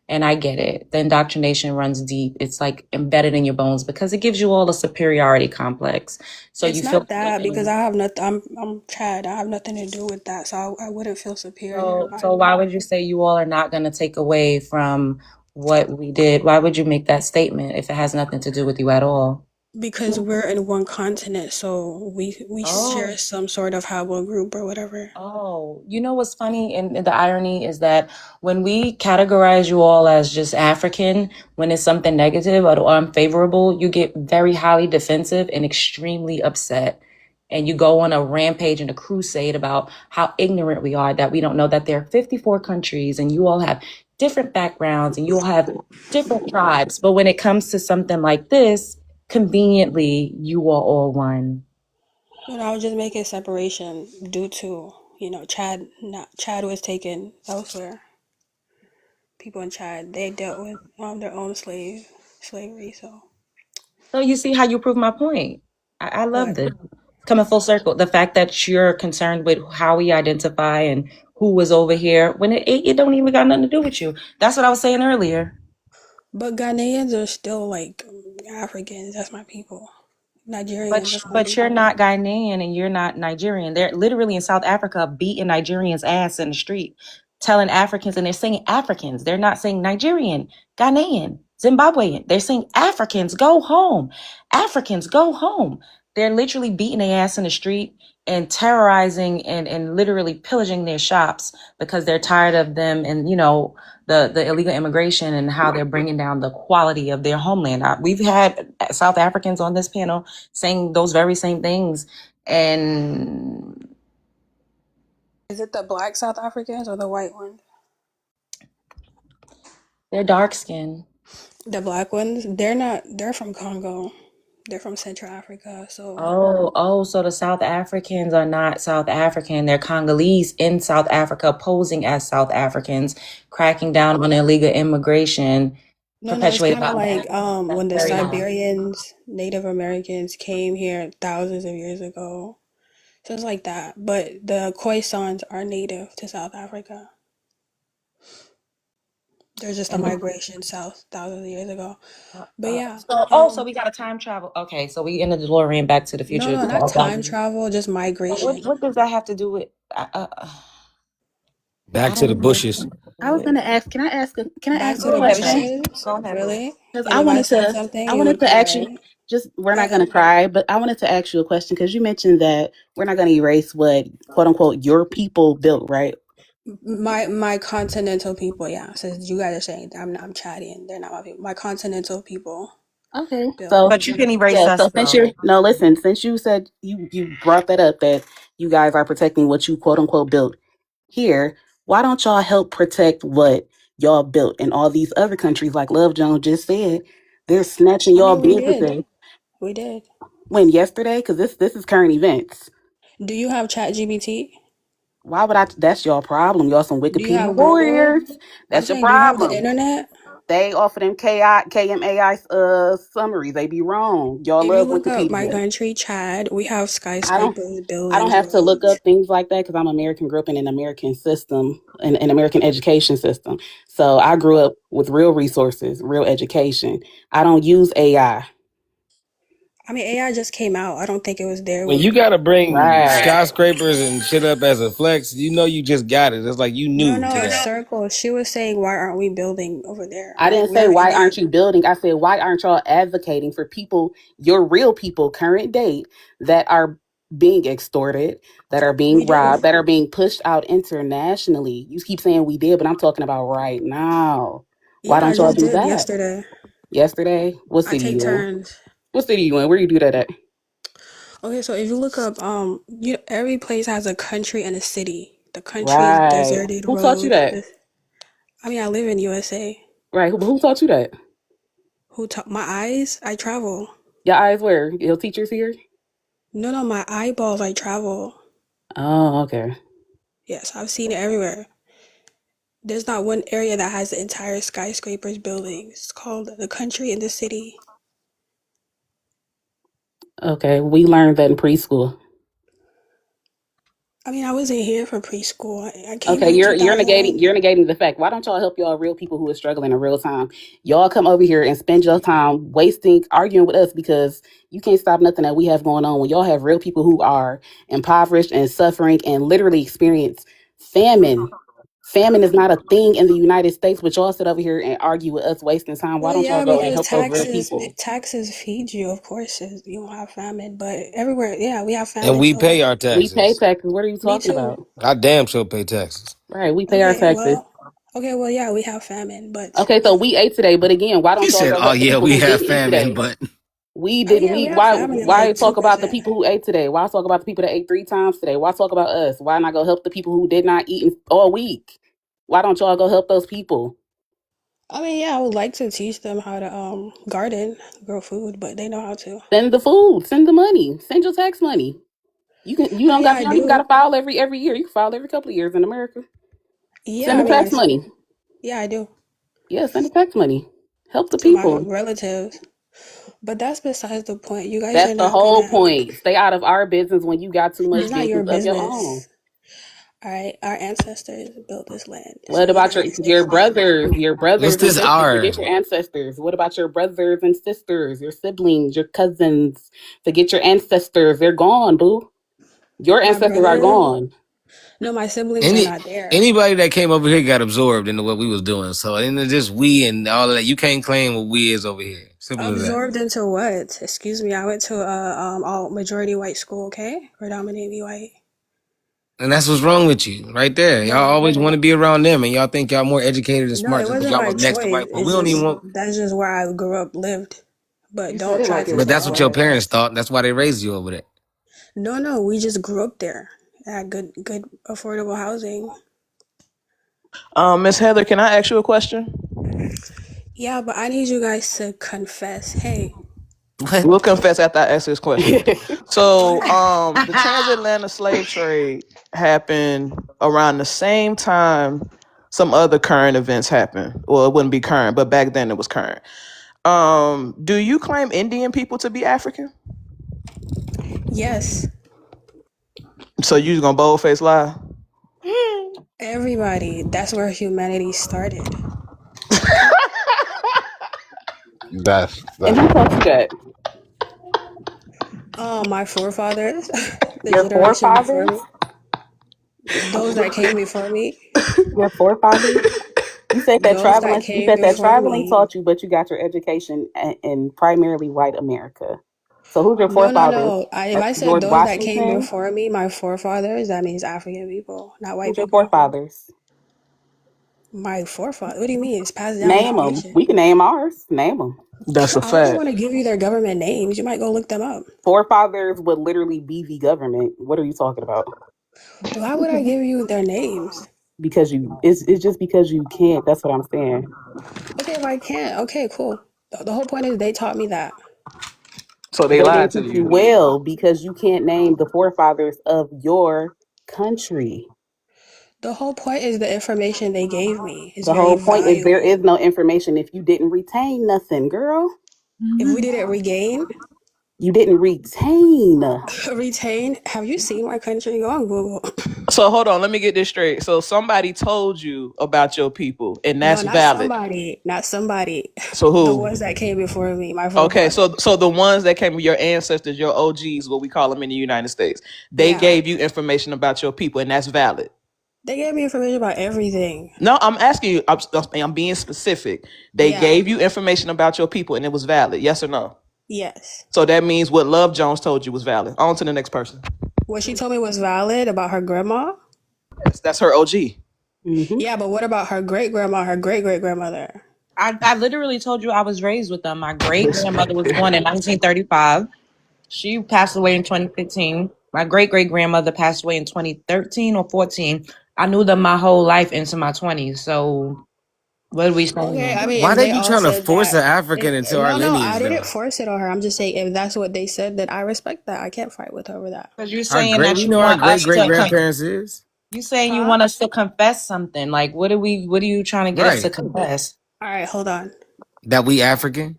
And I get it. The indoctrination runs deep. It's like embedded in your bones because it gives you all a superiority complex. So It's you feel not that because I have nothing. I'm Chad. I have nothing to do with that, so I wouldn't feel superior so by so why would you say you all are not going to take away from what we did? Why would you make that statement if it has nothing to do with you at all? because we're in one continent, so we Oh. share some sort of haplogroup or whatever. Oh, you know what's funny? And the irony is that when we categorize you all as just African, when it's something negative or unfavorable, you get very highly defensive and extremely upset. And you go on a rampage and a crusade about how ignorant we are, that we don't know that there are 54 countries and you all have different backgrounds and you all have different tribes. But when it comes to something like this, conveniently, you are all one. I was just making separation due to Chad was taken elsewhere. People in Chad they dealt with their own slavery. So you see how you prove my point. I love What? this. Coming full circle. The fact that you're concerned with how we identify and who was over here when it don't even got nothing to do with you. That's what I was saying earlier. But Ghanaians are still like Africans. That's my people. Nigerians. That's my But you're people. not Ghanaian and you're not Nigerian. They're literally in South Africa beating Nigerians' ass in the street, telling Africans, and they're saying Africans. They're not saying Nigerian, Ghanaian, Zimbabwean. They're saying Africans go home. Africans go home. They're literally beating their ass in the street and terrorizing and literally pillaging their shops because they're tired of them and the illegal immigration and how they're bringing down the quality of their homeland. We've had South Africans on this panel saying those very same things. And Is it the black South Africans or the white ones? they're dark skinned. The black ones, they're not. They're from Congo. They're from Central Africa. So So the South Africans are not South African. They're Congolese in South Africa, posing as South Africans, cracking down on illegal immigration, no, it's perpetuated kind of by like when the very long. Siberians, Native Americans came here thousands of years ago. So it's like that. But the Khoisans are native to South Africa. There's just a migration south thousands of years ago. But yeah. So we got a time travel. Okay, so we in the DeLorean Back to the No, Future. no, not time travel, just migration. What does that have to do with? Back to the bushes. I was gonna ask. Can I ask Back a to the question? bushes? Really? Because You're about to say something? I You wanted would to cry, ask you. right? we're not going to cry, but I wanted to ask you a question because you mentioned that we're not going to erase what, quote unquote, your people built, right? My continental people, yeah. Since you guys are saying I'm chatting, they're not my people. My continental people. Okay. built. So But you can erase yeah, us so since though. since you said you brought that up that you guys are protecting what you quote unquote built here, why don't y'all help protect what y'all built in all these other countries? Like Love Jones just said, they're snatching I y'all mean, we did. businesses. We did. When yesterday? Because this is current events. Do you have ChatGPT? Why would I? That's your problem. Y'all some Do you Wikipedia have Google? warriors. I'm That's your saying, do you have the problem. internet? They offer them KMAI summaries. They be wrong. Y'all If you love look up my Wikipedia. country, Chad, we have I don't. skyscrapers, I don't buildings, have to look roads. up things like that because I'm American, grew up in an American system, an American education system. So I grew up with real resources, real education. I don't use AI. I mean, AI just came out. I don't think it was there When you when. gotta bring Right. skyscrapers and shit up as a flex, you know you just got it. It's like you No, new to no, that. circle. She was saying, why aren't we building over there? I Like, didn't say we're in why it. aren't you building. I said why aren't y'all advocating for people, your real people, current date, that are being extorted, that are We being do. robbed, that are being pushed out internationally. You keep saying we did, but I'm talking about right now. Why Yeah, I don't y'all just do did that? yesterday. Yesterday? What I city take you in? turns. What city you in? Where you do that at? Okay, so if you look up, every place has a country and a city. The country is Right. deserted Who taught you roads. that? I mean, I live in USA. Right. Who taught you that? Who taught my eyes? I travel. Your eyes where? Your teachers here? No, no, my eyeballs. I travel. Oh, okay. Yes, I've seen it everywhere. There's not one area that has the entire skyscrapers buildings. It's called the country and the city. Okay. We learned that in preschool. I mean, I wasn't here for preschool. I came Okay, here in you're 2000. negating the fact. Why don't y'all help y'all real people who are struggling in real time? Y'all come over here and spend your time wasting arguing with us because you can't stop nothing that we have going on when y'all have real people who are impoverished and suffering and literally experience famine. Famine is not a thing in the United States, but y'all sit over here and argue with us wasting time. Why Well, don't y'all yeah, go and because help those real taxes people? taxes feed you, of course. You don't have famine, but everywhere, yeah, we have And famine. we So pay our We pay taxes. taxes. What are you me talking too. about? I damn sure pay taxes. Right, we pay our Okay, taxes. well, yeah, we have famine, but Okay, so we ate today, but again, why He don't y'all said, go "Oh help the yeah, people we who have didn't eat famine, today? but We I mean, didn't yeah, we eat. have famine in like Why talk about the 2%. people who ate today? Why talk about the people that ate 3 times today? Why talk about us? Why not go help the people who did not eat all week? Why don't y'all go help those people? I mean, yeah, I would like to teach them how to garden, grow food, but they know how to. Send the food, send the money, send your tax money. I mean, yeah, I You don't even gotta do. file every year. You can file every couple of years in America. Yeah, Send I the mean, tax money. yeah, I do Yeah, send the tax money. Help the to my people. relatives. But that's besides the point. You guys That's are the not whole gonna. point. Stay out of our business when you got too It's much not your business of your own. business. All right, our ancestors built this land, What so we about gotta stay out of it. your what's brothers and this sisters? our?" Forget your ancestors. What about your brothers and sisters, your siblings, your cousins? Forget your ancestors. They're gone, boo. Your My ancestors are brother, gone. no, my siblings are Any not there. anybody that came over here got absorbed into what we was doing. So and it's just we and all of that. You can't claim what we is over here. Simple as that. Absorbed into what? Excuse me. I went to a all majority white school. Okay, predominantly white. And that's what's wrong with you, right there. Y'all No, always want to be around them, and y'all think y'all more educated and no, smart it just because wasn't y'all by was next to choice. white. But we It's don't even just want. that's just where I grew up, lived. But You said don't it try like it to But was that's test what me. your hard. parents thought. That's why they raised you over there. No, no, we just grew up there. At good, affordable housing. Miss Heather, can I ask you a question? Yeah, but I need you guys to confess. Hey, What? We'll confess after I ask this question. go So, ahead. the transatlantic slave trade happened around the same time some other current events happened. Well, it wouldn't be current, but back then it was current. Do you claim Indian people to be African? Yes, So you just gonna boldface lie? everybody. That's where humanity started. That's And who taught you that? My forefathers, the Your generation before forefathers? me, those that came before me. Your forefathers? You said that Those that traveling. You came said that before traveling me. taught you, but you got your education in primarily white America. So who's your No, no, forefathers? no. If I said George those that came Washington. before me, my forefathers, that means African people, not white Who's your people. forefathers? My forefathers. What do you mean? It's passed down Name them. information. We can name ours. Name them. That's a I don't fact. want to give you their government names. You might go look them up. Forefathers would literally be the government. What are you talking about? Why would I give you their names? Because it's just because you can't. That's what I'm saying. Okay, if I can't, okay, cool. The whole point is they taught me that. So they They didn't lied to teach you you. well because you can't name the forefathers of your country. The whole point is the information they gave me is The very whole point is there valuable. is no information if you didn't retain nothing, girl. If we didn't regain, You didn't retain. retain, have you seen my country? Go on Google. So hold on, let me get this straight. So somebody told you about your people, and No, that's not valid. somebody. Not somebody. So The who? ones that came before me, my Okay, forefathers. so the ones that came with your ancestors, your OGs, what we call them in the United States, they Yeah. gave you information about your people, and that's valid. They gave me information about everything. No, I'm asking you. I'm being specific. They Yeah. gave you information about your people, and it was valid. Yes or no? Yes. So that means what Love Jones told you was valid. On to the next person. What she told me was valid about her grandma. That's her OG. Mm-hmm. Yeah, but what about her great grandma, her great great grandmother? I literally told you I was raised with them. My great grandmother was born in 1935. She passed away in 2015. My great great grandmother passed away in 2013 or 14. I knew them my whole life into my 20s. So what are we saying? Okay, I mean, Why if they they be all trying to said force that, an African into our no, I lineage, didn't though? force it on her. I'm just saying if that's what they said, then I respect that. I can't fight with her over that. Because you're Our saying great, that we you know our want great us great to grandparents is you saying you Huh? want us to confess something. Like what are you trying to get us to right. confess? All right, hold on. That we African.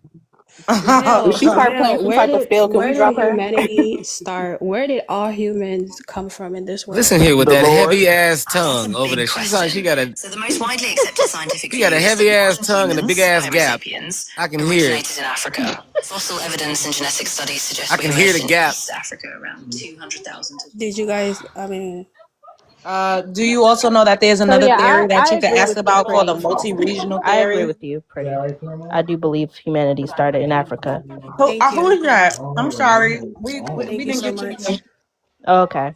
If she start playing Vale, some type of spell, can we where drop did her? humanity start? Where did all humans come from in this world? Listen here with The that Lord. heavy ass That's a tongue over big there. She's like she question. got a So the most widely accepted scientific she view got a is that heavy ass modern tongue and a big humans, ass Homo gap. sapiens, I can hear it. originated in Africa. Fossil evidence and genetic studies I suggest we can hear the emerged in gap. East Africa around 200,000 to Did you guys? I mean, Do you also know that there's So another yeah, theory that I you could agree ask with you about called a pretty. multi-regional I agree theory? with you pretty. I do believe humanity started in Africa. thank Who you. is that? I'm sorry. We Thank you didn't so get your much. name. Okay.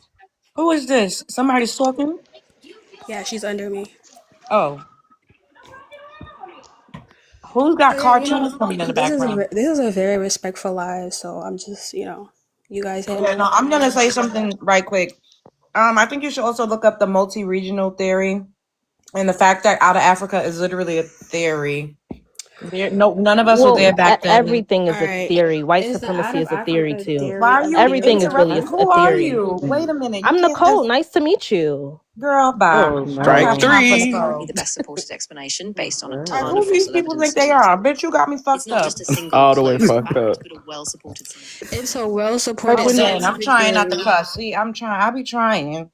Who is this? Somebody's talking? Yeah, she's under me. Oh. Who's got But yeah, you know, cartoons playing in the this is background? this is a very respectful live, so I'm just, you guys Yeah, handle no, it. I'm gonna say something right quick. I think you should also look up the multi-regional theory and the fact that out of Africa is literally a theory. None of us were there Well, back then. everything All is a right. theory. White Is the out supremacy of is a theory Africa too. Why theory are a you Everything is theory? really interrupting? a Who are theory. you? Wait a minute. You I'm can't Nicole. just Nice to meet you. girl bye. Oh I don't Strike have no. time for the three. currently phone. the best supported explanation based on a Like, ton of who these fossil people evidence think they suggesting are? Bitch, you got me it's fucked not up. just a single All the way close fucked fact, up. but a well-supported scientific It's a theory. well-supported Listen, I'm scientific trying not to theory. cuss. See, I be trying.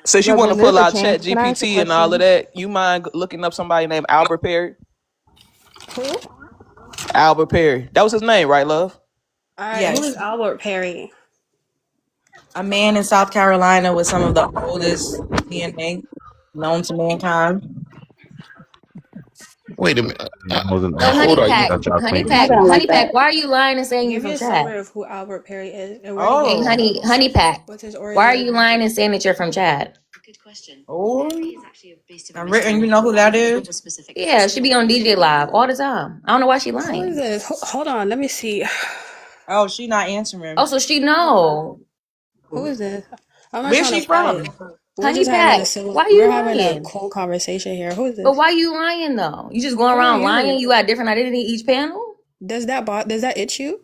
Since you want to Legend, pull there's a out chance. Chat Can I ask a GPT and all of question? that, you mind looking up somebody named Albert Perry? Who? Albert Perry. That was his name, right, love? All right, who is Yes. Albert Perry? A man in South Carolina with some of the oldest DNA known to mankind. Wait a minute. I wasn't So How old honey are you? pack, that y'all honey claiming pack, to be. honey pack, why are you lying and saying you're Give me from a Chad? summary of who Albert Perry is and where did he Hey, Oh. go? honey pack, What's his why are origin? you lying and saying that you're from Chad? Good question. Oh. He is actually based in Now, a written, you mystery. know who that is? Was specific. Yeah, she be on DJ Live all the time. I don't know why she Who is lying. this? Hold on, let me see. Oh, she not answering. Oh, so she know. Who is this? I'm not Where's trying she to fight. from? We're Honey just having a pack, civil. why are We're you having a lying? cool conversation here. Who is But this? why you lying though? You just going Who are around lying? you? You got different identity each panel? Does that itch you?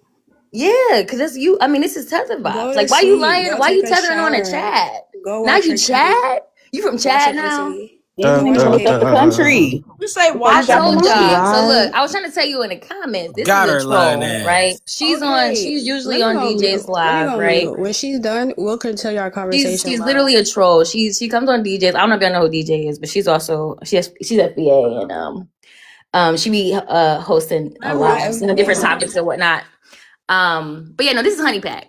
Yeah, because that's you. I mean, this is tether Go vibes. to Like, why you sleep. lying? Go Why you take a tethering on a shower. Chad? Go Now watch you your TV. Chad? You from Watch Chad your now? TV. Yeah, Go you need watch to your look up the TV. country. You say Because I you watch got your the told money. y'all. So look, TV. I was trying to tell you in the comments. This is Got a her lying troll, right? ass. She's on. Okay, She's let usually me on go on DJ's mute. Let me Live, go on right? mute. When she's done, we'll continue our She's conversation she's live. literally a troll. She comes on DJs. I don't know if y'all know who DJ is, but she's also she's FBA and she be hosting Not lives, different FBA. topics and whatnot. But yeah, no, this is Honey Pack.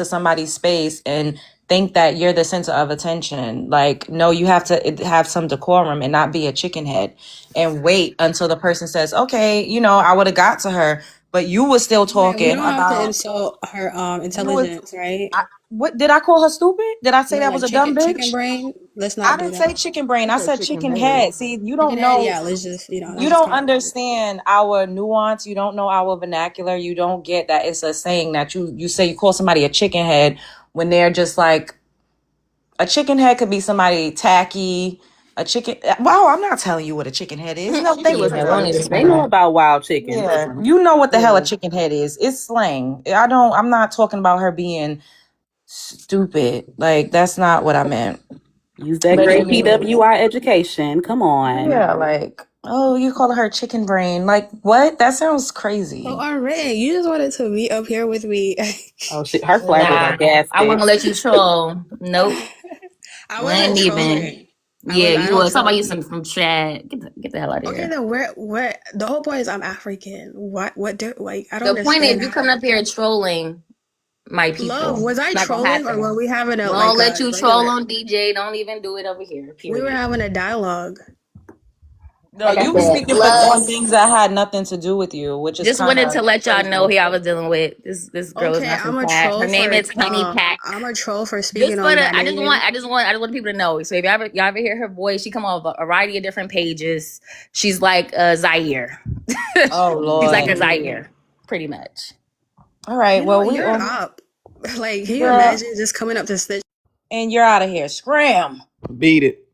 into somebody's space and think that you're the center of attention. Like, no, you have to have some decorum and not be a chicken head and wait until the person says, okay, you know, I would have got to her, but you were still Right, we talking don't have to about insult her you was, intelligence, right? what did I call her stupid? Did I say Yeah, that was like a dumb chicken bitch? brain. Let's I not do didn't say that. chicken brain. I I said said chicken chicken head. head. See, you Chicken don't head, know. yeah, let's just, let's You just don't calm it down. understand our nuance. You don't know our vernacular. You don't get that it's a saying that you say you call somebody a chicken head when they're just like, a chicken head could be somebody tacky. A chicken. Wow, I'm not telling you what a chicken head is. No, thank you for Yeah, we don't need to that. They know explain. about wild chicken. Yeah, you know what the hell a Yeah. chicken head is. It's slang. I'm not talking about her being stupid. Like, that's not what I meant. Use that But great anyways, PWI education. Come on. yeah, like, oh, you call her chicken brain. Like, what? That sounds Oh, crazy. alright. You just wanted to be up here with me. Oh shit, her flag was Nah, a gas I wasn't stick. gonna let you troll. Nope, I wasn't wasn't even. trolling. Yeah, I you don't was talking about troll. you from Chad. Get the hell out of Okay, here. then where the whole point is I'm African. What do like I don't The point is, understand you how. coming up here trolling my Love, people. was I It's not gonna trolling or were happen. we having a Won't like let a you troll regular? on DJ. Don't even do it over here. We were Period. having a dialogue. No, Like I you were said, speaking on love. things that had nothing to do with you, which is Just kind wanted to of let y'all know crazy. who I was dealing with. This girl is Okay, not from I'm a Chad. Her troll name for is Honey Pack. I'm a troll for Just speaking for on the, that name. I just want people to know. So if y'all ever hear her voice, she come on a variety of different pages. She's like Zaire. Oh She's like a Lord. Zaire, pretty much. All right. You know Well, what? we You're on, up. Like, can you girl, imagine just coming up to snitch? and you're out of here. Scram. Beat it.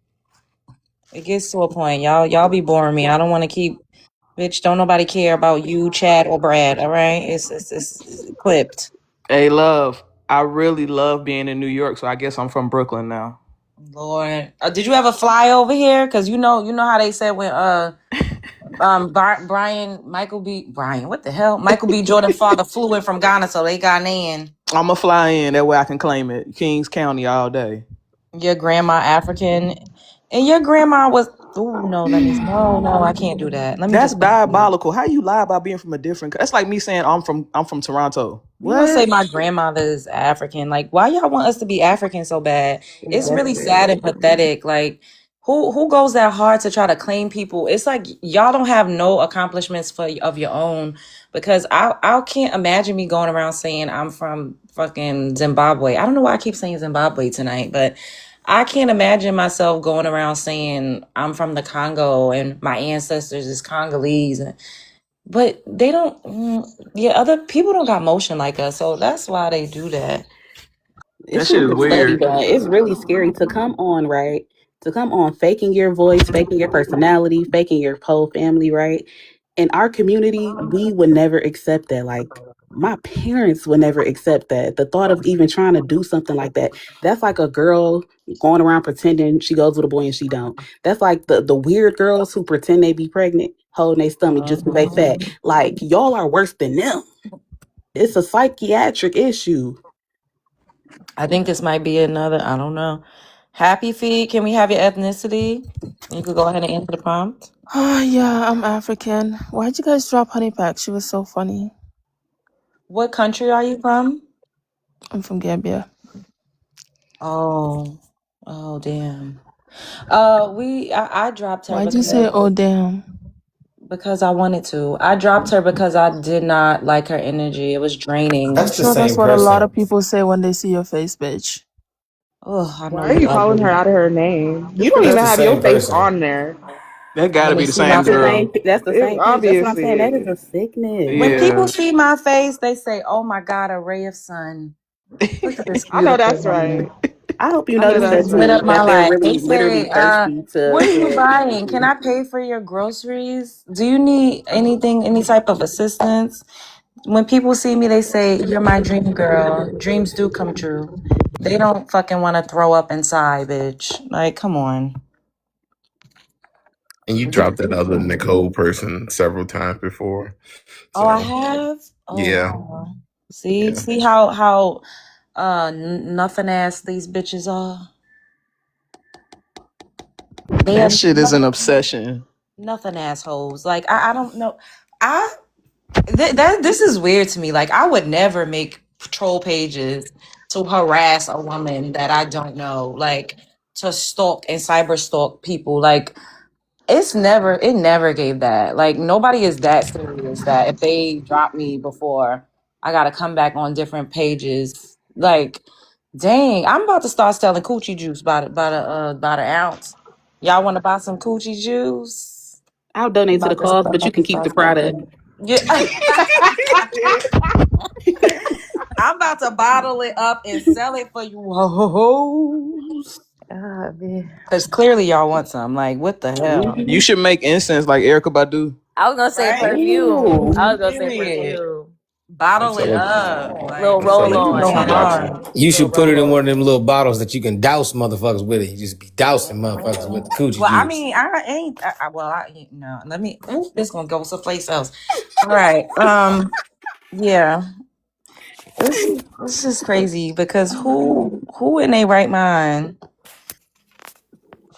It gets to a point, y'all be boring me. I don't want to keep. Bitch, don't nobody care about you, Chad, or Brad. All right, it's clipped. Hey, love. I really love being in New York, so I guess I'm from Brooklyn now. Lord, did you ever fly over here? Cause you know how they said when Brian, what the hell? Michael B. Jordan's father flew in from Ghana, so they Ghanaian. I'ma fly in, that way I can claim it. Kings County all day. Your grandma African, and your grandma was. Oh no, no, I can't do that. Let me That's just. diabolical. How you lie about being from a different? That's like me saying I'm from Toronto. You gonna say What? my grandmother is African? Like, why y'all want us to be African so bad? It's That's really sad weird. and pathetic. Like, who goes that hard to try to claim people? It's like y'all don't have no accomplishments of your own. Because I can't imagine me going around saying I'm from fucking Zimbabwe. I don't know why I keep saying Zimbabwe tonight, but I can't imagine myself going around saying I'm from the Congo and my ancestors is Congolese. But they don't, yeah, other people don't got motion like us, so that's why they do that. That It's shit just is a study weird. done. It's really scary to come on, right? To come on faking your voice, faking your personality, faking your whole family, right? In our community, we would never accept that. Like, my parents would never accept that. The thought of even trying to do something like that, that's like a girl going around pretending she goes with a boy and she don't. That's like the weird girls who pretend they be pregnant, holding their stomach just because they fat. Like, y'all are worse than them. It's a psychiatric issue. I think this might be another, I don't know. Happy Feet, can we have your ethnicity? You could go ahead and answer the prompt. Oh, yeah, I'm African. Why'd you guys drop Honey Pack? She was so funny. What country are you from? I'm from Gambia. Oh, damn. I dropped her Why'd you say, oh, damn? because I wanted to. I dropped her because I did not like her energy. It was draining. I'm That's the sure that's same what a lot of person. people say when they see your face, bitch. Oh, I know Why are you you calling her ugly. out of her name? You Just don't because even That's the have your same face person. on there. That When gotta they be the see same my that's the girl. same. That's the It same page. That's what I'm obviously saying. That is is. a sickness. when people Yeah. see my face, they say, "Oh my God, a ray of sun." Look at this I know beautiful that's woman. right. I hope you I know notice You that that's just lit too. up right. my That they're life. They really, literally say, thirsty what are you to meet buying? Can you. I pay for your groceries? Do you need anything, any type of assistance? When people see me, they say, "You're my dream girl. Dreams do come true." They don't fucking want to throw up inside, bitch. Like, come on. And you dropped that other Nicole person several times before. Oh, I So have. Oh yeah, wow. See, yeah. see how nothing ass these bitches are. They That are shit is an obsession. nothing assholes. Like I don't know. This is weird to me. Like I would never make troll pages to harass a woman that I don't know. Like to stalk and cyber stalk people. Like it never gave that. Like nobody is that serious that if they drop me before, I gotta come back on different pages. Like, dang, I'm about to start selling coochie juice by the ounce. Y'all want to buy some coochie juice? I'll I'm donate to the about cause, but you to can keep start the product. selling. Yeah. I'm about to bottle it up and sell it for you hoes. Because clearly y'all want some. Like, what the hell? You should make incense like Erica Badu. I was gonna say Right? perfume. I was gonna say Period. perfume. I'm Bottle it telling you, up. Little Like, I'm roll telling you, on. go Have you it got hard. to. You little should put it roll in on. one of them little bottles that you can douse motherfuckers with it. You just be dousing motherfuckers with the coochie Well, I juice. mean, I ain't. No. Let me. This gonna go someplace else. All right. Yeah. This is crazy because who in their right mind?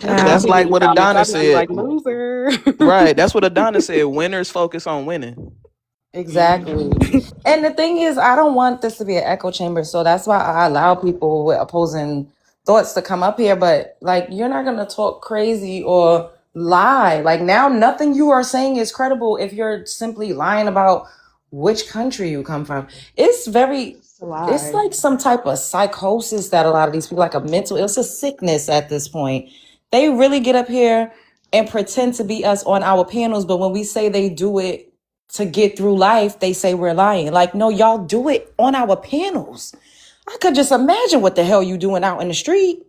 I That's be Child. like getting what comments. I Adonis be said. like, loser. Right. That's what Adonis said. Winners focus on winning. Exactly. And the thing is, I don't want this to be an echo chamber. So that's why I allow people with opposing thoughts to come up here. But like, you're not going to talk crazy or lie. Like, now, nothing you are saying is credible if you're simply lying about which country you come from. It's It's a it's lie. like some type of psychosis that a lot of these people, like a mental, it's a sickness at this point. They really get up here and pretend to be us on our panels. But when we say they do it, to get through life, they say we're lying. Like, no, y'all do it on our panels. I could just imagine what the hell you doing out in the street,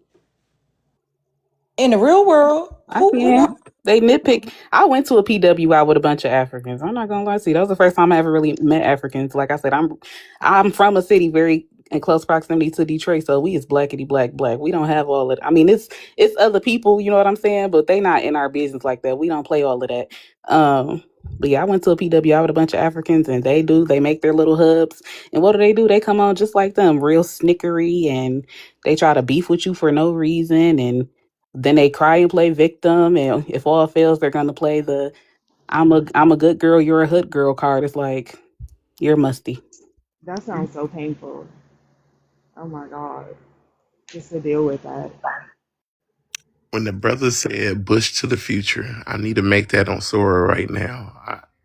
in the real world. I can. They nitpick. I went to a PWI with a bunch of Africans. I'm not gonna lie to you. That was the first time I ever really met Africans. Like I said, I'm from a city very in close proximity to Detroit, so we is blackity black. We don't have all of. I mean, it's other people, you know what I'm saying, but they not in our business like that. We don't play all of that. But yeah, I went to a PWI with a bunch of Africans, and they make their little hubs. And what do? They come on just like them, real snickery, and they try to beef with you for no reason, and then they cry and play victim, and if all fails, they're gonna play the I'm a good girl, you're a hood girl card. It's like you're musty. That sounds so painful. Oh my God. Just to deal with that. When the brother said "Bush to the future," I need to make that on Sora right now.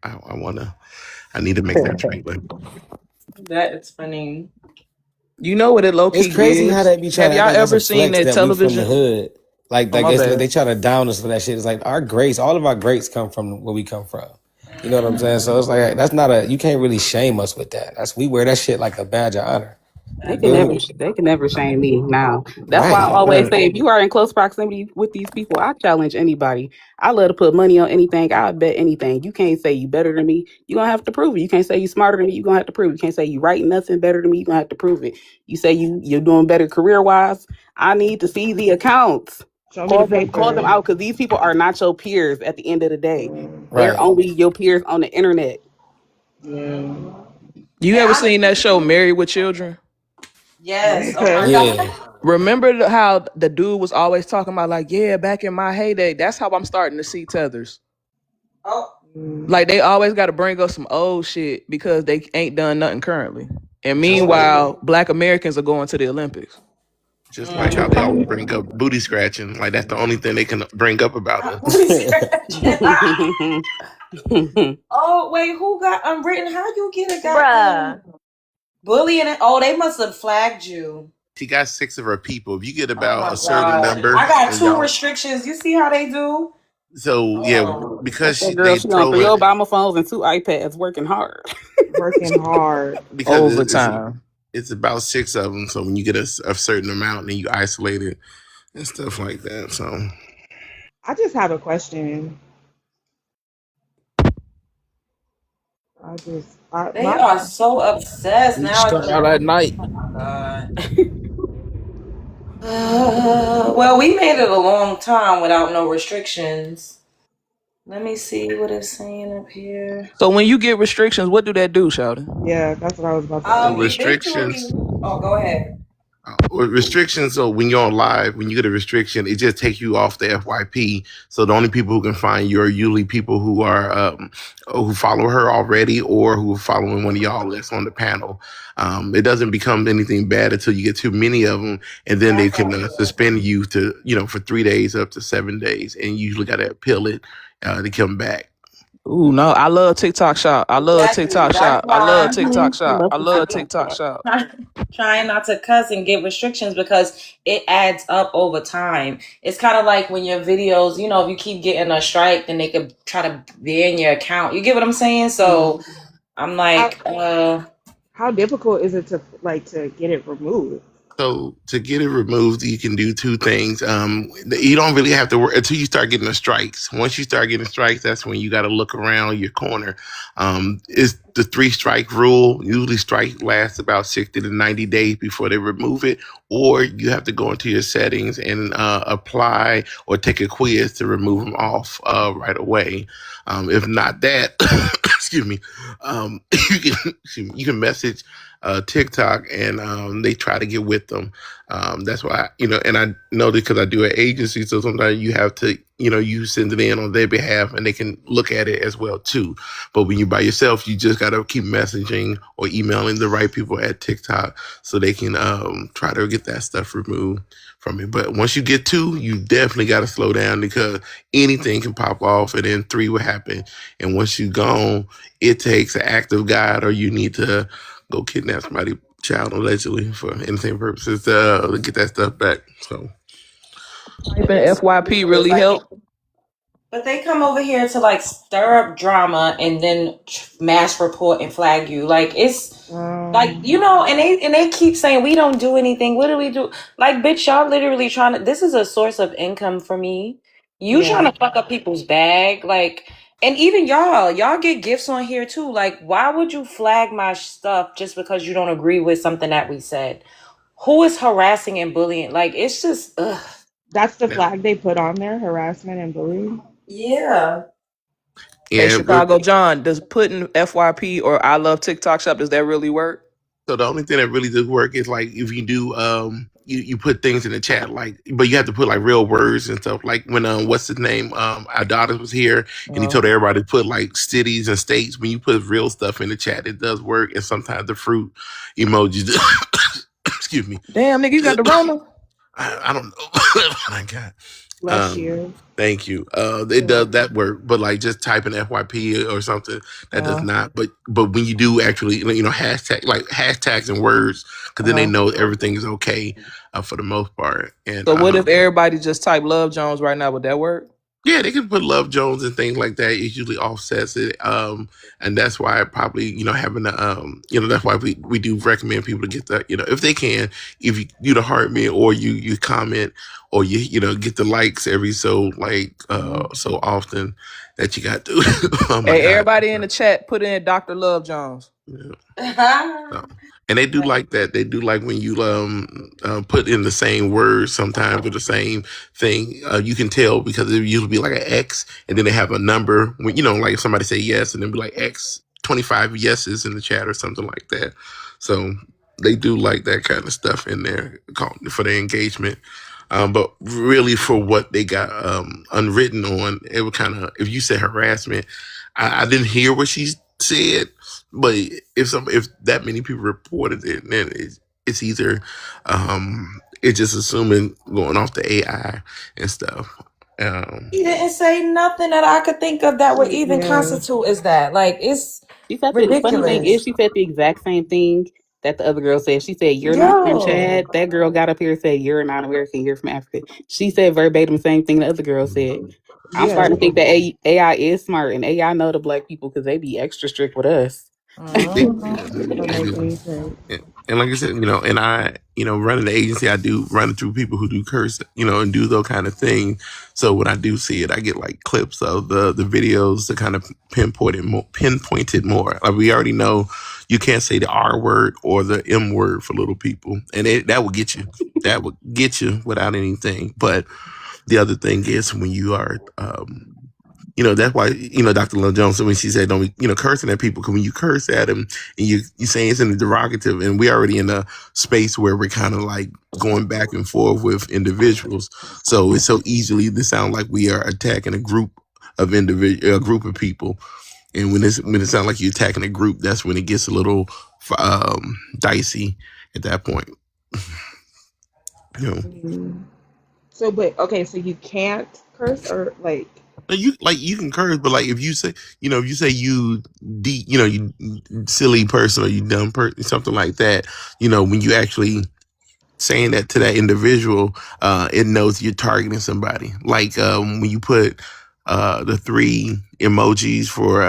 I need to make that trailer. That is funny. You know what it low It's key crazy how is? they be trying Have to act y'all like that's ever a seen flex that that we from the television? hood. Oh my They bad. try to down us for that shit. It's like our greats, all of our greats come from where we come from. You know what I'm saying? So it's like that's not you can't really shame us with that. We wear that shit like a badge of honor. You feel me? They can never shame me now. That's why I Right. always say if you are in close proximity with these people, I challenge anybody. I love to put money on anything. I bet anything. You can't say you better than me. You're gonna have to prove it. You can't say you smarter than me. You're gonna have to prove it. You can't say you write nothing better than me. You're gonna have to prove it. You say you're doing better career wise. I need to see the accounts. Show me the Call them paper. out because these people are not your peers at the end of the day. They're Right. only your peers on the internet. Yeah. You And ever I seen that show Married with Children? yes, oh my Yes. God. Yeah. Remember how the dude was always talking about like, yeah, back in my heyday. That's how I'm starting to see tethers. Oh, Mm. Like they always got to bring up some old shit because they ain't done nothing currently. And Just like meanwhile, Black Americans are going to the Olympics. What you how they mm. always say? bring up booty scratching. Like that's the only thing they can bring up about Not us. booty scratching. Oh, wait, who got unwritten? How you get a goddamn Bruh. bullying it? Oh, they must have flagged you. She got 6 of her people. If you get Oh about my a certain God. I number got and 2 y'all, restrictions. You see how they do? so yeah, Oh. because That girl, they she on 3 trolling Obama phones and 2 iPads working hard. Working hard. because Overtime. it's about 6 of them. So when you get a certain amount, then you isolate it and stuff like that. So I just have a question. They are so obsessed We now. start out at night. Oh my God. Well, we made it a long time without no restrictions. Let me see what it's saying up here. So when you get restrictions, what do that do, Shouty? Yeah, that's what I was about to say. Eventually. restrictions. Oh, go ahead. With restrictions, so when you're on live, when you get a restriction, it just takes you off the FYP. So the only people who can find you are usually people who are who follow her already or who are following one of y'all that's on the panel. It doesn't become anything bad until you get too many of them, and then they That's can all. suspend you to for 3 days up to 7 days, and you usually got to appeal it to come back. Ooh, no, I love TikTok Shop. I love Exactly. TikTok That's Shop. I love why TikTok Shop. Love I to love TikTok TikTok shop. Shop. trying not to cuss and get restrictions because it adds up over time. It's kind of like when your videos, if you keep getting a strike, then they could try to ban your account. You get what I'm saying? So I'm I, like, How difficult is it to get it removed? So to get it removed, you can do two things. You don't really have to work until you start getting the strikes. Once you start getting strikes, that's when you got to look around your corner. It's the 3-strike rule. Usually strike lasts about 60 to 90 days before they remove it, or you have to go into your settings and apply or take a quiz to remove them off right away. If not that, excuse me, you can message TikTok, and they try to get with them. That's why, and I know that because I do an agency, so sometimes you have to, you send it in on their behalf, and they can look at it as well too. But when you're by yourself, you just got to keep messaging or emailing the right people at TikTok so they can try to get that stuff removed from it. But once you get 2, you definitely got to slow down because anything can pop off, and then 3 will happen. And once you're gone, it takes an act of God, or you need to go kidnap somebody's child allegedly for innocent purposes to get that stuff back. So Typing FYP really help. But they come over here to like stir up drama and then mass report and flag you. Like it's like, and they keep saying we don't do anything. What do we do? Like, bitch, y'all literally trying to, this is a source of income for me. You trying to fuck up people's bag. Like, and even y'all get gifts on here too. Like, why would you flag my stuff just because you don't agree with something that we said? Who is harassing and bullying? Like, it's just, ugh. That's the flag they put on there, harassment and bullying. Yeah. Hey, Chicago John, does putting FYP or I love TikTok shop, does that really work? So the only thing that really does work is like if you do you put things in the chat, like, but you have to put like real words and stuff. Like when what's his name? Adonis was here and he told everybody to put like cities and states. When you put real stuff in the chat, it does work. And sometimes the fruit emojis excuse me. Damn, nigga, you got the Rona? I don't know. My God. Bless you. Thank you. It does that work, but like just typing FYP or something that does not. But when you do actually, hashtags and words, because then they know everything is okay for the most part. And so what if everybody just type Love Jones right now? Would that work? Yeah, they can put Love Jones and things like that. It usually offsets it. And that's why probably, having the, that's why we do recommend people to get that, if they can, if you do the heart me or you comment or you get the likes every so often that you got to. Oh my God. Everybody in the chat, put in Dr. Love Jones. Yeah. So, and they do like that. They do like when you put in the same words sometimes with the same thing. You can tell because it usually be like an X, and then they have a number. When like if somebody say yes, and then be like X 25 yeses in the chat or something like that. So they do like that kind of stuff in there for their engagement. But really, for what they got unwritten on, it would kind of, if you said harassment, I didn't hear what she said. But if that many people reported it, then it's either it's just assuming going off the AI and stuff. He didn't say nothing that I could think of that would even constitute as that. Like it's ridiculous. The funny thing is, she said the exact same thing that the other girl said. She said, "You're not from Chad." That girl got up here and said, "You're not American. You're from Africa." She said verbatim same thing the other girl said. I'm starting to think that AI is smart, and AI know the black people because they be extra strict with us. And like I said, and I, running the agency, I do run it through people who do curse, and do those kind of things. So when I do see it, I get like clips of the videos to kind of pinpoint it more. Like we already know you can't say the R word or the M word for little people, and that will get you. That will get you without anything. But the other thing is when you are, that's why, Dr. Love Jones, when she said, don't be, cursing at people, because when you curse at them and you saying it's in a derogative, and we already in a space where we're kind of like going back and forth with individuals. So it's so easily to sound like we are attacking a group of people. And when it sounds like you're attacking a group, that's when it gets a little dicey at that point. So, so you can't curse or like. You can curse, but like if you say you silly person or you dumb person, something like that, when you actually saying that to that individual, it knows you're targeting somebody. Like when you put the 3 emojis for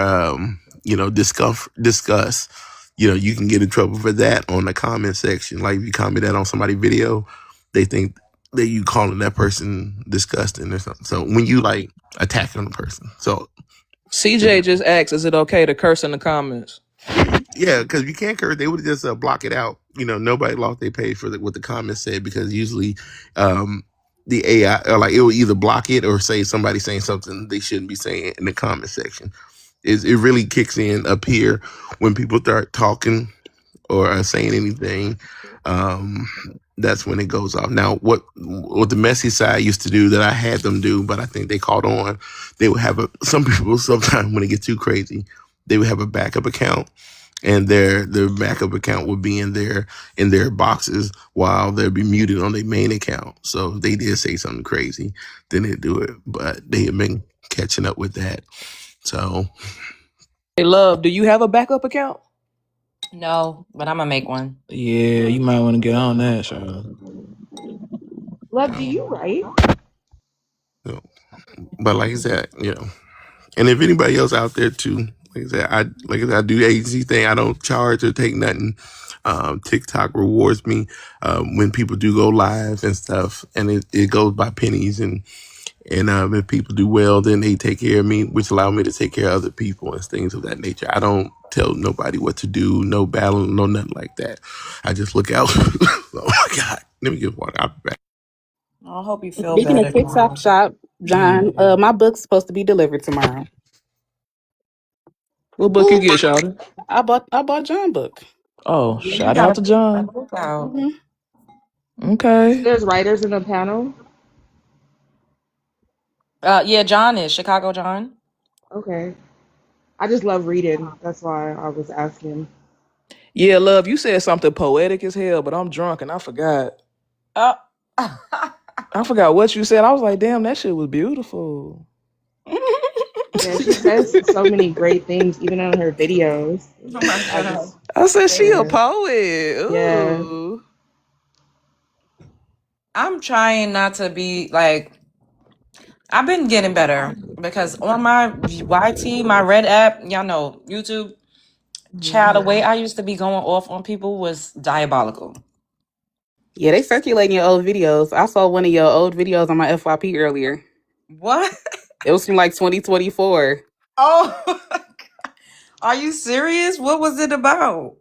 disgust, you can get in trouble for that on the comment section. Like if you comment that on somebody's video, they think that you calling that person disgusting or something. So when you like attacking the person, so CJ just asked, is it okay to curse in the comments? yeah, because you can't curse, they would just block it out. Nobody lost their page for what the comments said, because usually the AI, or like, it will either block it or say somebody saying something they shouldn't be saying in the comment section. It really kicks in up here when people start talking or are saying anything. That's when it goes off. Now, what the messy side used to do that I had them do, but I think they caught on. They would have some people sometimes when it gets too crazy, they would have a backup account, and their backup account would be in their boxes while they'd be muted on their main account. So if they did say something crazy, then they'd do it. But they had been catching up with that. So, Hey, Love, do you have a backup account? No, but I'm gonna make one. Yeah, you might want to get on that, Charlotte. Love, do you write? but like I said, and if anybody else out there too, I do the agency thing. I don't charge or take nothing. TikTok rewards me when people do go live and stuff, and it goes by pennies. And if people do well, then they take care of me, which allow me to take care of other people and things of that nature. I don't tell nobody what to do, no battle, no nothing like that. I just look out. Oh my God, let me get water. I'll be back. I hope you feel Speaking better, of TikTok John. shop, John, my book's supposed to be delivered tomorrow. What book you get, Charlotte? I bought John book. Oh, Yeah, you shout gotta out to put that John. book out. Okay. There's writers in the panel. Yeah, John is Chicago John. Okay. I just love reading. That's why I was asking. Yeah, Love, you said something poetic as hell, but I'm drunk and I forgot. Oh. I forgot what you said. I was like, damn, that shit was beautiful. Yeah, she says so many great things, even on her videos. Oh my God. I said she a Yeah. poet. Yeah. Ooh. I'm trying not to be like, I've been getting better because on my YT, my red app, y'all know, YouTube, child, the way I used to be going off on people was diabolical. Yeah, they circulating your old videos. I saw one of your old videos on my FYP earlier. What? It was from like 2024. Oh, are you serious? What was it about?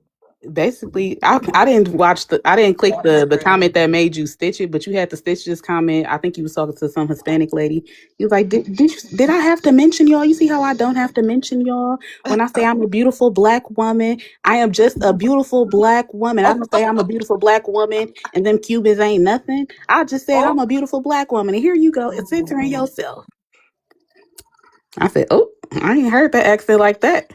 Basically, I didn't click the comment that made you stitch it, but you had to stitch this comment. I think you was talking to some Hispanic lady. You was like, did I have to mention y'all? You see how I don't have to mention y'all when I say I'm a beautiful black woman? I am just a beautiful black woman. I didn't say I'm a beautiful black woman and them Cubans ain't nothing. I just said I'm a beautiful black woman, and here you go, it's centering yourself. I said, oh, I ain't heard that accent like that.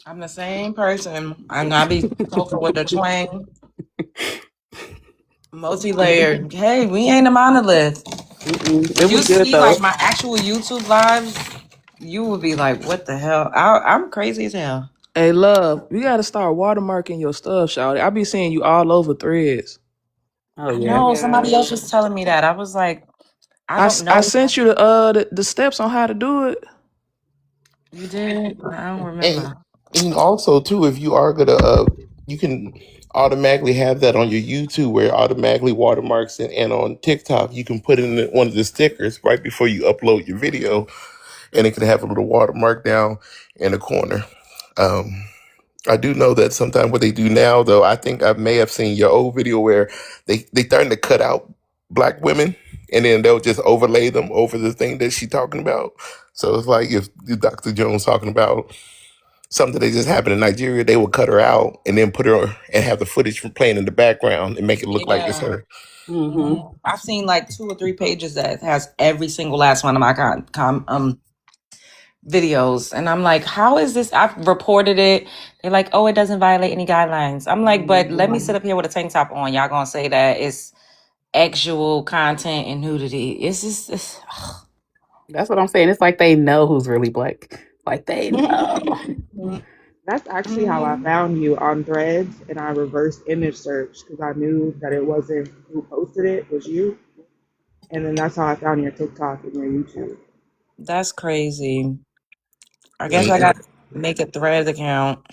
I'm the same person. And I be talking with the twang, multi-layered. Hey, we ain't a monolith. It You was good see, though. like my actual YouTube lives, you would be like, "What the hell?" I'm crazy as hell. Hey, Love, you gotta start watermarking your stuff, Shawty. I be seeing you all over threads. Oh I yeah. know somebody else was telling me that. I was like, I don't I know. sent you the steps on how to do it. You did? I don't And remember. also too, if you are gonna, you can automatically have that on your YouTube where it automatically watermarks it, and on TikTok you can put in one of the stickers right before you upload your video, and it can have a little watermark down in the corner. Um, I do know that sometimes what they do now, though, I think I may have seen your old video where they starting to cut out black women, and then they'll just overlay them over the thing that she's talking about. So it's like if Dr. Jones talking about something that just happened in Nigeria, they would cut her out and then put her and have the footage from playing in the background and make it look like it's Yeah. her. I've seen like 2 or 3 pages that has every single last one of my videos, and I'm like, how is this? I've reported it. They're like, oh, it doesn't violate any guidelines. I'm like, but let me sit up here with a tank top on. Y'all gonna say that it's actual content and nudity? It's just That's what I'm saying. It's like they know who's really black. Like they know. That's actually how I found you on Threads, and I reversed image search because I knew that it wasn't who posted it, was you. And then that's how I found your TikTok and your YouTube. that's crazy. I guess And, I and got to make a Threads account.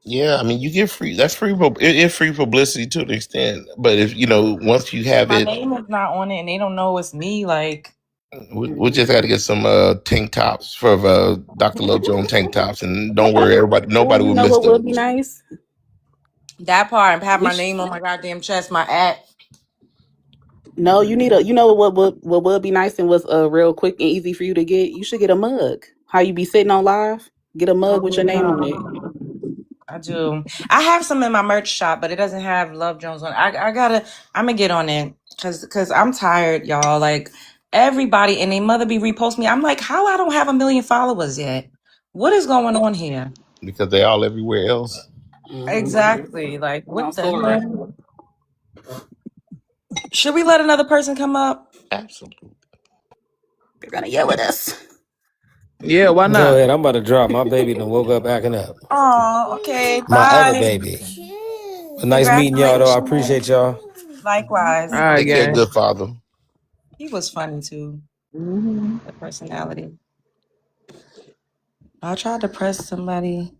Yeah, I mean, you get free. That's free. It's free publicity to an extent. But if once you have My it, name is not on it, and they don't know it's me. Like, we just got to get some tank tops for Dr. Love Jones tank tops, and don't worry, everybody, Oh, nobody you will know miss what would be those. nice? that part and have We my sh- name on my goddamn chest, my at. no, you need a. You know what would be nice and was real quick and easy for you to get? You should get a mug. How you be sitting on live? Get a mug with your name on it. I do. I have some in my merch shop, but it doesn't have Love Jones on it. I'm gonna get on it because I'm tired, y'all. Like, everybody and their mother be reposting me. I'm like, how I don't have 1 million followers yet? What is going on here? Because they all everywhere else. Exactly. Like, No, what the sorry. hell? Should we let another person come up? Absolutely. You're gonna yell at us. Yeah, why Go not? ahead. I'm about to drop. My baby done woke up acting up. Oh, okay. My other Bye. baby. But nice meeting y'all, though. I appreciate Congratulations. y'all. Likewise. All right, Take care, gang. good father. He was funny too. Hmm. The personality. I tried to press somebody.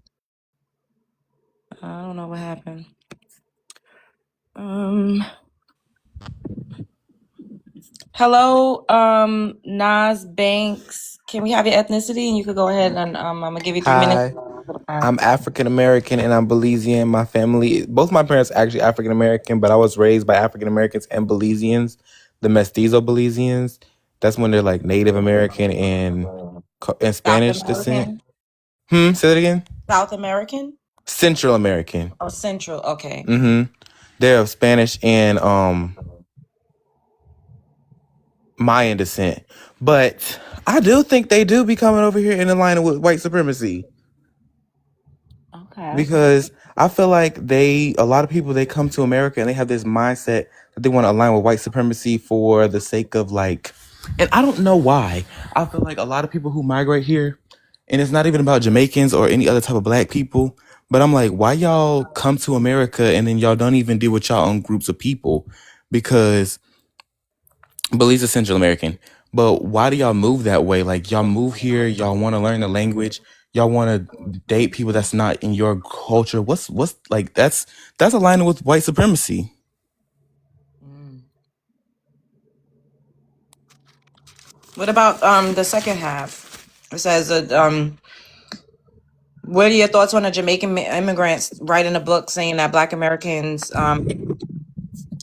I don't know what happened. Hello, Nas Banks. Can we have your ethnicity? And you could go ahead and I'm gonna give you 3 minutes. Hi, I'm African American and I'm Belizean. My family, both my parents are actually African American, but I was raised by African Americans and Belizeans, the Mestizo Belizeans. That's when they're like Native American and South Spanish descent. American. Say that again. South American? Central American. Oh, Central. Okay. They're of Spanish and Mayan descent, but I do think they do be coming over here in line with white supremacy. Okay. Because I feel like a lot of people, they come to America and they have this mindset that they want to align with white supremacy for the sake of like, and I don't know why. I feel like a lot of people who migrate here, and it's not even about Jamaicans or any other type of black people, but I'm like, why y'all come to America and then y'all don't even deal with y'all own groups of people? Because Belize is Central American. But why do y'all move that way? Like, y'all move here, y'all want to learn the language, y'all want to date people that's not in your culture. What's like that's aligning with white supremacy. What about the second half? It says what are your thoughts on the Jamaican immigrants writing a book saying that Black Americans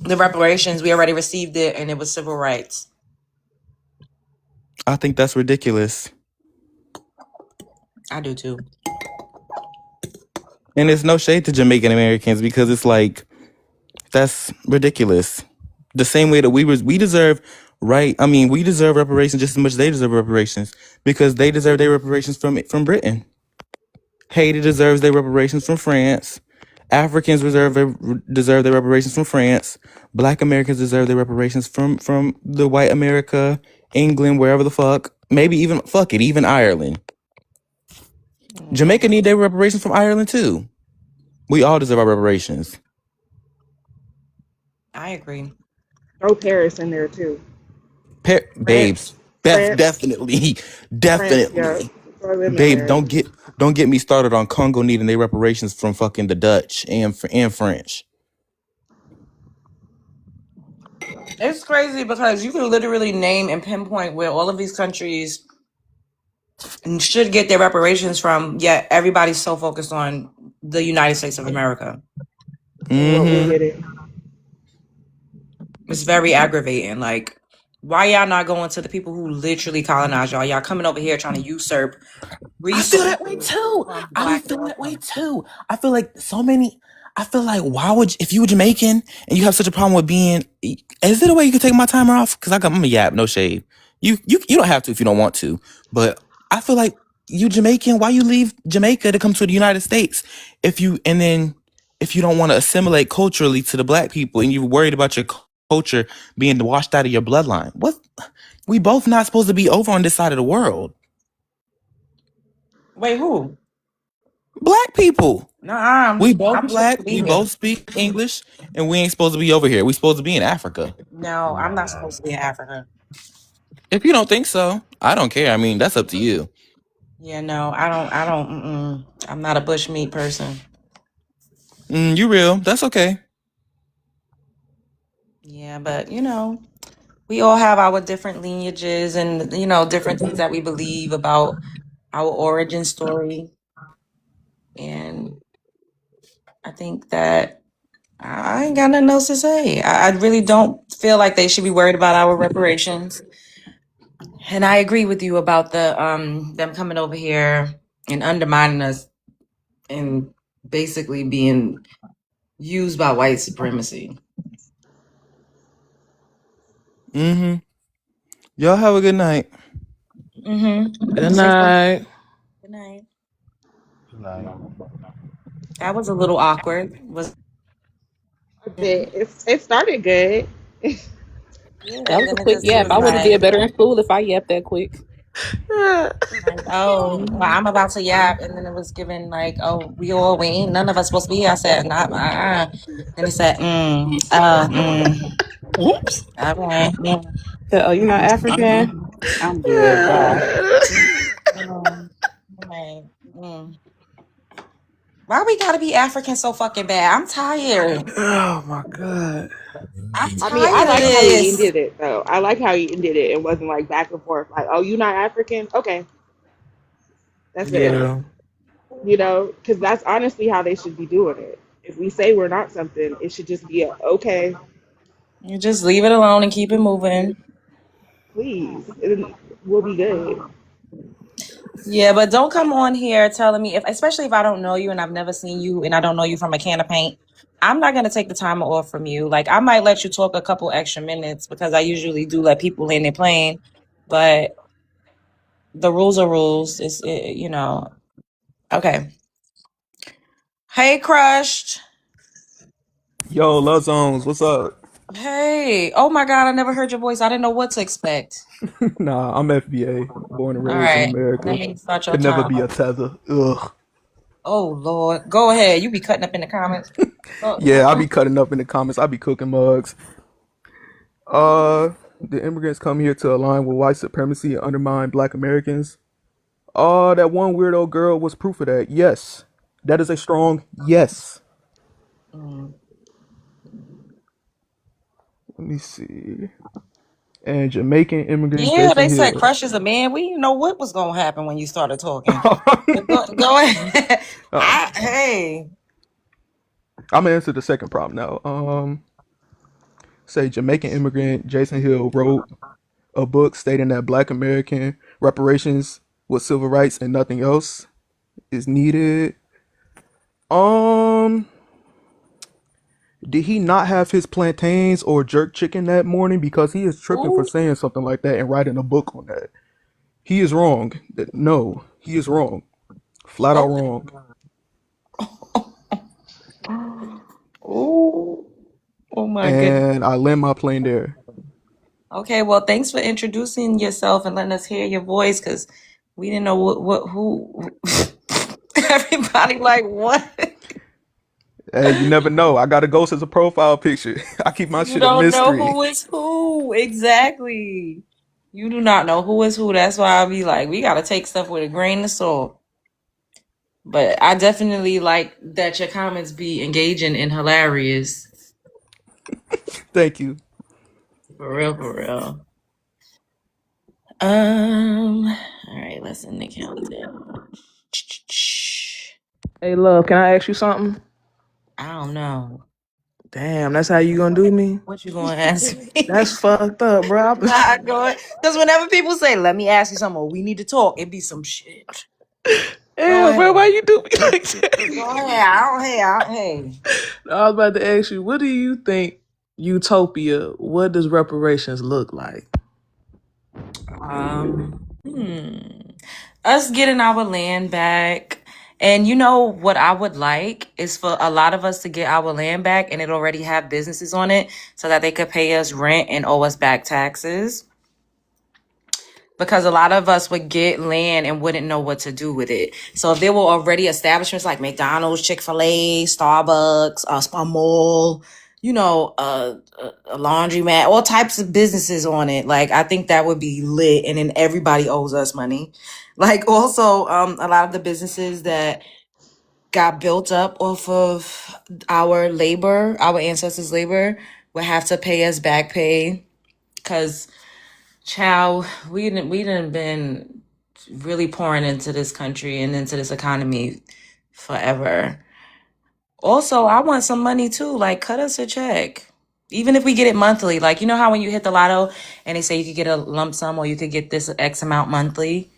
the reparations, we already received it and it was civil rights? I think that's ridiculous. I do too. And it's no shade to Jamaican Americans because it's like that's ridiculous. The same way that we deserve we deserve reparations just as much as they deserve reparations because they deserve their reparations from Britain. Haiti deserves their reparations from France. Africans deserve their reparations from France. Black Americans deserve their reparations from the white America, England, wherever the fuck. Maybe even even Ireland. Jamaica need their reparations from Ireland too. We all deserve our reparations. I agree. Throw Paris in there too. Babes, France, France, definitely, France. Yeah, definitely. throw them in Babe, there. don't get me started on Congo needing their reparations from fucking the Dutch and French. It's crazy because you can literally name and pinpoint where all of these countries should get their reparations from, yet everybody's so focused on the United States of America. And what we're getting. It's very aggravating. Like, why y'all not going to the people who literally colonized y'all? Y'all coming over here trying to usurp resources. I feel that way too. I feel that way too. I feel like why would if you were Jamaican and you have such a problem with being, is there a way you could take my timer off? Because I'm a yap, no shade. You don't have to if you don't want to, but I feel like you Jamaican, why you leave Jamaica to come to the United States if you don't want to assimilate culturally to the black people and you're worried about your culture being washed out of your bloodline? What? We both not supposed to be over on this side of the world. Wait, who? Black people. Nah, We both I'm supposed to black. be We here. both speak English, and we ain't supposed to be over here. We supposed to be in Africa. No, I'm not supposed to be in Africa. If you don't think so, I don't care. I mean, that's up to you. Yeah, no, I don't. I'm not a bushmeat person. You real? That's okay. Yeah, but we all have our different lineages and different things that we believe about our origin story. And I think that I ain't got nothing else to say. I really don't feel like they should be worried about our reparations. And I agree with you about them coming over here and undermining us and basically being used by white supremacy. Y'all have a good night. Good Say something. night. Good night. Like, That was a little awkward. Was It started good. Yeah, That and was a then it quick just yap. was I would have like, did better in school if I yapped that quick. oh, well, I'm about to yap, and then it was given like, oh, we ain't none of us supposed to be here. I said, not, Then it said, Oops. okay, Oh, you're not African? I'm good. Bye. right, Why we gotta be African so fucking bad? I'm tired. Oh my god. I'm I mean, I tired of like how he this. ended it though. I like how he ended it. It wasn't like back and forth. Like, oh, you not African? Okay, that's it. Yeah. Because that's honestly how they should be doing it. If we say we're not something, it should just be a okay, You just leave it alone and keep it moving. please, and we'll be good. Yeah, but don't come on here telling me especially if I don't know you and I've never seen you and I don't know you from a can of paint. I'm not gonna take the time off from you. Like I might let you talk a couple extra minutes because I usually do let people in their plane, but the rules are rules. Okay. Hey, crushed. Yo, Love Zones, what's up? Hey. Oh my God, I never heard your voice. I didn't know what to expect. Nah, I'm FBA, born and All raised in right. Let America. me start your Could never time. be a tether. Ugh. Oh Lord. Go ahead. You be cutting up in the comments. Yeah, I be cutting up in the comments. I be cooking mugs. The immigrants come here to align with white supremacy and undermine black Americans. That one weirdo girl was proof of that. Yes. That is a strong yes. Mm. Let me see. And Jamaican immigrant Yeah, Jason they said Hill. Crush is a man. We didn't know what was gonna happen when you started talking. But go ahead. Hey. I'm gonna answer the second problem now. Say Jamaican immigrant Jason Hill wrote a book stating that black American reparations with civil rights and nothing else is needed. Um did he not have his plantains or jerk chicken that morning? Because he is tripping for Ooh. saying something like that and writing a book on that. He is wrong. No, he is wrong. Flat out Oh. wrong. Ooh. Oh my goodness. And I land my plane there. Okay, well, thanks for introducing yourself and letting us hear your voice because we didn't know who everybody like what. Hey, you never know. I got a ghost as a profile picture. I keep my You shit a don't know mystery. who is who. Exactly. You do not know who is who. That's why I'll be like, we gotta take stuff with a grain of salt. But I definitely like that your comments be engaging and hilarious. Thank you. For real, for real. All right, let's end the countdown. Hey, love, can I ask you something? I don't know. Damn, that's how you gonna do me? What you gonna ask me? That's fucked up, bro. Not going. Because whenever people say, let me ask you something, or we need to talk, it be some shit. Go Damn, bro, ahead. why you do me like that? Go ahead. Hey. I was about to ask you, what do you think utopia, what does reparations look like? Us getting our land back. And you know what I would like is for a lot of us to get our land back and it already have businesses on it so that they could pay us rent and owe us back taxes. Because a lot of us would get land and wouldn't know what to do with it. So if there were already establishments like McDonald's, Chick-fil-A, Starbucks, a mall, a laundromat, all types of businesses on it. Like, I think that would be lit. And then everybody owes us money. Like, also, a lot of the businesses that got built up off of our labor, our ancestors' labor, would have to pay us back pay. Cause we didn't been really pouring into this country and into this economy forever. Also, I want some money too. Like, cut us a check. Even if we get it monthly. Like, you know how when you hit the lotto and they say you could get a lump sum or you could get this X amount monthly?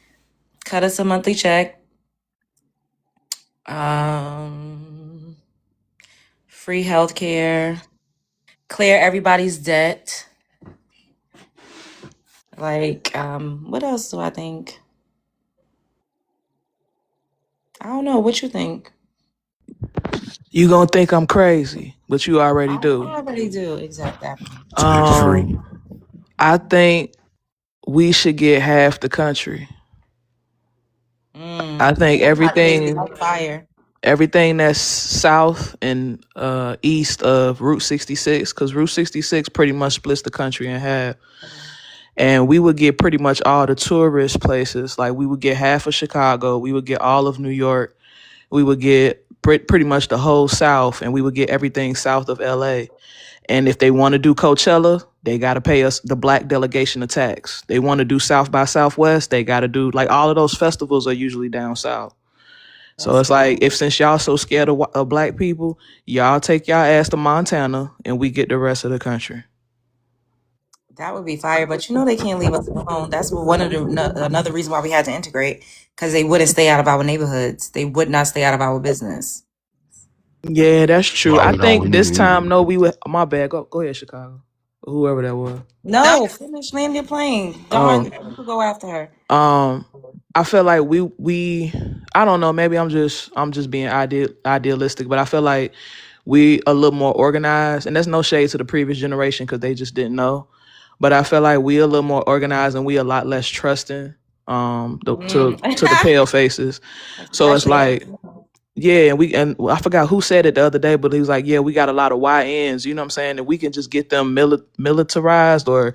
Cut us a monthly check. Free healthcare. Clear everybody's debt. Like, what else do I think? I don't know. What you think? You gonna think I'm crazy, but you already I do. already do. Exactly. Tax free. I think we should get half the country. I think everything that's south and east of Route 66, because Route 66 pretty much splits the country in half. And we would get pretty much all the tourist places. Like we would get half of Chicago, we would get all of New York, we would get pretty much the whole South, and we would get everything south of LA. And if they want to do Coachella, they got to pay us the black delegation of tax. They want to do South by Southwest, they got to do, like, all of those festivals are usually down south. So it's like, if since y'all so scared of black people, y'all take y'all ass to Montana and we get the rest of the country. That would be fire, but you know they can't leave us alone. That's one of another reason why we had to integrate, because they wouldn't stay out of our neighborhoods. They would not stay out of our business. Yeah, that's true. Well, I no, think we this need- time, no, we would. My bad. Go ahead, Chicago. Whoever that was. No, finish, land your plane. Darn, you could go after her. I feel like we I don't know, maybe I'm just being idealistic, but I feel like we a little more organized, and there's no shade to the previous generation because they just didn't know. But I feel like we a little more organized and we a lot less trusting to the pale faces. So it's like, yeah, and I forgot who said it the other day, but he was like, yeah, we got a lot of YNs, you know what I'm saying? And we can just get them militarized, or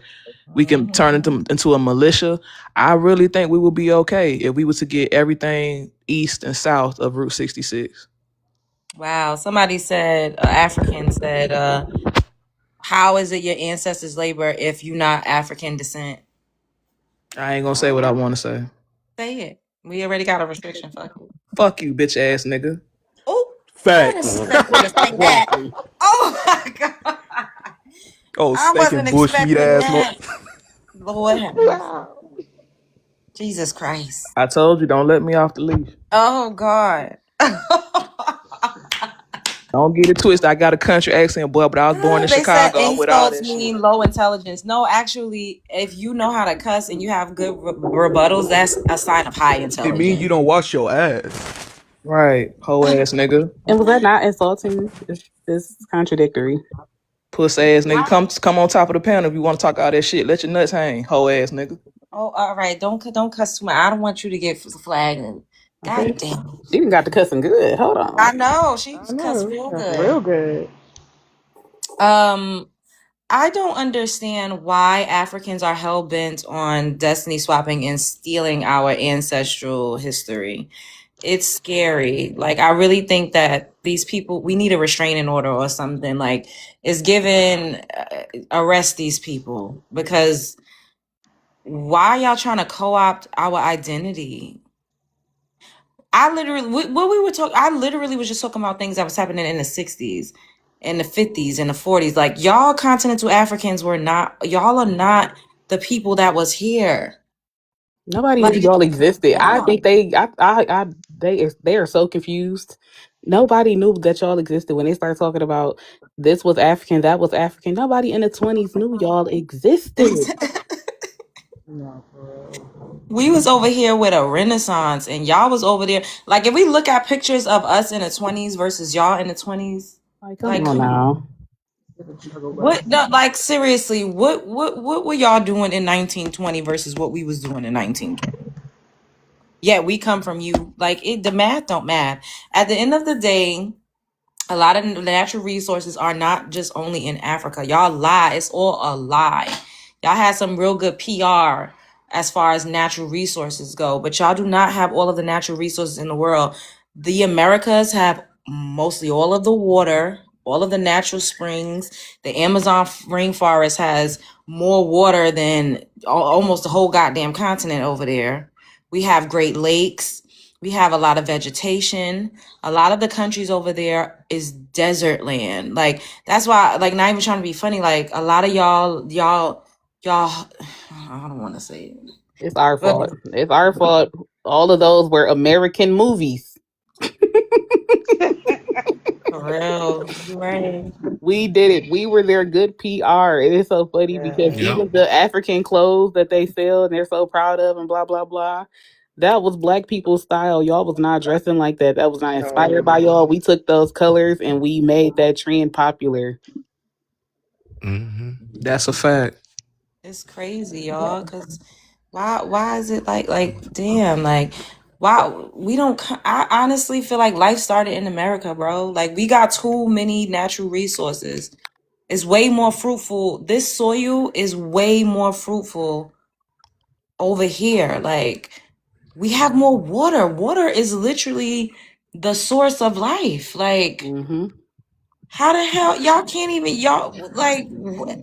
we can turn them into a militia. I really think we would be okay if we were to get everything east and south of Route 66. Wow, somebody said, African said, how is it your ancestors' labor if you're not African descent? I ain't gonna say what I want to say. Say it. We already got a restriction. Fuck you, bitch ass nigga. Oh, Facts. oh my God. Oh, I wasn't expecting that. Lord have mercy. Wow. Jesus Christ. I told you, don't let me off the leash. Oh God. Don't get it twisted. I got a country accent, boy, but I was born in They Chicago. said I'm with all that insults shit. mean low intelligence. No, actually, if you know how to cuss and you have good rebuttals, that's a sign of high It intelligence. means you don't wash your ass. Right, hoe ass nigga. And was that not insulting? It's contradictory. Puss ass nigga. Come on top of the panel if you want to talk all that shit. Let your nuts hang, hoe ass nigga. Oh, all right. Don't cuss too much. I don't want you to get flagged. God damn. She even got the cussing good. Hold on. I know. She cussed real good. Real good. I don't understand why Africans are hell bent on destiny swapping and stealing our ancestral history. It's scary. Like, I really think that these people, we need a restraining order or something. Like, it's given, arrest these people, because why y'all trying to co-opt our identity? I literally was just talking about things that was happening in the 60s, in the 50s, and the 40s. Like, y'all continental Africans y'all are not the people that was here. Nobody knew y'all existed. I think they are so confused. Nobody knew that y'all existed when they started talking about this was African, that was African. Nobody in the 20s knew y'all existed. We was over here with a renaissance, and y'all was over there. Like, if we look at pictures of us in the 20s versus y'all in the 20s, come on now. What? No, like, seriously, what were y'all doing in 1920 versus what we was doing in 1920? Yeah, we come from you. Like, the math don't math. At the end of the day, a lot of the natural resources are not just only in Africa. Y'all lie. It's all a lie. Y'all had some real good PR as far as natural resources go, but y'all do not have all of the natural resources in the world. The Americas have mostly all of the water, all of the natural springs. The Amazon rainforest has more water than almost the whole goddamn continent over there. We have Great Lakes. We have a lot of vegetation. A lot of the countries over there is desert land. Like, that's why, like, not even trying to be funny, like, a lot of y'all, I don't want to say it, It's our but fault. It's our fault. All of those were American movies. for real, you're right. We did it. We were their good PR. It is so funny because Yep. even the African clothes that they sell and they're so proud of and blah blah blah. That was black people's style. Y'all was not dressing like that. That was not inspired by No. y'all. We took those colors and we made that trend popular. Hmm. That's a fact. It's crazy, y'all. Cause why is it like damn, like why we don't? I honestly feel like life started in America, bro. Like, we got too many natural resources. It's way more fruitful. This soil is way more fruitful over here. Like, we have more water. Water is literally the source of life. Like, Mm-hmm. how the hell y'all can't even y'all like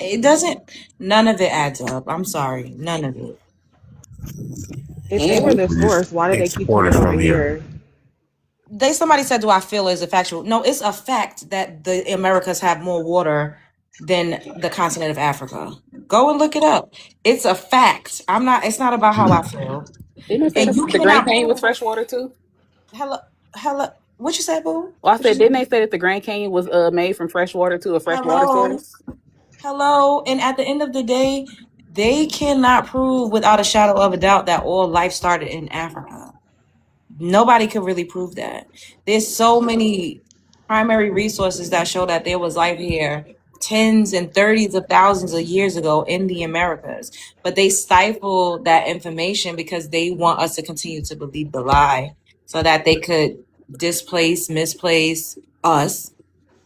it doesn't, none of it adds up. I'm sorry, none of it. If they were And the We just source, why do they keep export it coming over from here. here? Somebody said, do I feel is a factual? No, it's a fact that the Americas have more water than the continent of Africa. Go and look it up. It's a fact. I'm not, it's not about how I feel. didn't they say And you the Grand cannot Canyon was prove, fresh water too? hella, what you said, boo? Well, I What you said, said? didn't they say that the Grand Canyon was made from fresh water to a fresh water Hello, source? hello. And at the end of the day, they cannot prove without a shadow of a doubt that all life started in Africa. Nobody could really prove that. There's so many primary resources that show that there was life here tens and thirties of thousands of years ago in the Americas. But they stifle that information because they want us to continue to believe the lie so that they could misplace us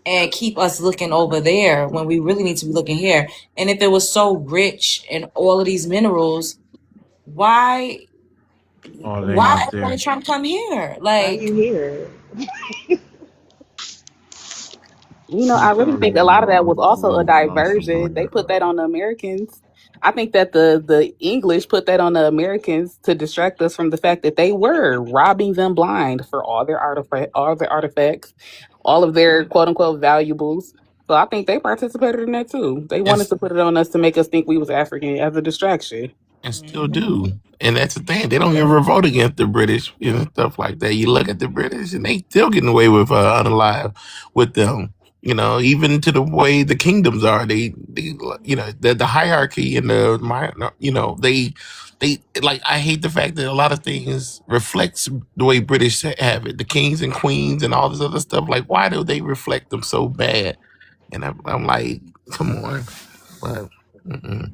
and keep us looking over there when we really need to be looking here. And if it was so rich in all of these minerals, why Oh, they why not everybody there. trying to come here? Why are you Like, here? You know, We I really probably think a lot of wouldn't that know was also a who knows diversion. somebody. They put that on the Americans. I think that the English put that on the Americans to distract us from the fact that they were robbing them blind for all their artifacts, all of their quote unquote valuables. So I think they participated in that too. They wanted And to put it on us to make us think we was African as a distraction. and still mhm. do. And that's the thing. They don't even revolt against the British, stuff like that. You look at the British and they still getting away with unalive with them. Even to the way the kingdoms are, the hierarchy and they like. I hate the fact that a lot of things reflects the way British have it. The kings and queens and all this other stuff. Like, why do they reflect them so bad? And I'm like, come on, but. Mm-mm.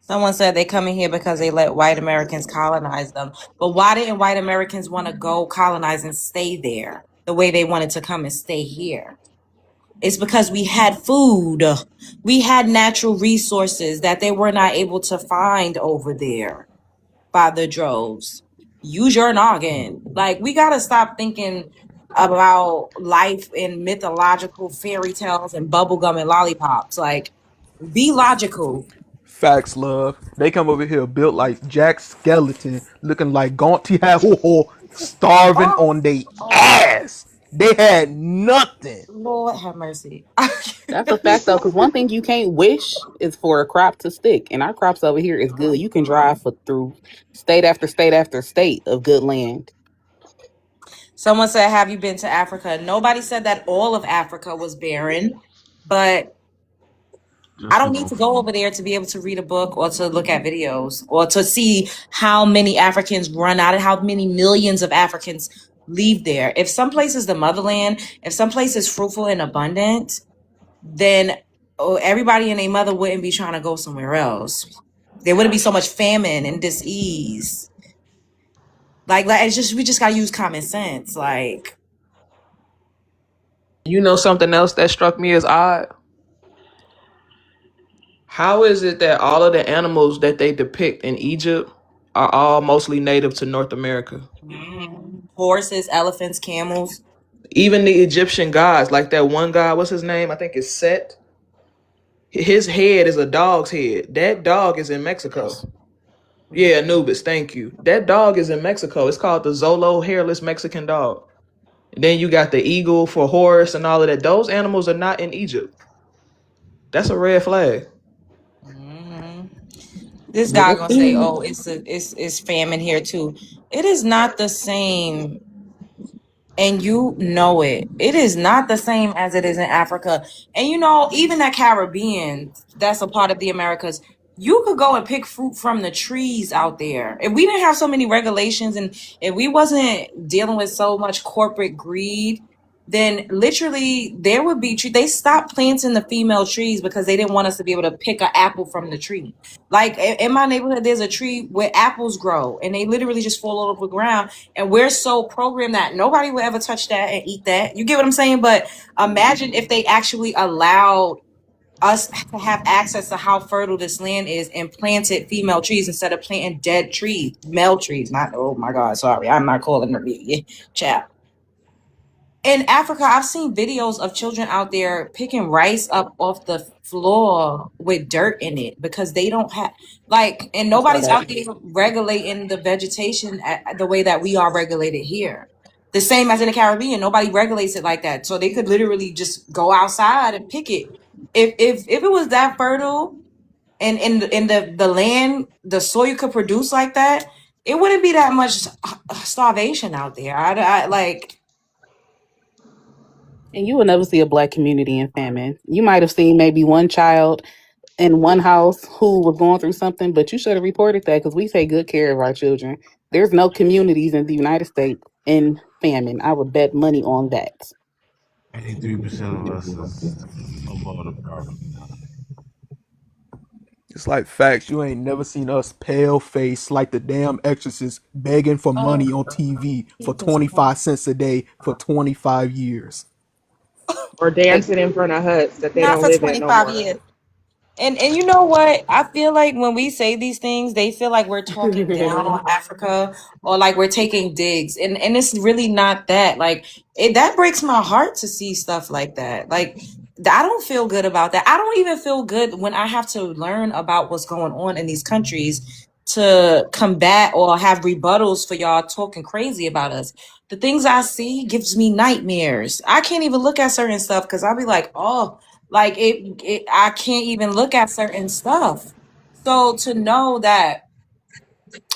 Someone said they come in here because they let white Americans colonize them. But why didn't white Americans want to go colonize and stay there the way they wanted to come and stay here? It's because we had food. We had natural resources that they were not able to find over there by the droves. Use your noggin. Like, we got to stop thinking about life in mythological fairy tales and bubblegum and lollipops. Like, be logical. Facts, love. They come over here built like Jack Skeleton, looking like Gaunty Ho, starving Oh, on they oh, ass. They had nothing. Lord have mercy. That's a fact though, because one thing you can't wish is for a crop to stick. And our crops over here is good. You can drive through state after state after state of good land. Someone said, have you been to Africa? Nobody said that all of Africa was barren, but I Just don't need know to go over there to be able to read a book or to look at videos or to see how many Africans run out and how many millions of Africans leave there. If some place is the motherland, if some place is fruitful and abundant, then everybody and their mother wouldn't be trying to go somewhere else. There wouldn't be so much famine and dis-ease. Like it's just, we just gotta use common sense. Like, You know something else that struck me as odd? How is it that all of the animals that they depict in Egypt are all mostly native to North America? horses, elephants, camels. Even the Egyptian gods, like that one god, what's his name? I think it's Set. His head is a dog's head. That dog is in Mexico. Yeah, Anubis, thank you. That dog is in Mexico. It's called the Zolo hairless Mexican dog. And then you got the eagle for horse and all of that. Those animals are not in Egypt. That's a red flag. Hmm. This But guy the gonna say, "Oh, thing, it's famine here too." It is not the same, and you know it. It is not the same as it is in Africa. And you know, even that Caribbean, that's a part of the Americas. You could go and pick fruit from the trees out there. If we didn't have so many regulations and if we wasn't dealing with so much corporate greed, then literally there would be they stopped planting the female trees because they didn't want us to be able to pick an apple from the tree. Like in my neighborhood, there's a tree where apples grow and they literally just fall all over the ground. And we're so programmed that nobody will ever touch that and eat that. You get what I'm saying? But imagine if they actually allowed us to have access to how fertile this land is and planted female trees instead of planting dead trees, male trees. Not, oh my God, sorry, I'm not calling them chap. In Africa, I've seen videos of children out there picking rice up off the floor with dirt in it because they don't have and I saw nobody's that. out there regulating the vegetation the way that we are regulated here. The same as in the Caribbean, nobody regulates it like that. So they could literally just go outside and pick it. If it was that fertile and in the land, the soil could produce like that, it wouldn't be that much starvation out there. I like. And you will never see a black community in famine. You might have seen maybe one child in one house who was going through something, but you should have reported that because we take good care of our children. There's no communities in the United States in famine. I would bet money on that. 83% of us is above the poverty line. It's like facts. You ain't never seen us pale face like the damn exorcists begging for Oh, money on TV for Jesus Christ. 25 cents a day for 25 years. Or dancing in front of huts that they Not don't for live in no 25 more. years. And you know what? I feel like when we say these things, they feel like we're talking down on Africa or like we're taking digs. And it's really not that. Like that breaks my heart to see stuff like that. Like I don't feel good about that. I don't even feel good when I have to learn about what's going on in these countries to combat or have rebuttals for y'all talking crazy about us. The things I see gives me nightmares. I can't even look at certain stuff because I'll be like, oh, like I can't even look at certain stuff. So to know that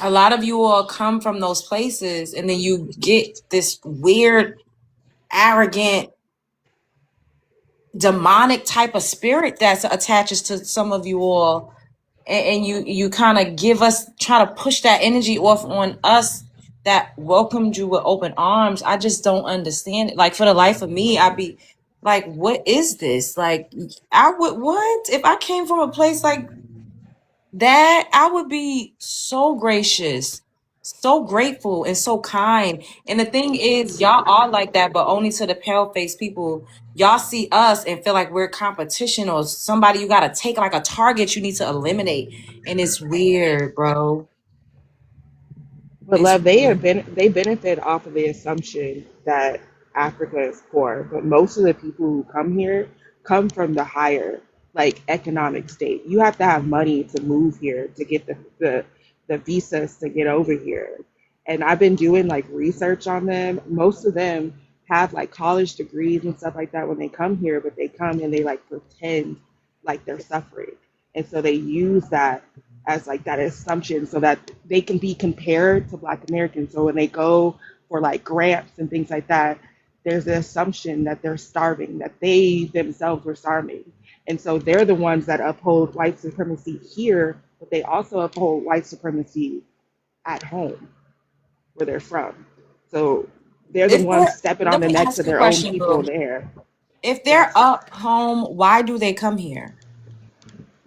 a lot of you all come from those places and then you get this weird, arrogant, demonic type of spirit that attaches to some of you all, and you kind of try to push that energy off on us that welcomed you with open arms. I just don't understand it. Like for the life of me, I'd be like, what is this? Like I would, what if I came from a place like that? I would be so gracious, so grateful, and so kind. And the thing is, y'all are like that, but only to the pale faced people. Y'all see us and feel like we're competition or somebody you gotta take, like a target you need to eliminate. And it's weird, bro. But It's love, weird. they benefit off of the assumption that Africa is poor. But most of the people who come here come from the higher like economic state. You have to have money to move here to get the visas to get over here. And I've been doing like research on them. Most of them have like college degrees and stuff like that when they come here, but they come and they like pretend like they're suffering. And so they use that as like that assumption so that they can be compared to Black Americans. So when they go for like grants and things like that, there's the assumption that they're starving, that they themselves were starving. And so they're the ones that uphold white supremacy here, but they also uphold white supremacy at home where they're from. So they're the If ones they're, stepping on let the me necks ask of you a their own question, people boo. there. If they're Yes. up home, why do they come here?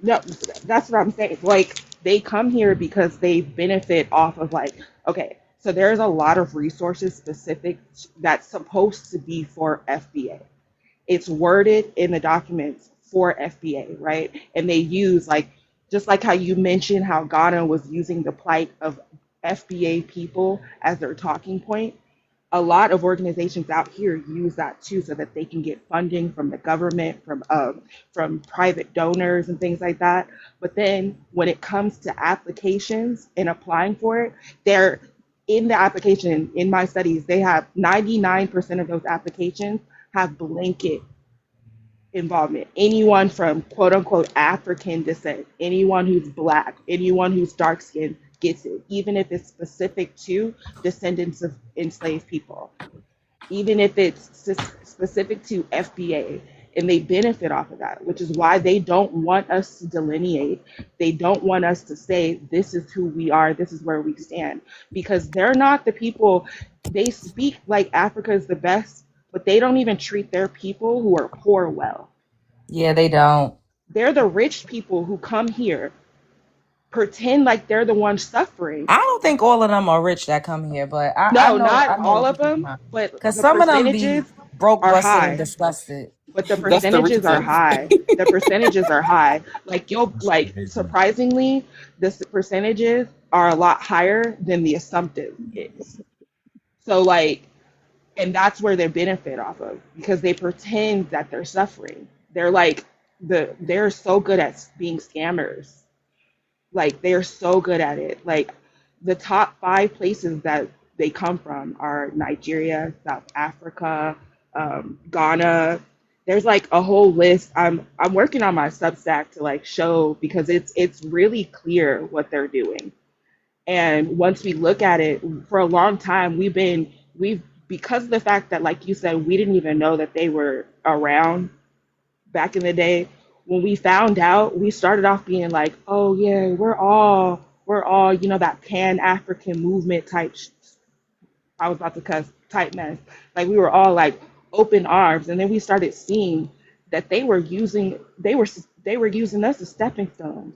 No, that's what I'm saying. Like they come here because they benefit off of like, okay, so there's a lot of resources specific that's supposed to be for FBA. It's worded in the documents for FBA, right? And they use like just like how you mentioned how Ghana was using the plight of FBA people as their talking point. a lot of organizations out here use that too, so that they can get funding from the government, from private donors and things like that. But then when it comes to applications and applying for it, they're in the application. In my studies, they have 99% of those applications have blanket involvement. Anyone from quote unquote African descent, anyone who's black, anyone who's dark skinned gets it, even if it's specific to descendants of enslaved people, even if it's specific to FBA, and they benefit off of that, which is why they don't want us to delineate. They don't want us to say, this is who we are, this is where we stand, because they're not the people. They speak like Africa is the best, but they don't even treat their people who are poor well. Yeah, they don't. They're the rich people who come here, pretend like they're the ones suffering. I don't think all of them are rich that come here, but I No, know not all what of you're talking them, about. but Because the some of them be percentages broke, are busted, and high. disgusted. But the That's the percentages are reason. high. The percentages are high. That's Like crazy. surprisingly, the percentages are a lot higher than the assumptive is. So like, and that's where they benefit off of, because they pretend that they're suffering. They're like they're so good at being scammers. Like they're so good at it. Like the top 5 places that they come from are Nigeria, South Africa, Ghana. There's like a whole list. I'm working on my Substack to like show, because it's really clear what they're doing. And once we look at it, for a long time we've because of the fact that, like you said, we didn't even know that they were around back in the day. When we found out, we started off being like, oh yeah, we're all that Pan-African movement type I was about to cuss, type mess. Like we were all like open arms, and then we started seeing that they were using us as stepping stones,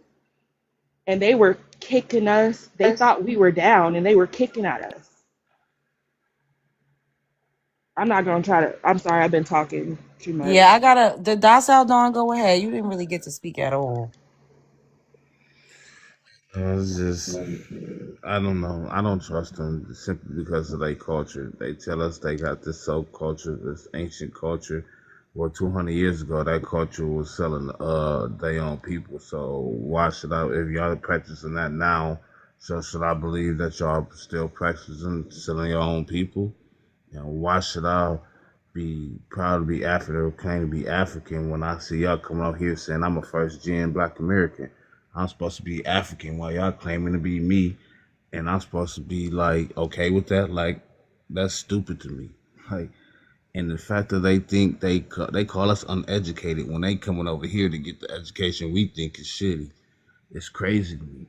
and they were kicking us. They thought we were down, and they were kicking at us. I'm not gonna try to. I'm sorry, I've been talking too much. Yeah, I gotta. The docile Dawn, go ahead. You didn't really get to speak at all. It's just, I don't know. I don't trust them simply because of their culture. They tell us they got this soul culture, this ancient culture. Well, 200 years ago, that culture was selling their own people. So why should I, if y'all practicing that now, so should I believe that y'all still practicing selling your own people? You know, why should I be proud to be African or claim to be African when I see y'all coming out here saying I'm a first gen Black American? I'm supposed to be African while y'all claiming to be me, and I'm supposed to be like okay with that. Like that's stupid to me. Like, and the fact that they think they call us uneducated when they coming over here to get the education we think is shitty. It's crazy to me.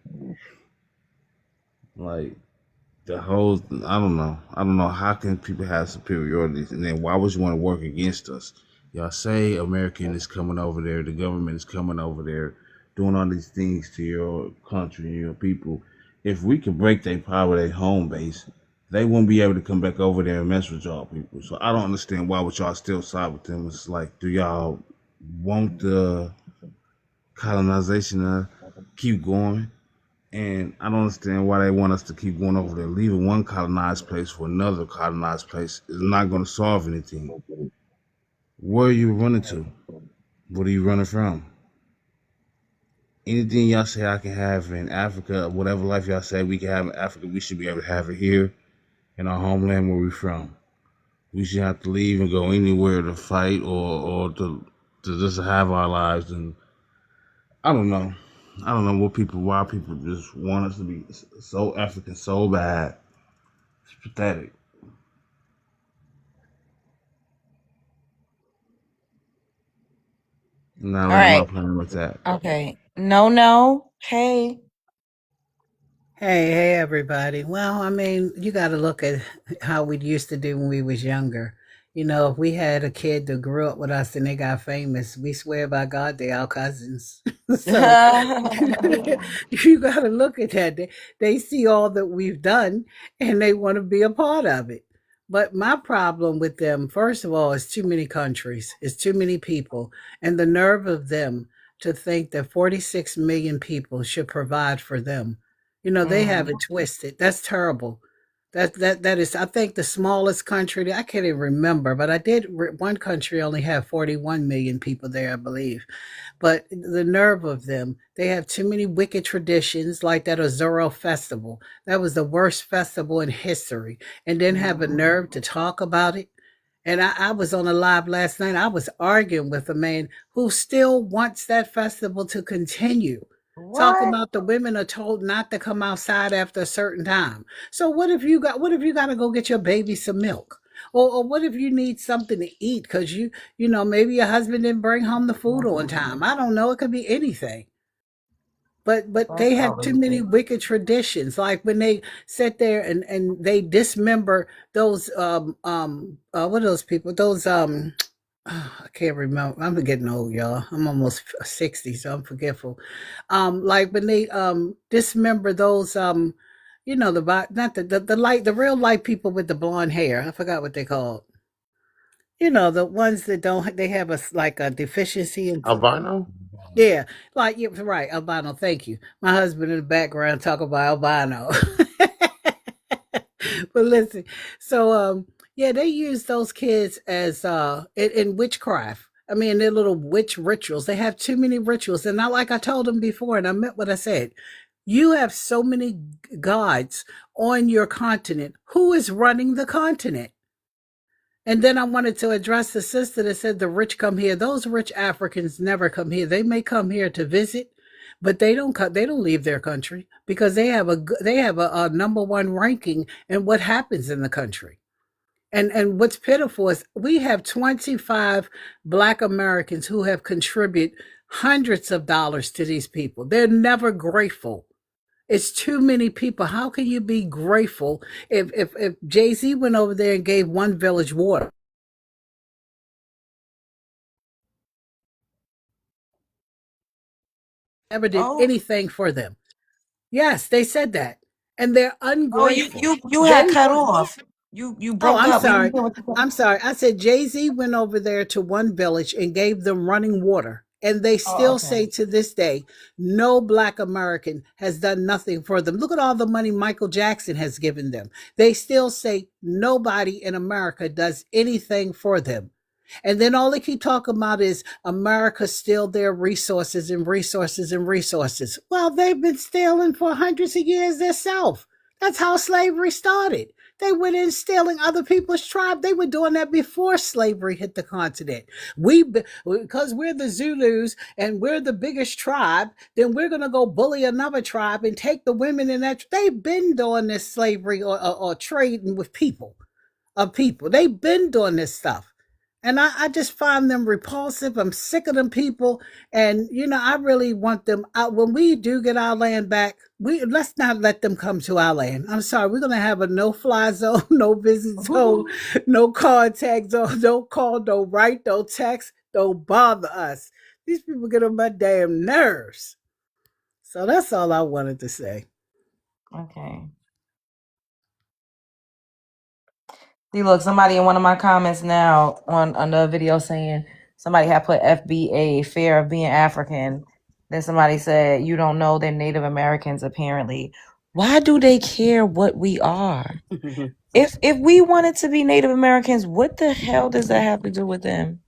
Like the whole, I don't know how can people have superiorities, and then why would you want to work against us? Y'all say American is coming over there, the government is coming over there, doing all these things to your country and your people. If we can break their power, their home base, they won't be able to come back over there and mess with y'all people. So I don't understand why would y'all still side with them. It's like, do y'all want the colonization to keep going? And I don't understand why they want us to keep going over there. Leaving one colonized place for another colonized place is not going to solve anything. Where are you running to? What are you running from? Anything y'all say I can have in Africa, whatever life y'all say we can have in Africa, we should be able to have it here in our homeland where we're from. We should have to leave and go anywhere to fight or to just have our lives. And I don't know. I don't know why people just want us to be so African so bad. It's pathetic. Now All land my right. plane with that. Okay. No. Hey. Hey, everybody. Well, I mean, you got to look at how we used to do when we was younger. You know, if we had a kid that grew up with us and they got famous, we swear by God they our cousins. So you got to look at that. They see all that we've done and they want to be a part of it. But my problem with them, first of all, is too many countries, it's too many people, and the nerve of them to think that 46 million people should provide for them. You know, they have it twisted. That's terrible. That is, I think, the smallest country. I can't even remember, but I did. One country only have 41 million people there, I believe. But the nerve of them, they have too many wicked traditions, like that Azoro festival. That was the worst festival in history, and then have a nerve to talk about it. And I was on a live last night. I was arguing with a man who still wants that festival to continue. Talking What? about the women are told not to come outside after a certain time. So what if you got to go get your baby some milk? Or what if you need something to eat because maybe your husband didn't bring home the food on time. I don't know. It could be anything. But That's they have too many outrageous. wicked traditions. Like when they sit there and they dismember those what are those people? Those I can't remember. I'm getting old, y'all. I'm almost 60, so I'm forgetful. Like when they dismember those not the light, the real light people with the blonde hair. I forgot what they called. The ones that don't, they have like a deficiency in. Albino? Yeah, like you're right, albino. Thank you. My husband in the background talk about albino. But listen, so yeah, they use those kids as in witchcraft. I mean, their little witch rituals. They have too many rituals, and not like I told them before, and I meant what I said. You have so many gods on your continent. Who is running the continent? And then I wanted to address the sister that said the rich come here. Those rich Africans never come here. They may come here to visit, but they don't come. They don't leave their country because they have a number one ranking in what happens in the country. And what's pitiful is we have 25 Black Americans who have contributed hundreds of dollars to these people. They're never grateful. It's too many people. How can you be grateful if Jay-Z went over there and gave one village water? Never did Oh, anything for them. Yes, they said that. And they're oh, you ungrateful. you you had Jay cut off. You Oh, broke I'm up. We didn't sorry. hear what you said. I'm sorry. I said Jay-Z went over there to one village and gave them running water. And they Oh, still okay. say to this day, no Black American has done nothing for them. Look at all the money Michael Jackson has given them. They still say nobody in America does anything for them. And then all they keep talking about is America steal their resources and resources and resources. Well, they've been stealing for hundreds of years themselves. That's how slavery started. They went in stealing other people's tribe. They were doing that before slavery hit the continent. Because we're the Zulus and we're the biggest tribe, then we're going to go bully another tribe and take the women in that. They've been doing this slavery or trading with people, of people. They've been doing this stuff. And I just find them repulsive. I'm sick of them people. And, I really want them out. When we do get our land back, let's not let them come to our land. I'm sorry. We're going to have a no-fly zone, no visit zone, no contact zone, don't call, don't write, don't text, don't bother us. These people get on my damn nerves. So that's all I wanted to say. Okay. See, look, somebody in one of my comments now on another video saying somebody had put FBA, fear of being African. Then somebody said, you don't know they're Native Americans, apparently. Why do they care what we are? If we wanted to be Native Americans, what the hell does that have to do with them?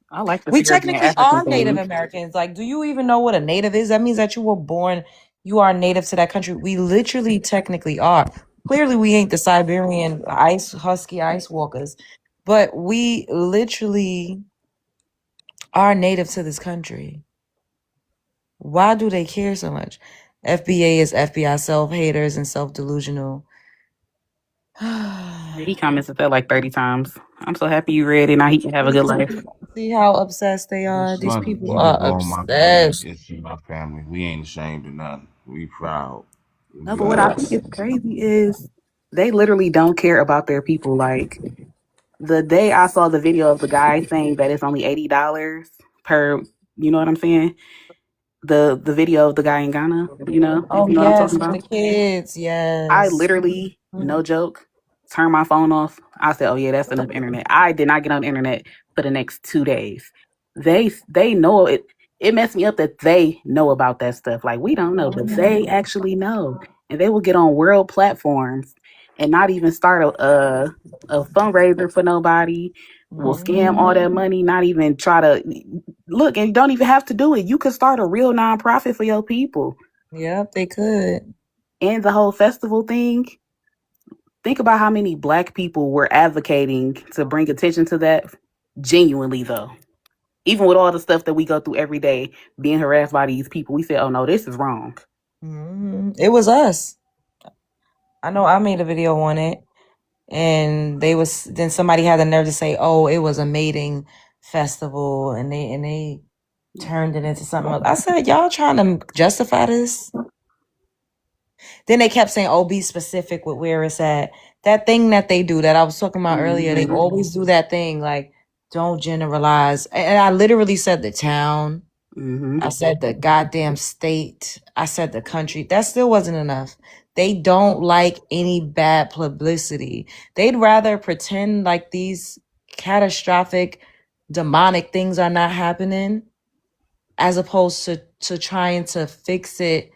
I like the We fear of being technically African are Native thing. Americans. Like, do you even know what a native is? That means that you were born, you are native to that country. We literally technically are. Clearly, we ain't the Siberian husky ice walkers, but we literally are native to this country. Why do they care so much? FBA is FBI, self-haters and self-delusional. He commented that like 30 times. I'm so happy you read it. Now he can have a good life. See how obsessed they are? This These mother, people mother are go on my grave. obsessed. It's my family. We ain't ashamed of nothing. We proud. No, We but what I think us. is crazy is they literally don't care about their people. Like the day I saw the video of the guy saying that it's only $80 per, you know what I'm saying? The video of the guy in Ghana, if Oh, you know what I'm talking yes, with about. the kids. I Yes. literally, no joke, turned my phone off. I said, "Oh yeah, that's enough internet." I did not get on the internet for the next 2 days. They know it. It messed me up that they know about that stuff. Like we don't know, but they actually know, and they will get on world platforms and not even start a fundraiser for nobody. Will scam all that money, not even try to look, and you don't even have to do it. You could start a real nonprofit for your people. Yep, they could. And the whole festival thing, think about how many black people were advocating to bring attention to that. Genuinely, though, even with all the stuff that we go through every day, being harassed by these people, we said, "Oh no, this is wrong." It was us. I know I made a video on it, and then somebody had the nerve to say, "Oh, it was a mating festival," and they turned it into something else. I said, "Y'all trying to justify this?" Then they kept saying, "Oh, be specific with where it's at." That thing that they do that I was talking about earlier, they always do that thing, like, don't generalize. And I literally said the town. I said the goddamn state. I said the country. That still wasn't enough. They don't like any bad publicity. They'd rather pretend like these catastrophic, demonic things are not happening, as opposed to trying to fix it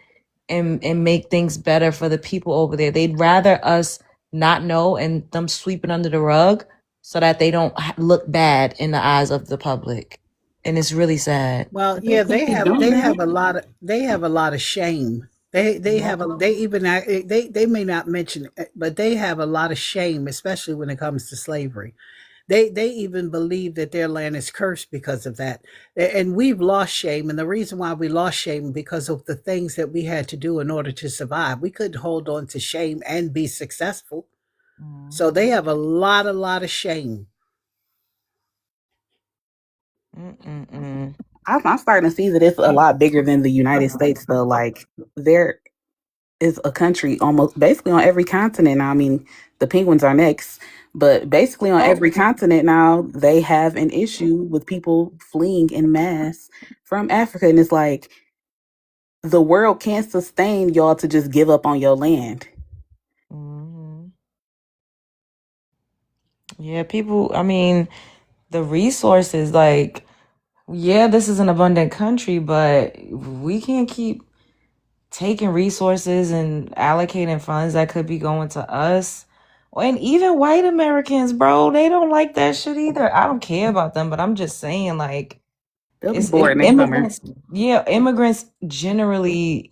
and make things better for the people over there. They'd rather us not know and them sweep it under the rug so that they don't look bad in the eyes of the public. And it's really sad. Well, But they yeah, can't be doing they that. have a lot of shame. They have a they even they may not mention it, but they have a lot of shame, especially when it comes to slavery. They even believe that their land is cursed because of that. And we've lost shame, and the reason why we lost shame because of the things that we had to do in order to survive. We couldn't hold on to shame and be successful. So they have a lot of shame. I'm starting to see that it's a lot bigger than the United States, though. Like, there is a country almost basically on every continent now. I mean, the penguins are next, but basically on every continent now, they have an issue with people fleeing in mass from Africa. And it's like, the world can't sustain y'all to just give up on your land. Yeah, people, I mean, the resources, like, yeah, this is an abundant country, but we can't keep taking resources and allocating funds that could be going to us. And even white Americans, bro, they don't like that shit either. I don't care about them, but I'm just saying, like, They'll be it's bored next summer. immigrants. Yeah, immigrants generally.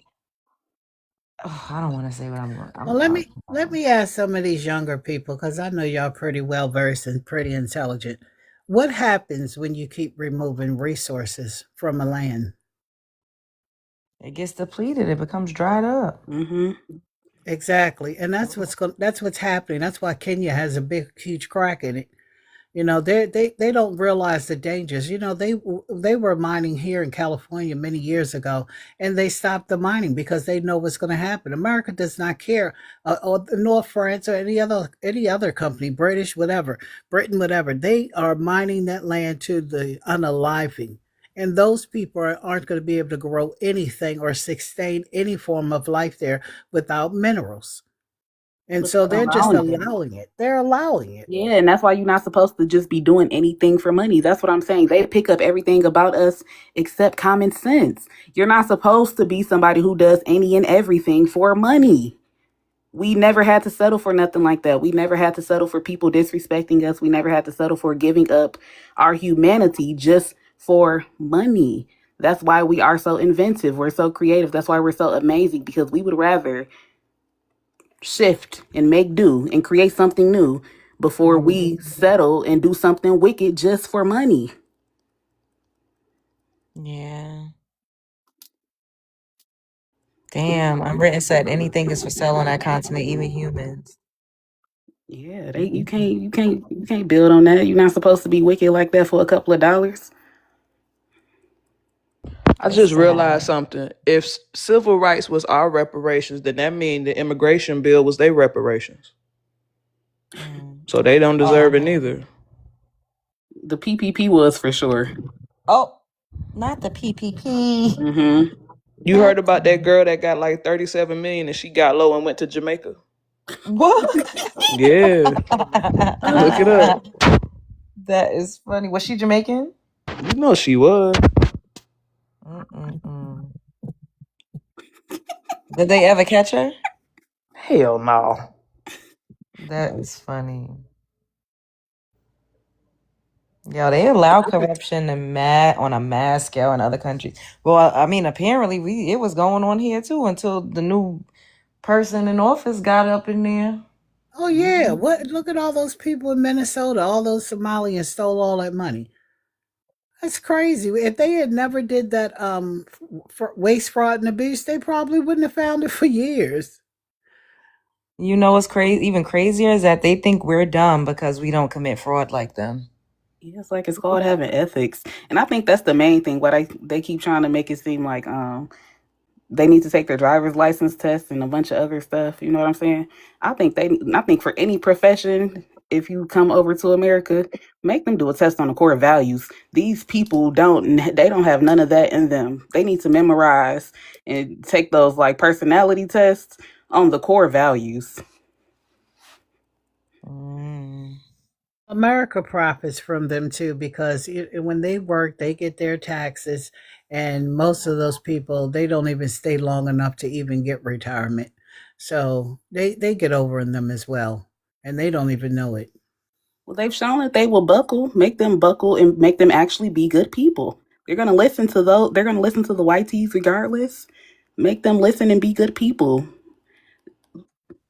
Oh, I don't want to say what I'm going. Well, let me ask some of these younger people because I know y'all pretty well versed and pretty intelligent. What happens when you keep removing resources from a land? It gets depleted. It becomes dried up. Exactly, and that's what's happening. That's why Kenya has a big, huge crack in it. You know, they don't realize the dangers. You know, they were mining here in California many years ago, and they stopped the mining because they know what's going to happen. America does not care, or North France or any other company, British, whatever, Britain, whatever. They are mining that land to the unaliving, and those people aren't going to be able to grow anything or sustain any form of life there without minerals. And But so they're they're just allowing it. allowing it. They're allowing it. Yeah, and that's why you're not supposed to just be doing anything for money. That's what I'm saying. They pick up everything about us except common sense. You're not supposed to be somebody who does any and everything for money. We never had to settle for nothing like that. We never had to settle for people disrespecting us. We never had to settle for giving up our humanity just for money. That's why we are so inventive. We're so creative. That's why we're so amazing, because we would rather shift and make do and create something new before we settle and do something wicked just for money. Yeah. Damn, Unwritten said anything is for sale on that continent, even humans. Yeah, you can't build on that. You're not supposed to be wicked like that for a couple of dollars. I just realized something. If civil rights was our reparations, then that means the immigration bill was their reparations. So they don't deserve it neither. The PPP was for sure. Oh, not the PPP. You heard about that girl that got like 37 million and she got low and went to Jamaica? What? Yeah. Look it up. That is funny. Was she Jamaican? You know she was. Did they ever catch her? Hell no. That is funny. Yeah, they allow corruption on a mass scale in other countries. Well, I mean, apparently it was going on here too until the new person in office got up in there. Oh yeah, what? Look at all those people in Minnesota. All those Somalians stole all that money. That's crazy. If they had never did that for waste, fraud, and abuse, they probably wouldn't have found it for years. You know what's crazy? Even crazier is that they think we're dumb because we don't commit fraud like them. Yeah, it's like it's called having ethics, and I think that's the main thing. They keep trying to make it seem like they need to take their driver's license test and a bunch of other stuff. You know what I'm saying? I think for any profession, if you come over to America, make them do a test on the core values. These people don't have none of that in them. They need to memorize and take those like personality tests on the core values. America profits from them too because when they work, they get their taxes, and most of those people they don't even stay long enough to even get retirement. So they get over in them as well, and they don't even know it. Well, they've shown that they will make them buckle, and make them actually be good people. They're gonna listen to They're gonna listen to the white tees regardless. Make them listen and be good people.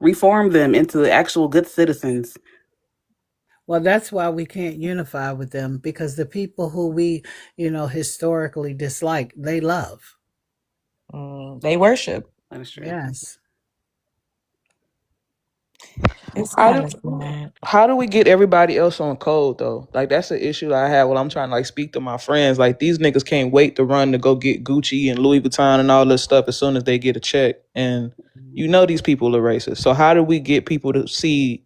Reform them into actual good citizens. Well, that's why we can't unify with them because the people who we, historically dislike, they love. They worship. That is true. Yes. It's How do we get everybody else on code though? Like that's the issue I have when I'm trying to like speak to my friends. Like these niggas can't wait to run to go get Gucci and Louis Vuitton and all this stuff as soon as they get a check. And these people are racist. So how do we get people to see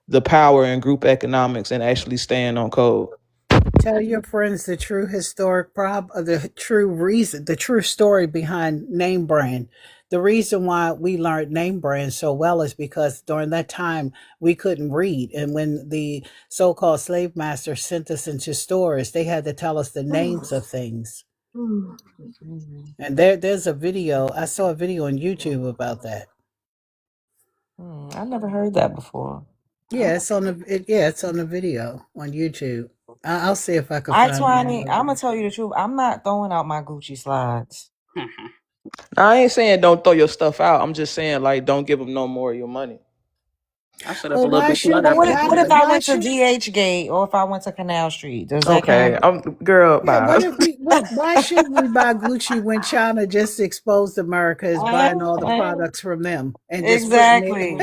the power in group economics and actually stand on code? Tell your friends the true historic the true reason, the true story behind name brand. The reason why we learned name brand so well is because during that time we couldn't read. And when the so-called slave masters sent us into stores, they had to tell us the names of things. And there's a video. I saw a video on YouTube about that. I never heard that before. Yeah, it's on the video on YouTube. I'll see if I can All find right, it. Twani, I'm gonna tell you the truth. I'm not throwing out my Gucci slides. I ain't saying don't throw your stuff out. I'm just saying like don't give them no more of your money. I shut up a little bit. What if I went to DH Gate or if I went to Canal Street? Does that count? Girl, yeah, why shouldn't we buy Gucci when China just exposed America as buying all the products from them? And exactly.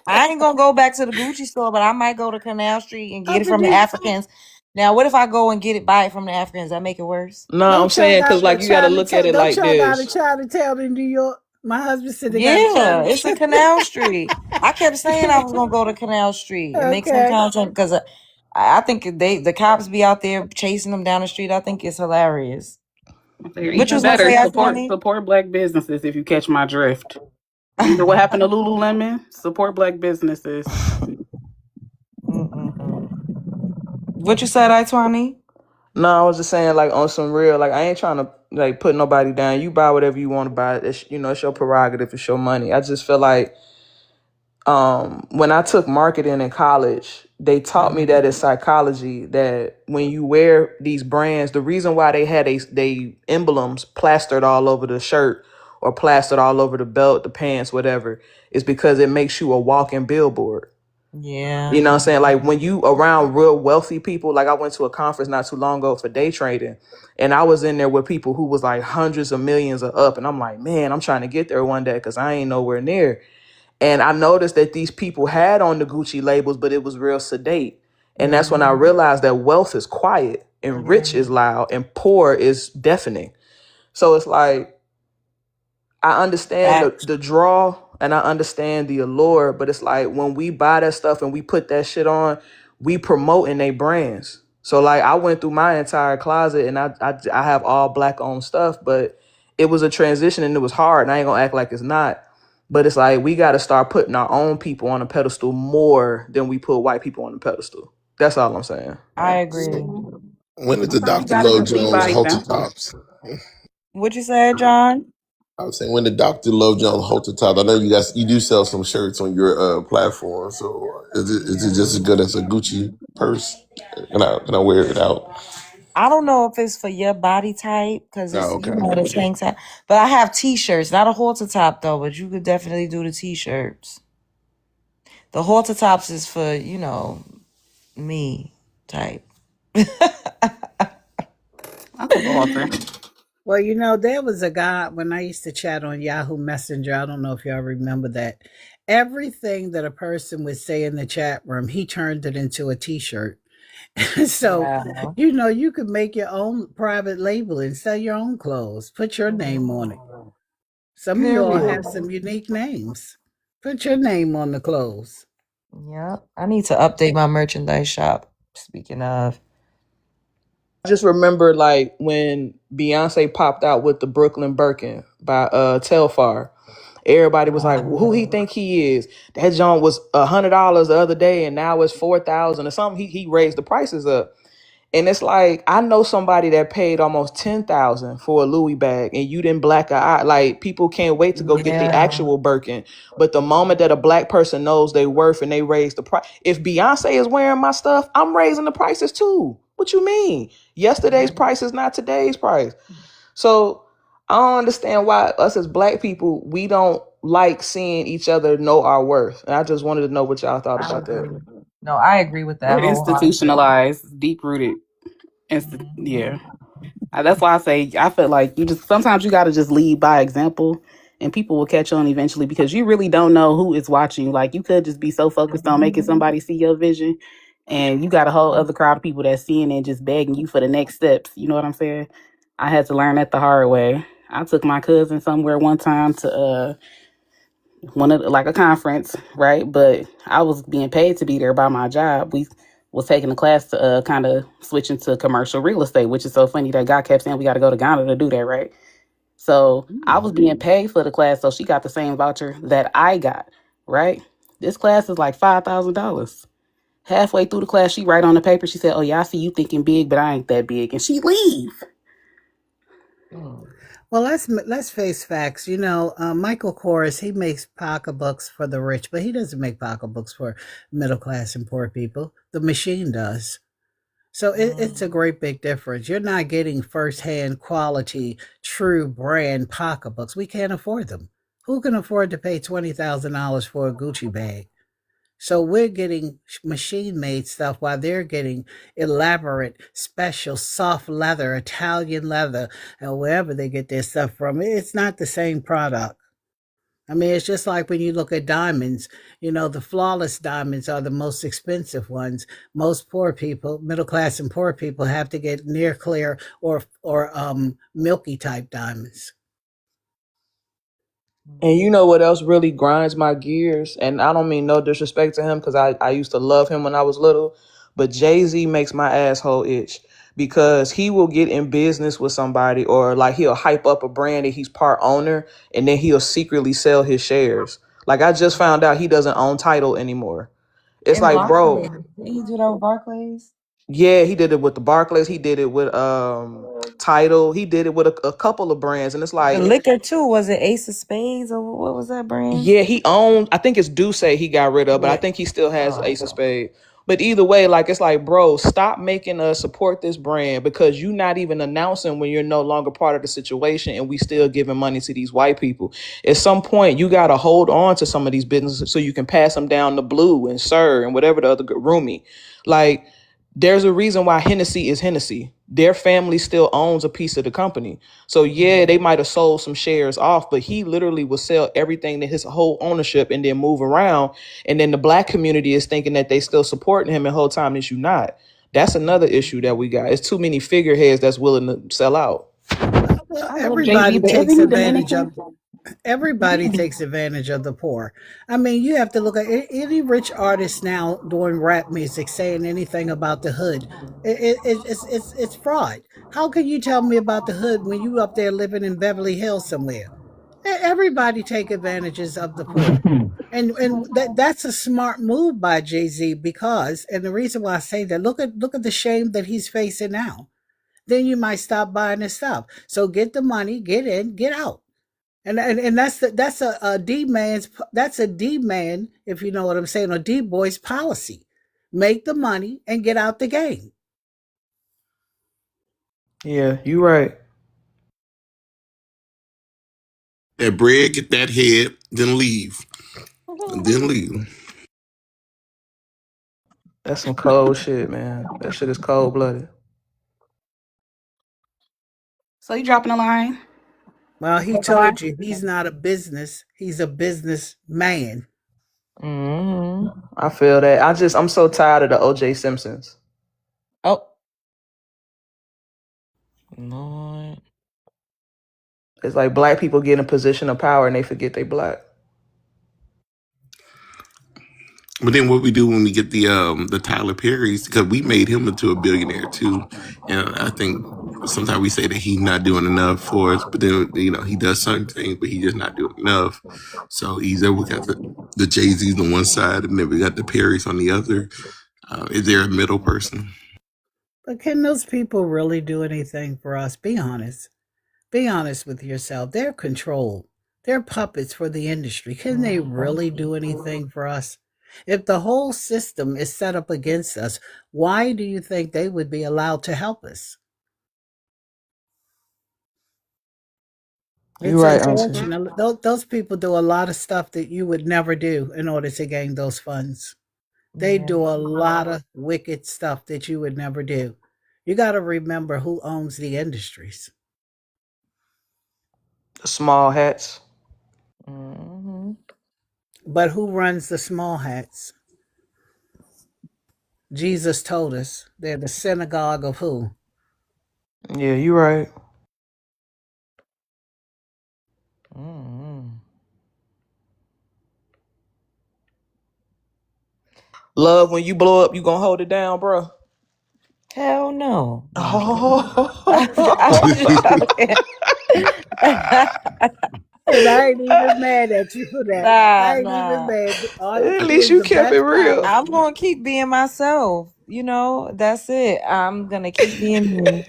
I ain't gonna go back to the Gucci store, but I might go to Canal Street and get it from the Africans. Now, what if I go and buy it from the Africans? That make it worse? No, I'm saying because like you got to look at it like this. Don't y'all got a Chinatown in New York? My husband said they got it's a Canal Street. I kept saying I was gonna go to Canal Street and make some content because I think the cops be out there chasing them down the street. I think it's hilarious. Which was better support black businesses if you catch my drift. Remember what happened to Lululemon? Support black businesses. What you said, Itwani? No, I was just saying like on some real, like I ain't trying to like put nobody down. You buy whatever you want to buy. It's, it's your prerogative. It's your money. I just feel like when I took marketing in college, they taught me that it's psychology, that when you wear these brands, the reason why they had they emblems plastered all over the shirt or plastered all over the belt, the pants, whatever, is because it makes you a walking billboard. Yeah. You know what I'm saying? Like when you around real wealthy people, like I went to a conference not too long ago for day trading, and I was in there with people who was like hundreds of millions or up. And I'm like, man, I'm trying to get there one day because I ain't nowhere near. And I noticed that these people had on the Gucci labels, but it was real sedate. And that's when I realized that wealth is quiet and rich is loud and poor is deafening. So it's like, I understand the draw and I understand the allure, but it's like when we buy that stuff and we put that shit on, we promoting their brands. So like I went through my entire closet and I have all black owned stuff, but it was a transition and it was hard. And I ain't gonna act like it's not. But it's like we got to start putting our own people on a pedestal more than we put white people on the pedestal. That's all I'm saying. I agree. When is the Dr. Lo Jones halter tops? What you say, John? I was saying when the Dr. Love Jones halter top. I know you do sell some shirts on your platform. So is it just as good as a Gucci purse? Can I wear it out? I don't know if it's for your body type because it's Oh, okay. the tank top. But I have t-shirts, not a halter top though. But you could definitely do the t-shirts. The halter tops is for me type. I think author. Well, there was a guy when I used to chat on Yahoo Messenger. I don't know if y'all remember that. Everything that a person would say in the chat room, he turned it into a t-shirt. So, Yeah. you could make your own private label and sell your own clothes. Put your name on it. Some of y'all have some unique names. Put your name on the clothes. Yeah. I need to update my merchandise shop. Speaking of. I just remember like when Beyonce popped out with the Brooklyn Birkin by Telfar. Everybody was like, well, "Who he think he is?" That joint was $100 the other day, and now it's 4,000 or something. He raised the prices up, and it's like I know somebody that paid almost 10,000 for a Louis bag, and you didn't black an eye. Like people can't wait to go get the actual Birkin, but the moment that a black person knows their worth and they raise the price, if Beyonce is wearing my stuff, I'm raising the prices too. What you mean? Yesterday's price is not today's price. So I don't understand why us as black people, we don't like seeing each other know our worth. And I just wanted to know what y'all thought about that. No, I agree with that We're wholeheartedly. institutionalized, deep rooted. Yeah. That's why I say I feel like sometimes you got to just lead by example, and people will catch on eventually because you really don't know who is watching you. Like you could just be so focused on making somebody see your vision, and you got a whole other crowd of people that's seeing it just begging you for the next steps. You know what I'm saying? I had to learn that the hard way. I took my cousin somewhere one time to one of like a conference, right? But I was being paid to be there by my job. We was taking a class to kind of switch into commercial real estate, which is so funny that God kept saying we got to go to Ghana to do that, right? So I was being paid for the class, so she got the same voucher that I got, right? This class is like $5,000. Halfway through the class, she write on the paper. She said, "Oh yeah, I see you thinking big, but I ain't that big," and she leave. Well, let's face facts. Michael Kors, he makes pocketbooks for the rich, but he doesn't make pocketbooks for middle class and poor people. The machine does. So it's a great big difference. You're not getting firsthand quality, true brand pocketbooks. We can't afford them. Who can afford to pay $20,000 for a Gucci bag? So we're getting machine made stuff while they're getting elaborate, special, soft leather, Italian leather, and wherever they get their stuff from. It's not the same product. I mean, it's just like when you look at diamonds, the flawless diamonds are the most expensive ones. Most poor people, middle class and poor people, have to get near clear or milky type diamonds. And you know what else really grinds my gears? And I don't mean no disrespect to him because I used to love him when I was little, but Jay-Z makes my asshole itch because he will get in business with somebody or like he'll hype up a brand that he's part owner and then he'll secretly sell his shares. Like I just found out he doesn't own Tidal anymore. It's And like, bro, Barclays. Did he do that with Barclays? yeah, he did it with the Barclays. He did it with Tidal. He did it with a couple of brands. And it's The like, liquor too. Was it Ace of Spades or what was that brand? yeah, he owned, I think it's Duce he got rid of, but I think he still has Ace of Spades. But either way, like it's like, bro, stop making us support this brand because you're not even announcing when you're no longer part of the situation and we still giving money to these white people. At some point, you got to hold on to some of these businesses so you can pass them down to Blue and Sir and whatever the other Roomy. Like, there's a reason why Hennessy is Hennessy. Their family still owns a piece of the company. So yeah, they might have sold some shares off, but he literally will sell everything to his whole ownership and then move around. And then the black community is thinking that they still supporting him the whole time that you not. That's another issue that we got. It's too many figureheads that's willing to sell out. Well, Jay-Z, but isn't he Dominican? Everybody takes advantage of the poor. I mean, you have to look at any rich artist now doing rap music saying anything about the hood. It's fraud. How can you tell me about the hood when you up there living in Beverly Hills somewhere? Everybody take advantages of the poor. And that's a smart move by Jay-Z because, and the reason why I say that, look at the shame that he's facing now. Then you might stop buying his stuff. So get the money, get in, get out. And that's a D man's, that's a D man, if you know what I'm saying, a D boy's policy. Make the money and get out the game. Yeah, you right. That bread, get that head, then leave. And then leave. That's some cold shit, man. That shit is cold blooded. So you dropping a line? Well, he Drop a line? told you he's not a business, he's a business man. I feel that. I'm so tired of the OJ Simpsons. Oh, Lord. It's like black people get in a position of power and they forget they black. But then what we do when we get the Tyler Perry's, because we made him into a billionaire too. And I think sometimes we say that he's not doing enough for us, but then he does certain things, but he's just not doing enough. So either we got the Jay-Z's on one side and then we got the Perry's on the other. Is there a middle person? But can those people really do anything for us? Be honest. Be honest with yourself. They're controlled. They're puppets for the industry. Can they really do anything for us? If the whole system is set up against us, why do you think they would be allowed to help us? You It's right, Auntie. unfortunate. Those people do a lot of stuff that you would never do in order to gain those funds. They Yeah. do a lot of wicked stuff that you would never do. You got to remember who owns the industries. The small hats. Mm-hmm. But who runs the small hats? Jesus told us they're the synagogue of who? Yeah, you right. Mm-hmm. Love, when you blow up, you gonna hold it down, bro. Hell no. No, I'm Oh. And I ain't even mad at you for that. I ain't even nah. mad. At Honesty least is you the kept it best real. policy. I'm gonna keep being myself. That's it. I'm gonna keep being me.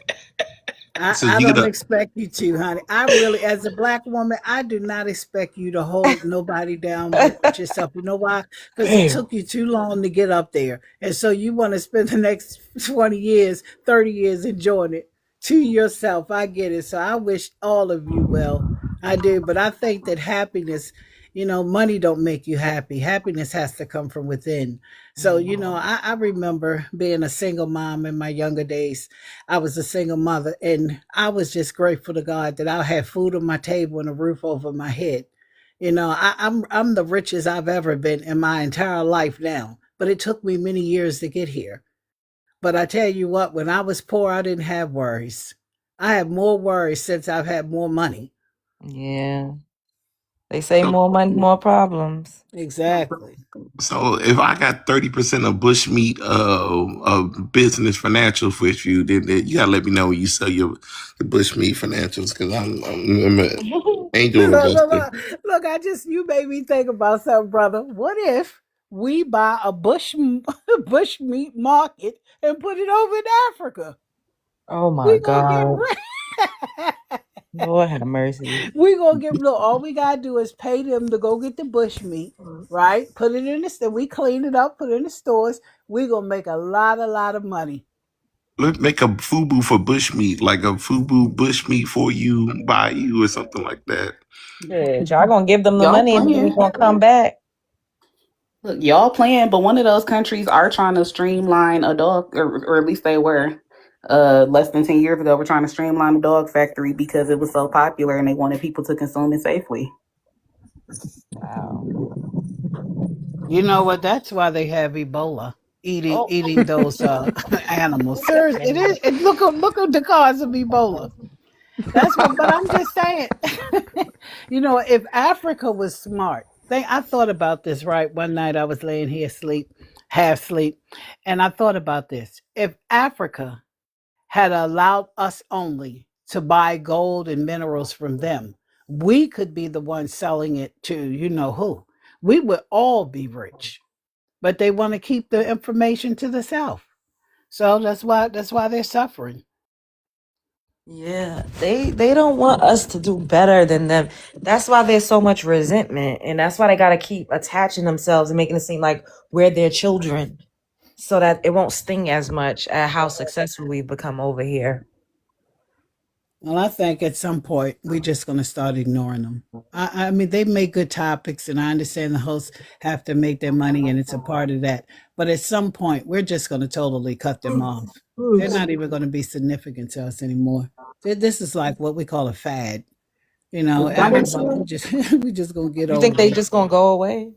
So I you don't gotta expect you to, honey. I really, as a black woman, I do not expect you to hold nobody down but yourself. You know why? Because it Damn. took you too long to get up there. And so you want to spend the next 20 years, 30 years enjoying it to yourself. I get it. So I wish all of you well. I do. But I think that happiness, money don't make you happy. Happiness has to come from within. So, I remember being a single mom in my younger days. I was a single mother, and I was just grateful to God that I had food on my table and a roof over my head. I'm the richest I've ever been in my entire life now, but it took me many years to get here. But I tell you what, when I was poor, I didn't have worries. I have more worries since I've had more money. Yeah. They say so more money, more problems. Exactly. so if I got 30% of bushmeat of business financials with you, then you gotta let me know when you sell the bushmeat financials because I'm an angel Look, look, investor. look, look, you made me think about something, brother. What if we buy a bush meat market and put it over in Africa? Oh my We gonna get God. rich. Lord have mercy. We gonna get look. All we gotta do is pay them to go get the bush meat, right? Put it in the store. We clean it up, put it in the stores. We gonna make a lot of money. Let's make a FUBU for bushmeat, like a FUBU bushmeat for you, by you, or something like that. Shit, y'all gonna give them the Y'all money and then we playing. gonna come back. Look, y'all playing, but one of those countries are trying to streamline a dog, or at least they were. Less than 10 years ago, we're trying to streamline the dog factory because it was so popular and they wanted people to consume it safely. Wow. You know what? That's why they have Ebola. Eating Oh. eating those animals. Seriously, it is. Look at the cause of Ebola. That's what. But I'm just saying. If Africa was smart, I thought about this right one night. I was laying here asleep, half sleep, and I thought about this. If Africa had allowed us only to buy gold and minerals from them, we could be the ones selling it to you know who. We would all be rich, but they want to keep the information to the South. So that's why they're suffering. Yeah, they don't want us to do better than them. That's why there's so much resentment, and that's why they got to keep attaching themselves and making it seem like we're their children, so that it won't sting as much at how successful we've become over here. Well, I think at some point we're just going to start ignoring them. I mean, they make good topics, and I understand the hosts have to make their money, and it's a part of that. But at some point, we're just going to totally cut them off. They're not even going to be significant to us anymore. This is like what we call a fad. You know, You think everybody so? we just gonna get You think over they it. just gonna go away?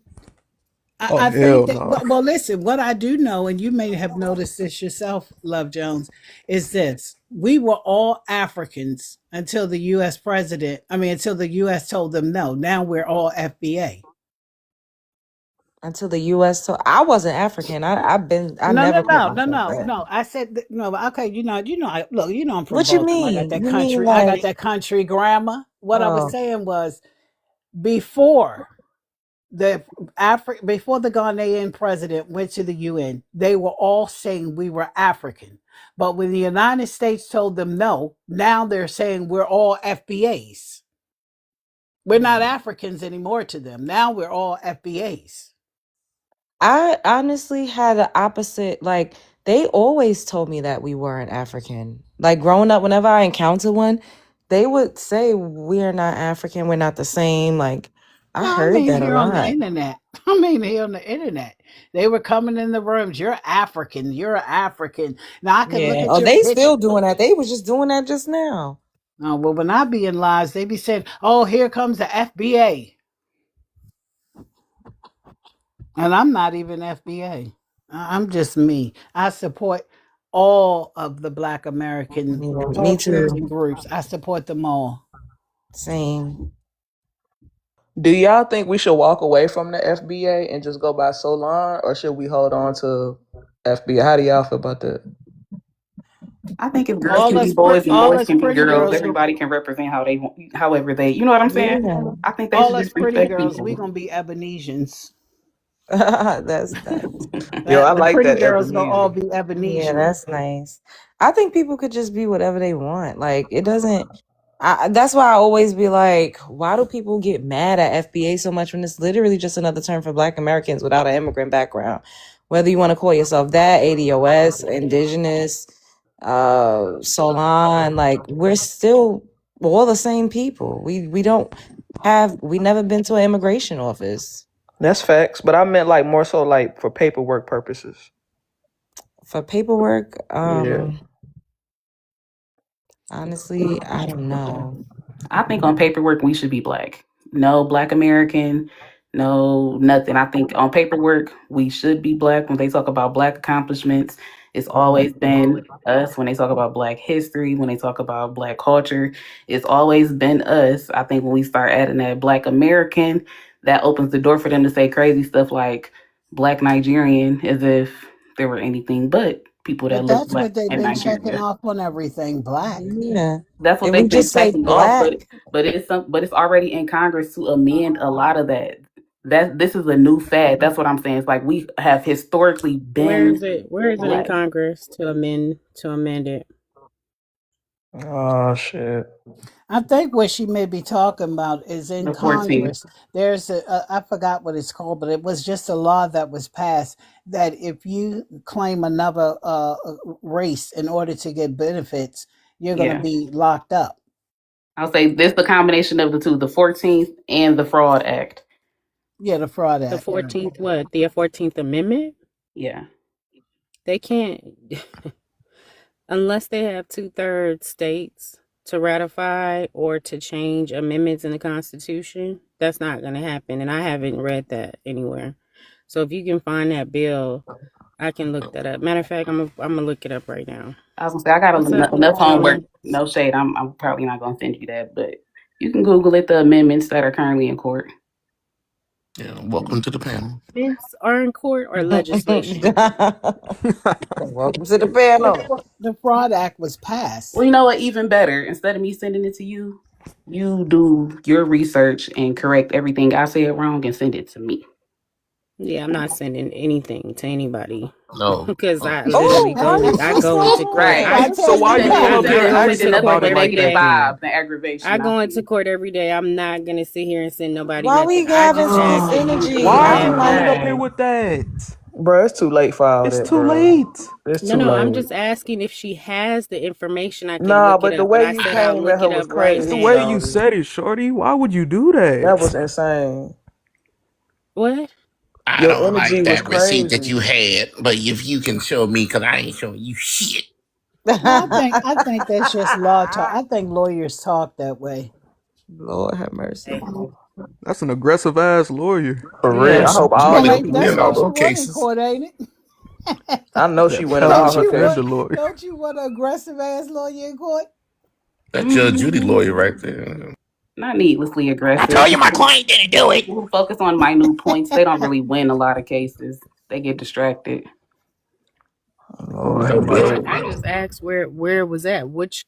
Oh I think hell that, no. well, listen, what I do know, and you may have noticed this yourself, Love Jones, is this. We were all Africans until the U.S. until the U.S. told them no. Now we're all FBA. Until the U.S. So I wasn't African. I No, no, never put no, no, myself no, there. no. I said no. Okay, look, I'm from What you Baltimore. I got mean? that You mean country. I got like that country grammar. What I was oh saying was before before the Ghanaian president went to the UN, they were all saying we were African. But when the United States told them no, now they're saying we're all FBAs. We're not Africans anymore to them. Now we're all FBAs. I honestly had the opposite. Like they always told me that we weren't African. Like growing up, whenever I encountered one, they would say we're not African. We're not the same. Like I No, I heard mean that a here on the lot. internet. I mean here on the internet. They were coming in the rooms. You're African. You're African. Now I could look Yeah. at Oh, your they picture. still doing that. They was just doing that just now. Oh, well, when I be in lives, they be saying, "Oh, here comes the FBA," and I'm not even FBA. I'm just me. I support all of the Black American Yeah, me cultures and too. groups. I support them all. Same. Do y'all think we should walk away from the FBA and just go by Solon, or should we hold on to FBA? How do y'all feel about that? I think if girls can be boys and All boys us can be pretty girls, girls, everybody can represent how they want, however they, you know what I'm saying? Yeah. I think they all should us just pretty respect girls, we people. gonna be Ebonesians. That's nice. Yo, I The like pretty that girls gonna all Ebenezer. be Yeah, Ebonesian. that's nice. I think people could just be whatever they want. Like it doesn't. That's why I always be like, why do people get mad at FBA so much when it's literally just another term for Black Americans without an immigrant background? Whether you want to call yourself that, ADOS, Indigenous, Solon, like we're still all the same people. We never been to an immigration office That's facts, but I meant like more so like for paperwork purposes. for paperwork. Yeah. Honestly, I don't know. I think on paperwork we should be Black. No Black American, no nothing. I think on paperwork we should be Black. When they talk about Black accomplishments, it's always been us. When they talk about Black history, when they talk about Black culture, it's always been us. I think when we start adding that Black American, that opens the door for them to say crazy stuff like Black Nigerian, as if there were anything but people that But look that's Black what they've in been checking Nigeria. off on everything Black. Yeah. That's what If we they've been just say checking off, black, but it's already in Congress to amend a lot of that. That this is a new fad. That's what I'm saying. It's like we have historically Where been is it? Where is it in Black. Congress to amend it? Oh shit. I think what she may be talking about is in The 14th. Congress. There's I forgot what it's called, but it was just a law that was passed that if you claim another race in order to get benefits, you're going to Yeah, be locked up. I'll say this: the combination of the two, the 14th and the Fraud Act. Yeah, the Fraud The Act. 14th, what? The 14th Amendment? Yeah, They can't, unless they have 2/3 states to ratify or to change amendments in the Constitution. That's not going to happen, and I haven't read that anywhere. So if you can find that bill, I can look that up. Matter of fact, I'm gonna look it up right now. I was gonna say I got What's up, enough homework. Jones? No shade. I'm probably not gonna send you that, but you can Google it. The amendments that are currently in court. Yeah, welcome to the panel. Amendments are in court or legislation? welcome to the panel. The Fraud Act was Well, passed. you know what? Even better. Instead of me sending it to you, you do your research and correct everything I said wrong and send it to me. Yeah, I'm not sending anything to anybody No. because I Oh, literally why you I so go into slow? court. Right. I I So told why you you study. came up that. here I'm I went to sending asking nothing about court but it every like negative that day. then? vibes and aggravation I off go into you. court every day. I'm not gonna sit here and send nobody Why we nothing. I having just this ask if you energy? Why are you have coming up it. here Dang. with that? Bro, it's too late for all It's that, too bro. late. It's No, too no, I'm late. just asking if she has the information. I can Nah, look it but the up. But way I you said I'll came at look her it was up right It's the crazy, way now. you shorty. said it, shorty. Why would you do That was that? insane. What? I Your don't energy like was that receipt that you crazy. had, but if you can show me, because I ain't showing you shit. No, I think that's just law talk. I think lawyers talk that way. Lord have mercy. That's an aggressive ass lawyer. For Yeah. real. I Yes, hope she all want your to people That's get win all what those you off. want in cases. court, ain't it? I know she That winning don't all her public you defender want? cases. lawyer. Don't you want an aggressive ass lawyer in court? That Judge Judy lawyer right there. Not needlessly I aggressive. told you my client didn't do it. People who focus on minute points, they don't really win a lot of cases. They get distracted. Lord No, have but I mercy. just asked where it was at. Which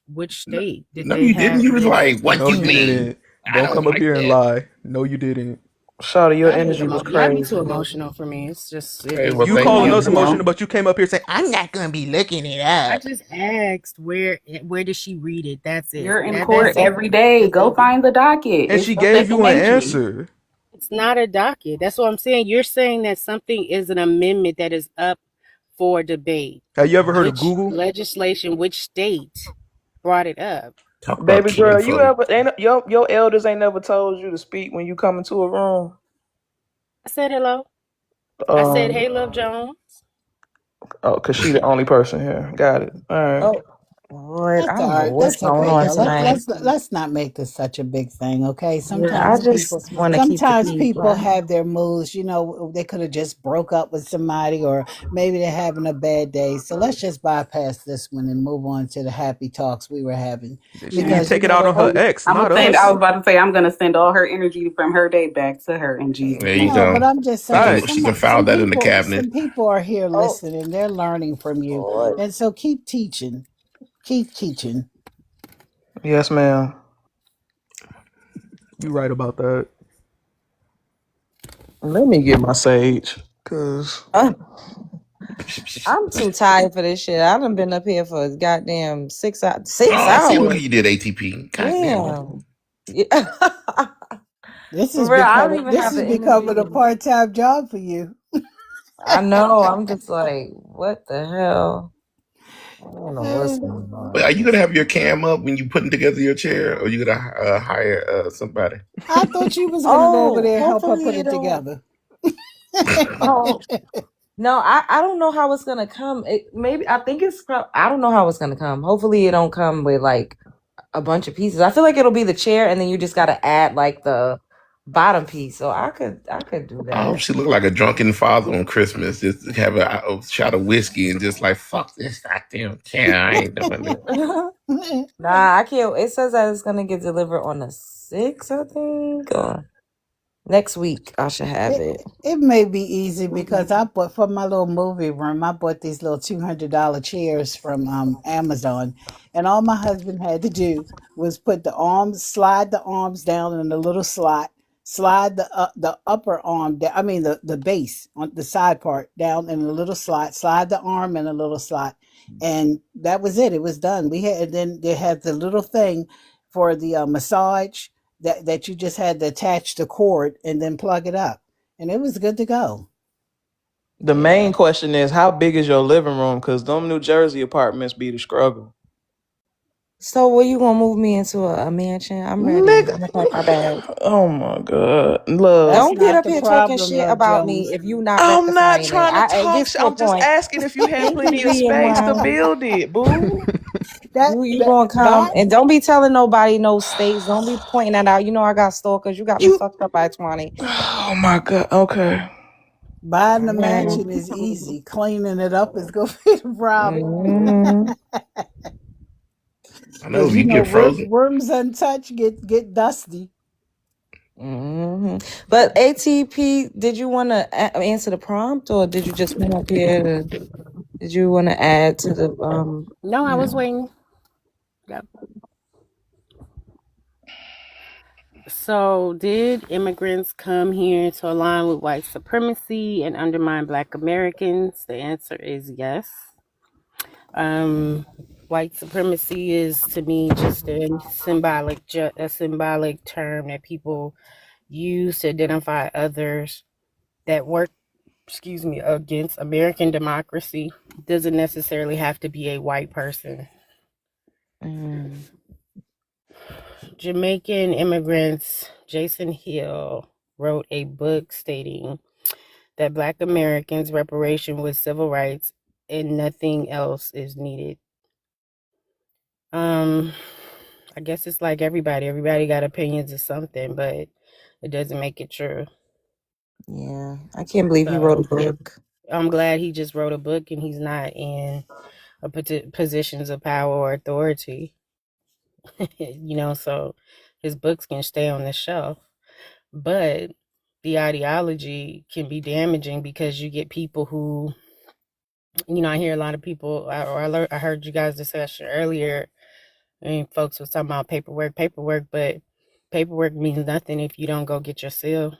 no, state did no, they you didn't. have You was the? like, "What No, you you mean?" didn't. I Don't don't come up like here and that. lie. No, you didn't. Shawty, your Y'all be energy was y'all be too crazy. emotional for me. It's just Okay, well, You it's thank calling you. us Emotional. emotional, but you came up here saying, I'm not gonna be looking it I up. just asked where did she read it? That's it. You're in court That's it. every day. Go find the docket. And It's she for gave you an defamation. answer. It's not a docket. That's what I'm saying. You're saying that something is an amendment that is up for debate. Have you ever heard of Which Google? legislation, which state brought it up? Talk about Baby killing girl, you folks. ever ain't your elders ain't never told you to speak when you come into a room? I said hello. I said, Um hey, Love Jones. oh, cause she the only person here. Got it. All right. Oh, Lord, I That's all don't know right. what's That's going okay, on though. tonight. Let's not make this such a big thing, okay? Yeah, I just want to keep the Sometimes peace. people have their moods. You know, they could have just broke up with somebody, or maybe they're having a bad day. So let's just bypass this one and move on to the happy talks we were having, She need to Yeah. because you take it know out on what? her ex, I'm gonna not send. I us. was about to say I'm gonna send all her energy from her day back to her in Jesus' There you No, name. but go. I'm just She saying, can she some Facts. can file that in the some cabinet. people are here Oh, listening. They're learning from you, Lord. and so keep teaching. Keep teaching. Yes, ma'am. You right about that. Let me get my sage. Cause I'm too tired for this shit. I done been up here for goddamn 6 Oh, see, look hours. at you did ATP. God damn it. Damn. Yeah. This For is real, I don't becoming even have the a energy. part-time job for you. I know. I'm just like, what the hell? I don't know what's Uh, going Wait, are on. you gonna have your cam up when you putting together your chair, or you gonna hire somebody? I thought you was gonna go over Oh, there and help her hopefully put it it don't. together. Oh, no, I don't know how it's gonna come. Maybe I think I don't know how it's gonna come. Hopefully it don't come with like a bunch of pieces. I feel like it'll be the chair, and then you just gotta add like the bottom piece. So I could do I hope that. she look like a drunken father on Christmas. Just have a shot of whiskey and just like fuck this goddamn chair. I ain't doing it. Nah, I can't. It says that it's gonna get delivered on the 6th, I think. Or next week I should have It it. it may be easy because I bought for my little movie room. I bought these little $200 chairs from Amazon, and all my husband had to do was slide the arms down in the little slot, slide the upper arm down. I mean the base on the side part down in a little slot, slide the arm in a little slot, and that was it. It was done. We had, and then they had the little thing for the massage that you just had to attach the cord and then plug it up, and it was good to go. the Yeah. main question is how big is your living room? Cause them New Jersey apartments be the struggle. So, were you gonna move me into a mansion? I'm ready. Nigga. I'm gonna pack my bag. Oh my god. Love. That's Don't get not up the here talking problem, shit Love about me Jones. if you not I'm not rectifying it. trying to It talk gets shit. to a I'm just point. asking if you had plenty of ATP and space to them, build it, boo. that you that gonna come buy and don't be telling nobody no states. Don't be pointing that out. You know I got stalkers. You got me You fucked up by 20. oh my god. Okay. Buying the mansion is Mm-hmm. easy. Cleaning it up is gonna be the problem. Mm-hmm. I know Because if you get frozen. rooms untouched get dusty. Mm-hmm. But ATP, did you want to answer the prompt, or did you just come up here to? Did you want to add to the No, I you was know? waiting. Yep. So, did immigrants come here to align with white supremacy and undermine Black Americans? The answer is yes. White supremacy is, to me, just a symbolic term that people use to identify others that work, against American democracy. Doesn't necessarily have to be a white person. Jamaican immigrants Jason Hill wrote a book stating that Black Americans' reparation with civil rights and nothing else is needed. I guess it's like everybody. Everybody got opinions of something, but it doesn't make it true. Yeah, I can't believe he wrote a So book. I'm glad he just wrote a book and he's not in positions of power or authority. So his books can stay on the shelf. But the ideology can be damaging because you get people who, I hear a lot of people, I heard you guys discussion earlier, and folks was talking about paperwork, but paperwork means nothing if you don't go get your seal.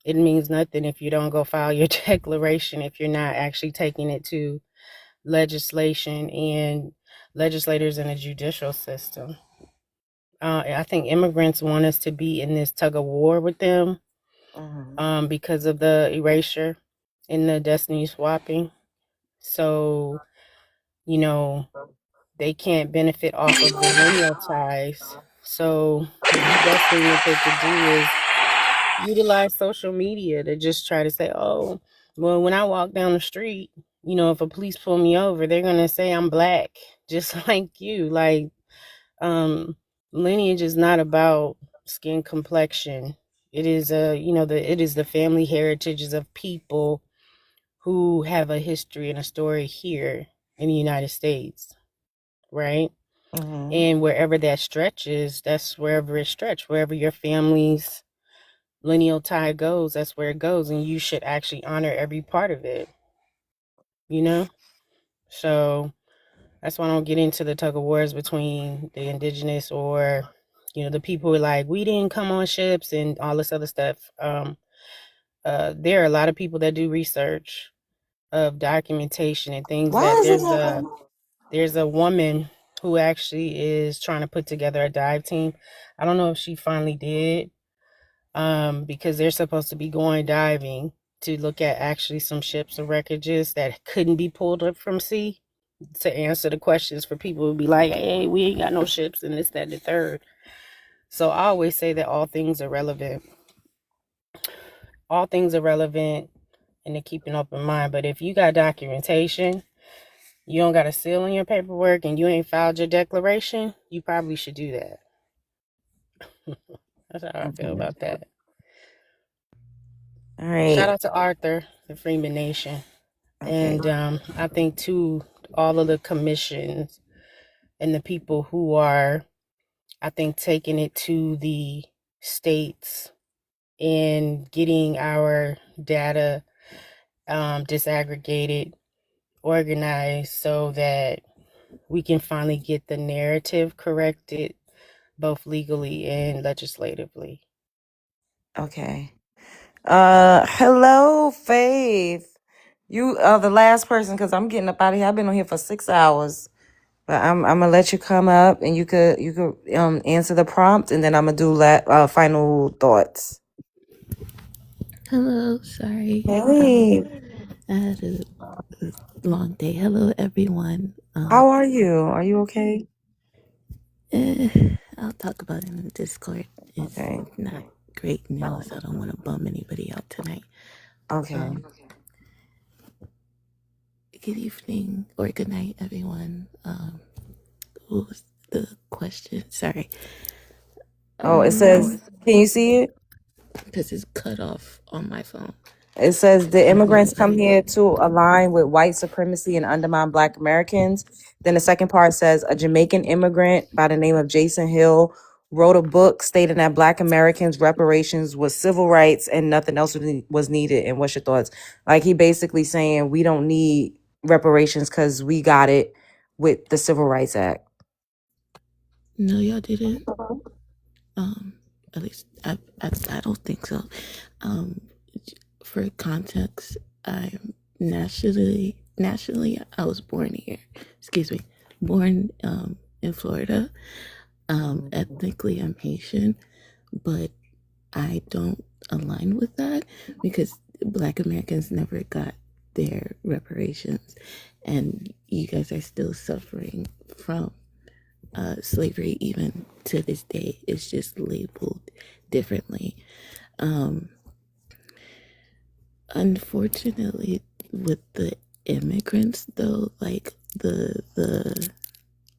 It means nothing if you don't go file your declaration, if you're not actually taking it to legislation and legislators in the judicial system. I think immigrants want us to be in this tug of war with them because of the erasure and the destiny swapping. So, they can't benefit off of the lineal ties. So the best thing that they could do is utilize social media to just try to say, oh, well, when I walk down the street, if a police pull me over, they're going to say I'm Black, just like you. Like, lineage is not about skin complexion. It is it is the family heritages of people who have a history and a story here in the United States, right? And wherever that stretches, that's wherever it stretches. Wherever your family's lineal tie goes, that's where it goes, and you should actually honor every part of it. So that's why I don't get into the tug of wars between the indigenous or the people who are like, we didn't come on ships and all this other stuff. There are a lot of people that do research of documentation and things Why that is it that? there's a woman who actually is trying to put together a dive team. I don't know if she finally did, because they're supposed to be going diving to look at actually some ships or wreckages that couldn't be pulled up from sea to answer the questions for people who be like, hey, we ain't got no ships and this, that, and the third. So I always say that all things are relevant. All things are relevant and to keep an open mind. But if you got documentation, you don't got a seal on your paperwork, and you ain't filed your declaration, you probably should do that. That's how I feel about that. All right. Shout out to Arthur, the Freeman Nation. Okay. And I think, too, all of the commissions and the people who are, I think, taking it to the states and getting our data disaggregated, organized, so that we can finally get the narrative corrected, both legally and legislatively. Okay. Hello, Faith. You are the last person because I'm getting up out of here. I've been on here for 6 hours, but I'm gonna let you come up and you could answer the prompt, and then I'm gonna do final thoughts. Hello, sorry. Hey, I had a long day. Hello, everyone. how are you? Are you okay? I'll talk about it in the Discord. It's Okay. not great news. I don't want to bum anybody out tonight. Okay. Good evening or good night, everyone. What was the question? Sorry. Oh, it says, can you see it? Because it's cut off on my phone. It says the immigrants come here to align with white supremacy and undermine Black Americans. Then the second part says a Jamaican immigrant by the name of Jason Hill wrote a book stating that Black Americans' reparations was civil rights and nothing else was needed. And what's your thoughts? Like, he basically saying we don't need reparations because we got it with the Civil Rights Act. No, y'all didn't. At least I don't think so. Um, for context, I'm nationally, I was born here. Excuse me, born in Florida. Ethnically, I'm Haitian, but I don't align with that because Black Americans never got their reparations, and you guys are still suffering from slavery even to this day. It's just labeled differently. Um, Unfortunately, with the immigrants, though, like the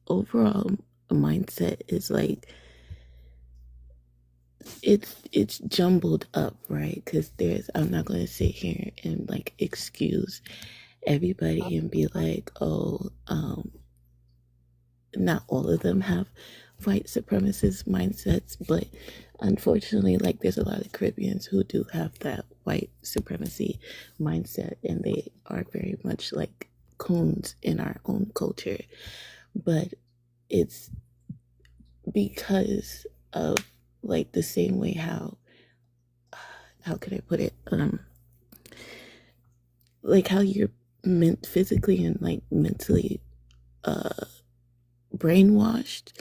overall mindset is like it's jumbled up, right? Because I'm not going to sit here and like excuse everybody and be like, oh, not all of them have white supremacist mindsets, but unfortunately, like there's a lot of Caribbeans who do have that white supremacy mindset, and they are very much like coons in our own culture. But it's because of like the same way how could I put it? Like how you're meant physically and like mentally brainwashed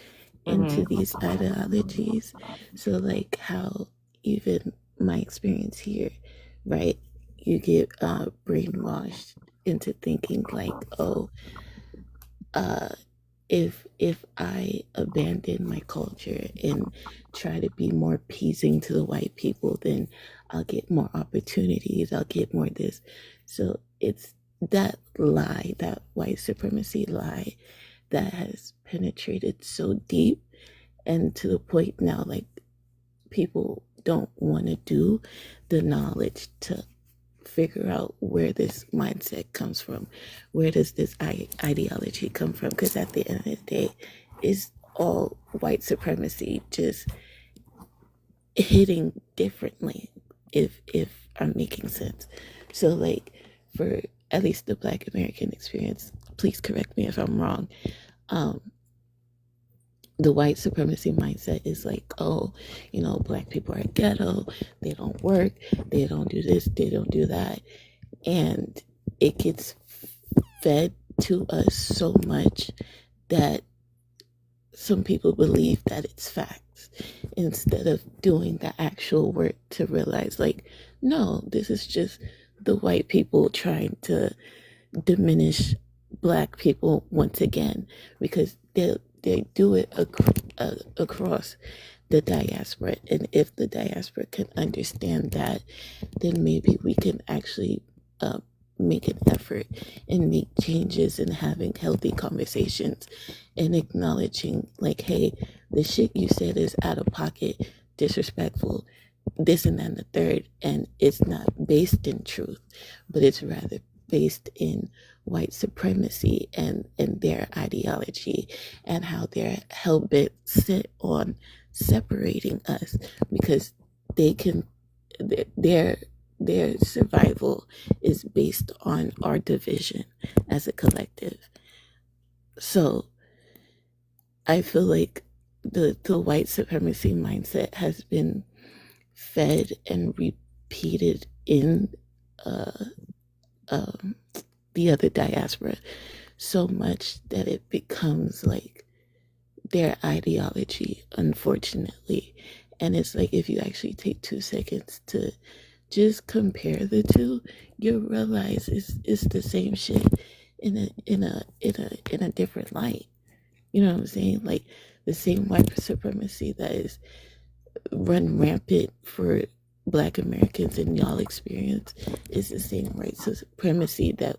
into these ideologies. So like how even my experience here, right? You get brainwashed into thinking like, oh, if I abandon my culture and try to be more pleasing to the white people, then I'll get more opportunities, I'll get more this. So it's that lie, that white supremacy lie, that has penetrated so deep, and to the point now like people don't want to do the knowledge to figure out where this mindset comes from, where does this ideology come from, because at the end of the day it's all white supremacy, just hitting differently, if I'm making sense. So like for at least the Black American experience, please correct me if I'm wrong, the white supremacy mindset is like, oh, you know, Black people are ghetto, they don't work, they don't do this, they don't do that. And it gets fed to us so much that some people believe that it's facts instead of doing the actual work to realize like, no, this is just the white people trying to diminish Black people once again, because they do it across the diaspora. And if the diaspora can understand that, then maybe we can actually make an effort and make changes and having healthy conversations and acknowledging like, hey, the shit you said is out of pocket, disrespectful, this and that and the third, and it's not based in truth, but it's rather based in white supremacy and their ideology and how they're hell-bent set on separating us because they can their survival is based on our division as a collective. So I feel like the white supremacy mindset has been fed and repeated in the other diaspora so much that it becomes like their ideology, unfortunately. And it's like if you actually take 2 seconds to just compare the two, you'll realize it's the same shit in a different light. You know what I'm saying? Like the same white supremacy that is run rampant for Black Americans and y'all experience is the same white supremacy that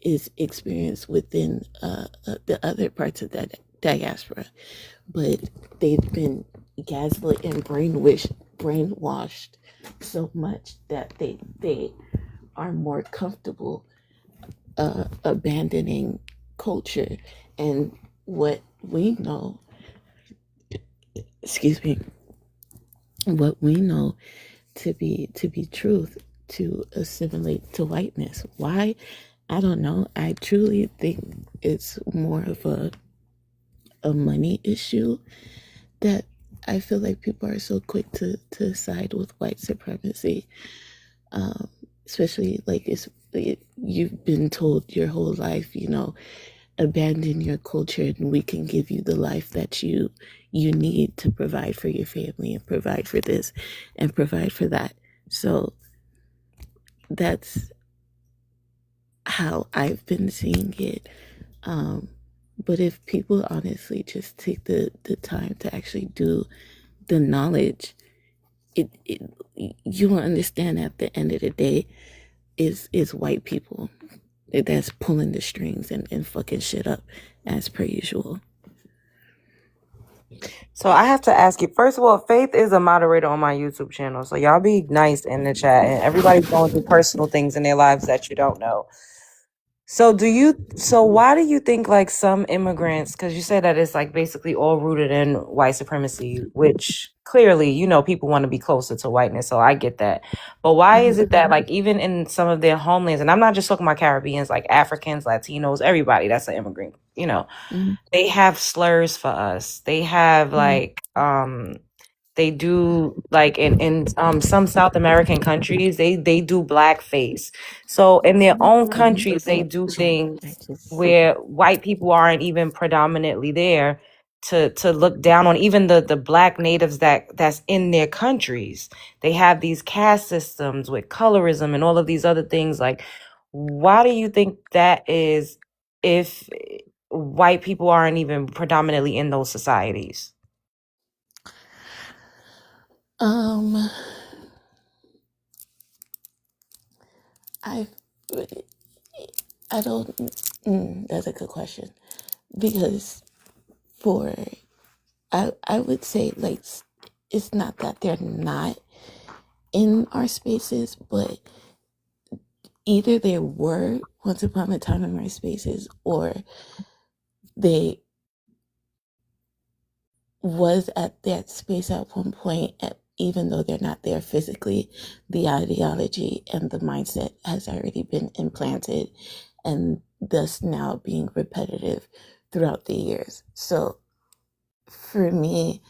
is experienced within the other parts of that diaspora. But they've been gaslit and brainwashed so much that they are more comfortable abandoning culture and what we know, what we know to be truth, to assimilate to whiteness. Why? I don't know. I truly think it's more of a money issue that I feel like people are so quick to side with white supremacy, especially like you've been told your whole life, abandon your culture and we can give you the life that you need to provide for your family and provide for this and provide for that. So that's how I've been seeing it. But if people honestly just take the time to actually do the knowledge, it you will understand at the end of the day is white people that's pulling the strings and fucking shit up as per usual. So I have to ask you, first of all, Faith is a moderator on my YouTube channel. So y'all be nice in the chat. And everybody's going through personal things in their lives that you don't know. So why do you think like some immigrants, because you said that it's like basically all rooted in white supremacy, which clearly, people want to be closer to whiteness. So I get that. But why is it that like even in some of their homelands, and I'm not just talking about Caribbeans, like Africans, Latinos, everybody that's an immigrant, they have slurs for us. They have like they do like in some South American countries they do blackface. So in their own countries they do things where white people aren't even predominantly there to look down on even the black natives that's in their countries. They have these caste systems with colorism and all of these other things. Like, why do you think that is if white people aren't even predominantly in those societies? I don't. That's a good question because I would say like it's not that they're not in our spaces, but either they were once upon a time in our spaces or they was at that space at one point, even though they're not there physically, the ideology and the mindset has already been implanted and thus now being repetitive throughout the years. So for me,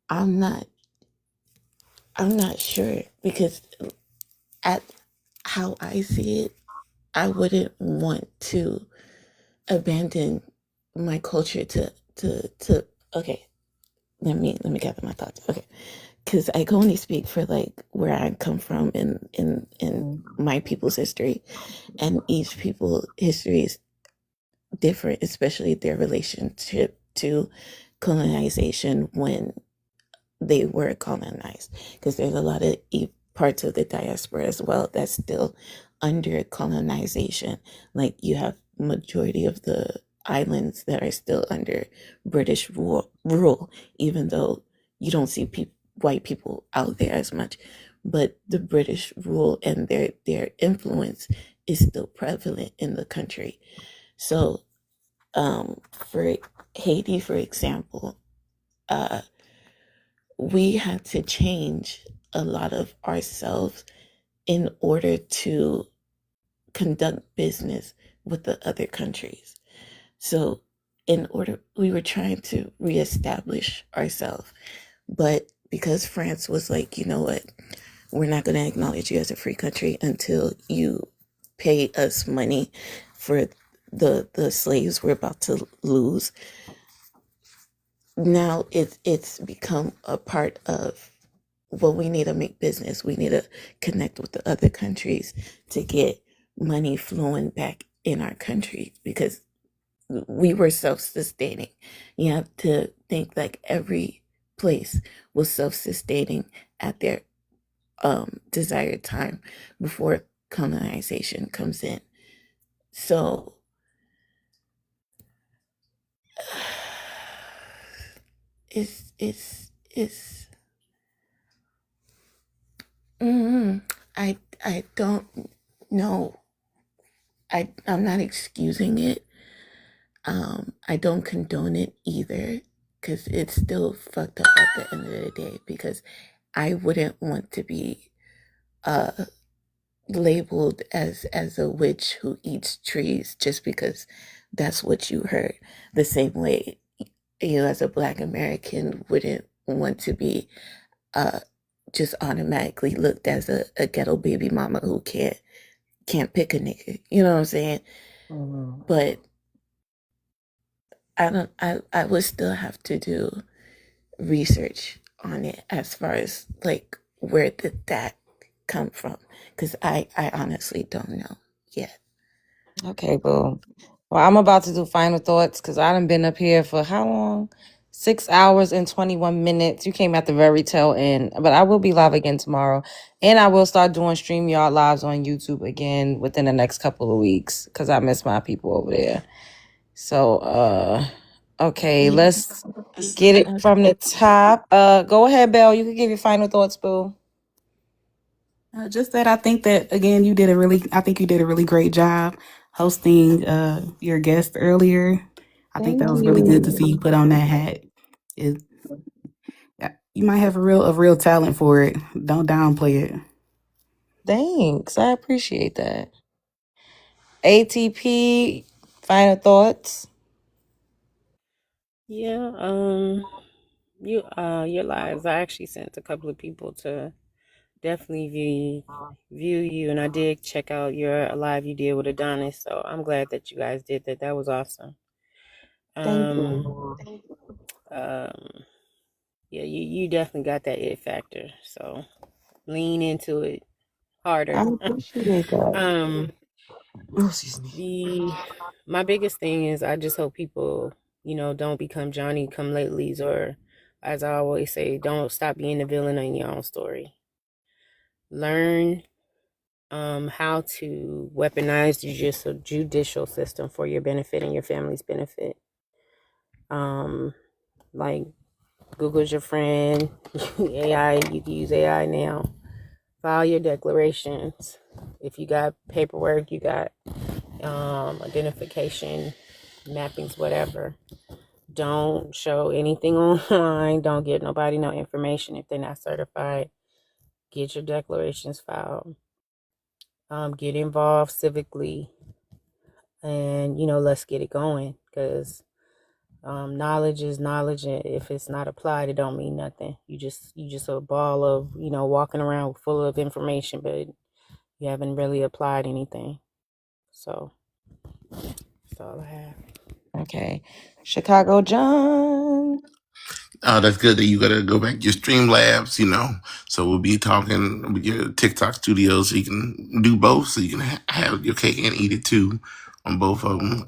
I'm not sure because at how I see it, I wouldn't want to abandon my culture to okay, let me gather my thoughts. Okay, because I can only speak for like where I come from in my people's history, and each people's history is different, especially their relationship to colonization when they were colonized, because there's a lot of parts of the diaspora as well that's still under colonization. Like you have majority of the islands that are still under British rule, even though you don't see white people out there as much, but the British rule and their influence is still prevalent in the country. So for Haiti, for example, we had to change a lot of ourselves in order to conduct business with the other countries. So we were trying to reestablish ourselves. But because France was like, you know what, we're not going to acknowledge you as a free country until you pay us money for the slaves we're about to lose. Now it's become a part of, well, we need to make business. We need to connect with the other countries to get money flowing back in our country because we were self-sustaining. You have to think like every place was self-sustaining at their desired time before colonization comes in. So it's I don't know. I'm not excusing it. I don't condone it either because it's still fucked up at the end of the day because I wouldn't want to be labeled as a witch who eats trees just because that's what you heard. The same way you as a Black American wouldn't want to be just automatically looked as a ghetto baby mama who can't pick a nigga. You know what I'm saying? Mhm. But I would still have to do research on it as far as like where did that come from? Because I honestly don't know yet. Okay, boo. Well, I'm about to do final thoughts because I done been up here for how long? 6 hours and 21 minutes. You came at the very tail end, but I will be live again tomorrow. And I will start doing StreamYard lives on YouTube again within the next couple of weeks because I miss my people over there. So, okay, Yeah. let's get it from the top. Go ahead, Belle. You can give your final thoughts, boo. Just that I think that again you did a really great job hosting your guest earlier. I think Thank that was really good to see you. you put on that hat. It, you might have a real talent for it. Don't downplay it. Thanks. I appreciate that. ATP, final thoughts. Yeah, your lives. I actually sent a couple of people to definitely view you, and I did check out your live you did with Adonis. So I'm glad that you guys did that. That was awesome. Thank Um, you. um, yeah, you definitely got that it factor. So lean into it I harder. appreciate that. um, Oh, excuse me. my biggest thing is I just hope people, don't become Johnny come latelys, or as I always say, don't stop being the villain in your own story. Learn how to weaponize the judicial system for your benefit and your family's benefit. Like Google's your friend. AI, you can use AI now. File your declarations. If you got paperwork, you got identification, mappings, whatever. Don't show anything online. Don't get nobody no information if they're not certified. Get your declarations filed. Get involved civically, and let's get it going, because knowledge is knowledge, and if it's not applied, it don't mean nothing. You just a ball of walking around full of information, but you haven't really applied anything. So that's all I have. Okay. Chicago John. That's good that you got to go back to your Streamlabs, So we'll be talking with your TikTok studios, so you can do both, so you can have your cake and eat it too on both of them.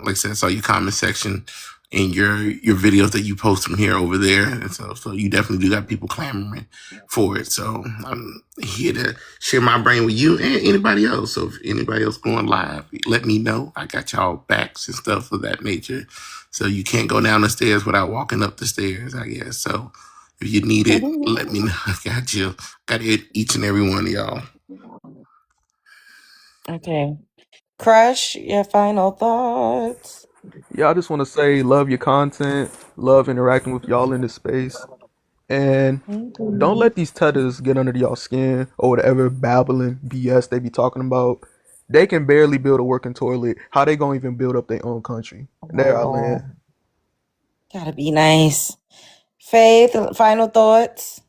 Like I said, I saw your comment section and your videos that you post from here over there, and so you definitely do got people clamoring for it. So I'm here to share my brain with you and anybody else. So if anybody else going live, let me know. I got y'all backs and stuff of that nature. So you can't go down the stairs without walking up the stairs, I guess. So if you need it, let me know. I got you. Got it, each and every one of y'all. Okay. Crush, your final thoughts. Yeah, I just want to say, love your content, love interacting with y'all in this space, and Thank don't you. let these tethers get under y'all skin or whatever babbling BS they be talking about. They can barely build a working toilet. How they gonna even build up their own country? There I land. Oh, gotta be nice. Faith, final thoughts.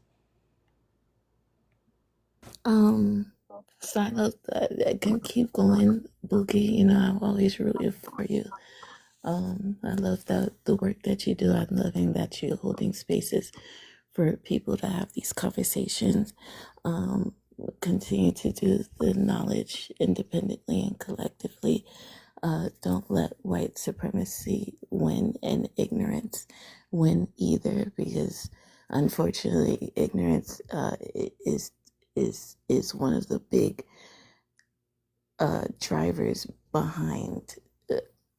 So I can keep going, Boogie. I'm always rooting for you. I love the work that you do. I'm loving that you're holding spaces for people to have these conversations. Continue to do the knowledge independently and collectively. Don't let white supremacy win and ignorance win either, because unfortunately, ignorance is one of the big drivers behind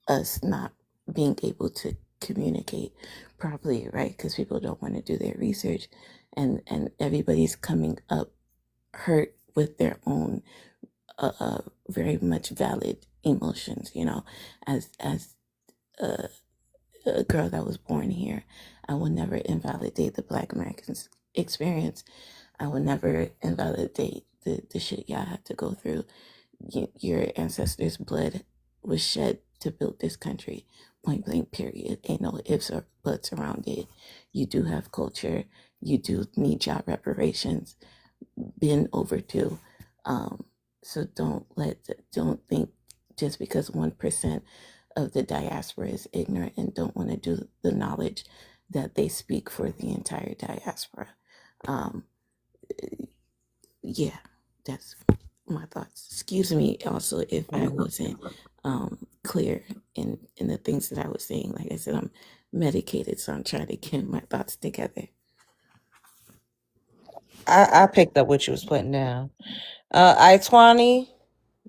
us not being able to communicate properly, right? Because people don't want to do their research, and everybody's coming up hurt with their own very much valid emotions. As a girl that was born here, I will never invalidate the Black Americans' experience. I will never invalidate the shit y'all have to go through. Your ancestors' blood was shed to build this country. Point blank, period. Ain't no ifs or buts around it. You do have culture. You do need job reparations. Been overdue. So don't think just because 1% of the diaspora is ignorant and don't want to do the knowledge that they speak for the entire diaspora. Yeah, that's my thoughts. Excuse me also if I wasn't clear in the things that I was saying. Like I said, I'm medicated, so I'm trying to get my thoughts together. I picked up what you was putting down. I-20,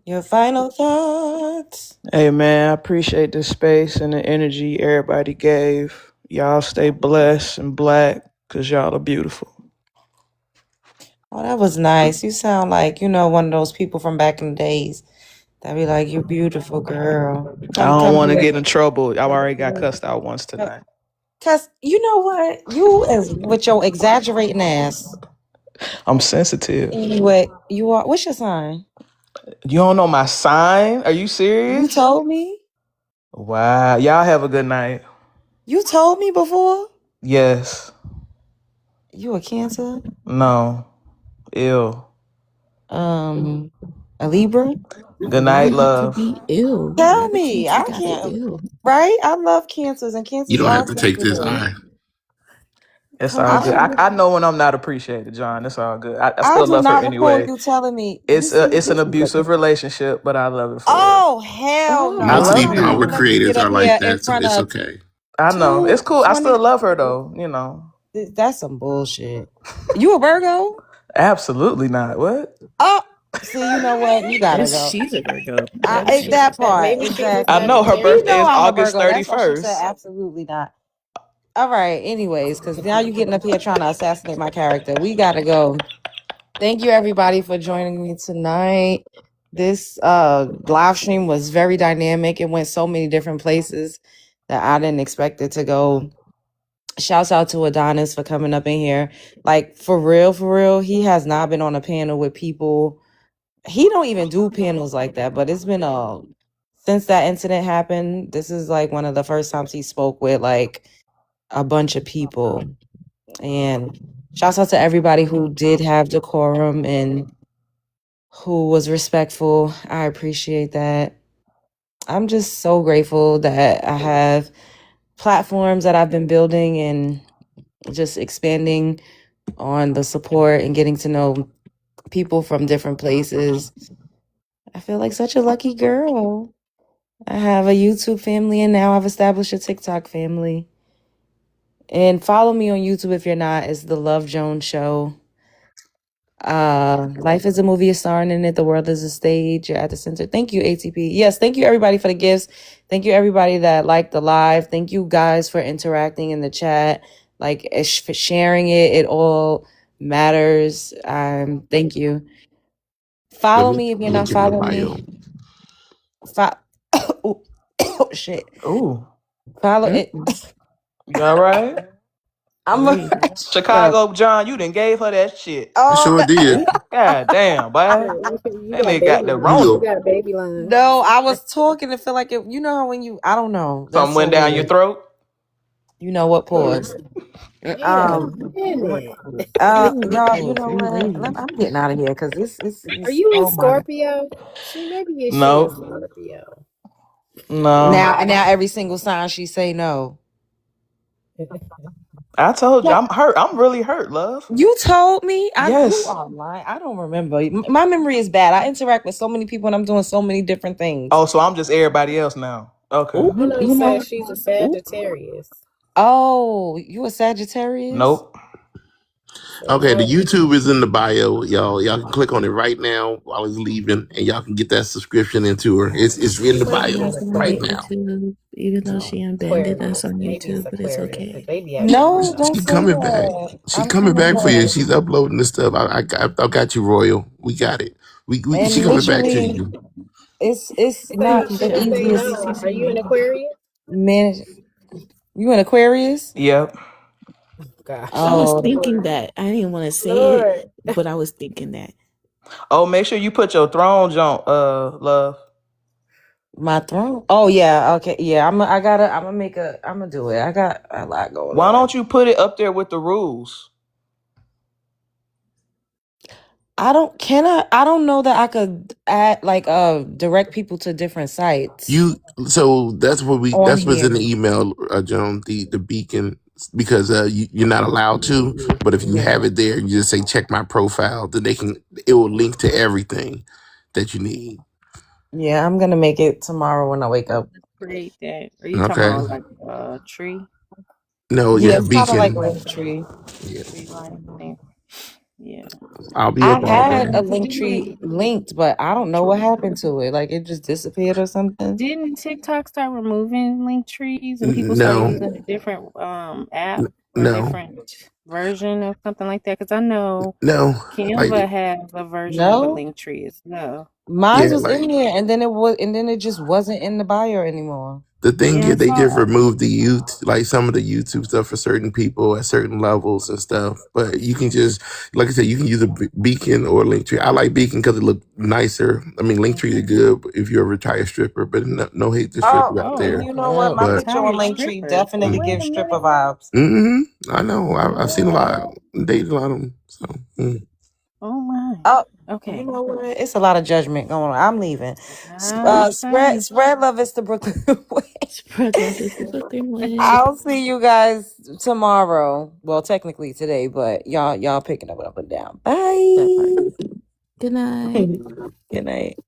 your final thoughts. Hey man, I appreciate the space and the energy everybody gave. Y'all stay blessed and black, cause y'all are beautiful. Oh, that was nice. You sound like, one of those people from back in the days that be like, "You're beautiful, girl. I don't Come want to here." get in trouble. I've already got cussed out once tonight. Cause you know what? You is with your exaggerating ass. I'm sensitive. Anyway, you are. What's your sign? You don't know my sign? Are you serious? You told me. Wow. Y'all have a good night. You told me before. Yes. You a Cancer? No. Ill. A Libra? Good Why night, you have to love. be ill? Why Tell the me. cancer I got the can't. ill? Right? I love Cancers, and You Cancers don't are have to take this sensitive. eye. It's Come all I good. don't. on. I know when I'm not appreciated, John. It's all good. I I still do love her not recall anyway. you telling me. You It's see, an this is the. abusive relationship, but I love it for it. Oh hell no! I Most of love these I'm power gonna you. let you get creators up are like here in that, so front it's of okay. I know. It's two cool. I still funny. love her though, That's some bullshit. You a Virgo? Absolutely not. What? Oh, see, you know what? You gotta Yes, go. she's a Virgo. Maybe It's she's a that Yes. Sag- part maybe she's a I exactly. know her You birthday Sagittarius. know is I'm a August Virgo. That's why she said 31st. absolutely not. All right. Anyways, because now you're getting up here trying to assassinate my character. We gotta go. Thank you everybody for joining me tonight. This live stream was very dynamic. It went so many different places that I didn't expect it to go. Shouts out to Adonis for coming up in here. Like for real, he has not been on a panel with people. He don't even do panels like that, but it's been since that incident happened, this is like one of the first times he spoke with like a bunch of people. And shouts out to everybody who did have decorum and who was respectful. I appreciate that. I'm just so grateful that I have platforms that I've been building and just expanding on the support and getting to know people from different places. I feel like such a lucky girl. I have a YouTube family and now I've established a TikTok family. And follow me on YouTube if you're not. It's The Love Jones Show. Life is a movie, you're starring in it. The world is a stage. You're at the center. Thank you, ATP. Yes, thank you everybody for the gifts. Thank you everybody that liked the live. Thank you guys for interacting in the chat, like for sharing it. It all matters. Thank you. The Follow me if you're not link in my following bio. me. Oh, shit. Ooh. Follow it. You all right? I'm a, Wait. no. Chicago John, you done gave her that shit. I Oh sure did. God damn, boy. You That got nigga got baby the You lines. You Rona. go. got baby lines. no, I was talking to feel like it. You know how when you, I don't know. That's Something so went down your weird. throat? You know what? Pause. Wait a minute. Y'all. You Pause. know You're what? rude. I'm getting out of here because this Are is. you a Oh my god. Scorpio? Maybe is she a No. Scorpio? No. Now every single sign she say no. I told you, What? I'm hurt. I'm really hurt, love. You told me. You Yes. are lying. I don't remember. My memory is bad. I interact with so many people and I'm doing so many different things. Oh, so I'm just everybody else now. Okay. Ooh, Oh no, it you know. says she's a Ooh. Sagittarius. Oh, you a Sagittarius? Nope. So Okay, the what? YouTube is in the bio, y'all. Y'all can click on it right now while he's leaving, and y'all can get that subscription into her. It's in the So We're bio not she's gonna right get Aquarius. now. YouTube, even though she abandoned us Aquarius. on Maybe it's YouTube, but it's Aquarius because okay. they be acting No, wild. don't She's say coming back. that. She's I'm coming coming back for you. back. She's uploading this stuff. I got you, Royal. We got it. She And coming back to literally, you. it's Where not you the She say found easiest no. Are you an ATP? Aquarius? manage. You an Aquarius? Yep. Gosh, I was Oh, thinking that. I didn't want to say it, Lord. but I was thinking that. Oh, make sure you put your thrones on, love. My throne? Oh yeah, okay. Yeah, I'm gonna do it. I got a lot going Why on. don't you put it up there with the rules? I don't know that I could add direct people to different sites So that's on that's what's in the here. email, Joan, the beacon, because you're not allowed to, but if you have Yeah. it there, you just say check my profile, then it will link to everything that you need. Yeah, I'm gonna make it tomorrow when I wake up. Create that. Are you talking Okay. about like a tree? No, Yeah, yeah, it's kind of like beacon. Linktree. Yeah, Tree line thing. Yeah. I'll be I up all day. had a Linktree linked, but I don't know what happened to it. Like it just disappeared or something. Didn't TikTok start removing link trees and people start No, using a different app or no, different version of something like that? Because I know no. Like, Canva has a version of a No, link tree as well. mine yeah, was like in there, and then it just wasn't in the bio anymore. the thing Yeah, I is, they just saw. removed the like some of the YouTube stuff for certain people at certain levels and stuff. But you can just, like I said, you can use a Beacon or Linktree. I like Beacon because it look nicer. I mean, Linktree is good if you're a retired stripper, but no hate to strippers out Oh, there. you know what? Oh, My But picture on retired Linktree stripper. definitely Wait mm, a gives stripper minute. vibes. I know I've seen a lot, dated a lot of them. So Oh my. Oh, you Okay. know what? It's a lot of judgment going on. I'm leaving. Okay. Spread love is the Brooklyn way. Spread love is the Brooklyn way. I'll see you guys tomorrow. Well, technically today, but y'all picking up and down. That part. Bye. Good night. Good night.